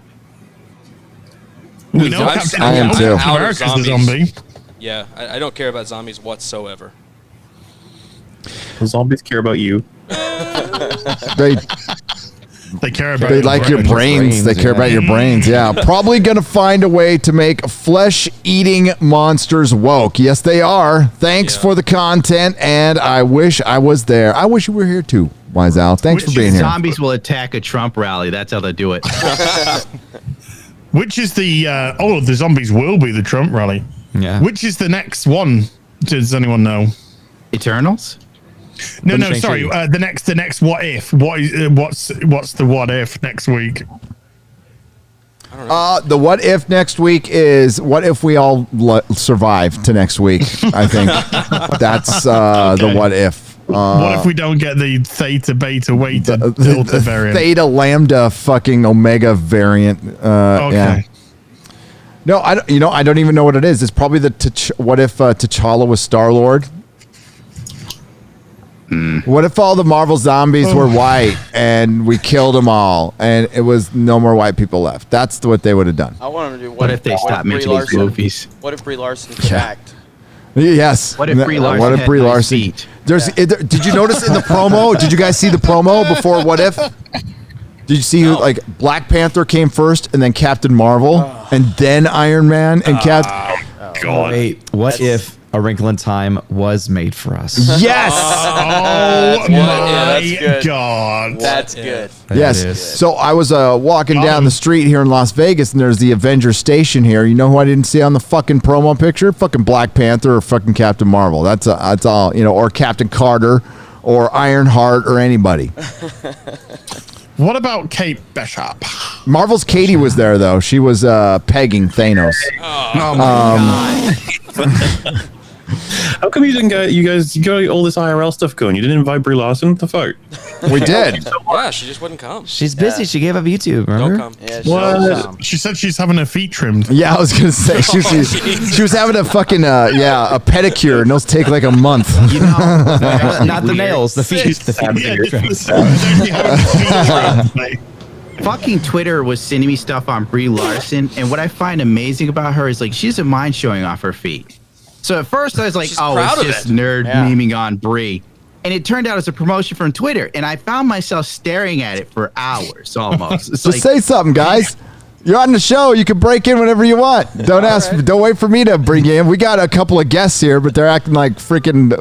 Speaker 3: We know Captain
Speaker 1: I am too.
Speaker 3: America's the zombie.
Speaker 12: Yeah, I don't care about zombies whatsoever.
Speaker 17: The zombies care about you.
Speaker 3: They care about.
Speaker 1: They like your brains. They care about your brains. Yeah, probably gonna find a way to make flesh-eating monsters woke. Yes, they are. Thanks for the content, and I wish I was there. I wish you were here too, Wise Al. Thanks for being here.
Speaker 16: Zombies will attack a Trump rally. That's how they do it.
Speaker 3: Which is the the zombies will be the Trump rally.
Speaker 13: Yeah.
Speaker 3: Which is the next one? Does anyone know?
Speaker 16: Eternals?
Speaker 3: No, sorry. The next what if? What's the what if next week?
Speaker 1: The what if next week is what if we all survive to next week? I think that's the what if.
Speaker 3: What if we don't get the theta beta weta delta variant?
Speaker 1: Theta lambda fucking omega variant.
Speaker 3: Okay.
Speaker 1: Yeah. No, I don't even know what it is. It's probably the what if T'Challa was Star-Lord? What if all the Marvel zombies were white and we killed them all and it was no more white people left? That's what they would have done.
Speaker 14: I want them to do.
Speaker 16: What if they stop making these movies?
Speaker 14: What if Brie Larson could act?
Speaker 1: Yes.
Speaker 16: What if Brie Larson?
Speaker 1: What if Brie
Speaker 16: had nice
Speaker 1: Larson?
Speaker 16: feet?
Speaker 1: Did you notice in the promo? Did you guys see the promo before What If? Did you see like Black Panther came first and then Captain Marvel and then Iron Man and Captain?
Speaker 17: God.
Speaker 13: Wait, what if A Wrinkle in Time was made for us?
Speaker 1: Yes.
Speaker 3: Oh my
Speaker 14: good.
Speaker 3: God.
Speaker 14: That's good.
Speaker 1: Yes. So I was walking down the street here in Las Vegas, and there's the Avengers station here. You know who I didn't see on the fucking promo picture? Fucking Black Panther or fucking Captain Marvel. That's all. Or Captain Carter or Ironheart or anybody.
Speaker 3: What about Kate Bishop?
Speaker 1: Marvel's Katie was there though. She was pegging Thanos.
Speaker 16: Oh my God.
Speaker 17: How come you got all this IRL stuff going? You didn't invite Brie Larson? What the fuck?
Speaker 1: We did.
Speaker 12: Yeah, she just wouldn't come.
Speaker 13: She's busy. She gave up YouTube. Remember?
Speaker 12: Don't come.
Speaker 14: Yeah,
Speaker 3: What? She said she's having her feet trimmed.
Speaker 1: Yeah, I was gonna say she was having a fucking a pedicure, and those take like a month.
Speaker 16: You know,
Speaker 13: Not the nails, the feet. The feet.
Speaker 16: fucking Twitter was sending me stuff on Brie Larson, and what I find amazing about her is like she doesn't mind showing off her feet. So at first I was like,
Speaker 12: She's
Speaker 16: oh,
Speaker 12: proud
Speaker 16: it's
Speaker 12: of
Speaker 16: just
Speaker 12: it.
Speaker 16: nerd memeing on Brie. And it turned out it's a promotion from Twitter, and I found myself staring at it for hours almost. It's
Speaker 1: Just say something, guys. You're on the show. You can break in whenever you want. Don't ask. Right. Don't wait for me to bring you in. We got a couple of guests here, but they're acting like freaking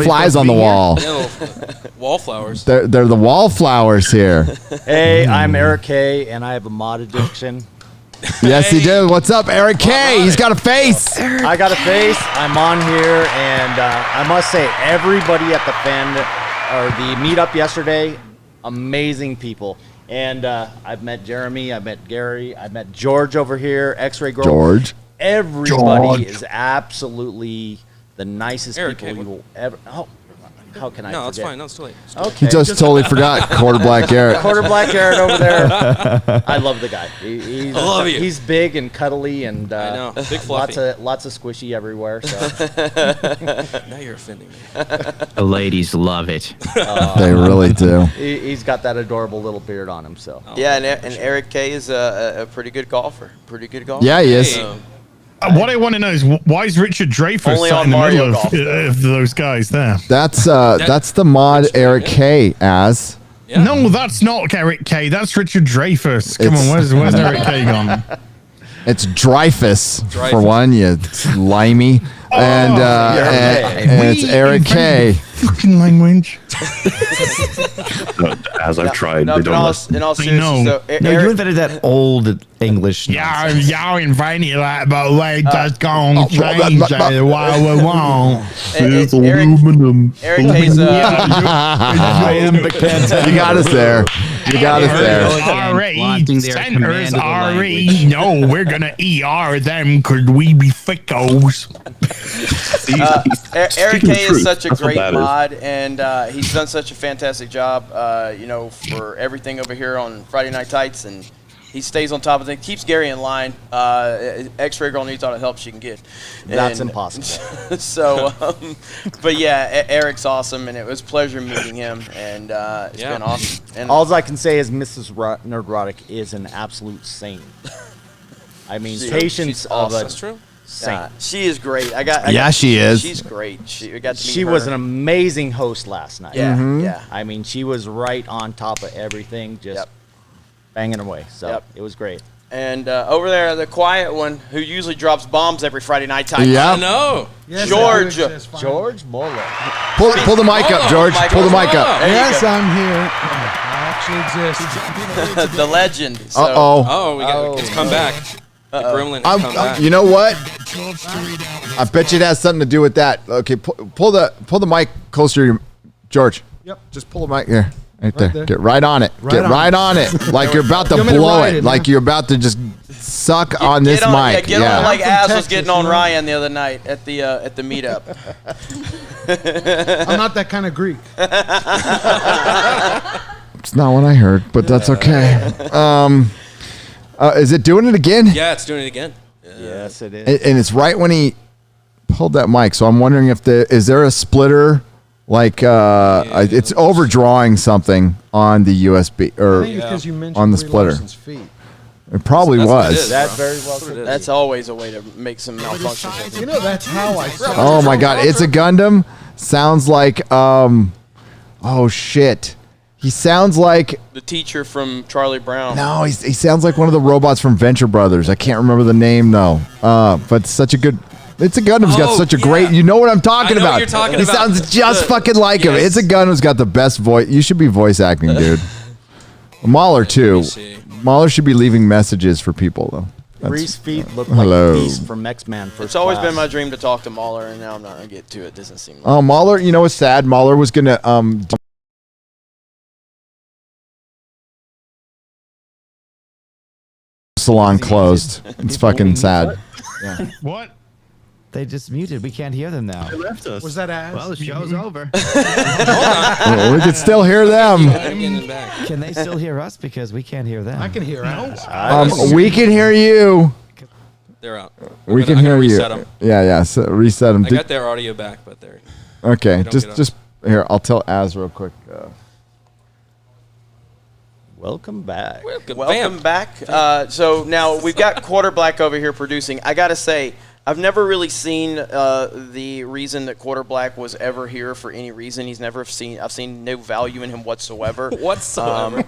Speaker 1: flies on the wall.
Speaker 12: Wallflowers.
Speaker 1: They're the wallflowers here.
Speaker 20: Hey, I'm Eric K, and I have a mod addiction.
Speaker 1: Yes, he did. What's up, Eric K? He's got a face.
Speaker 20: I got a face. I'm on here, and I must say, everybody at the meetup yesterday, amazing people. And I've met Jeremy, I've met Gary, I've met George over here, X-Ray Girl.
Speaker 1: George.
Speaker 20: Everybody is absolutely the nicest
Speaker 12: Eric
Speaker 20: people you will ever. Oh, how can I
Speaker 12: No,
Speaker 20: forget?
Speaker 12: it's fine. No, it's too late.
Speaker 1: He just totally forgot. Quarter Black Garrett.
Speaker 20: Quarter Black Garrett over there. I love the guy. I
Speaker 12: love you.
Speaker 20: He's big and cuddly and
Speaker 12: I know. Big fluffy.
Speaker 20: lots of squishy everywhere. So.
Speaker 12: Now you're offending me.
Speaker 16: The ladies love it.
Speaker 1: They really do.
Speaker 20: He's got that adorable little beard on him. So.
Speaker 14: Yeah, and Eric K is a pretty good golfer.
Speaker 1: Yeah, he is.
Speaker 3: What I want to know is why is Richard Dreyfuss
Speaker 14: Only
Speaker 3: sat
Speaker 14: on
Speaker 3: in the
Speaker 14: Mario
Speaker 3: middle of those guys there?
Speaker 1: That's the mod Eric K as.
Speaker 12: Yeah.
Speaker 3: No, that's not Eric K. That's Richard Dreyfuss. Come on, where's Eric K gone?
Speaker 1: It's Dreyfuss for one, you limey. And it's Eric K.
Speaker 3: Fucking language.
Speaker 17: As I've tried,
Speaker 14: No,
Speaker 17: they
Speaker 14: but
Speaker 17: don't listen.
Speaker 14: in all seriousness, so
Speaker 13: No, you invented that old English.
Speaker 3: Y'all invented that, but we just gonna change it while we want.
Speaker 17: It's aluminum.
Speaker 14: Eric K's
Speaker 1: You got us there. You got us there.
Speaker 3: R.A. Centers R.E. No, we're going to ER them because we be fickos.
Speaker 14: Eric K is such a great mod, and he's done such a fantastic job, for everything over here on Friday Night Tights, and he stays on top of things, keeps Gary in line. X-Ray Girl needs all the help she can get.
Speaker 20: That's impossible.
Speaker 14: So, but yeah, Eric's awesome, and it was a pleasure meeting him, and it's been awesome. And
Speaker 20: all I can say is Mrs. Nerdrotic is an absolute saint. I mean, patience of a saint.
Speaker 14: She is great.
Speaker 1: She is.
Speaker 14: She's great. We got to meet
Speaker 20: she
Speaker 14: her.
Speaker 20: was an amazing host last night.
Speaker 14: Yeah, yeah.
Speaker 20: I mean, she was right on top of everything, just banging away. So it was great.
Speaker 14: And over there, the quiet one who usually drops bombs every Friday night time.
Speaker 1: Yeah.
Speaker 12: I know.
Speaker 14: Yes,
Speaker 20: George Molho.
Speaker 1: Pull the mic up, George. Pull the mic up.
Speaker 2: Yes, I'm here. I actually exist.
Speaker 14: The legend. So.
Speaker 12: It's come back. The gremlin has come back.
Speaker 1: You know what? I bet you it has something to do with that. Okay, pull the mic closer to your George.
Speaker 2: Yep.
Speaker 1: Just pull the mic here. Right there.
Speaker 2: there.
Speaker 1: Get right on it. Get right on it. Like you're about to blow it. Like you're about to just suck on this mic.
Speaker 14: Get on like Az was getting on Ryan the other night at the meetup.
Speaker 2: I'm not that kind of Greek.
Speaker 1: It's not what I heard, but that's okay. Is it doing it again?
Speaker 12: Yeah, it's doing it again.
Speaker 20: Yes, it is.
Speaker 1: And it's right when he pulled that mic. So I'm wondering if is there a splitter? Like it's overdrawing something on the USB or
Speaker 2: I think it's 'cause you mentioned
Speaker 1: on the
Speaker 2: Brie
Speaker 1: splitter.
Speaker 2: Larson's feet.
Speaker 1: It probably was.
Speaker 20: That very well could be.
Speaker 14: That's always a way to make some malfunction.
Speaker 2: You know, that's how I saw
Speaker 1: Oh my God! It's a Gundam. Sounds like oh shit. He sounds like
Speaker 14: The teacher from Charlie Brown.
Speaker 1: no. He sounds like one of the robots from Venture Brothers. I can't remember the name though. But such a good. It's a Gundam's got such a great. You know what I'm talking
Speaker 12: I know
Speaker 1: about.
Speaker 12: what you're talking
Speaker 1: he
Speaker 12: about.
Speaker 1: sounds just fucking like him. It's a Gundam's got the best voice. You should be voice acting, dude. Mahler too. Mahler should be leaving messages for people though.
Speaker 20: Bree's feet look
Speaker 1: Hello.
Speaker 20: like the beast from X-Men.
Speaker 14: It's always been my dream to talk to Mahler, and now I'm not gonna get to it. Doesn't seem like
Speaker 1: Oh, Mahler. You know what's sad? Mahler was gonna salon closed. It's fucking sad. Yeah.
Speaker 3: What?
Speaker 13: They just muted. We can't hear them now.
Speaker 16: They left us.
Speaker 2: Was that Az?
Speaker 16: Well, the show's over.
Speaker 1: Well, we can still hear them.
Speaker 13: Can they still hear us? Because we can't hear them.
Speaker 2: I can hear Az.
Speaker 1: We can hear you.
Speaker 12: They're out.
Speaker 1: We can
Speaker 12: I'm
Speaker 1: hear
Speaker 12: gonna
Speaker 1: you.
Speaker 12: reset 'em.
Speaker 1: Yeah. So reset them.
Speaker 12: I got their audio back, but they're
Speaker 1: Okay.
Speaker 12: they don't get
Speaker 1: Just here. I'll tell Az real quick.
Speaker 20: Welcome back.
Speaker 14: Welcome back. So now we've got Quarter Black over here producing. I gotta say, I've never really seen the reason that Quarter Black was ever here for any reason. I've seen no value in him whatsoever.
Speaker 12: Whatsoever.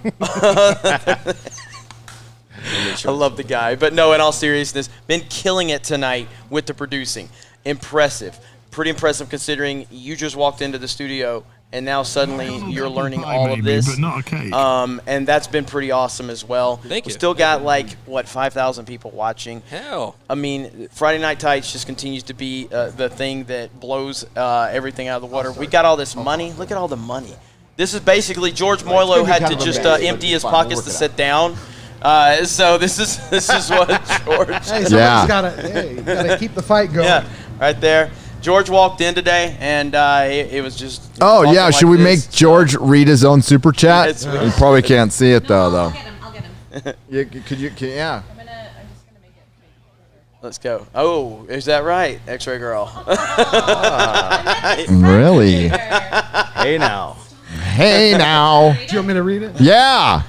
Speaker 14: I love the guy. But no, in all seriousness, been killing it tonight with the producing. Impressive. Pretty impressive considering you just walked into the studio and now suddenly you're learning all of this.
Speaker 3: But not a cake.
Speaker 14: And that's been pretty awesome as well.
Speaker 12: Thank you.
Speaker 14: Still got 5,000 people watching.
Speaker 12: Hell.
Speaker 14: I mean, Friday Night Tights just continues to be the thing that blows everything out of the water. We got all this money. Look at all the money. This is basically George Moilo had to just empty his pockets to sit down. So this is what George.
Speaker 2: Hey, somebody's gotta keep the fight going.
Speaker 14: Yeah, right there. George walked in today, and it was just.
Speaker 1: Oh yeah, should we
Speaker 14: this.
Speaker 1: make George read his own super chat?
Speaker 14: Yes,
Speaker 1: You probably can't see it though.
Speaker 2: I'll
Speaker 1: Could you? Yeah.
Speaker 14: Let's go. Oh, is that right, X-Ray Girl?
Speaker 1: Really?
Speaker 20: Hey now.
Speaker 1: Hey now.
Speaker 2: Do you want me to read it?
Speaker 1: Yeah.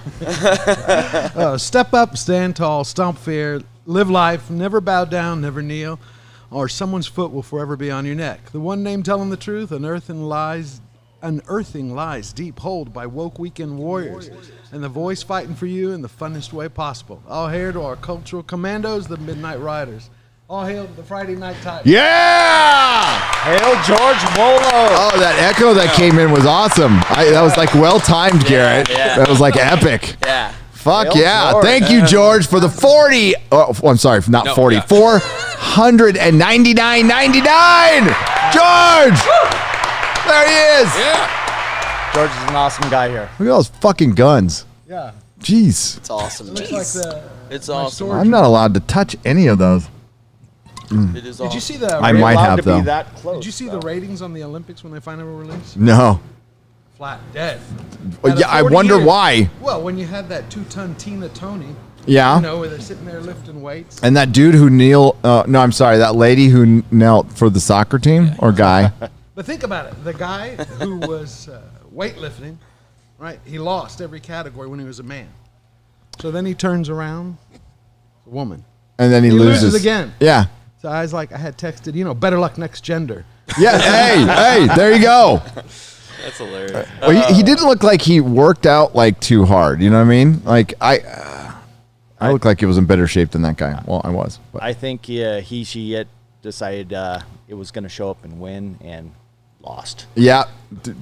Speaker 2: Step up, stand tall, stomp fear, live life, never bow down, never kneel, or someone's foot will forever be on your neck. The one name telling the truth, unearthing lies deep hold by woke weekend warriors, and the voice fighting for you in the funnest way possible. All hail to our cultural commandos, the Midnight Riders. All hail to the Friday Night Titans.
Speaker 1: Yeah!
Speaker 20: Hail George Molho.
Speaker 1: Oh, that echo that came in was awesome. That was like well timed, Garrett.
Speaker 14: yeah.
Speaker 1: That was like epic.
Speaker 14: Yeah.
Speaker 1: Fuck
Speaker 20: Hail
Speaker 1: yeah.
Speaker 20: George.
Speaker 1: Thank you, George, for the 40. Oh, I'm sorry, not
Speaker 12: No,
Speaker 1: 40.
Speaker 12: yeah.
Speaker 1: 499.99. George! There he is.
Speaker 12: Yeah.
Speaker 20: George is an awesome guy here.
Speaker 1: Look at those fucking guns.
Speaker 2: Yeah.
Speaker 1: Jeez.
Speaker 14: It's awesome.
Speaker 2: It looks like the.
Speaker 14: It's
Speaker 2: my
Speaker 14: awesome.
Speaker 2: sword.
Speaker 1: I'm not allowed to touch any of those.
Speaker 14: It is
Speaker 2: Did you see the?
Speaker 1: I might have, though.
Speaker 2: Did you see the ratings on the Olympics when they finally were released?
Speaker 1: No.
Speaker 2: Flat dead.
Speaker 1: Well,
Speaker 2: Out of
Speaker 1: yeah, I
Speaker 2: 40
Speaker 1: wonder
Speaker 2: years.
Speaker 1: why.
Speaker 2: Well, when you had that 2-ton Tina Tony.
Speaker 1: Yeah.
Speaker 2: You know, where they're sitting there lifting weights.
Speaker 1: And that dude who I'm sorry, that lady who knelt for the soccer team or guy.
Speaker 2: But think about it. The guy who was weightlifting, right? He lost every category when he was a man. So then he turns around, a woman.
Speaker 1: And then he loses
Speaker 2: again.
Speaker 1: Yeah.
Speaker 2: So I was like, I had texted, better luck next gender.
Speaker 1: Yeah. hey, there you go.
Speaker 12: That's hilarious.
Speaker 1: Well, he didn't look like he worked out like too hard. You know what I mean? Like I look like he was in better shape than that guy. Well, I was. But.
Speaker 20: I think she had decided it was going to show up and win and lost.
Speaker 1: Yeah,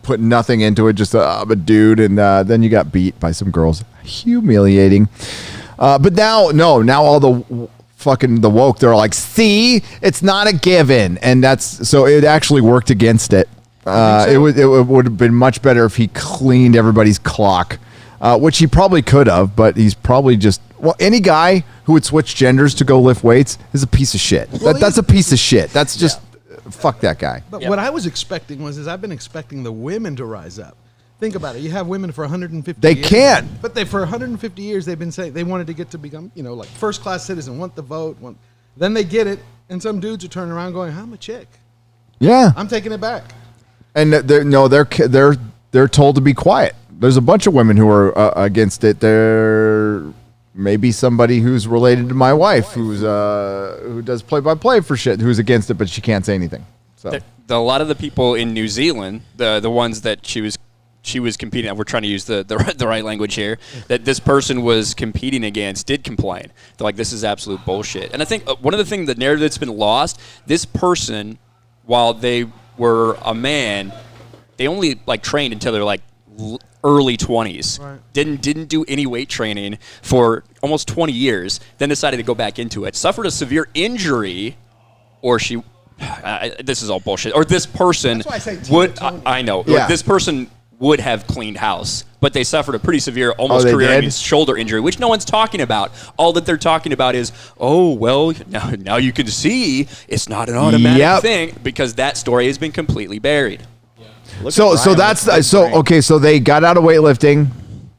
Speaker 1: put nothing into it, just a dude, and then you got beat by some girls. Humiliating. But now all the fucking the woke, they're like, see, it's not a given, and that's so it actually worked against it. It would have been much better if he cleaned everybody's clock, which he probably could have, but he's probably just any guy who would switch genders to go lift weights is a piece of shit. That's a piece of shit. That's just fuck that guy.
Speaker 2: But what I was expecting I've been expecting the women to rise up. Think about it. You have women for 150
Speaker 1: They
Speaker 2: years.
Speaker 1: can't.
Speaker 2: But for 150 years, they've been saying they wanted to get to become, like first-class citizen, want the vote. Then they get it, and some dudes are turning around going, I'm a chick.
Speaker 1: Yeah.
Speaker 2: I'm taking it back.
Speaker 1: And they're told to be quiet. There's a bunch of women who are against it. There may be somebody who's related to my wife who does play-by-play for shit who's against it, but she can't say anything. So
Speaker 11: a lot of the people in New Zealand, the ones that she was competing. We're trying to use the right language here. That this person was competing against did complain. They're like, this is absolute bullshit. And I think one of the things, the narrative that's been lost, this person, while they were a man, they only trained until they're early 20s. Right. Didn't do any weight training for almost 20 years. Then decided to go back into it. Suffered a severe injury, or she. This is all bullshit. Or this person would. I know.
Speaker 1: Yeah.
Speaker 11: Or this person would have cleaned house, but they suffered a pretty severe, almost career-ending shoulder injury, which no one's talking about. All that they're talking about is, now you can see it's not an automatic thing, because that story has been completely buried.
Speaker 1: So they got out of weightlifting,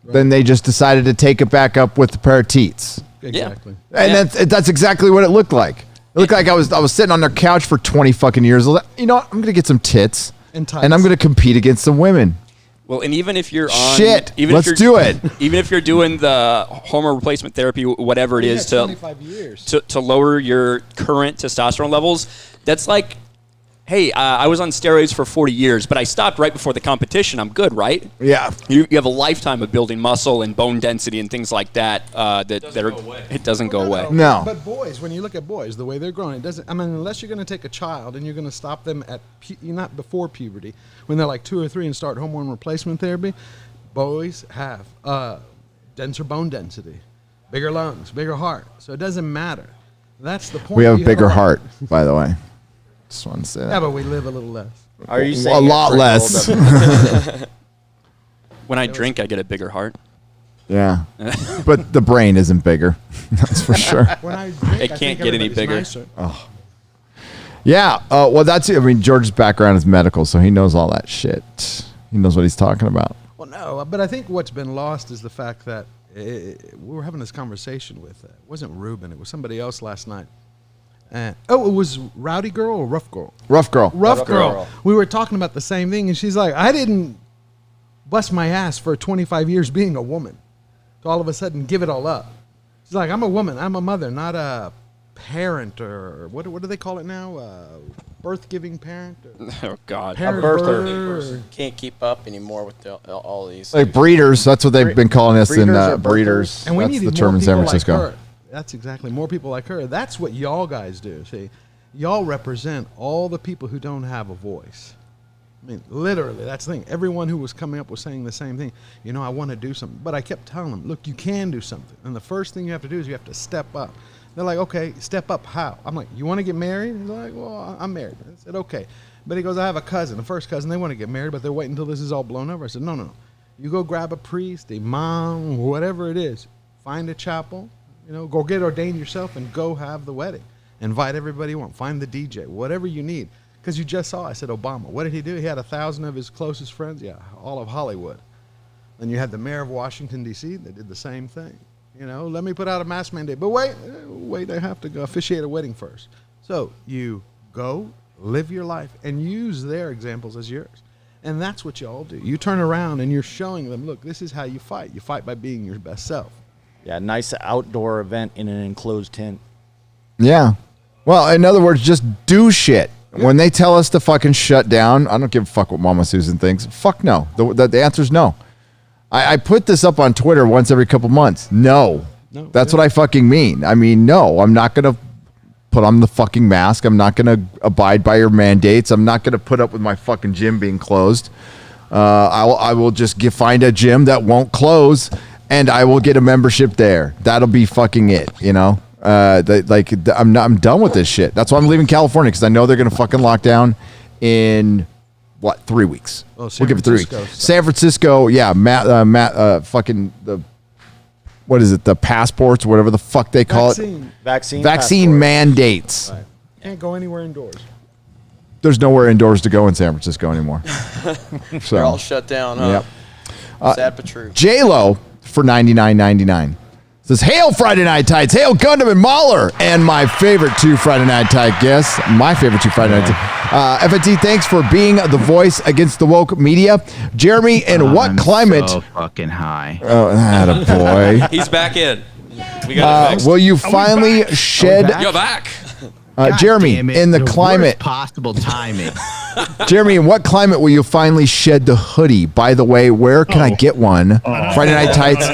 Speaker 1: then they just decided to take it back up with a pair of teats.
Speaker 2: Exactly.
Speaker 1: And that's exactly what it looked like. It looked like I was sitting on their couch for 20 fucking years. I was like, you know what? I'm going to get some tits, and I'm going to compete against some women.
Speaker 11: Well, and even if you're on
Speaker 1: let's do it.
Speaker 11: Even if you're doing the hormone replacement therapy, whatever it is,
Speaker 2: 25 years.
Speaker 11: to lower your current testosterone levels, that's like, hey, I was on steroids for 40 years, but I stopped right before the competition. I'm good, right?
Speaker 1: Yeah.
Speaker 11: You have a lifetime of building muscle and bone density and things like that. It doesn't go away.
Speaker 1: No.
Speaker 2: But boys, when you look at boys, the way they're growing, it doesn't. I mean, unless you're going to take a child and you're going to stop them at not before puberty, when they're like 2 or 3 and start hormone replacement therapy, boys have denser bone density, bigger lungs, bigger heart. So it doesn't matter. That's the point.
Speaker 1: We have a bigger heart, by the way. Just want to say that.
Speaker 2: Yeah, but we live a little less.
Speaker 20: Are you saying
Speaker 1: a lot less?
Speaker 11: When I drink, I get a bigger heart.
Speaker 1: Yeah, but the brain isn't bigger. That's for sure.
Speaker 2: When I drink,
Speaker 11: it can't get any bigger.
Speaker 1: Oh. Yeah. Well, that's it. I mean, George's background is medical, so he knows all that shit. He knows what he's talking about.
Speaker 2: Well, no, but I think what's been lost is the fact that we were having this conversation with, it wasn't Ruben, it was somebody else last night. It was Rowdy Girl or Rough Girl?
Speaker 1: Rough Girl.
Speaker 2: Rough Girl. We were talking about the same thing, and she's like, I didn't bust my ass for 25 years being a woman to all of a sudden give it all up. She's like, I'm a woman. I'm a mother, not a parent, or what do they call it now? Birth-giving parent?
Speaker 11: Oh, God.
Speaker 2: Parent
Speaker 14: A birther. Can't keep up anymore with all these.
Speaker 1: Like breeders. That's what they've been calling us in breeders.
Speaker 2: And we
Speaker 1: that's
Speaker 2: needed
Speaker 1: the term
Speaker 2: more
Speaker 1: in San
Speaker 2: people
Speaker 1: Francisco.
Speaker 2: Like her. That's exactly. More people like her. That's what y'all guys do. See, y'all represent all the people who don't have a voice. I mean, literally, that's the thing. Everyone who was coming up was saying the same thing. I want to do something. But I kept telling them, look, you can do something. And the first thing you have to do is you have to step up. They're like, okay, step up how? I'm like, you want to get married? He's like, well, I'm married. I said, okay. But he goes, I have a cousin, the first cousin, they want to get married, but they're waiting until this is all blown over. I said, no. You go grab a priest, a mom, whatever it is. Find a chapel. Go get ordained yourself and go have the wedding. Invite everybody you want. Find the DJ, whatever you need. Because you just saw, I said Obama. What did he do? He had 1,000 of his closest friends. Yeah, all of Hollywood. Then you had the mayor of Washington, D.C. They did the same thing. Let me put out a mask mandate. But wait, I have to go officiate a wedding first. So you go, live your life, and use their examples as yours. And that's what you all do. You turn around and you're showing them, look, this is how you fight. You fight by being your best self.
Speaker 20: Yeah, nice outdoor event in an enclosed tent.
Speaker 1: Yeah. Well, in other words, just do shit. When they tell us to fucking shut down, I don't give a fuck what Mama Susan thinks. Fuck no. The answer is no. I put this up on Twitter once every couple months. No. That's what I fucking mean. I mean, no, I'm not going to put on the fucking mask. I'm not going to abide by your mandates. I'm not going to put up with my fucking gym being closed. I will just find a gym that won't close, and I will get a membership there. That'll be fucking it, I'm done with this shit. That's why I'm leaving California, because I know they're going to fucking lock down in 3 weeks.
Speaker 2: Oh,
Speaker 1: we'll give it 3 weeks. San Francisco, yeah, fucking what is it? The passports, whatever the fuck they call it.
Speaker 20: Vaccine
Speaker 1: passport. Mandates.
Speaker 2: Right. Can't go anywhere indoors.
Speaker 1: There's nowhere indoors to go in San Francisco anymore.
Speaker 14: They're all shut down, huh?
Speaker 1: Yep.
Speaker 14: Sad but true.
Speaker 1: J-Lo for $99.99 says, "Hail Friday Night Tights, hail Gundam and Mahler, and my favorite two Friday Night Tight guests, FNT, thanks for being the voice against the woke media. Jeremy, in what climate?"
Speaker 16: So fucking high.
Speaker 1: Oh, attaboy.
Speaker 12: He's back in. We got it fixed.
Speaker 1: Will you finally shed?
Speaker 12: You're back.
Speaker 1: Jeremy, in the climate,
Speaker 16: worst possible timing.
Speaker 1: Jeremy, in what climate will you finally shed the hoodie? By the way, where can I get one? Friday Night Tights,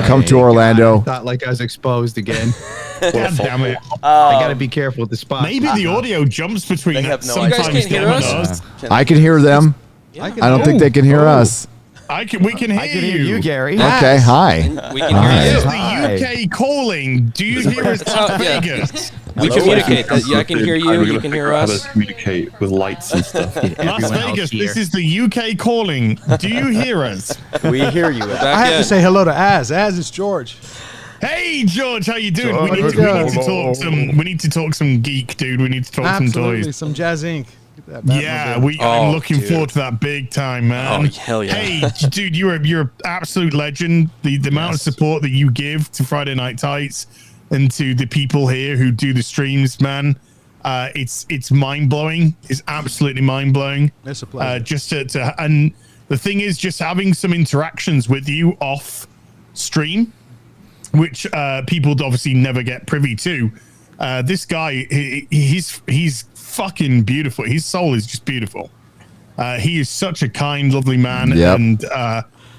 Speaker 1: come to Orlando.
Speaker 16: Not like I was exposed again.
Speaker 3: God damn it.
Speaker 16: I got to be careful with the spot.
Speaker 3: Maybe the audio jumps between that.
Speaker 14: no
Speaker 3: Sometimes
Speaker 14: idea.
Speaker 12: You guys can't hear us?
Speaker 1: I can hear them. I don't think they can hear us.
Speaker 3: We can hear
Speaker 13: I can hear you, Gary.
Speaker 1: Okay, hi.
Speaker 12: We can hear
Speaker 3: This
Speaker 12: you.
Speaker 3: is the UK calling. Do you hear us in Vegas?
Speaker 12: We communicate. I can hear you. You can hear
Speaker 17: How
Speaker 12: us.
Speaker 17: to communicate with lights and stuff.
Speaker 3: Las Vegas, this is the UK calling. Do you hear us?
Speaker 20: We hear you.
Speaker 2: I have to say hello to Az. Az, it's George.
Speaker 3: Hey George, how you doing?
Speaker 2: George,
Speaker 3: We need to talk some geek, dude. We need to talk
Speaker 2: Absolutely,
Speaker 3: some toys.
Speaker 2: some Jazz Inc.
Speaker 3: Yeah, I'm looking forward to that big time, man.
Speaker 12: Oh, hell yeah.
Speaker 3: Hey, dude, you're an absolute legend. The amount of support that you give to Friday Night Tights and to the people here who do the streams, man, it's mind blowing. It's absolutely mind blowing.
Speaker 2: It's a pleasure.
Speaker 3: Just and the thing is, just having some interactions with you off stream, which people obviously never get privy to. This guy, he's fucking beautiful. His soul is just beautiful. He is such a kind, lovely man, and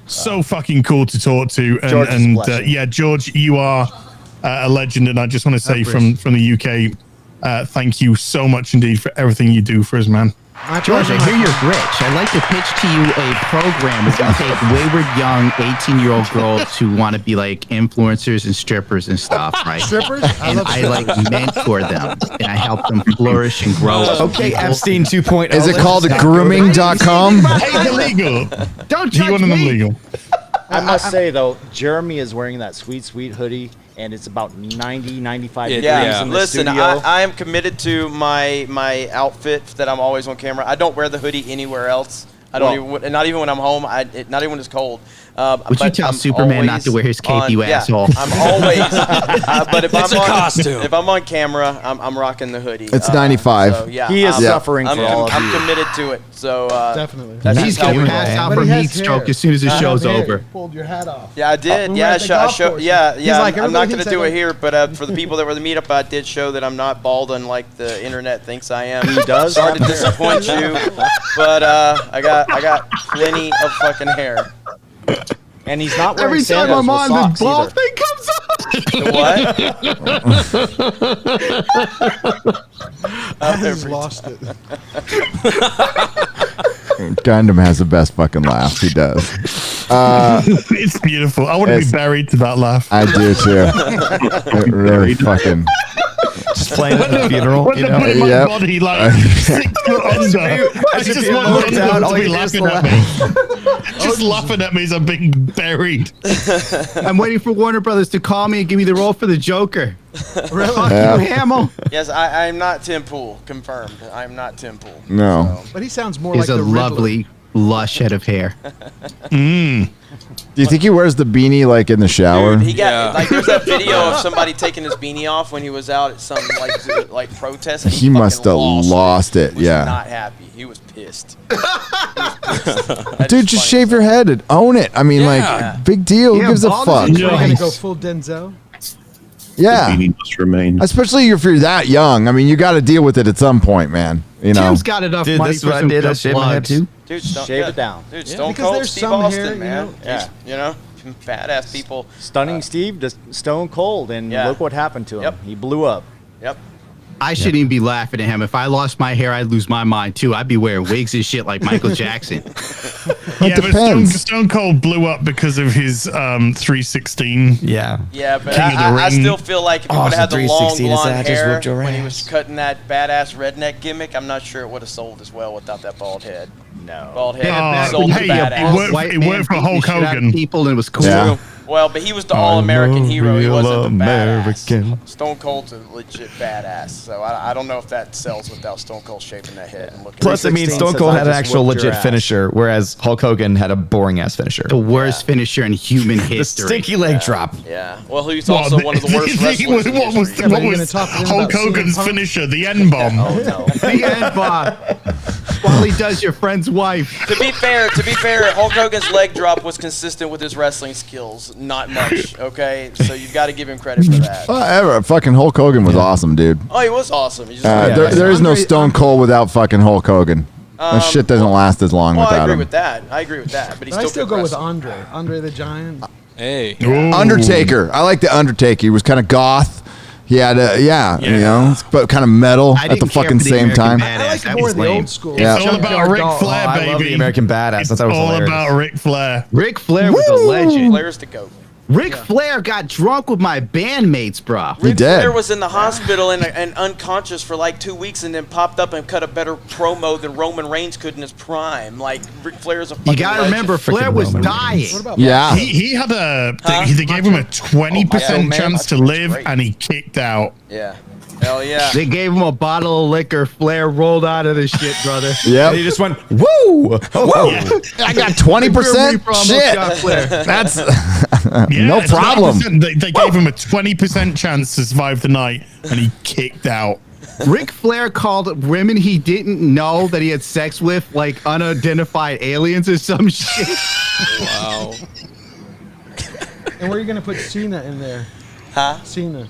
Speaker 3: so fucking cool to talk to. And yeah, George, you are a legend, and I just want to say from the UK, thank you so much indeed for everything you do for us, man.
Speaker 16: George, I hear you're rich. I'd like to pitch to you a program where you take wayward young 18-year-old girls who want to be like influencers and strippers and stuff, right?
Speaker 2: Strippers?
Speaker 16: And I like mentor them and I help them flourish and grow.
Speaker 13: Okay, Epstein 2.0.
Speaker 1: Is it called grooming.com?
Speaker 3: Hey, illegal.
Speaker 16: Don't
Speaker 3: You
Speaker 16: judge
Speaker 3: want them
Speaker 16: me.
Speaker 3: illegal?
Speaker 20: I must say, though, Jeremy is wearing that sweet hoodie, and it's about 90, 95 degrees in the
Speaker 14: listen,
Speaker 20: studio.
Speaker 14: I am committed to my outfit that I'm always on camera. I don't wear the hoodie anywhere else. I don't even, not even when I'm home. Not even when it's cold.
Speaker 16: Would you tell Superman not to wear his cape, you asshole?
Speaker 14: I'm always. But if
Speaker 12: It's a costume.
Speaker 14: If I'm on camera, I'm rocking the hoodie.
Speaker 1: It's 95.
Speaker 14: So, yeah,
Speaker 20: He is suffering for all of you.
Speaker 14: I'm committed to it. So
Speaker 2: Definitely.
Speaker 14: That's
Speaker 16: He's
Speaker 14: just how
Speaker 16: going
Speaker 14: we
Speaker 16: to pass
Speaker 14: roll.
Speaker 16: out
Speaker 2: But
Speaker 16: from
Speaker 2: he has
Speaker 16: heat stroke
Speaker 2: hair.
Speaker 16: as soon as the
Speaker 2: I
Speaker 16: show's
Speaker 2: have hair.
Speaker 16: over.
Speaker 2: You pulled your hat off.
Speaker 14: Yeah, I did.
Speaker 2: We were
Speaker 14: Yeah,
Speaker 2: at the golf course.
Speaker 14: yeah.
Speaker 2: He's like,
Speaker 14: I'm not
Speaker 2: everybody
Speaker 14: going to
Speaker 2: thinks
Speaker 14: do
Speaker 2: I
Speaker 14: it here, but for the people that were the meetup, I did show that I'm not bald unlike the internet thinks I am.
Speaker 20: He does
Speaker 14: Sorry to
Speaker 20: have hair.
Speaker 14: disappoint you, but I got plenty of fucking hair.
Speaker 20: And he's not wearing
Speaker 16: Every time
Speaker 20: sandals
Speaker 16: I'm on,
Speaker 20: with
Speaker 16: the
Speaker 20: socks
Speaker 16: ball
Speaker 20: either.
Speaker 16: thing comes up.
Speaker 14: The what?
Speaker 2: I just lost it.
Speaker 1: Gundam has the best fucking laugh. He does.
Speaker 3: It's beautiful. I want to be buried to that laugh.
Speaker 1: I do too. It really fucking.
Speaker 13: Just playing at the funeral.
Speaker 3: When
Speaker 13: You
Speaker 3: they put
Speaker 13: know?
Speaker 3: my body like 6 foot under, I just want them to be laughing at me. Just laughing at me as I'm being buried.
Speaker 16: I'm waiting for Warner Brothers to call me and give me the role for the Joker.
Speaker 2: Really?
Speaker 16: Fuck
Speaker 1: Yeah.
Speaker 16: you, Hamill.
Speaker 14: Yes, I'm not Tim Pool. Confirmed. I'm not Tim Pool.
Speaker 1: No.
Speaker 2: But he sounds more
Speaker 16: He's
Speaker 2: like
Speaker 16: a
Speaker 2: the Riddler.
Speaker 16: lovely, lush head of hair.
Speaker 1: Do you think he wears the beanie like in the shower?
Speaker 14: He got like there's that video of somebody taking his beanie off when he was out at some like protest. And
Speaker 1: He must have lost it.
Speaker 14: He was
Speaker 1: Yeah.
Speaker 14: not happy. He was pissed.
Speaker 1: Dude, just shave your head and own it. I mean, like, big deal. Who gives a fuck?
Speaker 2: Are you going to go full Denzel?
Speaker 1: Yeah.
Speaker 17: The beanie must remain.
Speaker 1: Especially if you're that young. I mean, you got to deal with it at some point, man. You know.
Speaker 16: Tim's got enough
Speaker 13: Dude,
Speaker 16: money
Speaker 13: this is
Speaker 16: for
Speaker 13: what I
Speaker 16: some
Speaker 13: did. I
Speaker 16: good
Speaker 13: shaved my head
Speaker 16: plugs.
Speaker 13: too.
Speaker 14: Dude,
Speaker 20: Shave it down.
Speaker 14: Dude,
Speaker 2: Yeah,
Speaker 14: Stone
Speaker 2: because
Speaker 14: Cold
Speaker 2: there's
Speaker 14: Steve
Speaker 2: some
Speaker 14: Austin,
Speaker 2: hair, you
Speaker 14: man.
Speaker 2: know.
Speaker 14: He's, you know, badass people.
Speaker 20: Stunning Steve, just Stone Cold, and
Speaker 14: Yeah.
Speaker 20: look what happened to him.
Speaker 14: Yep.
Speaker 20: He blew up.
Speaker 14: Yep.
Speaker 16: I shouldn't even be laughing at him. If I lost my hair, I'd lose my mind too. I'd be wearing wigs and shit like Michael Jackson.
Speaker 3: Yeah, but
Speaker 1: depends.
Speaker 3: Stone Cold blew up because of his 316.
Speaker 13: Yeah.
Speaker 14: Yeah, but
Speaker 3: King of the
Speaker 14: I
Speaker 3: Ring.
Speaker 14: still feel like if he
Speaker 13: Oh,
Speaker 14: would have had the long
Speaker 13: 316 is
Speaker 14: blonde
Speaker 13: that? Just
Speaker 14: hair
Speaker 13: whipped your
Speaker 14: when he
Speaker 13: ass.
Speaker 14: was cutting that badass redneck gimmick, I'm not sure it would have sold as well without that bald head.
Speaker 20: No.
Speaker 14: Bald head
Speaker 3: Yeah,
Speaker 14: sold
Speaker 3: hey,
Speaker 14: the
Speaker 3: it
Speaker 14: badass.
Speaker 3: worked- it worked for
Speaker 16: beat the
Speaker 3: Hulk
Speaker 16: shit out of
Speaker 3: Hogan.
Speaker 16: People and it was cool.
Speaker 1: Yeah.
Speaker 14: Well, but he was the all-American hero. He wasn't the
Speaker 13: American.
Speaker 14: badass. Stone Cold's a legit badass. So I don't know if that sells without Stone Cold shaving that head and looking.
Speaker 13: Plus, I mean,
Speaker 20: 316
Speaker 13: Stone
Speaker 20: says,
Speaker 13: Cold
Speaker 20: "I
Speaker 13: had an
Speaker 20: just
Speaker 13: actual
Speaker 20: whooped your
Speaker 13: legit
Speaker 20: ass."
Speaker 13: finisher, whereas Hulk Hogan had a boring ass finisher.
Speaker 16: The worst finisher in human
Speaker 13: The
Speaker 16: history.
Speaker 13: stinky leg drop.
Speaker 14: Yeah. Well, he's also one of the worst wrestlers in
Speaker 3: What was,
Speaker 14: history.
Speaker 3: what
Speaker 2: Are you
Speaker 3: was
Speaker 2: gonna talk to them
Speaker 3: Hulk
Speaker 2: about CM
Speaker 3: Hogan's
Speaker 2: Punk?
Speaker 3: finisher? The N-bomb.
Speaker 14: Oh no.
Speaker 16: The end, Bob. While he does your friend's wife.
Speaker 14: To be fair, Hulk Hogan's leg drop was consistent with his wrestling skills. Not much, okay? So you've got to give him credit for that.
Speaker 1: Fucking Hulk Hogan was awesome, dude.
Speaker 14: Oh, he was awesome. He just
Speaker 1: There is no Stone Cold without fucking Hulk Hogan. That shit doesn't last as long
Speaker 14: Well, I
Speaker 1: without
Speaker 14: agree
Speaker 1: him.
Speaker 14: with that. I agree with that. But he
Speaker 2: But I still
Speaker 14: could
Speaker 2: go with
Speaker 14: wrestle.
Speaker 2: Andre the Giant.
Speaker 12: Hey.
Speaker 1: Undertaker. I like the Undertaker. He was kind of goth. He had you know, but kind of metal
Speaker 16: I
Speaker 1: at the
Speaker 16: didn't care
Speaker 1: fucking
Speaker 16: for the
Speaker 1: same
Speaker 16: American
Speaker 1: time.
Speaker 16: Badass.
Speaker 2: I like
Speaker 16: That
Speaker 2: more
Speaker 16: was
Speaker 2: of the
Speaker 16: lame.
Speaker 2: old school.
Speaker 1: Yeah.
Speaker 3: It's all about Ric Flair,
Speaker 13: Oh, I
Speaker 3: baby.
Speaker 13: love the American Badass.
Speaker 3: It's
Speaker 13: I thought it was
Speaker 3: all
Speaker 13: hilarious.
Speaker 3: about Ric Flair.
Speaker 16: Ric Flair was a legend.
Speaker 14: Flair's to go.
Speaker 16: Ric Flair got drunk with my bandmates, bro.
Speaker 1: He
Speaker 14: Ric
Speaker 1: did.
Speaker 14: Flair was in the hospital and unconscious for like 2 weeks, and then popped up and cut a better promo than Roman Reigns could in his prime. Like Ric Flair's a fucking
Speaker 16: You gotta
Speaker 14: legend.
Speaker 16: remember, Flair was dying.
Speaker 2: What about
Speaker 1: Yeah.
Speaker 3: He had a.
Speaker 14: Huh?
Speaker 3: They gave him a 20%
Speaker 14: Man.
Speaker 3: chance to
Speaker 14: Macho Man's
Speaker 3: live,
Speaker 14: great.
Speaker 3: and he kicked out.
Speaker 14: Yeah. Hell yeah.
Speaker 16: They gave him a bottle of liquor. Flair rolled out of this shit, brother.
Speaker 1: Yep.
Speaker 13: And he just went, woo!
Speaker 1: I got 20%. Shit. That's no
Speaker 3: Yeah,
Speaker 1: problem.
Speaker 3: 20%. They gave him a 20% chance to survive the night, and he kicked out.
Speaker 16: Ric Flair called women he didn't know that he had sex with like unidentified aliens or some shit.
Speaker 12: Wow.
Speaker 2: And where are you going to put Cena in there?
Speaker 14: Huh?
Speaker 2: Cena.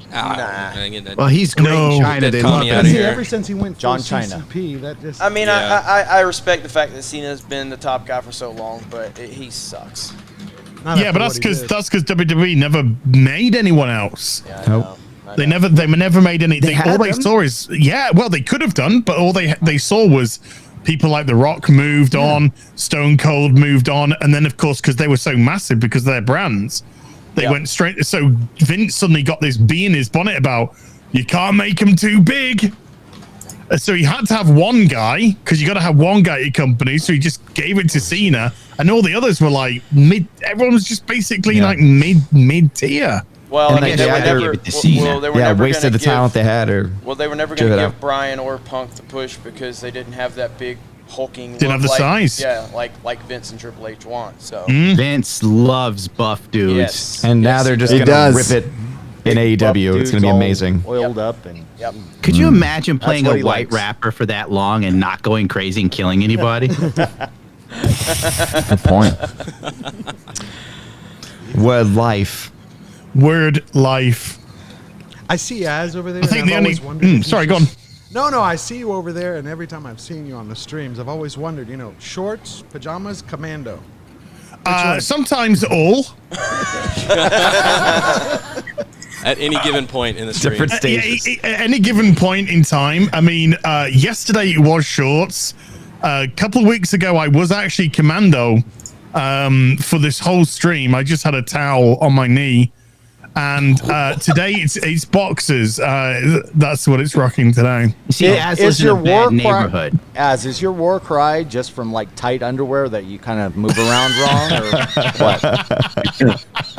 Speaker 16: Well, he's great in China. They love him.
Speaker 2: See, ever since he went
Speaker 20: John
Speaker 2: full
Speaker 20: China.
Speaker 2: CCP, that just.
Speaker 14: I mean,
Speaker 12: Yeah.
Speaker 14: I respect the fact that Cena's been the top guy for so long, but he sucks.
Speaker 2: not
Speaker 3: Yeah,
Speaker 2: after
Speaker 3: but that's
Speaker 2: what he
Speaker 3: because
Speaker 2: did.
Speaker 3: WWE never made anyone else.
Speaker 14: Yeah, I know.
Speaker 3: They never made anything.
Speaker 13: had
Speaker 3: All they
Speaker 13: them?
Speaker 3: saw is well, they could have done, but all they saw was people like The Rock moved on, Stone Cold moved on, and then of course because they were so massive because of their brands, they went straight. So Vince suddenly got this bee in his bonnet about you can't make them too big. So he had to have one guy because you got to have one guy at your company. So he just gave it to Cena, and all the others were like mid. Everyone was just basically like mid tier.
Speaker 14: Well,
Speaker 13: And
Speaker 14: I mean,
Speaker 13: they
Speaker 14: they were
Speaker 13: had to
Speaker 14: never.
Speaker 13: give it to Cena.
Speaker 14: Well, they were
Speaker 13: Yeah,
Speaker 14: never
Speaker 13: wasted
Speaker 14: gonna
Speaker 13: the talent
Speaker 14: give-
Speaker 13: they had, or
Speaker 14: Well, they were never
Speaker 13: give
Speaker 14: going to
Speaker 13: it
Speaker 14: give
Speaker 13: up.
Speaker 14: Bryan or Punk the push because they didn't have that big hulking.
Speaker 3: Didn't
Speaker 14: look
Speaker 3: have the
Speaker 14: like,
Speaker 3: size.
Speaker 14: Yeah, like Vince and Triple H want. So.
Speaker 16: Vince loves buff dudes.
Speaker 14: Yes.
Speaker 13: And now
Speaker 14: Yes,
Speaker 13: they're just
Speaker 1: he
Speaker 13: going to
Speaker 1: does.
Speaker 13: rip it in AEW. It's going to be amazing.
Speaker 20: Oiled up and.
Speaker 14: Yep.
Speaker 16: Could you imagine
Speaker 20: That's
Speaker 16: playing
Speaker 20: what
Speaker 16: a
Speaker 20: he
Speaker 16: white
Speaker 20: likes.
Speaker 16: rapper for that long and not going crazy and killing anybody?
Speaker 1: Good point.
Speaker 13: Word life.
Speaker 3: Word life.
Speaker 2: I see Yaz over there.
Speaker 3: I think
Speaker 2: and
Speaker 3: the
Speaker 2: I've
Speaker 3: only.
Speaker 2: always wondered if he's
Speaker 3: Sorry, go on.
Speaker 2: just- No, I see you over there, and every time I've seen you on the streams, I've always wondered, shorts, pajamas, commando.
Speaker 3: Sometimes all.
Speaker 12: At any given point in the stream.
Speaker 13: Different stages.
Speaker 3: At any given point in time. I mean, yesterday it was shorts. A couple of weeks ago, I was actually commando for this whole stream. I just had a towel on my knee. And today it's boxers. That's what it's rocking today.
Speaker 16: See,
Speaker 20: is your war cry, is your war cry just from like tight underwear that you kind of move around wrong, or what?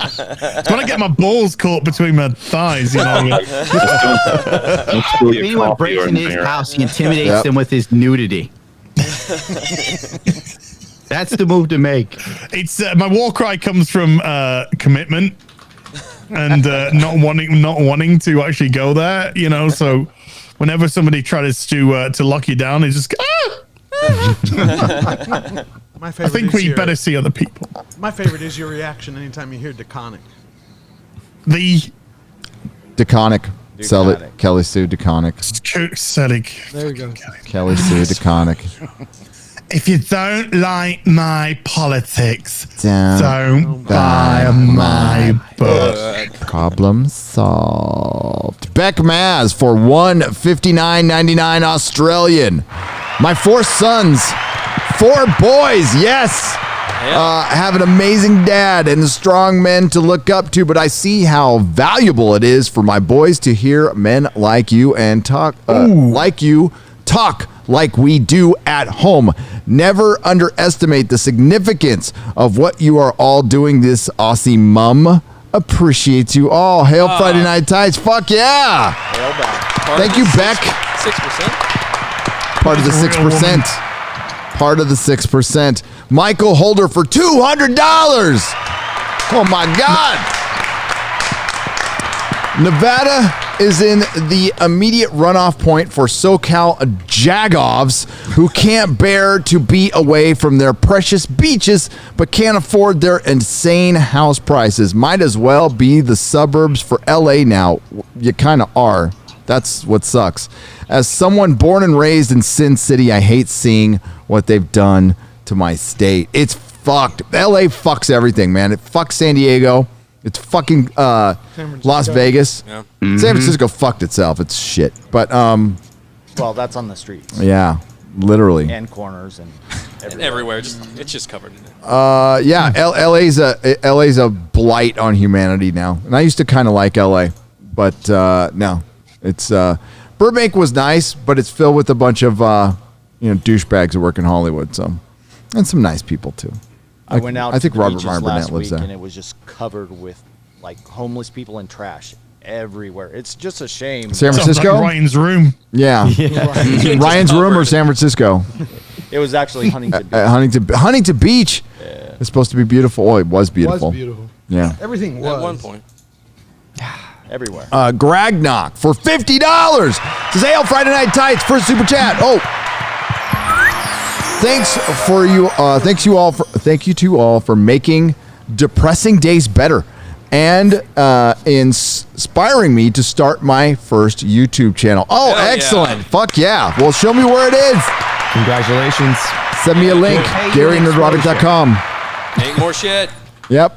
Speaker 3: It's when I get my balls caught between my thighs, you know.
Speaker 16: If anyone breaks into his house, he intimidates them with his nudity. That's the move to make.
Speaker 3: It's my war cry comes from commitment and not wanting to actually go there, you know. So whenever somebody tries to lock you down, it's just
Speaker 2: My
Speaker 3: I
Speaker 2: favorite
Speaker 3: think
Speaker 2: is
Speaker 3: we better see other people.
Speaker 2: My favorite is your reaction anytime you hear Deconic.
Speaker 1: Deconic. Sell it. Kelly Sue Deconic.
Speaker 2: There you go.
Speaker 1: Kelly Sue Deconic.
Speaker 3: If you don't like my politics,
Speaker 1: Don't
Speaker 3: buy my book.
Speaker 1: Problem solved. Beck Maz for $159.99 Australian. My 4 sons, 4 boys, yes. Have an amazing dad and strong men to look up to, but I see how valuable it is for my boys to hear men like you and talk like we do at home. Never underestimate the significance of what you are all doing. This Aussie mum appreciates you all. Hail Friday Night Tights. Fuck yeah. Thank you, Beck.
Speaker 12: 6%.
Speaker 1: Part of the 6%. Part of the 6%. Michael Holder for $200. Oh my God. Nevada is in the immediate runoff point for SoCal Jagovs who can't bear to be away from their precious beaches but can't afford their insane house prices. Might as well be the suburbs for LA now. You kind of are. That's what sucks. As someone born and raised in Sin City, I hate seeing what they've done to my state. It's fucked. LA fucks everything, man. It fucks San Diego. It's fucking Las Vegas.
Speaker 12: Yeah.
Speaker 1: San Francisco fucked itself. It's shit. But
Speaker 20: Well, that's on the streets.
Speaker 1: yeah, literally.
Speaker 20: And corners and
Speaker 12: everywhere. It's just covered in it.
Speaker 1: Yeah, LA's a blight on humanity now. And I used to kind of like LA, but no, it's Burbank was nice, but it's filled with a bunch of douchebags that work in Hollywood. So, and some nice people too.
Speaker 20: I went out.
Speaker 1: I think
Speaker 20: to the
Speaker 1: Robert
Speaker 20: beaches
Speaker 1: Meyer
Speaker 20: last
Speaker 1: Burnett lives
Speaker 20: week,
Speaker 1: there.
Speaker 20: and it was just covered with like homeless people and trash everywhere. It's just a shame.
Speaker 1: San Francisco?
Speaker 3: Like Ryan's room.
Speaker 1: Yeah. Ryan's room or San Francisco?
Speaker 20: It was actually Huntington Beach.
Speaker 1: Huntington Beach. It's supposed to be beautiful. Oh, it was beautiful.
Speaker 2: Was beautiful.
Speaker 1: Yeah.
Speaker 2: Everything was.
Speaker 12: At one point.
Speaker 20: Everywhere.
Speaker 1: Gragnock for $50. Says, Hail Friday Night Tights. First super chat. Oh. Thank you to all for making depressing days better and inspiring me to start my first YouTube channel. Oh,
Speaker 15: Hell
Speaker 1: excellent.
Speaker 15: yeah.
Speaker 1: Fuck yeah. Well, show me where it is.
Speaker 13: Congratulations.
Speaker 1: Send me a link. GaryNerdrotic.com.
Speaker 12: Make more shit.
Speaker 1: Yep.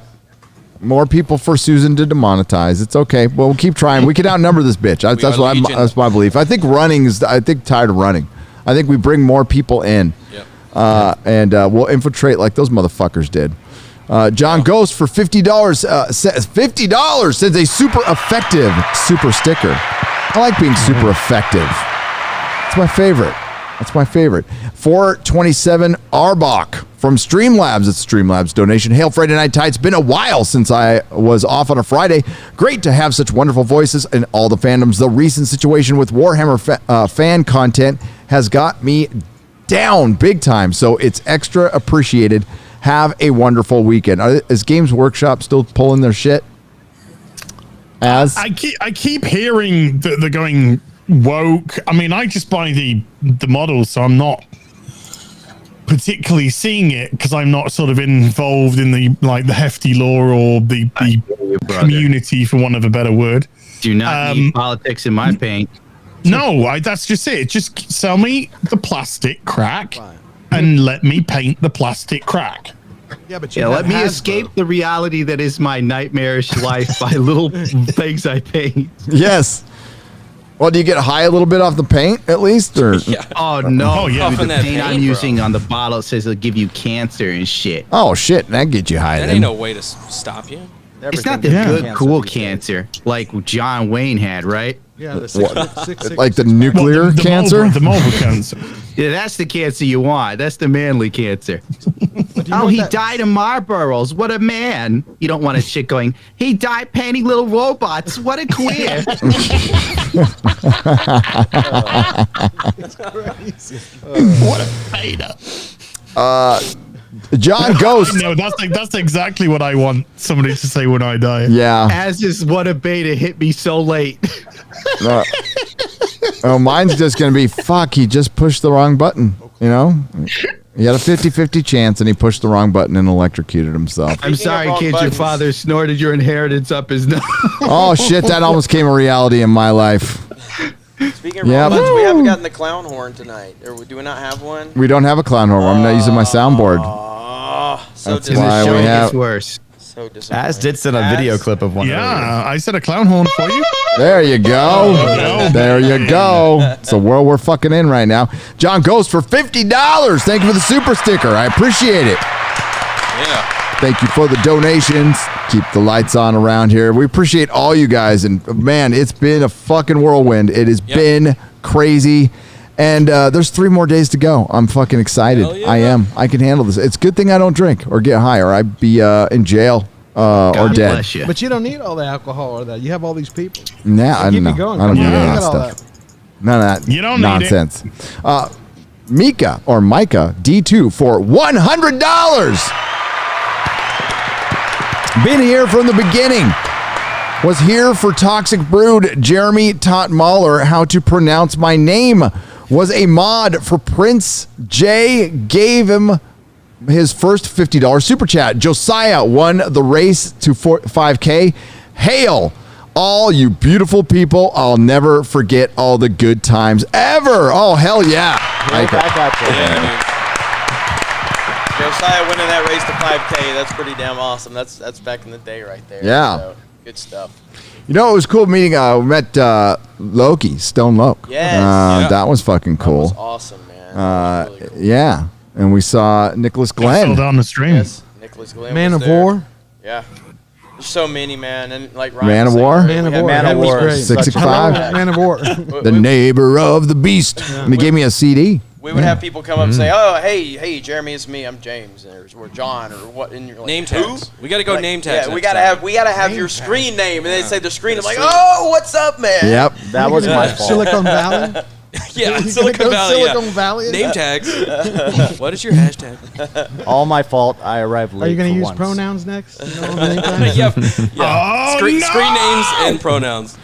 Speaker 1: More people for Susan to demonetize. It's okay. Well, we'll keep trying. We can outnumber this bitch. That's my belief. I think tired of running. I think we bring more people in.
Speaker 12: Yep.
Speaker 1: And we'll infiltrate like those motherfuckers did. John Ghost for $50 says $50 sends a super effective super sticker. I like being super effective. It's my favorite. That's my favorite. 427 Arbach from Streamlabs. It's Streamlabs donation. Hail Friday Night Tights. Been a while since I was off on a Friday. Great to have such wonderful voices in all the fandoms. The recent situation with Warhammer fan content has got me down big time, so it's extra appreciated. Have a wonderful weekend. Is Games Workshop still pulling their shit?
Speaker 3: I keep hearing that they're going woke. I mean, I just buy the models, so I'm not particularly seeing it because I'm not sort of involved in the hefty lore or the community, for want of a better word.
Speaker 16: Do not need politics in my paint.
Speaker 3: No, that's just it. Just sell me the plastic crack and let me paint the plastic crack.
Speaker 2: Yeah, but
Speaker 16: let me escape the reality that is my nightmarish life by little things I paint.
Speaker 1: Yes. Well, do you get high a little bit off the paint at least? Or?
Speaker 16: Yeah. Oh, no.
Speaker 3: Oh, yeah.
Speaker 16: Dude, the paint I'm using on the bottle says it'll give you cancer and shit.
Speaker 1: Oh, shit. That gets you high
Speaker 12: That
Speaker 1: then.
Speaker 12: ain't no way to stop you.
Speaker 16: It's not the good, cool cancer like John Wayne had, right?
Speaker 2: Yeah, the 666.
Speaker 1: Like the nuclear cancer?
Speaker 3: The mobile cancer.
Speaker 16: Yeah, that's the cancer you want. That's the manly cancer. Oh, he died of Marlboros. What a man. You don't want a chick going, he died painting little robots. What a queer.
Speaker 2: That's crazy.
Speaker 3: What a beta.
Speaker 1: John Ghost.
Speaker 3: No, that's exactly what I want somebody to say when I die.
Speaker 1: Yeah.
Speaker 16: As this what a beta hit me so late.
Speaker 1: Oh, mine's just going to be, fuck, he just pushed the wrong button, you know? He had a 50-50 chance, and he pushed the wrong button and electrocuted himself.
Speaker 16: I'm sorry, kid, your father snorted your inheritance up his nose.
Speaker 1: Oh, shit, that almost came a reality in my life.
Speaker 14: Speaking of robots, we haven't gotten the clown horn tonight. Or do we not have one?
Speaker 1: We don't have a clown horn. I'm not using my soundboard.
Speaker 14: So
Speaker 1: That's why we have.
Speaker 16: Worse.
Speaker 14: So disappointing.
Speaker 13: As did send a video clip of one.
Speaker 3: Yeah, I said a clown horn for you.
Speaker 1: There you go. There you go. It's the world we're fucking in right now. John Ghost for $50. Thank you for the super sticker. I appreciate it.
Speaker 12: Yeah.
Speaker 1: Thank you for the donations. Keep the lights on around here. We appreciate all you guys. And man, it's been a fucking whirlwind. It has been crazy. And there's 3 more days to go. I'm fucking excited. I am. I can handle this. It's a good thing I don't drink or get high, or I'd be in jail or dead.
Speaker 2: But you don't need all the alcohol or that. You have all these people.
Speaker 1: Nah, I don't know. I don't need any of that
Speaker 2: Look at all
Speaker 1: stuff. None of that
Speaker 3: You don't
Speaker 1: nonsense. Mika or Micah D2 for $100. Been here from the beginning. Was here for Toxic Brood. Jeremy taught Mahler how to pronounce my name. Was a mod for Prince J. Gave him his first $50 super chat. Josiah won the race to 5K. Hail all you beautiful people. I'll never forget all the good times ever. Oh, hell yeah.
Speaker 14: Josiah winning that race to 5K. That's pretty damn awesome. That's back in the day right there.
Speaker 1: Yeah.
Speaker 14: So, good stuff.
Speaker 1: You know, it was cool meeting. We met Loki, Stone Loke.
Speaker 14: Yes.
Speaker 1: That was fucking cool.
Speaker 14: That was awesome, man.
Speaker 1: Yeah. And we saw Nicholas Glenn.
Speaker 3: down the stream.
Speaker 14: Yes, Nicholas Glenn.
Speaker 2: Man
Speaker 14: was
Speaker 2: of
Speaker 14: there.
Speaker 2: War.
Speaker 14: Yeah. There's so many, man. And like Ryan
Speaker 1: Man
Speaker 14: was
Speaker 1: of
Speaker 14: saying
Speaker 1: War?
Speaker 14: earlier, we
Speaker 2: Man
Speaker 14: have-
Speaker 2: of War.
Speaker 1: 665.
Speaker 2: Man of War.
Speaker 1: The neighbor of the beast. And he gave me a CD.
Speaker 14: We would have people come up and say, "Oh, hey, Jeremy, it's me. I'm James, or John, or what?" And you're like,
Speaker 12: Name
Speaker 14: "Who?"
Speaker 12: tags. We got to go name tags.
Speaker 14: Yeah, we
Speaker 12: next
Speaker 14: gotta
Speaker 12: time.
Speaker 14: have your screen name, and they say the screen. I'm like, "Oh, what's up, man?"
Speaker 1: Yep.
Speaker 20: That was my fault.
Speaker 2: Silicon Valley.
Speaker 12: Yeah,
Speaker 2: You
Speaker 12: Silicon
Speaker 2: gonna go
Speaker 12: Valley.
Speaker 2: Silicon
Speaker 12: yeah.
Speaker 2: Valley?
Speaker 12: Name tags. What is your hashtag?
Speaker 20: All my fault. I arrived late.
Speaker 2: Are you going
Speaker 20: for
Speaker 2: to use
Speaker 20: once.
Speaker 2: pronouns next? You know, anytime?
Speaker 12: yeah.
Speaker 3: Oh,
Speaker 12: Screen names and pronouns.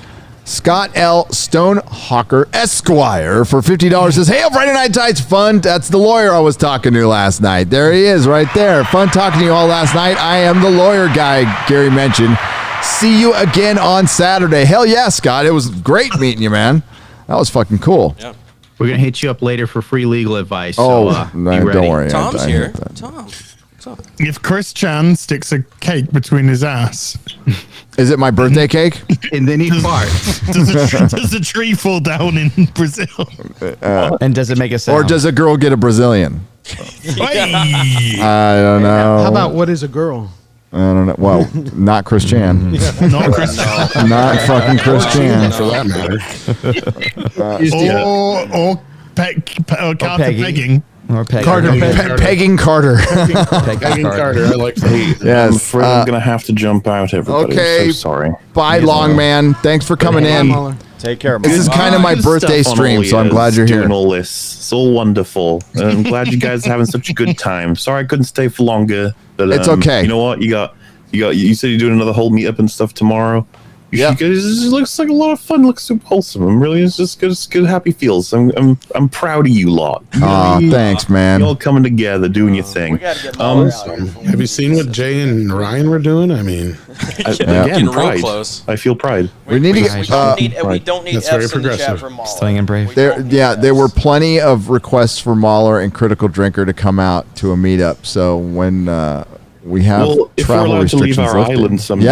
Speaker 1: Scott L. Stonehawker Esquire for $50 says, "Hey, Friday Night Tights fun." That's the lawyer I was talking to last night. There he is right there. Fun talking to you all last night. I am the lawyer guy Gary mentioned. See you again on Saturday. Hell yeah, Scott. It was great meeting you, man. That was fucking cool.
Speaker 12: Yeah.
Speaker 16: We're going to hit you up later for free legal advice.
Speaker 1: Oh,
Speaker 16: so,
Speaker 1: no,
Speaker 16: be
Speaker 1: don't
Speaker 16: ready.
Speaker 1: worry.
Speaker 12: Tom's
Speaker 1: I
Speaker 12: here.
Speaker 1: hate that.
Speaker 12: Tom. What's up?
Speaker 3: If Chris Chan sticks a cake between his ass,
Speaker 1: Is it my birthday cake?
Speaker 16: And then he farts.
Speaker 3: does a tree fall down in Brazil?
Speaker 13: And does it make a sound?
Speaker 1: Or does a girl get a Brazilian?
Speaker 3: Hey!
Speaker 1: I don't know.
Speaker 2: How about what is a girl?
Speaker 1: I don't know. Well, not Chris Chan.
Speaker 3: Not Chris Chan.
Speaker 1: Not fucking Chris Chan.
Speaker 21: For that matter.
Speaker 3: Or Carter
Speaker 13: Peggy.
Speaker 3: pegging.
Speaker 13: Or Peggy.
Speaker 1: Pegging Carter.
Speaker 21: Pegging Carter. I like that.
Speaker 17: I'm
Speaker 1: Yes.
Speaker 17: afraid I'm going to have to jump out, everybody.
Speaker 1: Okay.
Speaker 17: I'm so sorry.
Speaker 1: Bye, long man. Thanks for coming in.
Speaker 20: Take care,
Speaker 1: This
Speaker 20: man.
Speaker 1: is kind of my
Speaker 17: Good
Speaker 1: birthday
Speaker 17: stuff on
Speaker 1: stream,
Speaker 17: all
Speaker 1: so I'm
Speaker 17: yours,
Speaker 1: glad you're
Speaker 17: doing
Speaker 1: here.
Speaker 17: all this. It's all wonderful. And I'm glad you guys are having such a good time. Sorry I couldn't stay for longer, but
Speaker 1: It's okay.
Speaker 17: You know what? You said you're doing another whole meetup and stuff tomorrow.
Speaker 1: Yeah.
Speaker 17: It looks like a lot of fun. Looks super wholesome. It's just good, happy feels. I'm proud of you lot.
Speaker 1: Aw, thanks, man.
Speaker 17: You all coming together, doing your thing.
Speaker 14: We gotta get Mahler out here.
Speaker 21: Have you seen what Jay and Ryan were doing? I mean,
Speaker 17: Again,
Speaker 12: real
Speaker 17: pride.
Speaker 12: close.
Speaker 17: I feel pride.
Speaker 1: We need to get.
Speaker 14: We don't need
Speaker 21: That's very
Speaker 14: F's in the chat
Speaker 21: progressive.
Speaker 14: for Mahler.
Speaker 13: Stunning and brave.
Speaker 1: There were plenty of requests for Mahler and Critical Drinker to come out to a meetup. So when We have
Speaker 17: Well, if we're
Speaker 1: travel
Speaker 17: allowed to leave
Speaker 1: restrictions
Speaker 17: our
Speaker 1: lifted.
Speaker 17: island someday.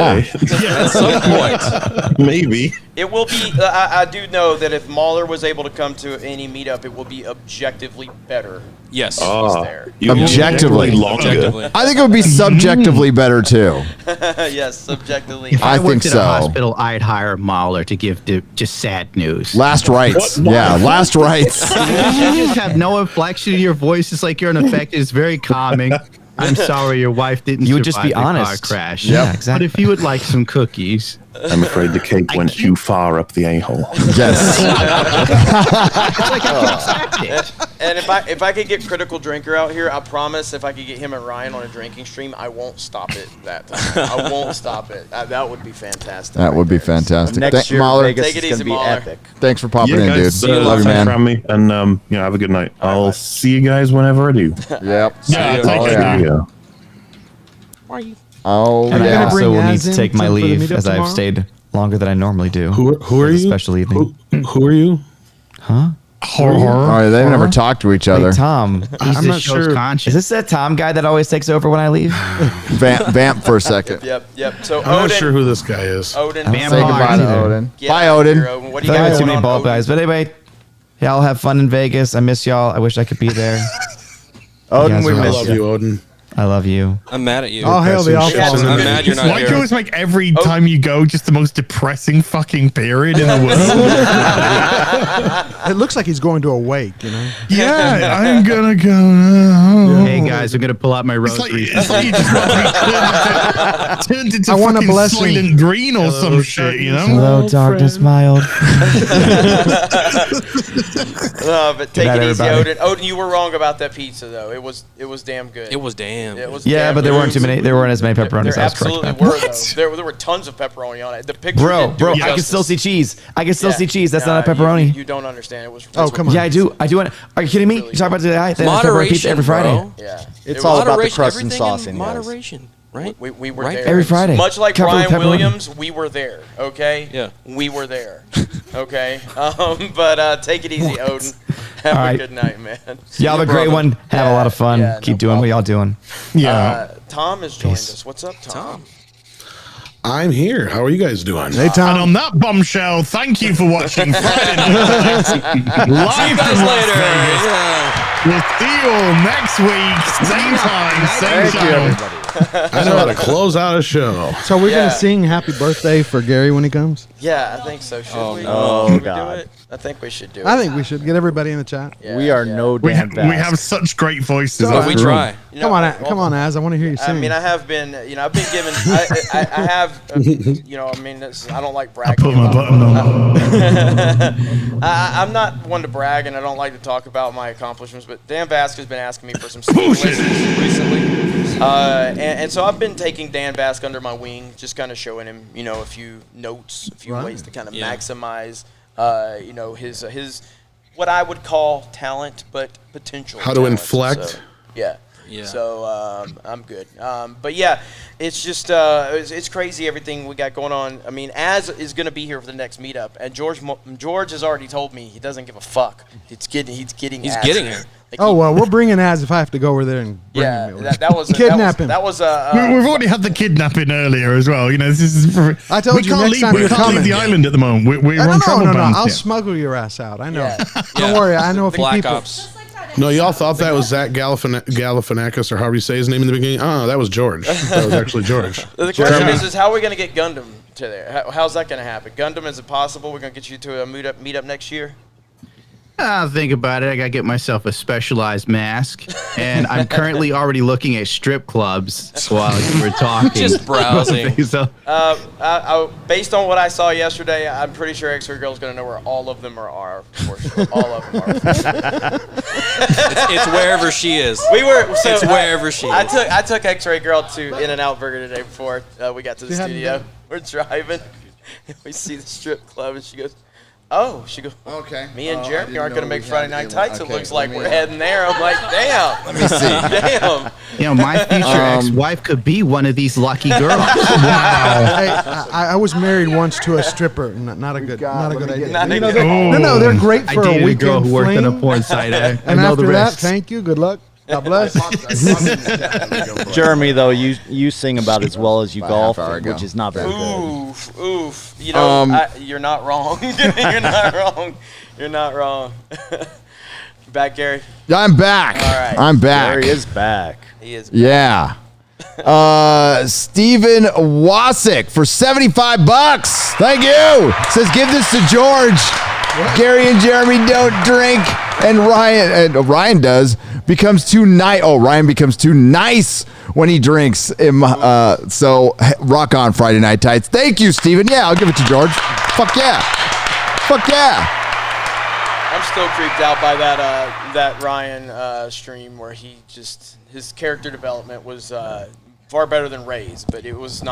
Speaker 1: Yeah.
Speaker 12: At some point.
Speaker 17: Maybe.
Speaker 14: It will be. I do know that if Mahler was able to come to any meetup, it will be objectively better.
Speaker 12: Yes.
Speaker 1: Objectively. I think it would be subjectively better too.
Speaker 14: Yes, subjectively.
Speaker 16: If
Speaker 1: I
Speaker 16: I
Speaker 1: think
Speaker 16: worked at
Speaker 1: so.
Speaker 16: a hospital, I'd hire Mahler to give just sad news.
Speaker 1: Last rites. Yeah, last rites.
Speaker 16: You just have no inflection in your voice. It's like you're unaffected. It's very calming. I'm sorry your wife didn't
Speaker 13: You would just
Speaker 16: survive
Speaker 13: be
Speaker 16: the car
Speaker 13: honest.
Speaker 16: crash.
Speaker 13: Yeah, exactly.
Speaker 16: But if you would like some cookies.
Speaker 17: I'm afraid the cake went too far up the a-hole.
Speaker 1: Yes.
Speaker 16: It's like I can accept it.
Speaker 14: And if I could get Critical Drinker out here, I promise if I could get him and Ryan on a drinking stream, I won't stop it that time. I won't stop it. That would be fantastic.
Speaker 1: That would be fantastic.
Speaker 20: Next year,
Speaker 1: Mahler,
Speaker 20: Vegas
Speaker 14: Take it
Speaker 20: is going
Speaker 14: easy,
Speaker 20: to be
Speaker 14: Mahler.
Speaker 20: epic.
Speaker 1: thanks for popping in,
Speaker 17: guys,
Speaker 1: dude. Love you,
Speaker 17: thanks
Speaker 1: man.
Speaker 17: for having me, and have a good night. I'll see you guys whenever I do.
Speaker 1: Yep.
Speaker 3: Yeah,
Speaker 1: Oh,
Speaker 3: take
Speaker 1: yeah. Oh,
Speaker 13: And I
Speaker 1: yeah.
Speaker 13: also will need
Speaker 2: Az
Speaker 13: to
Speaker 2: in
Speaker 13: take my
Speaker 2: for the
Speaker 13: leave
Speaker 2: meetup
Speaker 13: as I've
Speaker 2: tomorrow?
Speaker 13: stayed longer than I normally do.
Speaker 21: Who are
Speaker 13: It's a
Speaker 21: you?
Speaker 13: special evening.
Speaker 21: Who are you?
Speaker 13: Huh?
Speaker 3: Horror.
Speaker 1: All right, they never talk to each other.
Speaker 13: Hey, Tom.
Speaker 16: He's
Speaker 21: I'm
Speaker 16: the
Speaker 21: not
Speaker 16: show's
Speaker 21: sure.
Speaker 16: conscience.
Speaker 13: Is this that Tom guy that always takes over when I leave?
Speaker 1: Vamp for a second.
Speaker 14: Yep. So
Speaker 21: I'm not
Speaker 14: Odin,
Speaker 21: sure who this guy is.
Speaker 14: Odin,
Speaker 13: I don't
Speaker 1: Say goodbye to Odin.
Speaker 14: get
Speaker 1: Bye,
Speaker 14: out of
Speaker 1: Odin.
Speaker 14: here, Odin. What
Speaker 13: I
Speaker 14: do you
Speaker 13: got
Speaker 14: got
Speaker 13: too many
Speaker 14: going on,
Speaker 13: bald
Speaker 14: Odin?
Speaker 13: guys. But anyway, y'all have fun in Vegas. I miss y'all. I wish I could be there.
Speaker 20: Odin,
Speaker 13: guys
Speaker 20: we
Speaker 13: are
Speaker 21: I
Speaker 20: miss
Speaker 21: love
Speaker 20: you.
Speaker 21: you, Odin.
Speaker 13: I
Speaker 15: love you.
Speaker 12: I'm mad at you.
Speaker 2: Oh, hell, the awful.
Speaker 12: I'm mad you're not
Speaker 3: Why do you
Speaker 12: here.
Speaker 3: always make every time you go just the most depressing fucking period in the world?
Speaker 2: It looks like he's going to a wake, you know?
Speaker 3: Yeah, I'm gonna go now.
Speaker 16: Hey guys, I'm gonna pull out my rosary.
Speaker 3: It's like you just turned into
Speaker 2: I want a
Speaker 3: fucking
Speaker 2: blessing.
Speaker 3: Soylent Green or some shit, you know?
Speaker 13: Hello, darkness, my old.
Speaker 14: But take
Speaker 13: night,
Speaker 14: it easy,
Speaker 13: everybody.
Speaker 14: Odin. Odin, you were wrong about that pizza, though. It was damn good.
Speaker 12: It was damn.
Speaker 14: It was
Speaker 13: Yeah,
Speaker 14: damn
Speaker 13: but there
Speaker 14: good.
Speaker 13: weren't too many. There weren't as many pepperonis.
Speaker 14: There
Speaker 13: I was correct
Speaker 14: absolutely
Speaker 13: about
Speaker 14: were,
Speaker 13: that.
Speaker 14: though. There were tons of pepperoni on it. The picture didn't do
Speaker 13: Bro,
Speaker 14: it
Speaker 13: I can
Speaker 14: justice.
Speaker 13: still see cheese. I can still
Speaker 14: Yeah.
Speaker 13: see cheese. That's
Speaker 14: Nah,
Speaker 13: not a pepperoni.
Speaker 14: You don't understand. It was.
Speaker 2: Oh, come on.
Speaker 13: Yeah, I do. I do. Are you kidding me? You're talking about the guy that has pepperoni pizza every Friday.
Speaker 12: bro.
Speaker 14: Yeah.
Speaker 20: It's all about the
Speaker 12: Moderation,
Speaker 20: crust and
Speaker 12: everything
Speaker 20: sauce
Speaker 12: in
Speaker 20: in yours.
Speaker 12: moderation, right?
Speaker 14: We were
Speaker 12: Right?
Speaker 14: there.
Speaker 13: Every Friday.
Speaker 14: Much like
Speaker 13: Covered with
Speaker 14: Brian
Speaker 13: pepperoni.
Speaker 14: Williams, we were there. Okay.
Speaker 12: Yeah.
Speaker 14: We were there. Okay. But take it easy, Odin. Have
Speaker 13: All
Speaker 14: a
Speaker 13: right.
Speaker 14: good night, man.
Speaker 13: Y'all have a great one. Have a lot of fun.
Speaker 14: Yeah,
Speaker 13: Keep doing what y'all doing.
Speaker 14: Tom has joined us. What's up, Tom?
Speaker 21: I'm here. How are you guys doing?
Speaker 2: Hey, Tom.
Speaker 3: And on that bombshell, thank you for watching Friday Night Live
Speaker 12: See you guys
Speaker 3: from Las
Speaker 12: later.
Speaker 3: Vegas.
Speaker 12: Yeah.
Speaker 3: We'll see you all next week, same time, same
Speaker 20: Thank you,
Speaker 3: channel.
Speaker 20: everybody.
Speaker 21: I know how to close out a show.
Speaker 2: So we're
Speaker 14: Yeah.
Speaker 2: going to sing happy birthday for Gary when he comes?
Speaker 14: Yeah, I think so. Should we?
Speaker 20: no.
Speaker 14: Should we
Speaker 20: God.
Speaker 14: do it? I think we should do it.
Speaker 2: I think we should get everybody in the chat.
Speaker 14: Yeah,
Speaker 20: We are
Speaker 14: yeah.
Speaker 20: no
Speaker 3: We
Speaker 20: damn fast.
Speaker 3: have such great voices.
Speaker 2: So,
Speaker 3: in
Speaker 12: We
Speaker 3: this room.
Speaker 12: try.
Speaker 14: You know,
Speaker 2: Come on, Az. I want to hear you sing.
Speaker 14: I mean, I have been, I've been given, I have, I mean, I don't like bragging.
Speaker 3: Put my button on.
Speaker 14: I'm not one to brag, and I don't like to talk about my accomplishments, but Dan Bask has been asking me for some singing lessons recently. And so I've been taking Dan Bask under my wing, just kind of showing him, a few notes, a few ways to kind of maximize, his what I would call talent, but potential.
Speaker 21: How to
Speaker 14: talent.
Speaker 21: inflect.
Speaker 14: So, yeah.
Speaker 12: Yeah.
Speaker 14: So I'm good. But yeah, it's just it's crazy everything we got going on. I mean, Az is going to be here for the next meetup, and George has already told me he doesn't give a fuck. He's getting Az
Speaker 12: getting
Speaker 14: here.
Speaker 12: her.
Speaker 14: Like,
Speaker 2: Oh, well, we're bringing Az if I have to go over there and bring
Speaker 14: yeah,
Speaker 2: him.
Speaker 14: that was
Speaker 2: Kidnap him.
Speaker 14: That was
Speaker 3: We've already had the kidnapping earlier as well. This is.
Speaker 2: I told
Speaker 3: we
Speaker 2: you
Speaker 3: can't
Speaker 2: next
Speaker 3: leave,
Speaker 2: time
Speaker 3: we
Speaker 2: you're
Speaker 3: can't
Speaker 2: coming.
Speaker 3: leave the island at the moment. We're on travel
Speaker 2: No.
Speaker 3: bans.
Speaker 2: I'll
Speaker 3: Yeah.
Speaker 2: smuggle your ass out. I know.
Speaker 14: Yeah.
Speaker 2: Don't worry. I know a few
Speaker 12: Black
Speaker 2: people.
Speaker 12: Ops.
Speaker 21: No, y'all thought that was Zach Galifianakis, or however you say his name in the beginning. Oh, that was George. That was actually George.
Speaker 14: The question is how are we going to get Gundam to there? How's that going to happen? Gundam, is it possible we're going to get you to a meetup next year?
Speaker 16: I'll think about it. I gotta get myself a specialized mask, and I'm currently already looking at strip clubs while we're talking.
Speaker 12: Just browsing.
Speaker 16: So,
Speaker 14: Based on what I saw yesterday, I'm pretty sure X-Ray Girl's going to know where all of them are. For sure. All of them are.
Speaker 12: It's wherever she is. It's wherever she is.
Speaker 14: I took X-Ray Girl to In-N-Out Burger today before we got to the studio. We're driving. We see the strip club, and she goes, "Oh," she goes,
Speaker 1: Okay.
Speaker 14: "Me and
Speaker 1: Oh, I
Speaker 14: Jeremy
Speaker 1: didn't
Speaker 14: aren't
Speaker 1: know
Speaker 14: going to make
Speaker 1: we
Speaker 14: Friday
Speaker 1: had
Speaker 14: Night
Speaker 1: the
Speaker 14: Tights.
Speaker 1: okay,
Speaker 14: It looks like
Speaker 1: let me,
Speaker 14: we're heading there." I'm like, "Damn."
Speaker 1: Let me see.
Speaker 14: Damn.
Speaker 16: my future ex-wife could be one of these lucky girls.
Speaker 2: Hey, I was married once to a stripper. Not a good idea.
Speaker 14: Not
Speaker 2: No, they're great
Speaker 16: I
Speaker 2: for a
Speaker 16: dated a
Speaker 2: weekend
Speaker 16: girl who worked
Speaker 2: fling.
Speaker 16: at a porn site. I
Speaker 2: And
Speaker 16: know the
Speaker 2: after that,
Speaker 16: risks.
Speaker 2: thank you. Good luck. God bless.
Speaker 20: Jeremy, though, you sing about as well as you golf, which is not very good.
Speaker 14: Oof. You know, you're not wrong. You're not wrong. You're not wrong. Back, Gary?
Speaker 1: I'm back.
Speaker 14: All right.
Speaker 1: I'm back.
Speaker 20: Gary is back.
Speaker 14: He is back.
Speaker 1: Yeah. Steven Wasick for $75. Thank you. Says give this to George. Gary and Jeremy don't drink, and Ryan does. Becomes too nice. Oh, Ryan becomes too nice when he drinks. So rock on Friday Night Tights. Thank you, Steven. Yeah, I'll give it to George. Fuck yeah. Fuck yeah.
Speaker 14: I'm still creeped out by that Ryan stream where his character development was far better than Ray's, but it was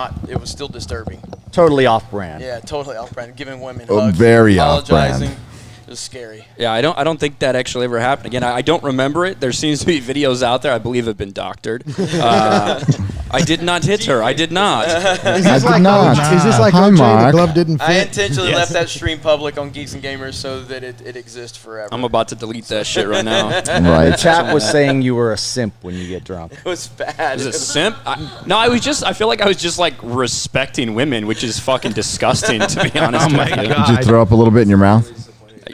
Speaker 14: still disturbing.
Speaker 20: Totally off-brand.
Speaker 14: Yeah, totally off-brand. Giving women hugs,
Speaker 1: very
Speaker 14: apologizing.
Speaker 1: off-brand.
Speaker 14: It was scary.
Speaker 11: Yeah, I don't think that actually ever happened. Again, I don't remember it. There seems to be videos out there. I believe have been doctored. I did not hit her. I did not.
Speaker 2: Is this like OJ, the glove didn't fit?
Speaker 14: I intentionally left that stream public on Geeks and Gamers so that it exists forever.
Speaker 11: I'm about to delete that shit right now.
Speaker 20: Right. The chat was saying you were a simp when you get drunk.
Speaker 14: It was bad.
Speaker 11: Was it simp? I feel like I was just like respecting women, which is fucking disgusting to be honest.
Speaker 1: Oh my God. Did you throw up a little bit in your mouth?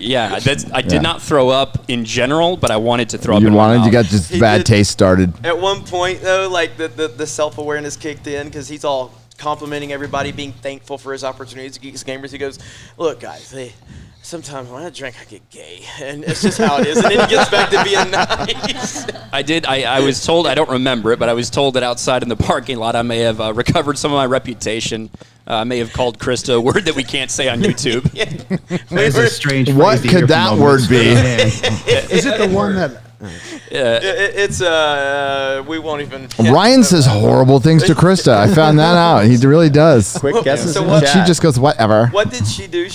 Speaker 11: Yeah, I did not throw up in general, but I wanted to throw up. You
Speaker 1: got just bad taste started.
Speaker 14: At one point, though, like the self-awareness kicked in because he's all complimenting everybody, being thankful for his opportunities. Geeks Gamers, he goes, "Look, guys, sometimes when I drink, I get gay, and it's just how it is." And then he gets back to being nice.
Speaker 11: I was told, I don't remember it, but I was told that outside in the parking lot, I may have recovered some of my reputation. I may have called Krista a word that we can't say on YouTube.
Speaker 16: That's a strange phrase
Speaker 1: What
Speaker 16: to hear
Speaker 1: could that
Speaker 16: from
Speaker 1: word
Speaker 16: a
Speaker 1: be?
Speaker 2: Is it the one that?
Speaker 14: It's we won't even.
Speaker 1: Ryan says horrible things to Krista. I found that out. He really does.
Speaker 20: Quick guesses.
Speaker 14: So
Speaker 20: in
Speaker 14: what-
Speaker 20: the
Speaker 1: She
Speaker 20: chat.
Speaker 1: just goes, whatever.
Speaker 14: What did she do?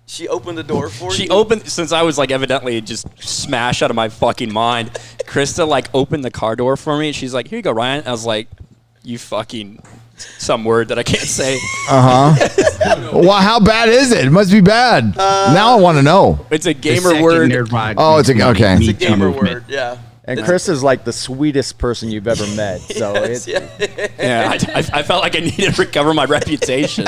Speaker 14: She opened the door for you.
Speaker 11: She opened, since I was like evidently just smashed out of my fucking mind. Krista like opened the car door for me. She's like, "Here you go, Ryan." I was like, "You fucking." Some word that I can't say.
Speaker 1: Well, how bad is it? It must be bad. Now I want to know.
Speaker 11: It's a gamer word.
Speaker 1: Oh, it's okay.
Speaker 14: It's a gamer word. Yeah.
Speaker 20: And Chris is like the sweetest person you've ever met. So
Speaker 14: Yes,
Speaker 11: Yeah, I felt like I needed to recover my reputation,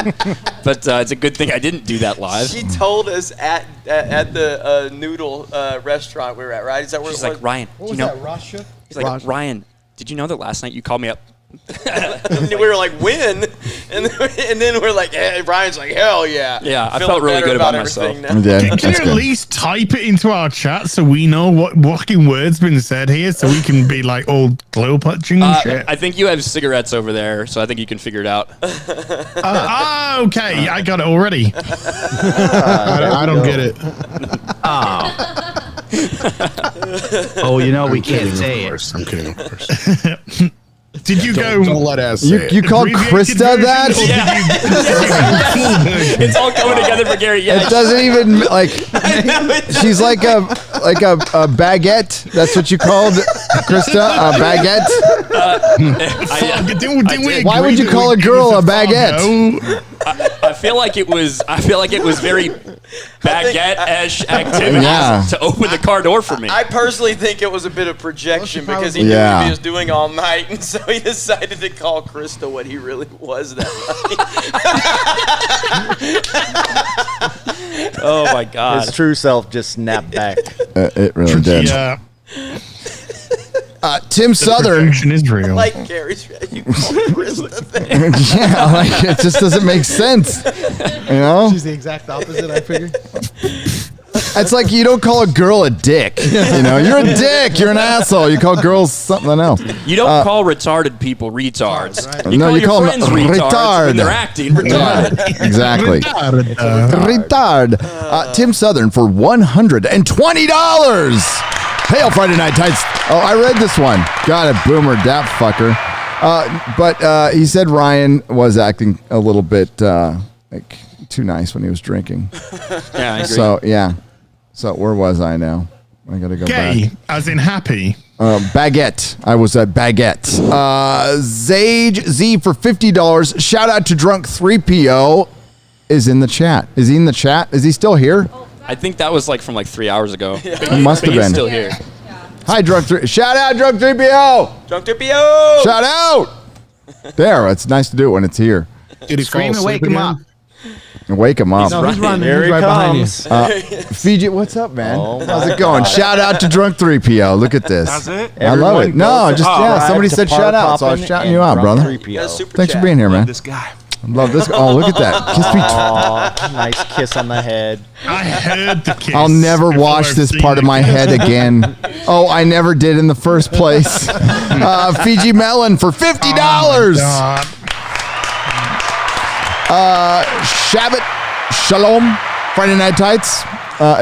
Speaker 11: but it's a good thing I didn't do that live.
Speaker 14: She told us at the noodle restaurant we were at, right? Is that where
Speaker 11: She's
Speaker 14: it was?
Speaker 11: like, "Ryan,
Speaker 2: What
Speaker 11: do
Speaker 2: was
Speaker 11: you know?"
Speaker 2: that, Russia?
Speaker 11: He's like, "Ryan, did you know that last night you called me up?"
Speaker 14: And we were like, "When?" And then we're like, "Hey," Brian's like, "Hell yeah!"
Speaker 11: Yeah, I
Speaker 14: Feeling
Speaker 11: felt really
Speaker 14: better
Speaker 11: good about
Speaker 14: everything
Speaker 11: myself.
Speaker 14: now.
Speaker 1: Yeah,
Speaker 3: Can you at least type it into our chat so we know what fucking words been said here, so we can be like all glow punching and shit?
Speaker 11: I think you have cigarettes over there, so I think you can figure it out.
Speaker 3: Okay, I got it already. I don't get it.
Speaker 16: Oh, you know we can't say it.
Speaker 21: I'm kidding, of course.
Speaker 3: Did you
Speaker 21: Don't let us say it.
Speaker 1: You called
Speaker 3: Abbreviated
Speaker 1: Krista
Speaker 3: version,
Speaker 1: that?
Speaker 3: or did you-
Speaker 11: It's all coming together for Gary. Yeah,
Speaker 1: It doesn't even like. She's like a baguette. That's what you called Krista, a baguette.
Speaker 3: Fuck, didn't we
Speaker 1: Why
Speaker 3: agree
Speaker 1: would you
Speaker 3: that
Speaker 1: call
Speaker 3: we'd
Speaker 1: a
Speaker 3: give
Speaker 1: girl
Speaker 3: this
Speaker 1: a baguette?
Speaker 3: Fargo?
Speaker 11: I feel like it was very baguette-ish activity
Speaker 1: Yeah.
Speaker 11: to open the car door for me.
Speaker 14: I personally think it was a bit of projection because he knew
Speaker 1: Yeah.
Speaker 14: what he was doing all night, and so he decided to call Krista what he really was that night.
Speaker 11: Oh my god!
Speaker 20: his true self just snapped back.
Speaker 1: It really did.
Speaker 3: Yeah,
Speaker 1: Tim Southern.
Speaker 3: projection is real.
Speaker 14: Like Gary's, you called Krista there.
Speaker 1: Yeah, like it just doesn't make sense. You know,
Speaker 2: She's the exact opposite, I figure.
Speaker 1: it's like you don't call a girl a dick. You know, you're a dick. You're an asshole. You call girls something else.
Speaker 11: You don't call retarded people retards.
Speaker 2: Right.
Speaker 11: You
Speaker 1: No,
Speaker 11: call
Speaker 1: you
Speaker 11: your
Speaker 1: call 'em
Speaker 11: friends retards
Speaker 1: retard.
Speaker 11: when they're acting retarded.
Speaker 1: Exactly. Retard. Tim Southern for $120. Hail Friday Night Tights. Oh, I read this one. Got it, boomer, that fucker. But he said Ryan was acting a little bit like too nice when he was drinking.
Speaker 11: Yeah, I agree.
Speaker 1: So yeah. So where was I now? I gotta go
Speaker 3: Gay,
Speaker 1: back.
Speaker 3: as in happy.
Speaker 1: Baguette. I was at Baguette. Zage Z for $50. Shout out to Drunk 3PO is in the chat. Is he in the chat? Is he still here?
Speaker 11: I think that was like from like 3 hours ago.
Speaker 1: He must
Speaker 11: But
Speaker 1: have
Speaker 11: he's
Speaker 1: been.
Speaker 11: still here.
Speaker 1: Hi, Drunk 3. Shout out, Drunk 3PO.
Speaker 14: Drunk 3PO.
Speaker 1: Shout out. There, it's nice to do it when it's here.
Speaker 21: Did he
Speaker 16: Scream and wake him up.
Speaker 1: Wake him up.
Speaker 2: No, he's running.
Speaker 20: Here
Speaker 2: He's
Speaker 20: he
Speaker 2: right behind you.
Speaker 20: comes.
Speaker 1: Fiji, what's up, man?
Speaker 20: Oh
Speaker 1: How's
Speaker 20: my
Speaker 1: it going?
Speaker 20: God.
Speaker 1: Shout out to Drunk 3PO. Look at this.
Speaker 18: That's it?
Speaker 1: I love it.
Speaker 20: Everyone
Speaker 1: No,
Speaker 20: go
Speaker 1: just
Speaker 20: subscribe
Speaker 1: somebody
Speaker 20: to
Speaker 1: said
Speaker 20: Park
Speaker 1: shout out, so I was
Speaker 20: Hoppin'
Speaker 1: shouting
Speaker 20: and
Speaker 1: you out,
Speaker 20: Drunk
Speaker 1: brother.
Speaker 20: 3PO.
Speaker 1: Thanks for being here, man.
Speaker 18: This guy.
Speaker 1: Love this. Oh, look at that. Kiss me.
Speaker 20: Aw, nice kiss on the head.
Speaker 3: I heard the kiss.
Speaker 1: I'll never
Speaker 3: before
Speaker 1: wash
Speaker 3: I've
Speaker 1: this
Speaker 3: seen
Speaker 1: part of
Speaker 3: it.
Speaker 1: my head again. Oh, I never did in the first place. Fiji Melon for $50.
Speaker 3: God.
Speaker 1: Shabbat Shalom. Friday Night Tights.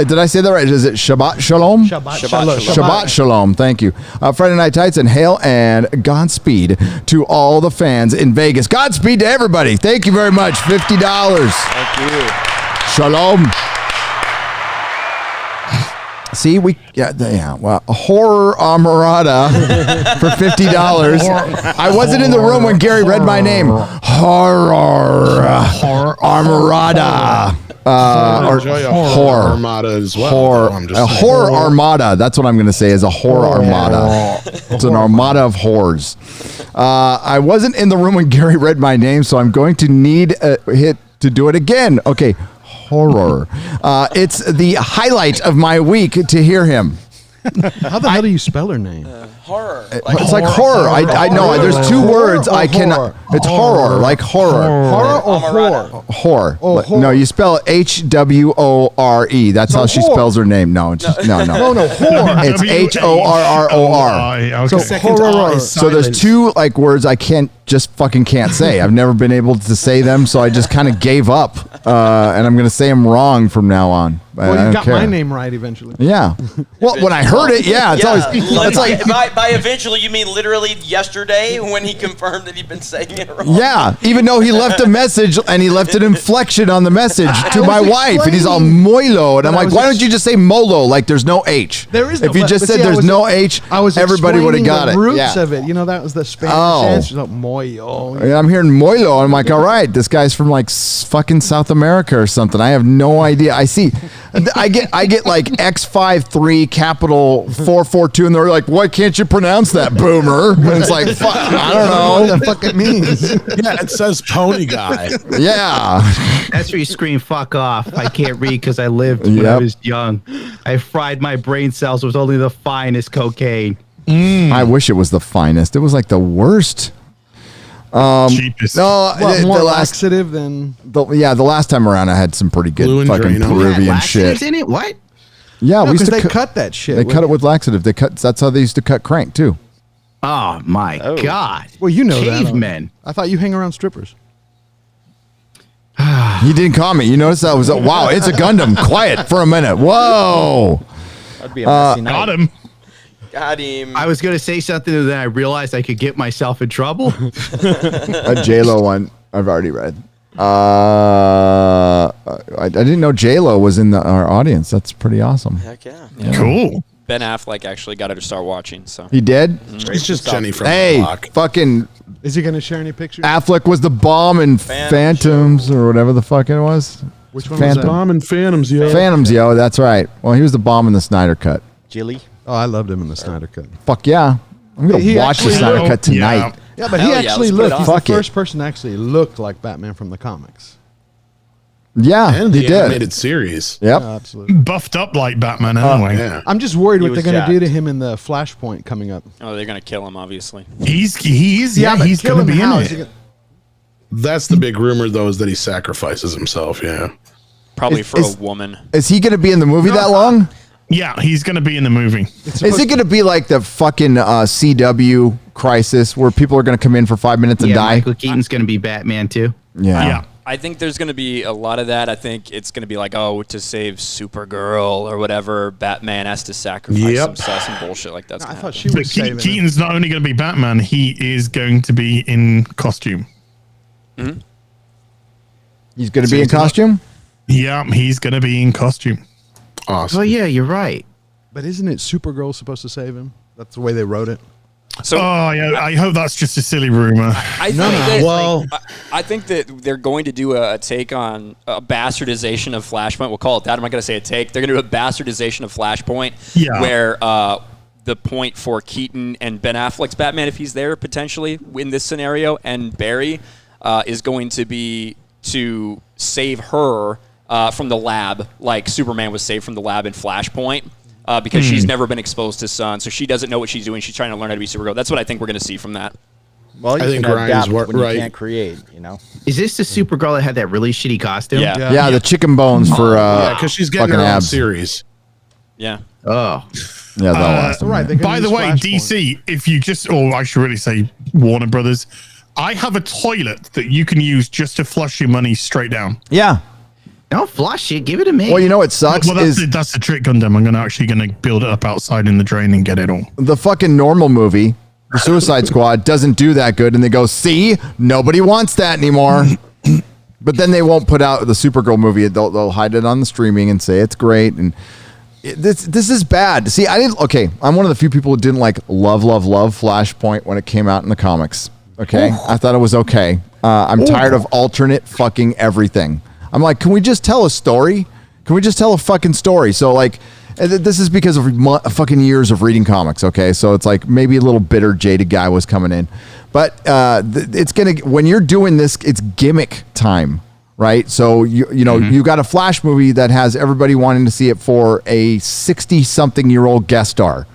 Speaker 1: Did I say that right? Is it Shabbat Shalom? Shabbat Shalom. Thank you. Friday Night Tights and hail and Godspeed to all the fans in Vegas. Godspeed to everybody. Thank you very much. $50.
Speaker 20: Thank you.
Speaker 1: Shalom. See, well, a horror armorada for $50. I wasn't in the room when Gary read my name. Horror armorada. Horror
Speaker 21: Armada as well.
Speaker 1: Horror armada. That's what I'm going to say is a horror armada. It's an armada of whores. I wasn't in the room when Gary read my name, so I'm going to need a hit to do it again. Okay. Horror. It's the highlight of my week to hear him.
Speaker 2: How the hell do you spell her name?
Speaker 14: Horror.
Speaker 1: It's like horror. I know. There's two words I cannot. It's horror, like horror.
Speaker 2: Horror or whore?
Speaker 1: Horror.
Speaker 2: Oh, whore.
Speaker 1: No, you spell it HWORE. That's how she
Speaker 2: whore.
Speaker 1: spells her name. No, it's just, no.
Speaker 2: No, whore.
Speaker 1: It's HORROR.
Speaker 3: Okay.
Speaker 2: So horror.
Speaker 1: So there's two like words I can't say. I've never been able to say them, so I just kind of gave up, and I'm going to say them wrong from now on.
Speaker 2: Well, you got my name right eventually.
Speaker 1: Yeah. Well, when I heard it, yeah, it's always. It's like
Speaker 14: by eventually, you mean literally yesterday when he confirmed that he'd been saying it wrong.
Speaker 1: yeah. Even though he left a message and he left an inflection on the message to my wife, and he's all moilo, and I'm like, why don't you just say molo? Like there's no H.
Speaker 2: There is.
Speaker 1: If you just said there's no H, everybody would have got
Speaker 2: the
Speaker 1: it.
Speaker 2: roots
Speaker 1: Yeah.
Speaker 2: of it. You know, that was the Spanish answer. Like, moyo.
Speaker 1: And I'm hearing moilo, and I'm like, all right, this guy's from like fucking South America or something. I have no idea. I see. I get like X53 capital 442, and they're like, why can't you pronounce that, boomer? And it's like, fuck, I don't know
Speaker 2: what the fuck it means.
Speaker 21: Yeah, it says pony guy.
Speaker 1: Yeah.
Speaker 16: That's where you scream fuck off. I can't read because I lived when I was young. I fried my brain cells with only the finest cocaine.
Speaker 1: I wish it was the finest. It was like the worst.
Speaker 3: Cheapest.
Speaker 1: No,
Speaker 2: More
Speaker 1: the last
Speaker 2: laxative than.
Speaker 1: the last time around I had some pretty good
Speaker 21: Blue and
Speaker 1: fucking
Speaker 21: Drano.
Speaker 1: Peruvian
Speaker 16: Laxatives
Speaker 1: shit.
Speaker 16: in it? What?
Speaker 1: Yeah, we used to
Speaker 2: they cut that shit.
Speaker 1: They cut it with laxative. That's how they used to cut crank too.
Speaker 16: Oh my god!
Speaker 2: Well, you know
Speaker 16: cavemen.
Speaker 2: I thought you hang around strippers.
Speaker 1: He didn't comment. You notice that was wow. It's a Gundam. Quiet for a minute. Whoa.
Speaker 20: That'd be a messy night.
Speaker 3: Got him.
Speaker 14: Got him.
Speaker 16: I was gonna say something, and then I realized I could get myself in trouble.
Speaker 1: A J-Lo one I've already read. I didn't know J-Lo was in our audience. That's pretty awesome.
Speaker 14: Heck yeah.
Speaker 1: Cool.
Speaker 11: Ben Affleck actually got her to start watching. So
Speaker 1: He did?
Speaker 21: It's just Jenny from
Speaker 1: Hey,
Speaker 21: the block.
Speaker 1: fucking
Speaker 2: Is he going to share any pictures?
Speaker 1: Affleck was the bomb in Phantoms or whatever the fuck it was.
Speaker 2: Which one was that?
Speaker 21: Bomb and Phantoms, yo.
Speaker 1: Phantoms, yo. That's right. Well, he was the bomb in the Snyder Cut.
Speaker 20: Jilly.
Speaker 2: Oh, I loved him in the Snyder Cut.
Speaker 1: Fuck yeah. I'm going
Speaker 2: He
Speaker 1: to watch the
Speaker 2: actually
Speaker 1: Snyder
Speaker 2: looked-
Speaker 1: Cut tonight.
Speaker 2: Yeah, but
Speaker 11: Hell
Speaker 2: he
Speaker 11: yeah,
Speaker 2: actually
Speaker 11: let's put it
Speaker 2: looked.
Speaker 11: on.
Speaker 2: He's
Speaker 1: Fuck
Speaker 2: the
Speaker 1: it.
Speaker 2: first person to actually look like Batman from the comics.
Speaker 1: Yeah,
Speaker 21: And
Speaker 1: he
Speaker 21: the
Speaker 1: did.
Speaker 21: animated series.
Speaker 1: Yep.
Speaker 2: Yeah, absolutely.
Speaker 3: Buffed up like Batman anyway.
Speaker 21: Yeah.
Speaker 2: I'm just worried
Speaker 20: He
Speaker 2: what they're
Speaker 20: was
Speaker 2: going to do to
Speaker 20: jacked.
Speaker 2: him in the Flashpoint coming up.
Speaker 11: oh, they're gonna kill him, obviously.
Speaker 3: He's
Speaker 2: but
Speaker 3: he's
Speaker 2: kill
Speaker 3: gonna
Speaker 2: him
Speaker 3: be
Speaker 2: how?
Speaker 3: in
Speaker 2: Is he
Speaker 3: it.
Speaker 2: gonna-
Speaker 21: That's the big rumor, though, is that he sacrifices himself. Yeah.
Speaker 11: Probably for
Speaker 1: is-
Speaker 11: a woman.
Speaker 1: Is he going to be in the movie that long?
Speaker 3: Yeah, he's gonna be in the movie.
Speaker 1: Is it going to be like the fucking CW crisis where people are going to come in for 5 minutes and
Speaker 16: Yeah,
Speaker 1: die?
Speaker 16: Michael Keaton's gonna be Batman too.
Speaker 1: Yeah.
Speaker 11: I think there's going to be a lot of that. I think it's going to be like, oh, to save Supergirl or whatever, Batman has to sacrifice
Speaker 21: Yep.
Speaker 11: himself, some bullshit like that's
Speaker 2: I
Speaker 11: going to
Speaker 2: thought
Speaker 11: happen.
Speaker 2: she was saving him.
Speaker 3: Keaton's not only going to be Batman, he is going to be in costume.
Speaker 1: He's going to be in costume?
Speaker 3: Yeah, he's going to be in costume.
Speaker 21: Awesome.
Speaker 16: Oh yeah, you're right.
Speaker 2: But isn't it Supergirl supposed to save him? That's the way they wrote it.
Speaker 11: So
Speaker 3: Oh, yeah, I hope that's just a silly rumor.
Speaker 11: I think that,
Speaker 21: Well-
Speaker 11: I think that they're going to do a take on a bastardization of Flashpoint. We'll call it that. I'm not going to say a take. They're going to do a bastardization of Flashpoint
Speaker 3: Yeah.
Speaker 11: where the point for Keaton and Ben Affleck's Batman, if he's there potentially in this scenario, and Barry is going to be to save her from the lab, like Superman was saved from the lab in Flashpoint, because she's never been exposed to sun, so she doesn't know what she's doing. She's trying to learn how to be Supergirl. That's what I think we're going to see from that.
Speaker 20: Well, you
Speaker 21: I think
Speaker 20: can
Speaker 21: Ryan
Speaker 20: adapt
Speaker 21: is
Speaker 20: when
Speaker 21: right.
Speaker 20: you can't create, you know.
Speaker 16: Is this the Supergirl that had that really shitty costume?
Speaker 1: Yeah, the chicken bones for
Speaker 21: yeah, because she's getting her
Speaker 1: fucking
Speaker 21: own
Speaker 1: abs.
Speaker 21: series.
Speaker 11: Yeah.
Speaker 16: Oh.
Speaker 1: Yeah, that last one.
Speaker 2: Right, they can
Speaker 3: By the
Speaker 2: use
Speaker 3: way,
Speaker 2: Flashpoint.
Speaker 3: DC, if you just, or I should really say Warner Brothers, I have a toilet that you can use just to flush your money straight down.
Speaker 1: Yeah.
Speaker 16: Don't flush it. Give it to me.
Speaker 1: Well, you know what sucks
Speaker 3: Well, that's the trick, Gundam. I'm gonna build it up outside in the drain and get it all.
Speaker 1: the fucking normal movie, the Suicide Squad, doesn't do that good, and they go, see, nobody wants that anymore. But then they won't put out the Supergirl movie. They'll hide it on the streaming and say it's great. And this is bad. See, I'm one of the few people who didn't love Flashpoint when it came out in the comics. Okay, I thought it was okay. I'm tired of alternate fucking everything. I'm like, can we just tell a story? Can we just tell a fucking story? So this is because of fucking years of reading comics. Okay, so it's like maybe a little bitter, jaded guy was coming in, but it's when you're doing this, it's gimmick time, right? So you got a Flash movie that has everybody wanting to see it for a 60-something-year-old guest star.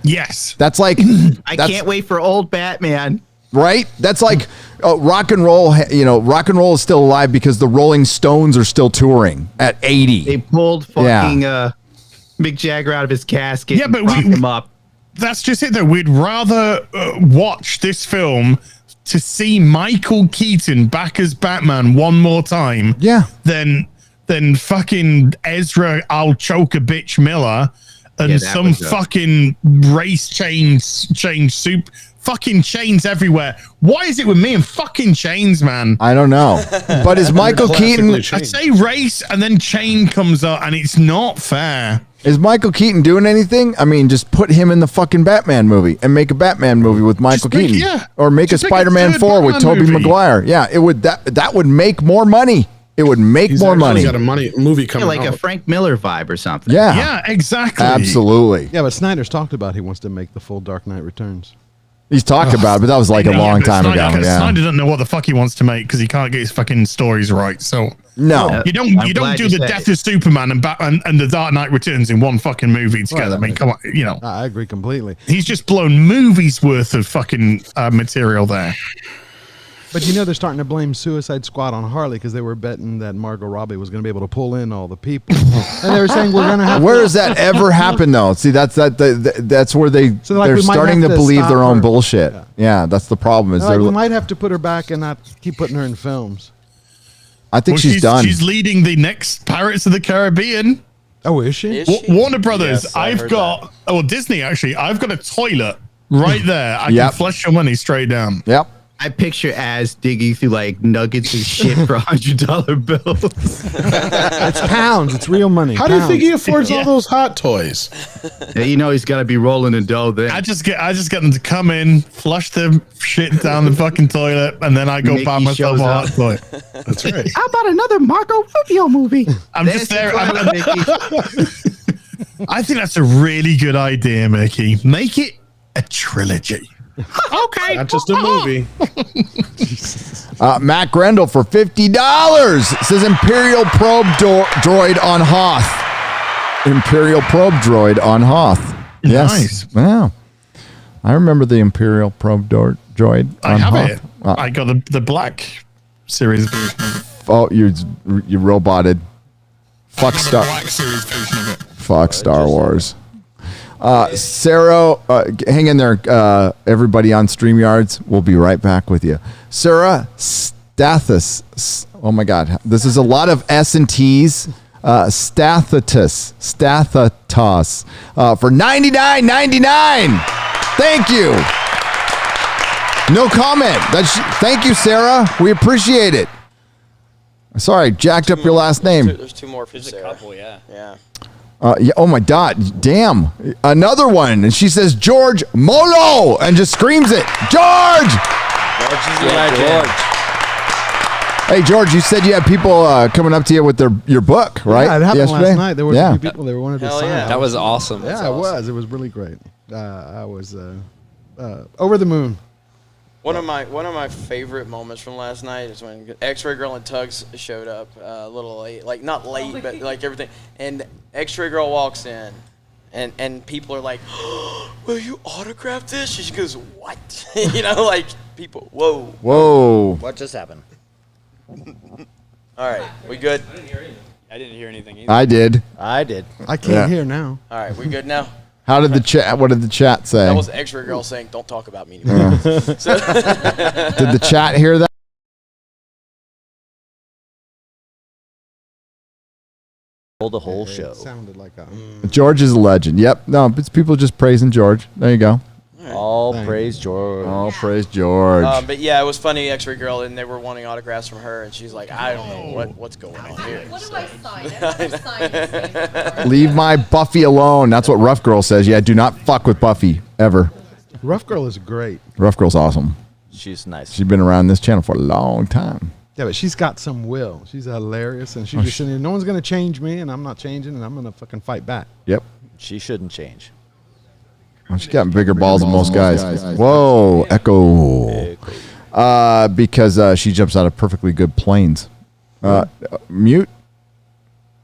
Speaker 3: Yes,
Speaker 1: that's like
Speaker 16: I can't wait for old Batman.
Speaker 1: Right? That's like rock and roll. Rock and roll is still alive because the Rolling Stones are still touring at 80.
Speaker 16: They pulled fucking Mick Jagger out of his casket.
Speaker 3: Yeah, but
Speaker 16: we him up.
Speaker 3: That's just it, though. We'd rather watch this film to see Michael Keaton back as Batman one more time.
Speaker 1: Yeah.
Speaker 3: Than fucking Ezra I'll choke a bitch Miller and some fucking race change soup. Fucking chains everywhere. Why is it with me and fucking chains, man?
Speaker 1: I don't know. But is Michael Keaton...
Speaker 3: I say race and then chain comes up and it's not fair.
Speaker 1: Is Michael Keaton doing anything? I mean, just put him in the fucking Batman movie and make a Batman movie with Michael Keaton. Or make a Spider-Man 4 with Tobey Maguire. Yeah, it would that would make more money. It would make more money.
Speaker 21: Got a movie coming
Speaker 16: like
Speaker 21: out.
Speaker 16: a Frank Miller vibe or something.
Speaker 1: Yeah.
Speaker 3: Yeah, exactly.
Speaker 1: Absolutely.
Speaker 2: Yeah, but Snyder's talked about he wants to make the full Dark Knight Returns.
Speaker 1: He's talked about it, but that was like a long time ago.
Speaker 3: Snyder
Speaker 1: Yeah.
Speaker 3: doesn't know what the fuck he wants to make because he can't get his fucking stories right. So
Speaker 1: no,
Speaker 3: you don't do the Death of Superman and the Dark Knight Returns in one fucking movie together. I mean, come on,
Speaker 2: I agree completely.
Speaker 3: He's just blown movies worth of fucking material there.
Speaker 2: But they're starting to blame Suicide Squad on Harley because they were betting that Margot Robbie was going to be able to pull in all the people, and they were saying we're going to have.
Speaker 1: Where does that ever happen though? See, that's where they're starting to believe their own bullshit. Yeah, that's the problem. Is
Speaker 2: we might have to put her back and not keep putting her in films.
Speaker 1: I think she's done.
Speaker 3: She's leading the next Pirates of the Caribbean.
Speaker 2: Oh, is she?
Speaker 3: Warner Brothers.
Speaker 2: Yes,
Speaker 3: I've got Disney actually. I've got a toilet right there. I can flush your money straight down.
Speaker 1: Yep.
Speaker 16: I picture Az digging through nuggets and shit for $100 bills.
Speaker 2: It's pounds. It's real money.
Speaker 21: How do you think he affords all those hot toys?
Speaker 16: Yeah, he's got to be rolling in dough then.
Speaker 3: I just get them to come in, flush the shit down the fucking toilet, and then I go buy myself a hot toy.
Speaker 21: That's right.
Speaker 16: How about another Marco Rubio movie?
Speaker 3: I'm just there. I think that's a really good idea, Mickey. Make it a trilogy.
Speaker 21: Okay. Not just a movie.
Speaker 1: Matt Grendel for $50 says Imperial Probe Droid on Hoth. Imperial Probe Droid on Hoth. Yes.
Speaker 3: Nice.
Speaker 1: Wow. I remember the Imperial Probe Droid on
Speaker 3: I have
Speaker 1: Hoth.
Speaker 3: it. I got the black series version of it.
Speaker 1: Oh, you roboted. Fuck Star.
Speaker 3: Black series version of it.
Speaker 1: Fuck Star Wars. Sarah, hang in there, everybody on StreamYards. We'll be right back with you. Sarah Stathis. Oh my God, this is a lot of S and T's. Stathatus for $99.99. Thank you. No comment. Thank you, Sarah. We appreciate it. Sorry, jacked up your last name.
Speaker 14: There's two more for Sarah.
Speaker 11: A couple, yeah.
Speaker 1: Yeah, oh my God, damn. Another one. And she says, George Molo, and just screams it. George!
Speaker 14: George.
Speaker 1: Hey, George, you said you had people coming up to you with your book, right?
Speaker 2: Yeah, it happened
Speaker 1: yesterday?
Speaker 2: last night. There were a few people that wanted to sign.
Speaker 11: That was awesome.
Speaker 2: Yeah, it was. It was really great. I was over the moon.
Speaker 14: One of my favorite moments from last night is when X-Ray Girl and Tugs showed up a little late, like not late, but like everything. And X-Ray Girl walks in, and people are like, oh, "Will you autograph this?" She goes, "What?" You know, like people. Whoa.
Speaker 1: Whoa.
Speaker 20: What just happened?
Speaker 14: All right, we good?
Speaker 11: I didn't hear anything either.
Speaker 1: I did.
Speaker 20: I did.
Speaker 2: I can't hear now.
Speaker 14: All right, we good now?
Speaker 1: How did the chat? What did the chat say?
Speaker 14: That was the X-Ray Girl saying, "Don't talk about me anymore."
Speaker 1: Did the chat hear that?
Speaker 20: The whole show.
Speaker 2: It sounded like a.
Speaker 1: George is a legend. Yep. No, it's people just praising George. There you go.
Speaker 20: All praise George.
Speaker 1: All praise George.
Speaker 14: But yeah, it was funny, X-Ray Girl, and they were wanting autographs from her, and she's like, "I don't know what's going on here."
Speaker 4: What do I sign? I never signed anything.
Speaker 1: Leave my Buffy alone. That's what Rough Girl says. Yeah, do not fuck with Buffy ever.
Speaker 2: Rough Girl is great.
Speaker 1: Rough Girl's awesome.
Speaker 20: She's nice.
Speaker 1: She's been around this channel for a long time.
Speaker 2: Yeah, but she's got some will. She's hilarious, and she's just sitting there, no one's going to change me, and I'm not changing, and I'm going to fucking fight back.
Speaker 1: Yep.
Speaker 20: She shouldn't change.
Speaker 1: Well, she's got bigger balls than most guys. Whoa, echo. Because she jumps out of perfectly good planes. Mute.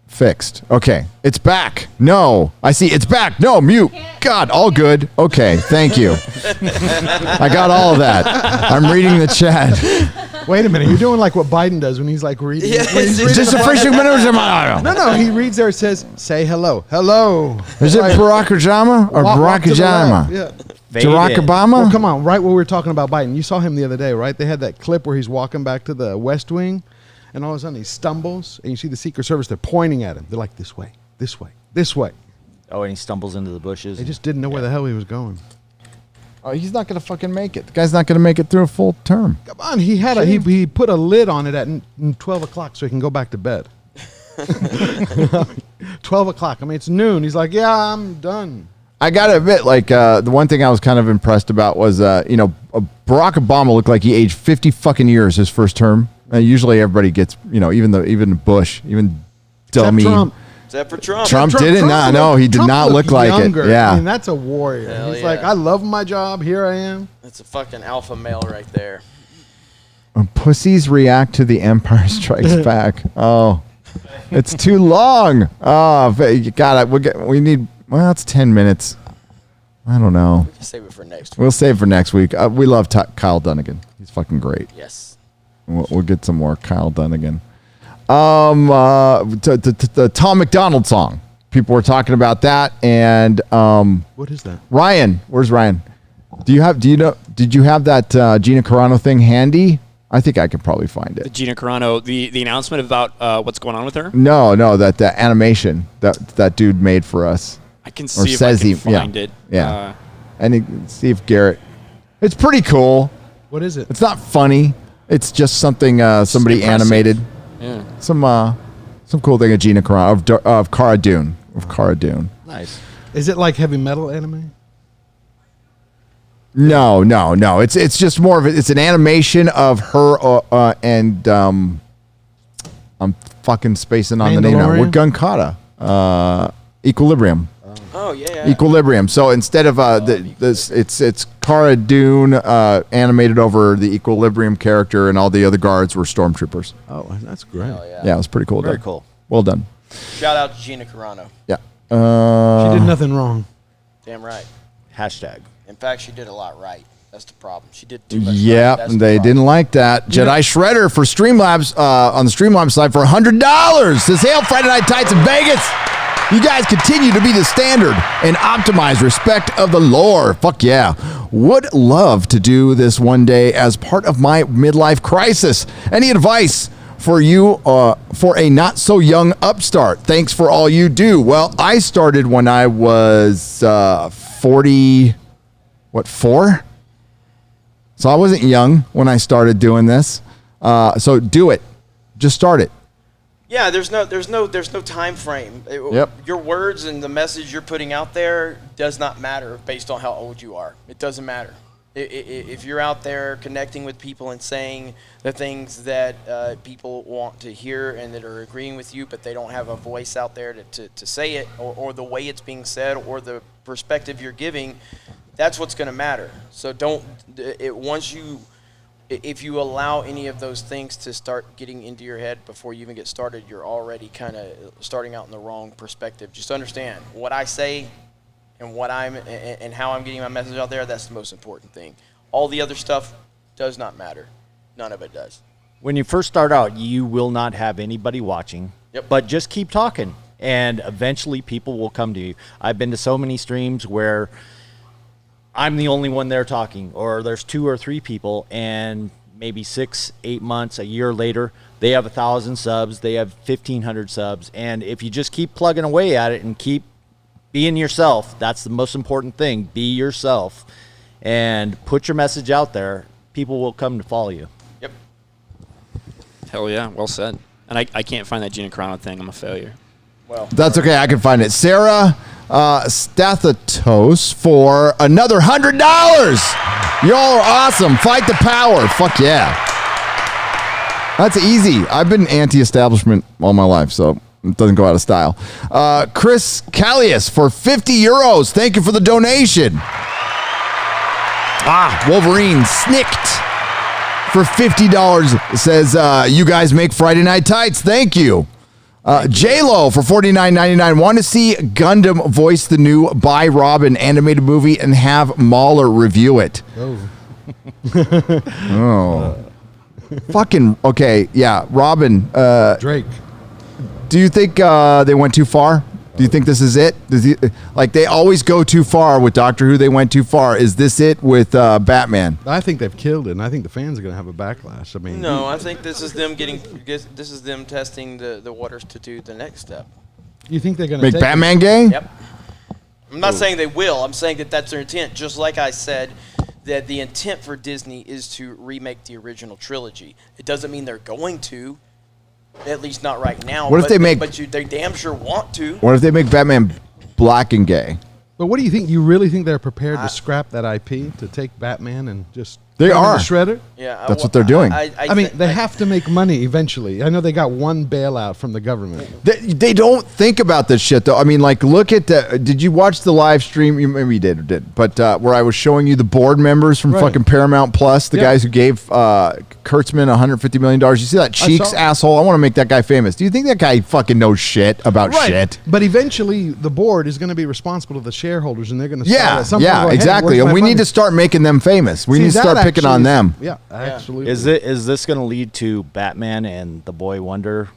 Speaker 1: Fixed. Okay. It's back. No. I see. It's back. No. Mute. God. All good. Okay. Thank you. I got all of that. I'm reading the chat.
Speaker 2: Wait a minute. You're doing like what Biden does when he's like reading.
Speaker 14: Yeah,
Speaker 2: when he's reading
Speaker 1: just
Speaker 2: the
Speaker 1: a fresh
Speaker 2: Bible.
Speaker 1: minute.
Speaker 2: No. He reads there. It says, "Say hello, hello."
Speaker 1: Is it Barack Obama or
Speaker 2: Walk
Speaker 1: Barack
Speaker 2: to the
Speaker 1: Obama?
Speaker 2: left. Yeah.
Speaker 1: Barack Obama?
Speaker 2: Well, come on. Right when we were talking about Biden, you saw him the other day, right? They had that clip where he's walking back to the West Wing, and all of a sudden he stumbles, and you see the Secret Service. They're pointing at him. They're like, "This way, this way, this way."
Speaker 20: Oh, and he stumbles into the bushes.
Speaker 2: They just didn't know where the hell he was going.
Speaker 1: Oh, he's not going to fucking make it. The guy's not going to make it through a full term.
Speaker 2: Come on. He had he put a lid on it at 12 o'clock so he can go back to bed. 12 o'clock. I mean, it's noon. He's like, "Yeah, I'm done."
Speaker 1: I got to admit, like, the one thing I was kind of impressed about was, Barack Obama looked like he aged 50 fucking years his first term. Usually everybody gets, even Bush, even dummy.
Speaker 2: Trump.
Speaker 14: Except for Trump.
Speaker 1: Trump didn't. No, he did not look like
Speaker 2: younger.
Speaker 1: it. Yeah.
Speaker 2: I mean, that's a warrior.
Speaker 14: Hell
Speaker 2: He's
Speaker 14: yeah.
Speaker 2: like, "I love my job. Here I am."
Speaker 14: That's a fucking alpha male right there.
Speaker 1: Pussies react to The Empire Strikes Back. Oh, it's too long. Oh, God, we need. Well, it's 10 minutes. I don't know.
Speaker 14: Save it for next week.
Speaker 1: We'll save it for next week. We love Kyle Dunnigan. He's fucking great.
Speaker 14: Yes.
Speaker 1: We'll get some more Kyle Dunnigan. The Tom McDonald song. People were talking about that, and
Speaker 2: What is that?
Speaker 1: Ryan, where's Ryan? Did you have that Gina Carano thing handy? I think I could probably find
Speaker 11: The
Speaker 1: it.
Speaker 11: Gina Carano, the announcement about what's going on with her.
Speaker 1: No, that the animation that dude made for us.
Speaker 11: I can see if I can find it.
Speaker 1: Yeah, and see if Garrett. It's pretty cool.
Speaker 2: What is it?
Speaker 1: It's not funny. It's just something somebody
Speaker 11: impressive.
Speaker 1: animated.
Speaker 11: Yeah.
Speaker 1: Some cool thing of Gina Carano of Cara Dune.
Speaker 20: Nice.
Speaker 2: Is it like heavy metal anime?
Speaker 1: No. It's just more of it. It's an animation of her and I'm fucking spacing on the name now.
Speaker 2: Mandalorian?
Speaker 1: Gunkata. Equilibrium.
Speaker 14: Oh yeah.
Speaker 1: Equilibrium. So instead of it's Cara Dune animated over the Equilibrium character, and all the other guards were stormtroopers.
Speaker 2: Oh, that's great.
Speaker 1: Yeah, it was pretty cool.
Speaker 20: Very
Speaker 1: done.
Speaker 20: cool.
Speaker 1: Well done.
Speaker 14: Shout out to Gina Carano.
Speaker 1: Yeah.
Speaker 2: She did nothing wrong.
Speaker 14: Damn right.
Speaker 20: Hashtag.
Speaker 14: In fact, she did a lot right. That's the problem. She did too much.
Speaker 1: Yeah,
Speaker 14: right. That's the
Speaker 1: they
Speaker 14: problem.
Speaker 1: didn't like that. Jedi Shredder for Streamlabs on the Streamlabs side for $100. Says, "Hail Friday Night Tights in Vegas. You guys continue to be the standard and optimize respect of the lore. Fuck yeah. Would love to do this one day as part of my midlife crisis. Any advice for you for a not so young upstart? Thanks for all you do." Well, I started when I was 4? So I wasn't young when I started doing this. So do it. Just start it.
Speaker 14: Yeah, there's no time frame.
Speaker 1: Yep.
Speaker 14: Your words and the message you're putting out there does not matter based on how old you are. It doesn't matter. If you're out there connecting with people and saying the things that people want to hear and that are agreeing with you, but they don't have a voice out there to say it, or the way it's being said, or the perspective you're giving, that's what's going to matter. So if you allow any of those things to start getting into your head before you even get started, you're already kind of starting out in the wrong perspective. Just understand what I say and and how I'm getting my message out there. That's the most important thing. All the other stuff does not matter. None of it does.
Speaker 20: When you first start out, you will not have anybody watching.
Speaker 14: Yep.
Speaker 20: But just keep talking, and eventually people will come to you. I've been to so many streams where I'm the only one there talking, or there's 2 or 3 people, and maybe 6, 8 months, a year later, they have 1,000 subs, they have 1,500 subs, and if you just keep plugging away at it and keep being yourself, that's the most important thing. Be yourself, and put your message out there. People will come to follow you.
Speaker 14: Yep.
Speaker 11: Hell yeah, well said. And I can't find that Gina Carano thing. I'm a failure.
Speaker 14: Well,
Speaker 1: that's okay. I can find it. Sarah Stathatos for another $100. Y'all are awesome. Fight the power. Fuck yeah. That's easy. I've been anti-establishment all my life, so it doesn't go out of style. Chris Callius for 50 euros. Thank you for the donation. Wolverine Snicked for $50 says, you guys make Friday Night Tights. Thank you. J-Lo for $49.99. Want to see Gundam voice the new By Robin animated movie and have Mahler review it. Oh. Fucking, okay, yeah. Robin.
Speaker 2: Drake.
Speaker 1: Do you think they went too far? Do you think this is it? Like, they always go too far with Doctor Who. They went too far. Is this it with Batman?
Speaker 2: I think they've killed it, and I think the fans are going to have a backlash. I mean,
Speaker 14: no, I think this is them testing the waters to do the next step.
Speaker 2: You think they're going to
Speaker 1: make Batman gay?
Speaker 14: Yep. I'm not saying they will. I'm saying that that's their intent. Just like I said, that the intent for Disney is to remake the original trilogy. It doesn't mean they're going to. At least not right now.
Speaker 1: What if they make?
Speaker 14: But they damn sure want to.
Speaker 1: What if they make Batman black and gay?
Speaker 2: But what do you think? You really think they're prepared to scrap that IP to take Batman and just
Speaker 1: They
Speaker 2: throw him in
Speaker 1: are.
Speaker 2: the shredder?
Speaker 14: Yeah,
Speaker 1: That's what they're doing.
Speaker 2: I mean, they have to make money eventually. I know they got one bailout from the government.
Speaker 1: They don't think about this shit, though. I mean, like, look at the. Did you watch the live stream? Maybe you did or didn't. But where I was showing you the board members from fucking Paramount Plus, the guys who gave Kurtzman $150 million. You see that Cheeks asshole? I want to make that guy famous. Do you think that guy fucking knows shit about shit?
Speaker 2: But eventually, the board is going to be responsible to the shareholders, and they're going to
Speaker 1: Yeah, exactly. And we need to start making them famous. We need to start picking on them.
Speaker 2: Yeah, absolutely.
Speaker 20: Is this going to lead to Batman and the Boy Wonder?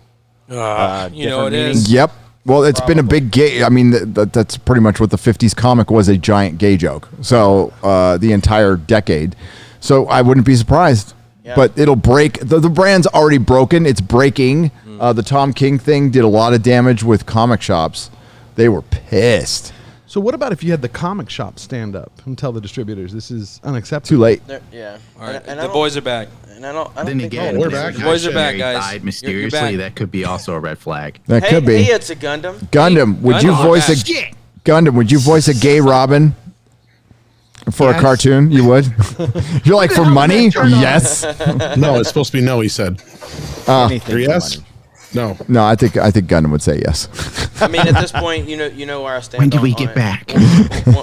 Speaker 12: You know it is.
Speaker 1: Yep. Well, it's been a big gay. I mean, that's pretty much what the '50s comic was, a giant gay joke. So the entire decade. So I wouldn't be surprised. Yeah. But it'll break. The brand's already broken. It's breaking. The Tom King thing did a lot of damage with comic shops. They were pissed.
Speaker 2: So what about if you had the comic shop stand up and tell the distributors this is unacceptable?
Speaker 1: Too late.
Speaker 14: Yeah.
Speaker 12: All right. The boys are back.
Speaker 14: And I don't
Speaker 16: Then
Speaker 14: think
Speaker 16: again,
Speaker 12: we're back.
Speaker 16: the
Speaker 12: Boys are back,
Speaker 16: missionary
Speaker 12: guys.
Speaker 16: died
Speaker 12: You're
Speaker 16: mysteriously.
Speaker 12: back.
Speaker 16: That could be also a red flag.
Speaker 1: That could be.
Speaker 14: Hey, it's a Gundam.
Speaker 1: Gundam, would you voice a Gundam? Would you voice a gay Robin for a cartoon? You would. You're like, for money? Yes.
Speaker 21: No, it's supposed to be no. He said. Yes. No.
Speaker 1: No, I think Gundam would say yes.
Speaker 14: I mean, at this point, you know where I stand.
Speaker 16: When do we
Speaker 14: on
Speaker 16: get
Speaker 14: it.
Speaker 16: back?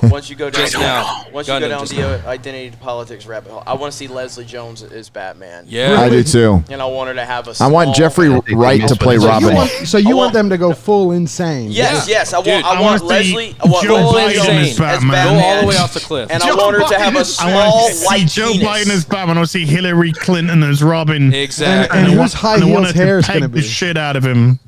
Speaker 14: Once you go down, once you go
Speaker 12: Gundam,
Speaker 14: down
Speaker 12: just
Speaker 14: the identity politics rabbit hole, I want to see Leslie Jones as Batman.
Speaker 12: Yeah.
Speaker 1: I do too.
Speaker 14: And I want her to have a.
Speaker 1: I want Jeffrey Wright to play Robin.
Speaker 2: So you want them to go full insane?
Speaker 14: Yes. I
Speaker 3: Dude,
Speaker 14: want
Speaker 3: I wanna
Speaker 14: Leslie.
Speaker 3: see
Speaker 14: I want
Speaker 3: Joe
Speaker 14: Leslie
Speaker 3: Biden
Speaker 14: Jones
Speaker 3: as Batman.
Speaker 14: Batman.
Speaker 12: Go all the way off the cliff.
Speaker 14: And I want her to have a small white
Speaker 3: Joe
Speaker 14: penis.
Speaker 3: Biden as Batman. I want to see Hillary Clinton as Robin.
Speaker 12: Exactly.
Speaker 2: And
Speaker 3: I
Speaker 2: whose
Speaker 3: want-
Speaker 2: high
Speaker 3: and I want
Speaker 2: heels
Speaker 3: her
Speaker 2: hair is
Speaker 3: peg
Speaker 2: going to
Speaker 3: the
Speaker 2: be?
Speaker 3: shit out of him.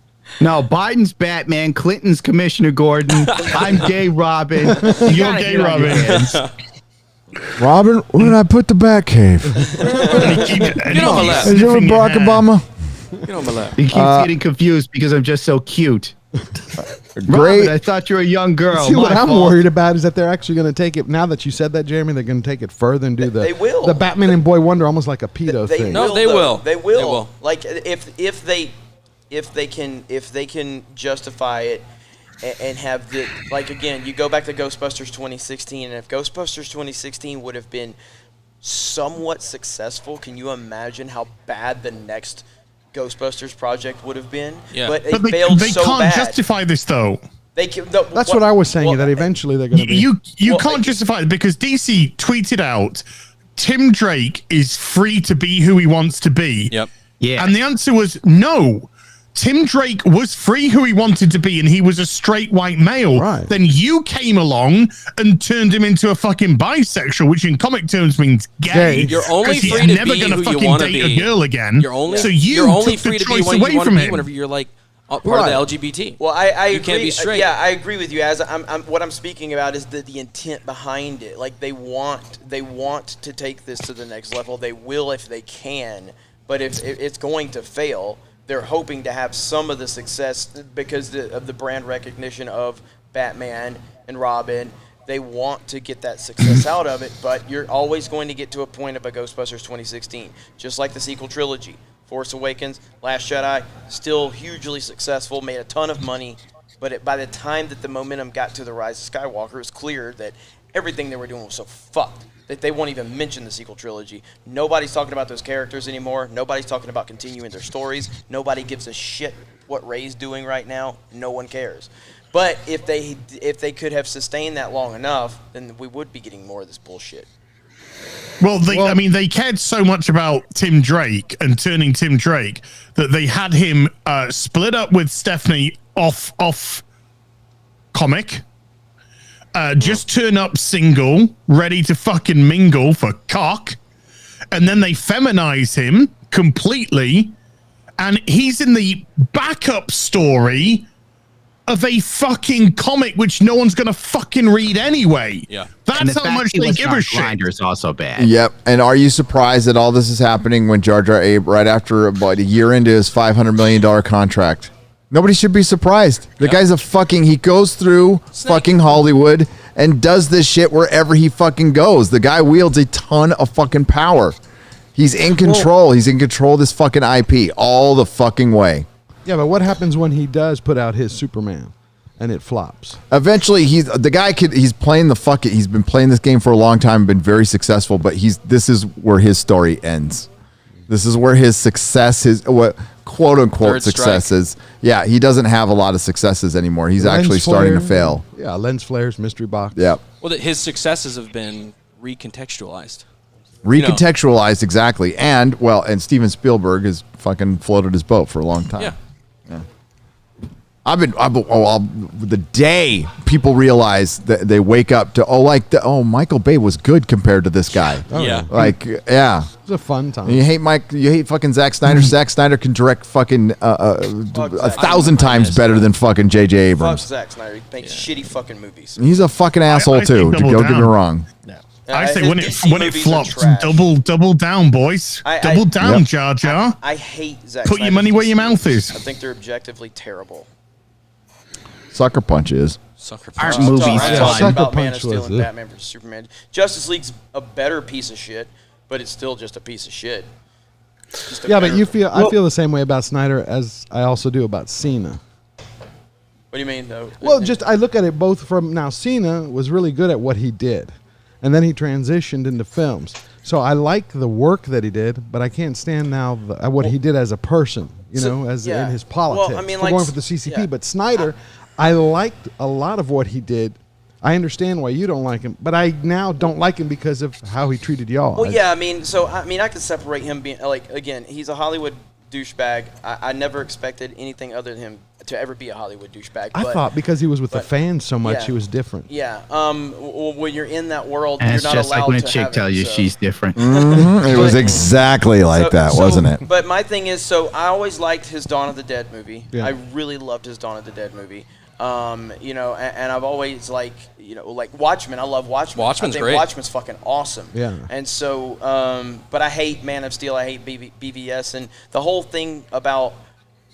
Speaker 16: No, Biden's Batman, Clinton's Commissioner Gordon. I'm gay Robin.
Speaker 3: You're gay Robin.
Speaker 1: Robin, where did I put the Batcave?
Speaker 12: Get on my lap.
Speaker 1: Is you with Barack Obama?
Speaker 12: Get on my lap.
Speaker 16: He keeps getting confused because I'm just so cute.
Speaker 1: Great.
Speaker 16: Robin, I thought you were a young girl.
Speaker 2: See, what
Speaker 16: My
Speaker 2: I'm
Speaker 16: fault.
Speaker 2: worried about is that they're actually going to take it. Now that you said that, Jeremy, they're going to take it further and do
Speaker 14: They will.
Speaker 2: the Batman and Boy Wonder almost like a pedo thing.
Speaker 12: No, they
Speaker 14: though.
Speaker 12: will.
Speaker 14: They
Speaker 12: They
Speaker 14: will.
Speaker 12: will.
Speaker 14: Like if they can justify it and have the, like, again, you go back to Ghostbusters 2016, and if Ghostbusters 2016 would have been somewhat successful, can you imagine how bad the next Ghostbusters project would have been?
Speaker 3: Yeah.
Speaker 14: But
Speaker 3: But
Speaker 14: it failed so
Speaker 3: can't
Speaker 14: bad.
Speaker 3: justify this though.
Speaker 2: That's what I was saying. That eventually they're going to be.
Speaker 3: You can't justify it because DC tweeted out, Tim Drake is free to be who he wants to be.
Speaker 12: Yep.
Speaker 16: Yeah.
Speaker 3: And the answer was no. Tim Drake was free who he wanted to be, and he was a straight white male.
Speaker 2: Right.
Speaker 3: Then you came along and turned him into a fucking bisexual, which in comic terms means gay.
Speaker 12: You're only
Speaker 3: 'cause he's
Speaker 12: free to
Speaker 3: never
Speaker 12: be
Speaker 3: gonna
Speaker 12: who you
Speaker 3: fucking
Speaker 12: want to
Speaker 3: date
Speaker 12: be.
Speaker 3: a girl again.
Speaker 12: You're only
Speaker 3: so
Speaker 12: you're only
Speaker 3: took the
Speaker 12: free to be
Speaker 3: choice
Speaker 12: when
Speaker 3: away
Speaker 12: you want
Speaker 3: from
Speaker 12: to be
Speaker 3: him.
Speaker 12: whenever you're like part
Speaker 14: Right.
Speaker 12: of the LGBT.
Speaker 14: Well, I
Speaker 12: you
Speaker 14: agree.
Speaker 12: can't be straight.
Speaker 14: Yeah, I agree with you. As what I'm speaking about is the intent behind it. Like they want to take this to the next level. They will if they can, but if it's going to fail, they're hoping to have some of the success because of the brand recognition of Batman and Robin. They want to get that success out of it, but you're always going to get to a point of a Ghostbusters 2016, just like the sequel trilogy. Force Awakens, Last Jedi, still hugely successful, made a ton of money, but by the time that the momentum got to The Rise of Skywalker, it was clear that everything they were doing was so fucked that they won't even mention the sequel trilogy. Nobody's talking about those characters anymore. Nobody's talking about continuing their stories. Nobody gives a shit what Rey's doing right now. No one cares. But if they could have sustained that long enough, then we would be getting more of this bullshit.
Speaker 3: Well, they cared so much about Tim Drake and turning Tim Drake that they had him split up with Stephanie off comic. Just turn up single, ready to fucking mingle for cock. And then they feminize him completely. And he's in the backup story of a fucking comic which no one's going to fucking read anyway.
Speaker 12: Yeah.
Speaker 3: That's how much they give a shit.
Speaker 16: Grinder is also bad.
Speaker 1: Yep. And are you surprised that all this is happening when Jar Jar Abe, right after about a year into his $500 million contract? Nobody should be surprised. The guy's he goes through fucking Hollywood and does this shit wherever he fucking goes. The guy wields a ton of fucking power. He's in control. He's in control of this fucking IP all the fucking way.
Speaker 2: Yeah, but what happens when he does put out his Superman and it flops?
Speaker 1: Eventually, he's playing he's been playing this game for a long time, been very successful, but this is where his story ends. This is where his success, quote unquote successes. Yeah, he doesn't have a lot of successes anymore. He's actually starting to fail.
Speaker 2: Yeah, lens flares, mystery box.
Speaker 1: Yeah.
Speaker 12: Well, his successes have been recontextualized.
Speaker 1: Recontextualized, exactly. And Steven Spielberg has fucking floated his boat for a long time.
Speaker 12: Yeah.
Speaker 1: The day people realize that they wake up to Michael Bay was good compared to this guy.
Speaker 12: Yeah.
Speaker 1: It
Speaker 2: was a fun time.
Speaker 1: You hate fucking Zack Snyder. Zack Snyder can direct fucking 1,000 times better than fucking J.J. Abrams.
Speaker 14: Fuck Zack Snyder. He makes shitty fucking movies.
Speaker 1: He's a fucking asshole too. Don't get me wrong.
Speaker 3: I say when it flops, double down, boys. Double down, Jar Jar.
Speaker 14: I hate Zack
Speaker 3: Put your money where your mouth is.
Speaker 14: I think they're objectively terrible.
Speaker 1: Sucker Punch is.
Speaker 12: Sucker
Speaker 16: Aren't
Speaker 14: I'm
Speaker 16: movies
Speaker 14: talking
Speaker 2: Sucker
Speaker 14: about Man of
Speaker 2: Punch
Speaker 14: Steel
Speaker 2: was
Speaker 14: and
Speaker 2: it.
Speaker 14: Batman vs Superman. Justice League's a better piece of shit, but it's still just a piece of shit.
Speaker 2: Yeah, but I feel the same way about Snyder as I also do about Cena.
Speaker 14: What do you mean, though?
Speaker 2: Well, I look at it both from now. Cena was really good at what he did, and then he transitioned into films. So I like the work that he did, but I can't stand now what he did as a person. In his politics.
Speaker 14: Well, I mean,
Speaker 2: for going for the CCP, but Snyder, I liked a lot of what he did. I understand why you don't like him, but I now don't like him because of how he treated y'all.
Speaker 14: Well, yeah, I could separate him being again, he's a Hollywood douchebag. I never expected anything other than him to ever be a Hollywood douchebag.
Speaker 2: I thought because he was with the fans so much,
Speaker 14: yeah.
Speaker 2: he was different.
Speaker 14: Yeah. When you're in that world,
Speaker 16: And
Speaker 14: you're
Speaker 16: it's
Speaker 14: not
Speaker 16: just
Speaker 14: allowed
Speaker 16: like when a
Speaker 14: to
Speaker 16: chick
Speaker 14: have
Speaker 16: tells you
Speaker 14: it, so.
Speaker 16: she's different.
Speaker 1: It was exactly like that, wasn't it?
Speaker 14: But my thing is, I always liked his Dawn of the Dead movie.
Speaker 2: Yeah.
Speaker 14: I really loved his Dawn of the Dead movie. And I've always like Watchmen. I love Watchmen.
Speaker 12: Watchmen's
Speaker 14: I think
Speaker 12: great.
Speaker 14: Watchmen's fucking awesome.
Speaker 2: Yeah.
Speaker 14: And so, but I hate Man of Steel. I hate BVS, and the whole thing about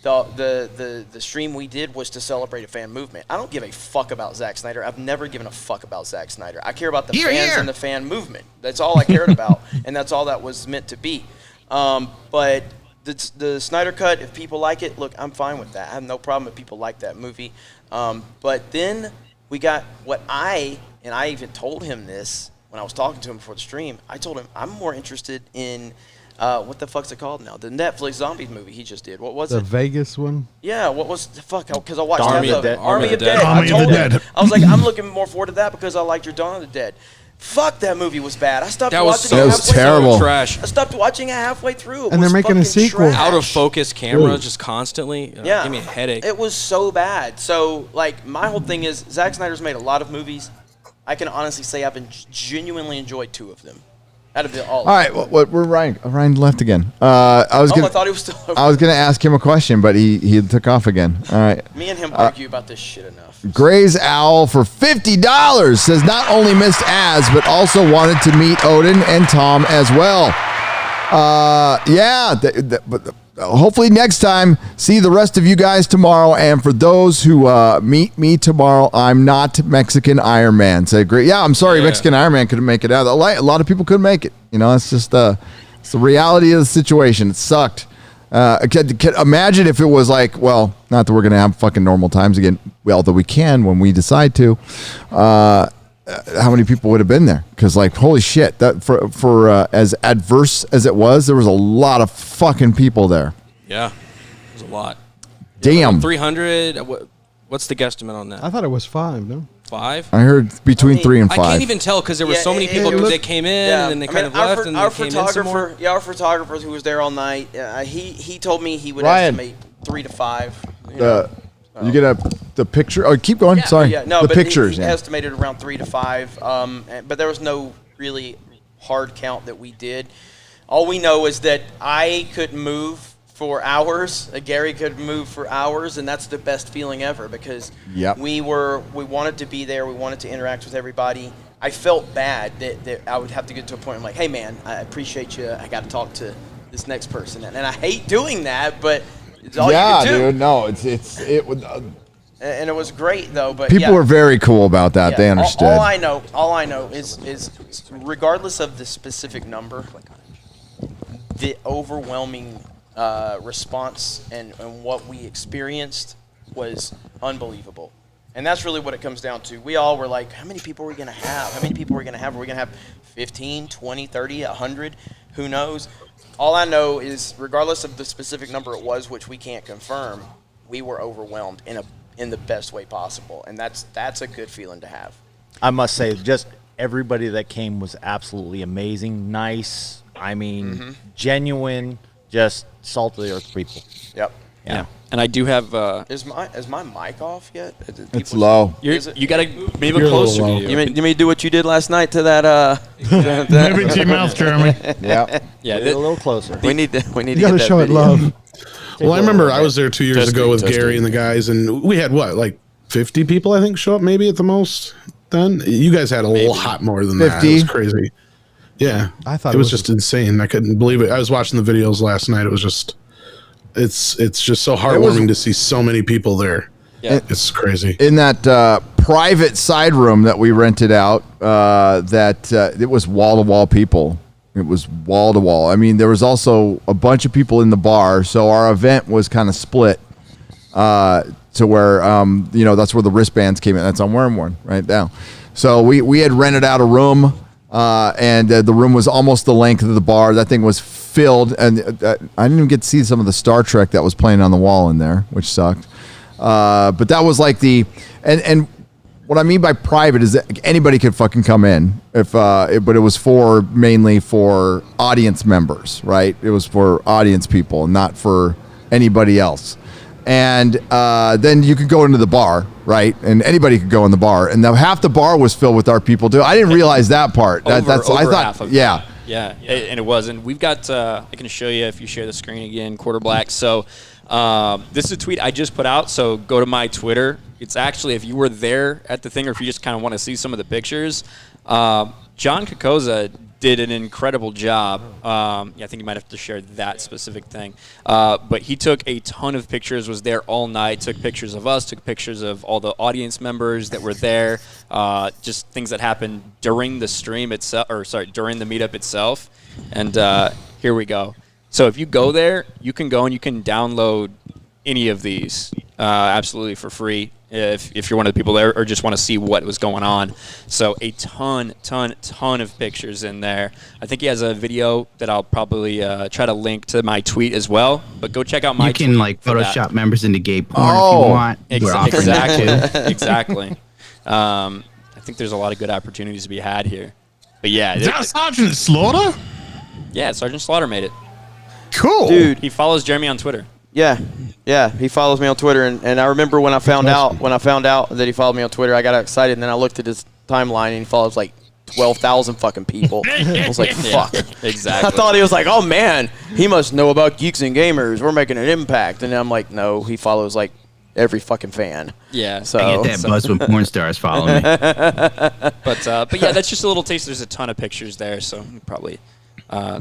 Speaker 14: the stream we did was to celebrate a fan movement. I don't give a fuck about Zack Snyder. I've never given a fuck about Zack Snyder. I care about the fans and the fan movement. That's all I cared about, and that's all that was meant to be. But the Snyder Cut, if people like it, look, I'm fine with that. I have no problem if people like that movie. But then we got I even told him this when I was talking to him before the stream, I told him I'm more interested in what the fuck's it called now? The Netflix zombie movie he just did. What was
Speaker 2: The
Speaker 14: it?
Speaker 2: Vegas one?
Speaker 14: Yeah, what was the fuck? Because I watched
Speaker 20: Army
Speaker 14: half
Speaker 20: of the Dead.
Speaker 14: Army of Dead.
Speaker 3: Army
Speaker 14: I
Speaker 3: of
Speaker 14: told
Speaker 3: the
Speaker 14: him.
Speaker 3: Dead.
Speaker 14: I was like, I'm looking more forward to that because I liked your Dawn of the Dead. Fuck, that movie was bad. I stopped
Speaker 12: That was
Speaker 14: watching
Speaker 12: so-
Speaker 14: it
Speaker 1: That was
Speaker 14: halfway
Speaker 1: terrible.
Speaker 14: through.
Speaker 12: Trash.
Speaker 14: I stopped watching it halfway through. It
Speaker 2: And they're
Speaker 14: was
Speaker 2: making a
Speaker 14: fucking
Speaker 2: sequel.
Speaker 14: trash.
Speaker 12: Out of focus camera
Speaker 21: Ooh.
Speaker 12: just constantly.
Speaker 14: Yeah.
Speaker 12: Give me a headache.
Speaker 14: It was so bad. So, like, my whole thing is Zack Snyder's made a lot of movies. I can honestly say I've genuinely enjoyed 2 of them. Out of the all.
Speaker 1: All right, what? We're Ryan. Ryan left again. I was
Speaker 14: I
Speaker 1: gonna.
Speaker 14: thought he was still over.
Speaker 1: I was gonna ask him a question, but he took off again. All right.
Speaker 14: Me and him argue about this shit enough.
Speaker 1: Gray's Owl for $50 says not only missed ads, but also wanted to meet Odin and Tom as well. But hopefully next time, see the rest of you guys tomorrow. And for those who meet me tomorrow, I'm not Mexican Iron Man. Say great. Yeah, I'm sorry, Mexican Iron Man couldn't make it out. A lot of people couldn't make it. You know, it's just it's the reality of the situation. It sucked. Imagine if it was like, well, not that we're going to have fucking normal times again, although we can when we decide to. How many people would have been there? Because, like, holy shit, that for as adverse as it was, there was a lot of fucking people there.
Speaker 12: Yeah, it was a lot.
Speaker 1: Damn.
Speaker 12: 300. What's the guesstimate on that?
Speaker 2: I thought it was 5, no?
Speaker 12: 5?
Speaker 1: I heard between 3 and 5.
Speaker 12: I can't even tell because there were so many people because they came in and then they kind of left and
Speaker 14: our
Speaker 12: they came in some more.
Speaker 14: photographer, our photographer who was there all night, he told me he would
Speaker 1: Ryan.
Speaker 14: estimate 3 to 5. You
Speaker 1: get the picture. Oh, keep going. Sorry.
Speaker 14: Yeah, no,
Speaker 1: the
Speaker 14: but
Speaker 1: pictures.
Speaker 14: He
Speaker 1: yeah.
Speaker 14: estimated around 3 to 5. But there was no really hard count that we did. All we know is that I could move for hours. Gary could move for hours, and that's the best feeling ever because we wanted to be there. We wanted to interact with everybody. I felt bad that I would have to get to a point. I'm like, hey man, I appreciate you. I got to talk to this next person, and I hate doing that, but it's all you can do.
Speaker 1: Dude. No, it would.
Speaker 14: And it was great though. But
Speaker 1: People were very cool about that.
Speaker 14: Yeah,
Speaker 1: They understood.
Speaker 14: All I know is regardless of the specific number, the overwhelming response and what we experienced was unbelievable. And that's really what it comes down to. We all were like, how many people are we going to have? How many people are we going to have? Are we going to have 15, 20, 30, 100? Who knows? All I know is regardless of the specific number it was, which we can't confirm, we were overwhelmed in the best way possible. And that's a good feeling to have.
Speaker 20: I must say, just everybody that came was absolutely amazing, nice. I mean, genuine, just salt of the earth people.
Speaker 14: Yep.
Speaker 12: Yeah. And I do have.
Speaker 14: Is my mic off yet?
Speaker 1: It's low.
Speaker 12: You got to move it closer to you.
Speaker 14: You mean to do what you did last night to that?
Speaker 3: Move it to your mouth, Jeremy.
Speaker 1: Yeah.
Speaker 12: Yeah.
Speaker 20: A little closer.
Speaker 14: We need to.
Speaker 2: You got to show it love.
Speaker 21: Well, I remember I was there 2 years ago with
Speaker 18: testing.
Speaker 21: Gary and the guys, and we had like 50 people, I think, show up maybe at the most. Then you guys had a lot more than that.
Speaker 1: 50?
Speaker 21: It was crazy. Yeah,
Speaker 2: I thought
Speaker 21: it was just insane. I couldn't believe it. I was watching the videos last night. It was just, it's just so heartwarming to see so many people there.
Speaker 12: Yeah.
Speaker 21: It's crazy.
Speaker 1: In that private side room that we rented out, it was wall to wall people. It was wall to wall. I mean, there was also a bunch of people in the bar, so our event was kind of split to where that's where the wristbands came in. That's I'm wearing one right now. So we had rented out a room, and the room was almost the length of the bar. That thing was filled, and I didn't even get to see some of the Star Trek that was playing on the wall in there, which sucked. But that was like and what I mean by private is that anybody could fucking come in but it was mainly for audience members, right? It was for audience people, not for anybody else. And then you could go into the bar, right? And anybody could go in the bar, and half the bar was filled with our people too. I didn't realize that part. I thought,
Speaker 11: half of
Speaker 1: yeah.
Speaker 11: it. Yeah, and it was. And we've got, I can show you if you share the screen again, Quarter Black. So this is a tweet I just put out, so go to my Twitter. It's actually, if you were there at the thing or if you just kind of want to see some of the pictures, John Kokoza did an incredible job. I think you might have to share that specific thing. But he took a ton of pictures, was there all night, took pictures of us, took pictures of all the audience members that were there, just things that happened during the stream itself, during the meetup itself. And here we go. So if you go there, you can go and you can download any of these absolutely for free. if you're one of the people there or just want to see what was going on. So a ton of pictures in there. I think he has a video that I'll probably try to link to my tweet as well. But go check out my tweet.
Speaker 16: You can like Photoshop members into gay porn if you want.
Speaker 11: Exactly. I think there's a lot of good opportunities to be had here. But yeah.
Speaker 3: Is that Sergeant Slaughter?
Speaker 11: Yeah, Sergeant Slaughter made it.
Speaker 3: Cool.
Speaker 14: Dude.
Speaker 11: He follows Jeremy on Twitter.
Speaker 14: Yeah, he follows me on Twitter, and I remember when I found out that he followed me on Twitter, I got excited, and then I looked at his timeline, and he follows like 12,000 fucking people. I was like, fuck.
Speaker 11: Exactly.
Speaker 14: I thought he was like, oh man, he must know about Geeks and Gamers. We're making an impact, and I'm like, no, he follows like every fucking fan.
Speaker 11: Yeah.
Speaker 14: So
Speaker 16: I get that buzz when porn stars follow me.
Speaker 11: But yeah, that's just a little taste. There's a ton of pictures there, so we probably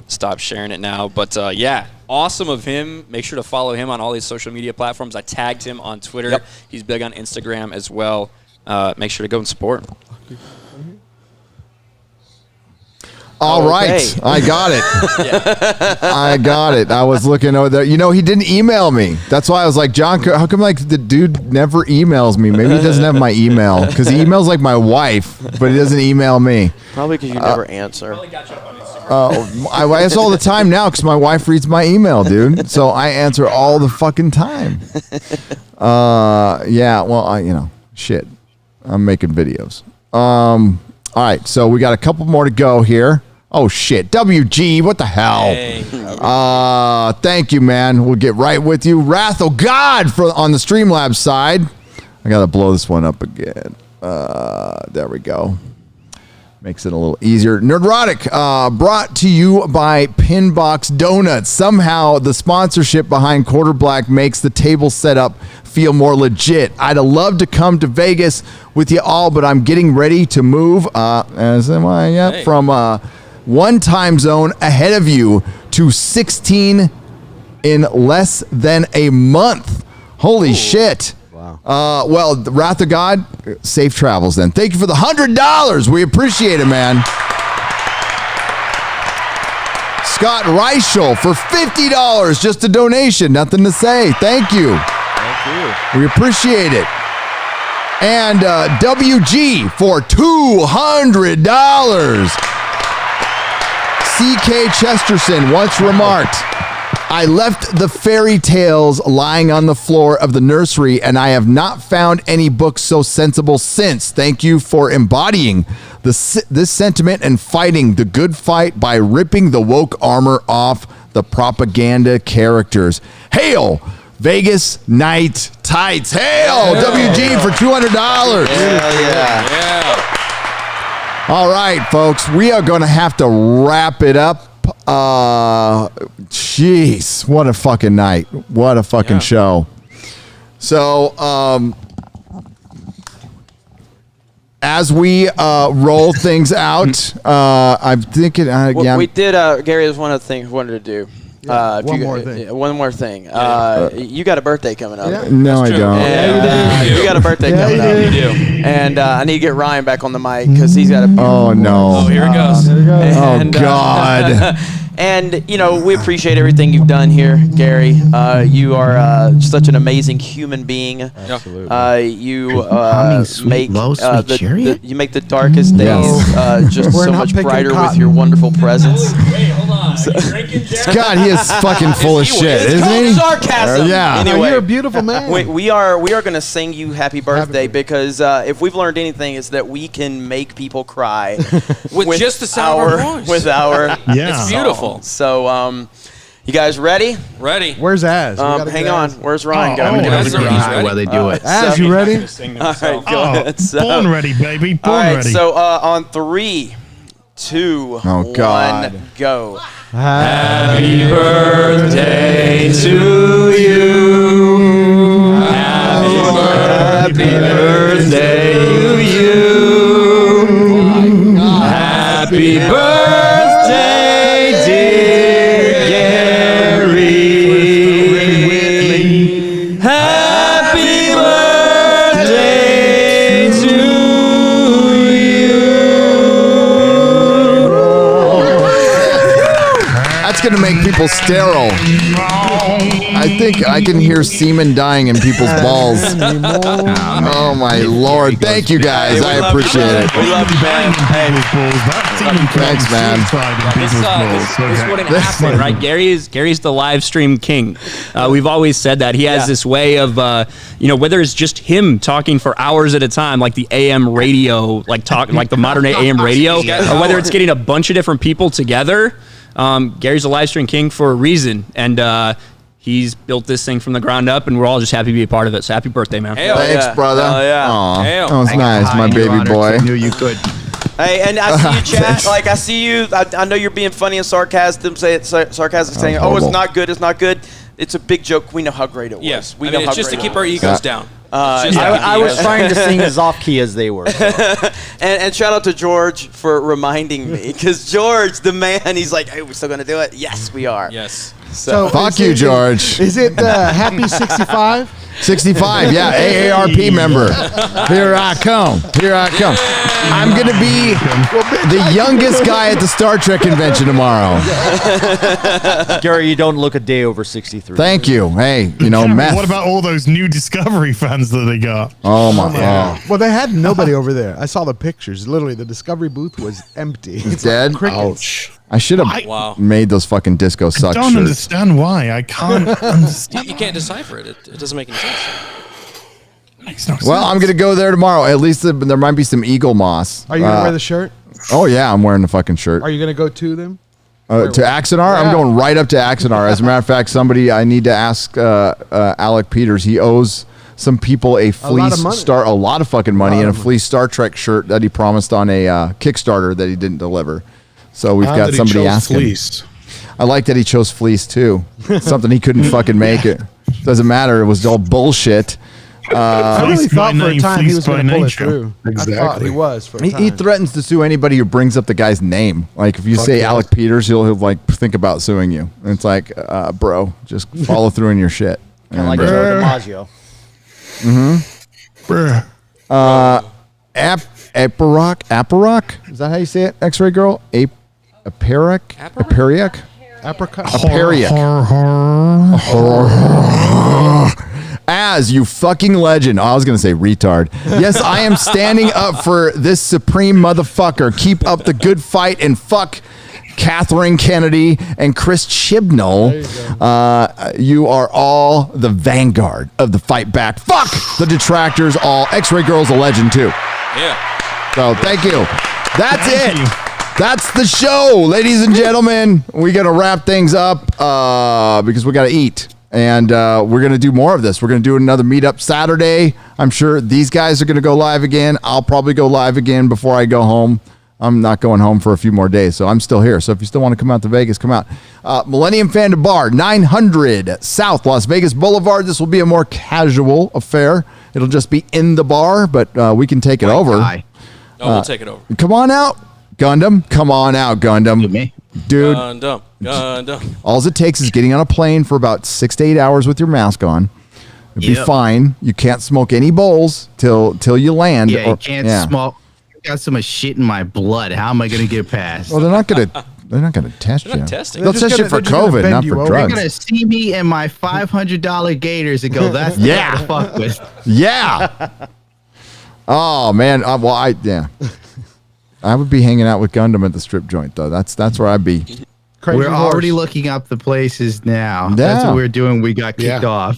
Speaker 11: stop sharing it now. But yeah, awesome of him. Make sure to follow him on all these social media platforms. I tagged him on Twitter.
Speaker 14: Yep.
Speaker 11: He's big on Instagram as well. Make sure to go and support.
Speaker 1: All right, I got it. I got it. I was looking over there. You know, he didn't email me. That's why I was like, John, how come like the dude never emails me? Maybe he doesn't have my email because he emails like my wife, but he doesn't email me.
Speaker 14: Probably because you never answer.
Speaker 1: I answer all the time now because my wife reads my email, dude. So I answer all the fucking time. Yeah, well, shit. I'm making videos. All right, so we got a couple more to go here. Oh, shit. WG, what the hell?
Speaker 12: Hey.
Speaker 1: Thank you, man. We'll get right with you. Wrath of God on the Streamlabs side. I got to blow this one up again. There we go. Makes it a little easier. Nerdrotic, brought to you by Pinbox Donuts. Somehow the sponsorship behind Quarter Black makes the table setup feel more legit. I'd have loved to come to Vegas with you all, but I'm getting ready to move from one time zone ahead of you to 16 in less than a month. Holy shit. Well, the Wrath of God, safe travels then. Thank you for the $100. We appreciate it, man. Scott Reichel for $50, just a donation. Nothing to say. Thank you.
Speaker 12: Thank you.
Speaker 1: We appreciate it. And WG for $200. CK Chesterton once remarked, I left the fairy tales lying on the floor of the nursery, and I have not found any books so sensible since. Thank you for embodying this sentiment and fighting the good fight by ripping the woke armor off the propaganda characters. Hail, Vegas Night Tights. Hail, WG for $200.
Speaker 14: Yeah.
Speaker 1: All right, folks, we are going to have to wrap it up. Jeez, what a fucking night. What a fucking show. So, as we roll things out, I'm thinking,
Speaker 14: we did, Gary, there's one other thing we wanted to do. One more thing. You got a birthday coming up.
Speaker 1: Yeah. No, I don't.
Speaker 14: You got a birthday coming up.
Speaker 12: You do.
Speaker 14: And I need to get Ryan back on the mic because he's got a.
Speaker 1: Oh, no.
Speaker 12: Oh, here it goes.
Speaker 14: And,
Speaker 1: God.
Speaker 14: And, we appreciate everything you've done here, Gary. You are such an amazing human being.
Speaker 16: Absolutely.
Speaker 14: You
Speaker 16: sweet,
Speaker 14: you make the darkest days just so much brighter with your wonderful presence.
Speaker 12: Wait, hold on. Are you drinking, Jeremy?
Speaker 1: God, he is fucking full of shit, isn't he?
Speaker 14: Sarcasm.
Speaker 1: Yeah.
Speaker 14: Anyway,
Speaker 2: You're a beautiful man.
Speaker 14: we are going to sing you happy birthday because if we've learned anything, it's that we can make people cry
Speaker 12: with just the sound of our voice.
Speaker 14: With our
Speaker 12: It's beautiful.
Speaker 14: So, you guys ready?
Speaker 12: Ready.
Speaker 2: Where's Az?
Speaker 14: Hang on. Where's Ryan?
Speaker 16: While they do it.
Speaker 2: Az, you ready?
Speaker 14: All right, go ahead.
Speaker 3: Born ready, baby.
Speaker 14: All
Speaker 3: Born
Speaker 14: right,
Speaker 3: ready.
Speaker 14: so on 3, 2,
Speaker 1: God.
Speaker 14: 1, go.
Speaker 11: Happy birthday to you. Happy birthday to you. Happy birthday, dear Gary. Happy birthday to That's going to make people sterile.
Speaker 1: I think I can hear semen dying in people's balls. Oh my lord! Thank you guys. I appreciate it.
Speaker 12: We love you, man.
Speaker 1: Thanks, man.
Speaker 11: This wouldn't happen, right? Gary's the live stream king. We've always said that. He has this way of, whether it's just him talking for hours at a time, like the AM radio, like the modern day AM radio, or whether it's getting a bunch of different people together. Gary's a live stream king for a reason, and he's built this thing from the ground up, and we're all just happy to be a part of it. So happy birthday, man!
Speaker 1: Thanks, brother. Aw,
Speaker 11: Hell.
Speaker 1: that was nice, my baby boy.
Speaker 16: I knew you could.
Speaker 14: Hey, and I see you, chat. Like I see you. I know you're being funny and sarcastic, saying, "Oh, it's not good. It's not good." It's a big joke. We know how great it was.
Speaker 12: Yes,
Speaker 14: we know
Speaker 12: it's
Speaker 14: how
Speaker 12: just to
Speaker 14: great
Speaker 12: keep
Speaker 14: it
Speaker 12: our
Speaker 14: was.
Speaker 12: egos down.
Speaker 20: I was trying to sing as off key as they were.
Speaker 14: And shout out to George for reminding me, because George, the man, he's like, "Hey, we're still gonna do it." Yes, we are.
Speaker 12: Yes.
Speaker 14: So
Speaker 1: fuck you, George.
Speaker 2: Is it Happy 65?
Speaker 1: 65, yeah, AARP member. Here I come. Here I come. I'm going to be the youngest guy at the Star Trek convention tomorrow.
Speaker 20: Gary, you don't look a day over 63.
Speaker 1: Thank you. Hey, meth.
Speaker 3: What about all those new Discovery fans that they got?
Speaker 1: Oh, my God.
Speaker 2: Well, they had nobody over there. I saw the pictures. Literally, the Discovery booth was empty.
Speaker 1: It's dead?
Speaker 2: Like crickets.
Speaker 1: I should have made those fucking disco suck
Speaker 3: I don't
Speaker 1: shirts.
Speaker 3: understand why. I can't understand.
Speaker 12: You can't decipher it. It doesn't make any sense.
Speaker 3: Makes no
Speaker 1: Well, I'm going to go there tomorrow. At least there might be some eagle moss.
Speaker 2: Are you going to wear the shirt?
Speaker 1: Oh, yeah, I'm wearing the fucking shirt.
Speaker 2: Are you going to go to them?
Speaker 1: To Axonar? I'm going right up to Axonar. As a matter of fact, I need to ask Alec Peters. He owes some people a lot of fucking money, and a fleece Star Trek shirt that he promised on a Kickstarter that he didn't deliver. So we've got somebody asking.
Speaker 21: Fleece.
Speaker 1: I like that he chose fleece too. Something he couldn't fucking make it. Doesn't matter. It was all bullshit.
Speaker 2: I really thought for a time he was going to pull it through.
Speaker 21: Exactly.
Speaker 2: I thought he was for a time.
Speaker 1: He threatens to sue anybody who brings up the guy's name. Like if you say Alec Peters, he'll like think about suing you. And it's like, bro, just follow through in your shit.
Speaker 20: Kind of like Joe DiMaggio.
Speaker 1: Aparock? Is that how you say it? X-Ray Girl? Apariac?
Speaker 2: Apricot?
Speaker 1: As you fucking legend. Oh, I was going to say retard. Yes, I am standing up for this supreme motherfucker. Keep up the good fight and fuck Catherine Kennedy and Chris Chibnall. You are all the vanguard of the fight back. Fuck the detractors all. X-Ray Girl's a legend too.
Speaker 12: Yeah.
Speaker 1: So thank you. That's it. That's the show, ladies and gentlemen. We got to wrap things up because we got to eat. And we're going to do more of this. We're going to do another meetup Saturday. I'm sure these guys are going to go live again. I'll probably go live again before I go home. I'm not going home for a few more days, so I'm still here. So if you still want to come out to Vegas, come out. Millennium Fandom Bar, 900 South Las Vegas Boulevard. This will be a more casual affair. It'll just be in the bar, but we can take it over.
Speaker 12: We'll take it over.
Speaker 1: Come on out, Gundam. Come on out, Gundam. Dude.
Speaker 12: Gundam.
Speaker 1: All it takes is getting on a plane for about 6 to 8 hours with your mask on. It'll be fine. You can't smoke any bowls till you land.
Speaker 16: Yeah, you can't smoke. I got so much shit in my blood. How am I going to get past?
Speaker 1: Well, they're not gonna test you.
Speaker 12: They're not testing.
Speaker 1: They'll test you for COVID, not for drugs.
Speaker 16: They're going to see me in my $500 Gators and go, that's the guy to fuck with.
Speaker 1: Yeah. Oh man. I would be hanging out with Gundam at the strip joint though. That's where I'd be.
Speaker 16: We're already looking up the places now.
Speaker 1: Yeah.
Speaker 16: That's what we're doing. We got kicked off.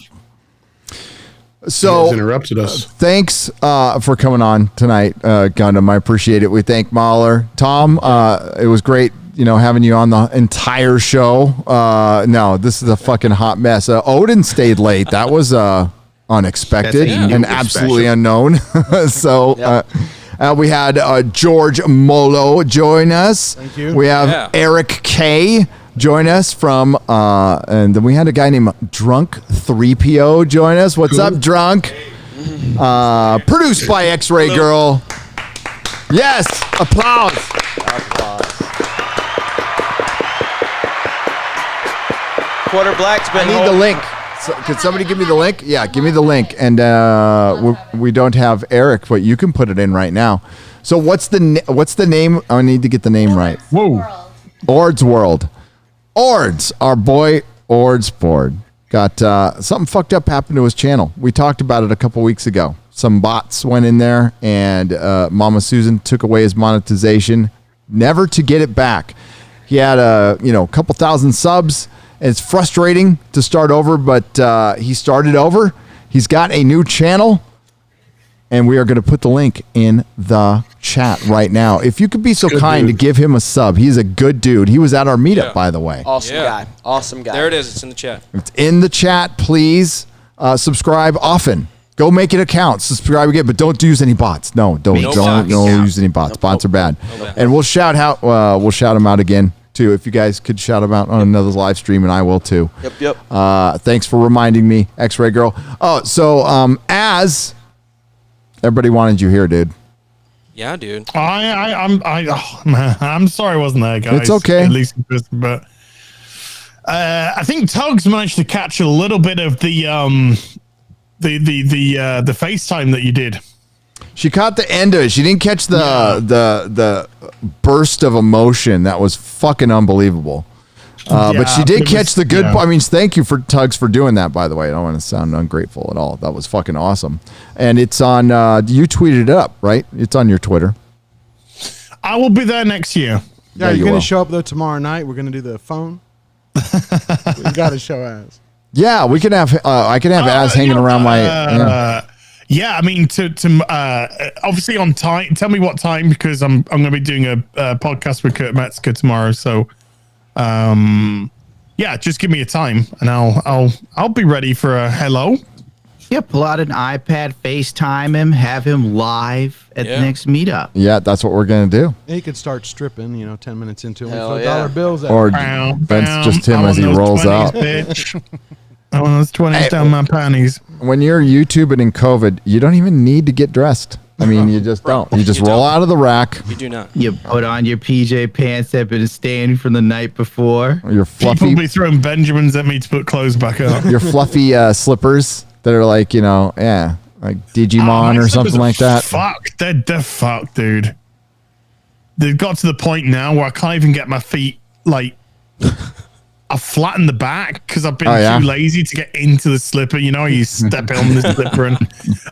Speaker 1: So
Speaker 21: You guys interrupted us.
Speaker 1: Thanks for coming on tonight, Gundam. I appreciate it. We thank Mahler. Tom, it was great, having you on the entire show. No, this is a fucking hot mess. Odin stayed late. That was unexpected and absolutely unknown. So we had George Molo join us.
Speaker 2: Thank you.
Speaker 1: We have Eric K join us from, and then we had a guy named Drunk 3PO join us. What's up, Drunk? Produced by X-Ray Girl. Yes, applause.
Speaker 14: Quarter Black's been.
Speaker 1: I need the link. So, could somebody give me the link? Yeah, give me the link. And we don't have Eric, but you can put it in right now. So what's the name? I need to get the name right.
Speaker 3: Whoa.
Speaker 1: Ord's World. Ords, our boy Ord's board. got something fucked up happened to his channel. We talked about it a couple weeks ago. Some bots went in there, and Mama Susan took away his monetization, never to get it back. He had a couple thousand subs. And it's frustrating to start over, but he started over. He's got a new channel, and we are going to put the link in the chat right now. If you could be so kind to give him a sub. He's a good dude. He was at our meetup, by the way.
Speaker 14: Awesome guy.
Speaker 12: There it is. It's in the chat.
Speaker 1: It's in the chat. Please subscribe often. Go make it a count. Subscribe again, but don't use any bots. No, don't use any bots. Bots are bad. And we'll shout him out again too. If you guys could shout him out on another live stream, and I will too.
Speaker 14: Yep.
Speaker 1: Thanks for reminding me, X-Ray Girl. Oh, so as everybody wanted you here, dude.
Speaker 12: Yeah, dude.
Speaker 3: I'm sorry I wasn't there, guys.
Speaker 1: It's okay.
Speaker 3: At least, but I think Tugs managed to catch a little bit of the FaceTime that you did.
Speaker 1: She caught the end of it. She didn't catch the burst of emotion that was fucking unbelievable. But she did catch the good. I mean, thank you for Tugs for doing that. By the way, I don't want to sound ungrateful at all. That was fucking awesome. And it's on. You tweeted it up, right? It's on your Twitter.
Speaker 3: I will be there next year.
Speaker 2: Yeah, you're going to show up though tomorrow night. We're going to do the phone. We got to show Az.
Speaker 1: Yeah, we can have. I can have Az hanging around my.
Speaker 3: Yeah, I mean, to obviously on time. Tell me what time, because I'm going to be doing a podcast with Kurt Metzger tomorrow. So, yeah, just give me a time, and I'll be ready for a hello.
Speaker 16: Yeah, pull out an iPad, FaceTime him, have him live at the next meetup.
Speaker 1: Yeah, that's what we're going to do.
Speaker 2: He could start stripping, 10 minutes into it.
Speaker 14: Hell
Speaker 2: We throw
Speaker 14: yeah.
Speaker 2: dollar bills at
Speaker 1: Or
Speaker 2: him.
Speaker 1: that's just him as he rolls out.
Speaker 3: I want those 20s down my panties.
Speaker 1: When you're YouTubing in COVID, you don't even need to get dressed. I mean, you just don't. You just roll out of the rack.
Speaker 12: You do not.
Speaker 16: You put on your PJ pants that have been staying from the night before.
Speaker 1: Your fluffy,
Speaker 3: People be throwing Benjamins at me to put clothes back on.
Speaker 1: your fluffy slippers that are like, like Digimon or something like that.
Speaker 3: Fuck, they're fucked, dude. They've got to the point now where I can't even get my feet I flattened the back because I've been too lazy to get into the slipper. You step on the slipper, and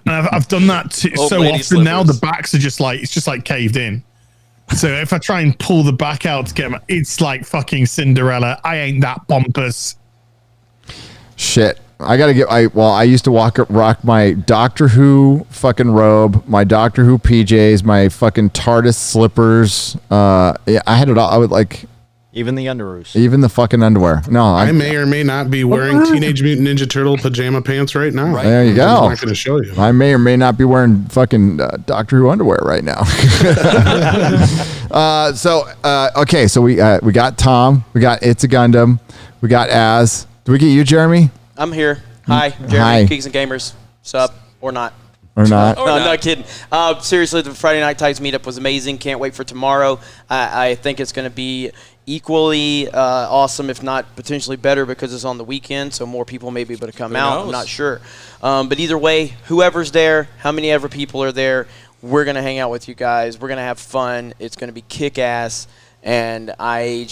Speaker 3: I've done that so often now. The backs are just like caved in. So if I try and pull the back out to get it's like fucking Cinderella. I ain't that pompous.
Speaker 1: Shit. I gotta get. I used to rock my Doctor Who fucking robe, my Doctor Who PJs, my fucking TARDIS slippers. I had it all. I would like.
Speaker 20: Even the underoos.
Speaker 1: Even the fucking underwear. No,
Speaker 21: I may or may not be wearing Teenage Mutant Ninja Turtle pajama pants right now.
Speaker 1: There you go.
Speaker 21: I'm not going to show you.
Speaker 1: I may or may not be wearing fucking Doctor Who underwear right now. Okay, so we got Tom, we got It's a Gundam, we got Az. Do we get you, Jeremy?
Speaker 14: I'm here. Hi, Jeremy,
Speaker 1: Hi.
Speaker 14: Geeks and Gamers. Sup or not?
Speaker 1: Or not?
Speaker 14: No, not kidding. Seriously, the Friday Night Tights meetup was amazing. Can't wait for tomorrow. I think it's going to be equally awesome, if not potentially better, because it's on the weekend, so more people may be able to come out. I'm not sure. But either way, whoever's there, how many ever people are there, we're going to hang out with you guys. We're going to have fun. It's going to be kick-ass. And I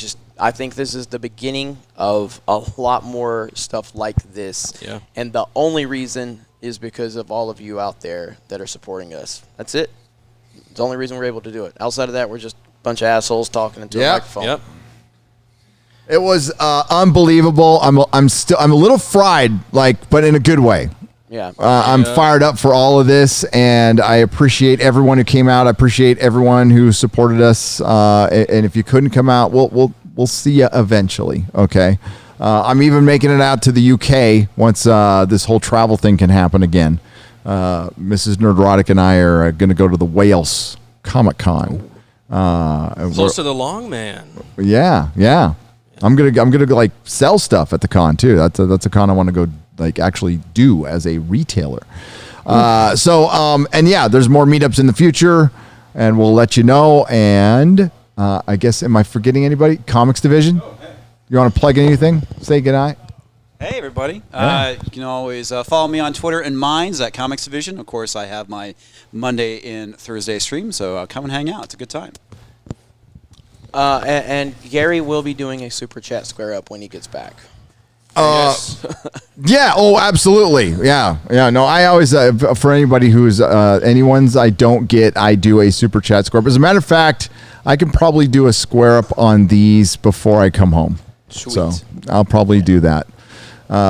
Speaker 14: think this is the beginning of a lot more stuff like this.
Speaker 12: Yeah.
Speaker 14: And the only reason is because of all of you out there that are supporting us. That's it. It's the only reason we're able to do it. Outside of that, we're just a bunch of assholes talking into a microphone.
Speaker 12: Yep.
Speaker 1: It was unbelievable. I'm a little fried, but in a good way.
Speaker 14: Yeah.
Speaker 1: I'm fired up for all of this, and I appreciate everyone who came out. I appreciate everyone who supported us. And if you couldn't come out, we'll see you eventually. Okay. I'm even making it out to the UK once this whole travel thing can happen again. Mrs. Nerdrotic and I are going to go to the Wales Comic-Con.
Speaker 12: Close to the long man.
Speaker 1: Yeah. I'm gonna sell stuff at the con too. That's a con I want to go actually do as a retailer. There's more meetups in the future, and we'll let you know. And I guess, am I forgetting anybody? Comics Division. You want to plug anything? Say goodnight.
Speaker 8: Hey, everybody.
Speaker 1: Yeah.
Speaker 8: You can always follow me on Twitter and Minds at Comics Division. Of course, I have my Monday and Thursday stream, so come and hang out. It's a good time.
Speaker 14: And Gary will be doing a Super Chat Square Up when he gets back.
Speaker 1: Yeah. Oh, absolutely. Yeah. Yeah. No, I always, for anybody who's anyone's I don't get, I do a super chat square up. As a matter of fact, I can probably do a square up on these before I come home.
Speaker 14: Sweet.
Speaker 1: So I'll probably do that.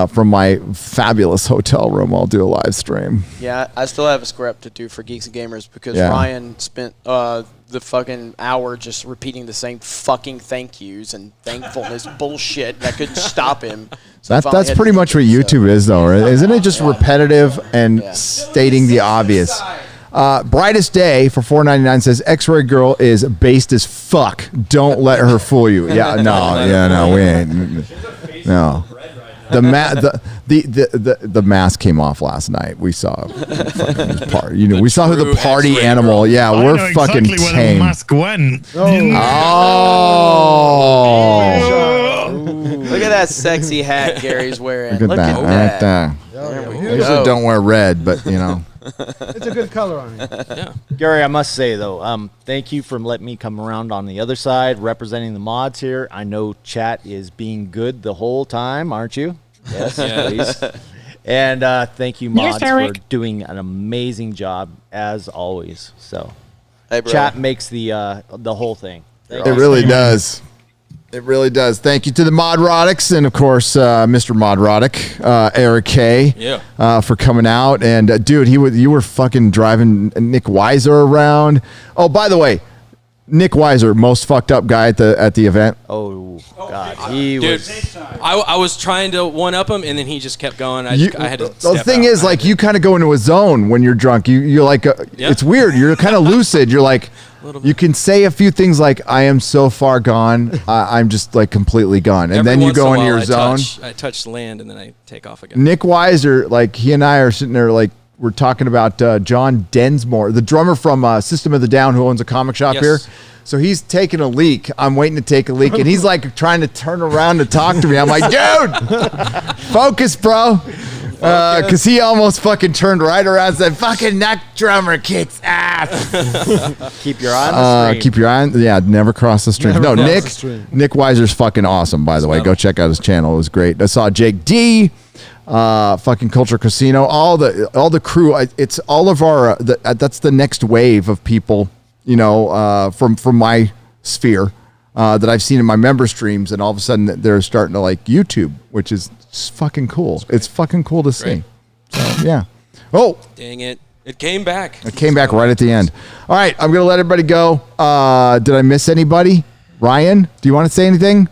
Speaker 1: From my fabulous hotel room, I'll do a live stream.
Speaker 14: Yeah, I still have a square up to do for Geeks and Gamers because
Speaker 1: Yeah.
Speaker 14: Ryan spent the fucking hour just repeating the same fucking thank yous and thankfulness bullshit, and I couldn't stop him. So I finally
Speaker 1: That's
Speaker 14: had
Speaker 1: pretty
Speaker 14: to
Speaker 1: much
Speaker 14: think
Speaker 1: what
Speaker 14: it, so.
Speaker 1: YouTube is, though, right? Isn't it just repetitive and stating the obvious? Brightest Day for $4.99 says X-Ray Girl is based as fuck. Don't let her fool you. Yeah, no, we ain't. No. The mask came off last night. We saw part. We saw who the party animal. Yeah,
Speaker 3: I
Speaker 1: we're
Speaker 3: know
Speaker 1: fucking
Speaker 3: exactly where the
Speaker 1: tame.
Speaker 3: mask went.
Speaker 14: Look at that sexy hat Gary's wearing.
Speaker 1: Look at that. Right there.
Speaker 14: There we
Speaker 1: Usually
Speaker 14: go.
Speaker 1: don't wear red, but you know.
Speaker 2: It's a good color on you.
Speaker 20: Yeah. Gary, I must say though, thank you for letting me come around on the other side, representing the mods here. I know chat is being good the whole time, aren't you? Yes, please. And thank you, mods, for doing an amazing job as always. So,
Speaker 14: hey, bro.
Speaker 20: chat makes the whole thing.
Speaker 1: It really does. It really does. Thank you to the Modrotics and, of course, Mr. Modrotic, Eric K, for coming out. And, dude, you were fucking driving Nick Weiser around. Oh, by the way, Nick Weiser, most fucked up guy at the event.
Speaker 20: Oh, God. He
Speaker 12: Dude,
Speaker 20: was...
Speaker 12: I was trying to one-up him, and then he just kept going. I had to
Speaker 1: The
Speaker 12: step
Speaker 1: thing
Speaker 12: out.
Speaker 1: is, like, you kind of go into a zone when you're drunk. You're like, it's weird. You're kind of lucid. You're like, you can say a few things like, I am so far gone. I'm just, like, completely gone. And
Speaker 12: Every
Speaker 1: then you
Speaker 12: once in
Speaker 1: go
Speaker 12: a
Speaker 1: into
Speaker 12: while,
Speaker 1: your zone.
Speaker 12: I touch land, and then I take off again.
Speaker 1: Nick Weiser, like, he and I are sitting there, like, we're talking about John Densmore, the drummer from System of the Down who owns a comic shop here. So he's taking a leak. I'm waiting to take a leak, and he's like trying to turn around to talk to me. I'm like, dude, focus, bro. Because he almost fucking turned right around and said, fucking neck drummer kicks ass.
Speaker 20: Keep your eye on the stream.
Speaker 1: Keep your eye on, never cross the stream.
Speaker 20: Never
Speaker 1: No,
Speaker 20: cross the
Speaker 1: Nick
Speaker 20: stream.
Speaker 1: Weiser's fucking awesome, by the way. Go check out his channel. It was great. I saw Jake D, fucking Culture Casino, all the crew. It's all of our, that's the next wave of people, from my sphere that I've seen in my member streams, and all of a sudden they're starting to like YouTube, which is just fucking cool. It's fucking cool to see. So, yeah. Oh,
Speaker 12: Dang it. It came back.
Speaker 1: it came back right at the end. All right, I'm gonna let everybody go. Did I miss anybody? Ryan, do you want to say anything?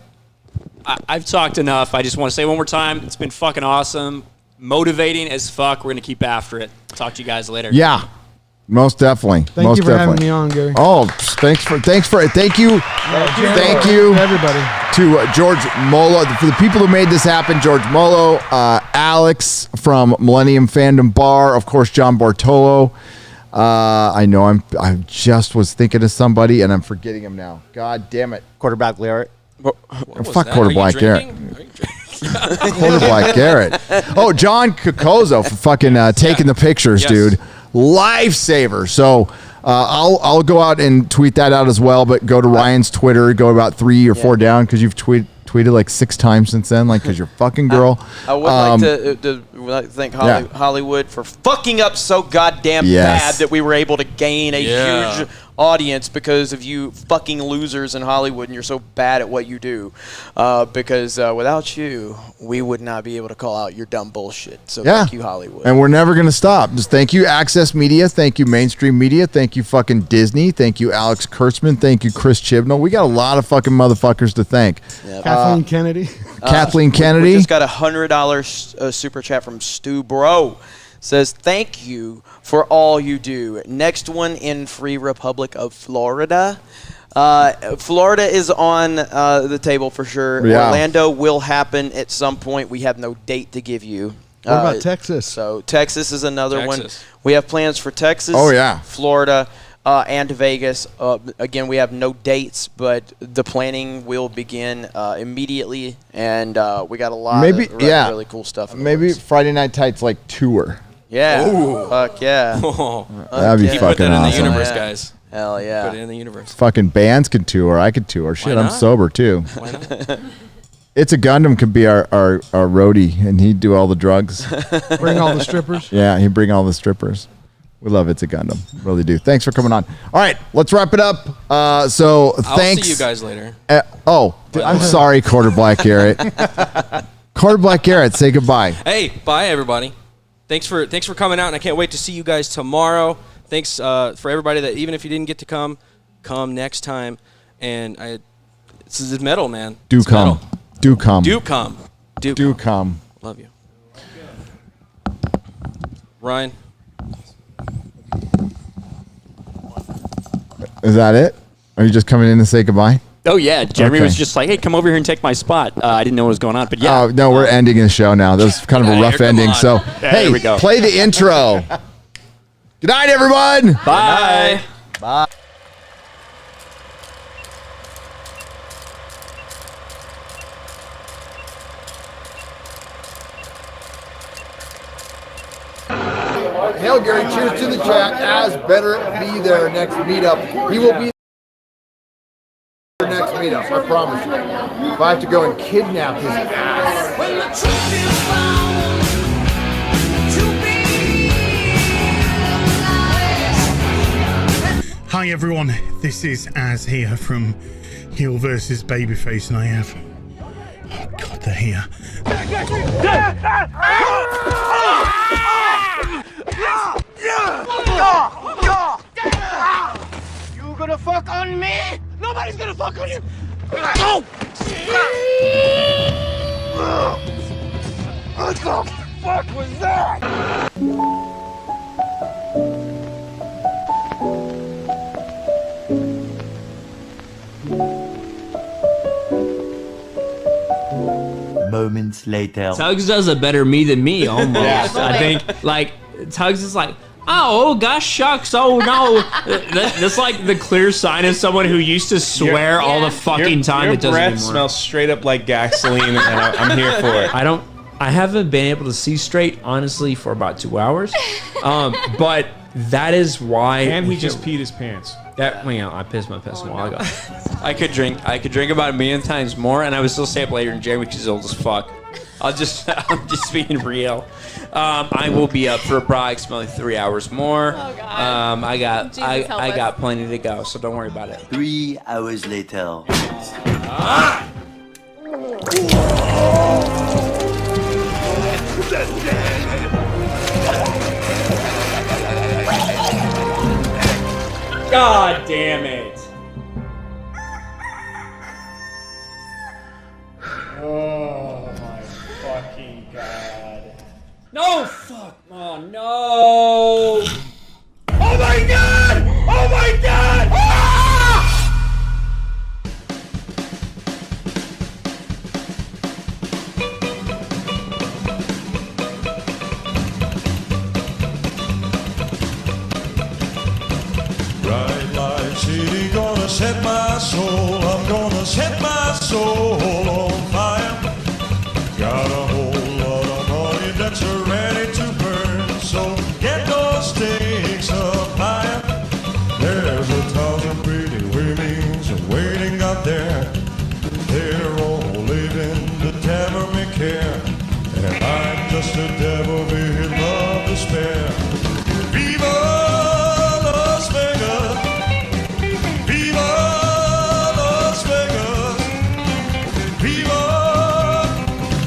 Speaker 11: I've talked enough. I just want to say one more time, it's been fucking awesome, motivating as fuck. We're gonna keep after it. Talk to you guys later.
Speaker 1: Yeah, most definitely.
Speaker 2: Thank you for having me on, Gary.
Speaker 1: Oh, thank you,
Speaker 2: everybody.
Speaker 1: To George Molo, for the people who made this happen. George Molo, Alex from Millennium Fandom Bar, of course, John Bartolo. I know I just was thinking of somebody and I'm forgetting him now. God damn it.
Speaker 20: Quarterback Garrett.
Speaker 1: Fuck Quarterback Garrett. Quarterback Garrett. Oh, John Cocozo for fucking taking the pictures, dude. Lifesaver. So I'll go out and tweet that out as well, but go to Ryan's Twitter, go about 3 or 4 down because you've tweeted like 6 times since then, like because you're fucking girl.
Speaker 14: I would like to thank Hollywood for fucking up so goddamn bad that we were able to gain a huge audience because of you fucking losers in Hollywood, and you're so bad at what you do. Because without you, we would not be able to call out your dumb bullshit. So thank you, Hollywood.
Speaker 1: And we're never going to stop. Just thank you, Access Media. Thank you, Mainstream Media. Thank you, fucking Disney. Thank you, Alex Kurtzman. Thank you, Chris Chibnall. We got a lot of fucking motherfuckers to thank.
Speaker 2: Kathleen Kennedy.
Speaker 1: Kathleen Kennedy.
Speaker 14: We just got a $100 super chat from Stu Bro. Says, thank you for all you do. Next one in Free Republic of Florida. Florida is on the table for sure.
Speaker 1: Yeah.
Speaker 14: Orlando will happen at some point. We have no date to give you.
Speaker 2: What about Texas?
Speaker 14: So Texas is another one. We have plans for Texas, Florida, and Vegas. Again, we have no dates, but the planning will begin immediately, and we got a lot of really cool stuff.
Speaker 1: Maybe Friday Night Tights like tour.
Speaker 14: Yeah.
Speaker 12: Ooh.
Speaker 14: Fuck yeah.
Speaker 1: That'd be fucking
Speaker 12: put that in
Speaker 1: awesome.
Speaker 12: the universe, guys.
Speaker 14: Hell yeah.
Speaker 12: Put it in the universe.
Speaker 1: Fucking bands can tour. I could tour. Shit, I'm sober too.
Speaker 12: Why not?
Speaker 1: It's a Gundam could be our roadie, and he'd do all the drugs.
Speaker 2: Bring all the strippers.
Speaker 1: Yeah, he'd bring all the strippers. We love It's a Gundam, really do. Thanks for coming on. All right, let's wrap it up. So
Speaker 12: I'll
Speaker 1: thanks.
Speaker 12: see you guys later.
Speaker 1: I'm sorry, Quarter Black Garrett. Quarter Black Garrett, say goodbye.
Speaker 12: Hey, bye everybody. Thanks for coming out, and I can't wait to see you guys tomorrow. Thanks for everybody that even if you didn't get to come next time. And this is metal, man.
Speaker 1: Do come.
Speaker 12: Love you, Ryan.
Speaker 1: Is that it? Are you just coming in to say goodbye?
Speaker 11: Oh yeah, Jeremy
Speaker 1: Okay.
Speaker 11: was just like, "Hey, come over here and take my spot." I didn't know what was going on, but yeah.
Speaker 1: Oh no, we're ending the show now. That was kind of a rough ending. So hey,
Speaker 11: there we go.
Speaker 1: Play the intro. Good night, everyone.
Speaker 11: Bye.
Speaker 20: Bye.
Speaker 1: Hail Gary, cheers to the chat. As better be there next meetup. He will be there next meetup, I promise you. If I have to go and kidnap his ass.
Speaker 7: When the truth is found to be
Speaker 3: Hi everyone, this is Az here from Heel vs Babyface, and I have. Oh God, they're here.
Speaker 7: You gonna fuck on me? Nobody's gonna fuck on you. No! What the fuck was that?
Speaker 5: Moments later.
Speaker 6: Tugs does a better me than me, almost.
Speaker 5: Yeah.
Speaker 6: I think, like, Tugs is like, oh, gosh, shucks, oh, no. That's like the clear sign of someone who used to swear all the fucking time
Speaker 15: Your
Speaker 6: that doesn't
Speaker 15: breath
Speaker 6: anymore.
Speaker 15: smells straight up like gasoline, and I'm here for it.
Speaker 6: I haven't been able to see straight, honestly, for about 2 hours. But that is why.
Speaker 11: And he just peed his pants.
Speaker 6: I pissed my pants a while ago. I could drink about 1 million times more, and I would still stay up later than Jeremy because he's old as fuck. I'm just being real. I will be up for approximately 3 hours more.
Speaker 4: Oh, God.
Speaker 6: I got
Speaker 4: Jesus, help us.
Speaker 6: got plenty to go, so don't worry about it.
Speaker 5: 3 hours later.
Speaker 11: God damn it. Oh my fucking god. No, fuck. Oh, no.
Speaker 7: Oh my god! Oh my god! Ah!
Speaker 9: Bright light city gonna set my soul. I'm gonna set my soul on fire. Got a whole lot of money that's ready to burn. So get those stakes up higher. There's 1,000 pretty women waiting out there. They're all living the devil may care. And I'm just a devil with love to spare. Viva Las Vegas! Viva Las Vegas! Viva,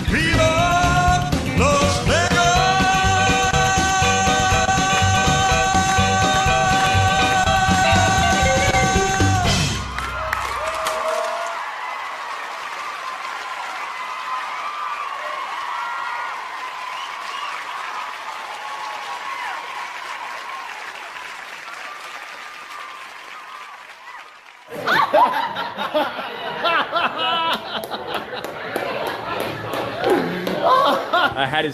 Speaker 9: Viva Las
Speaker 11: I had his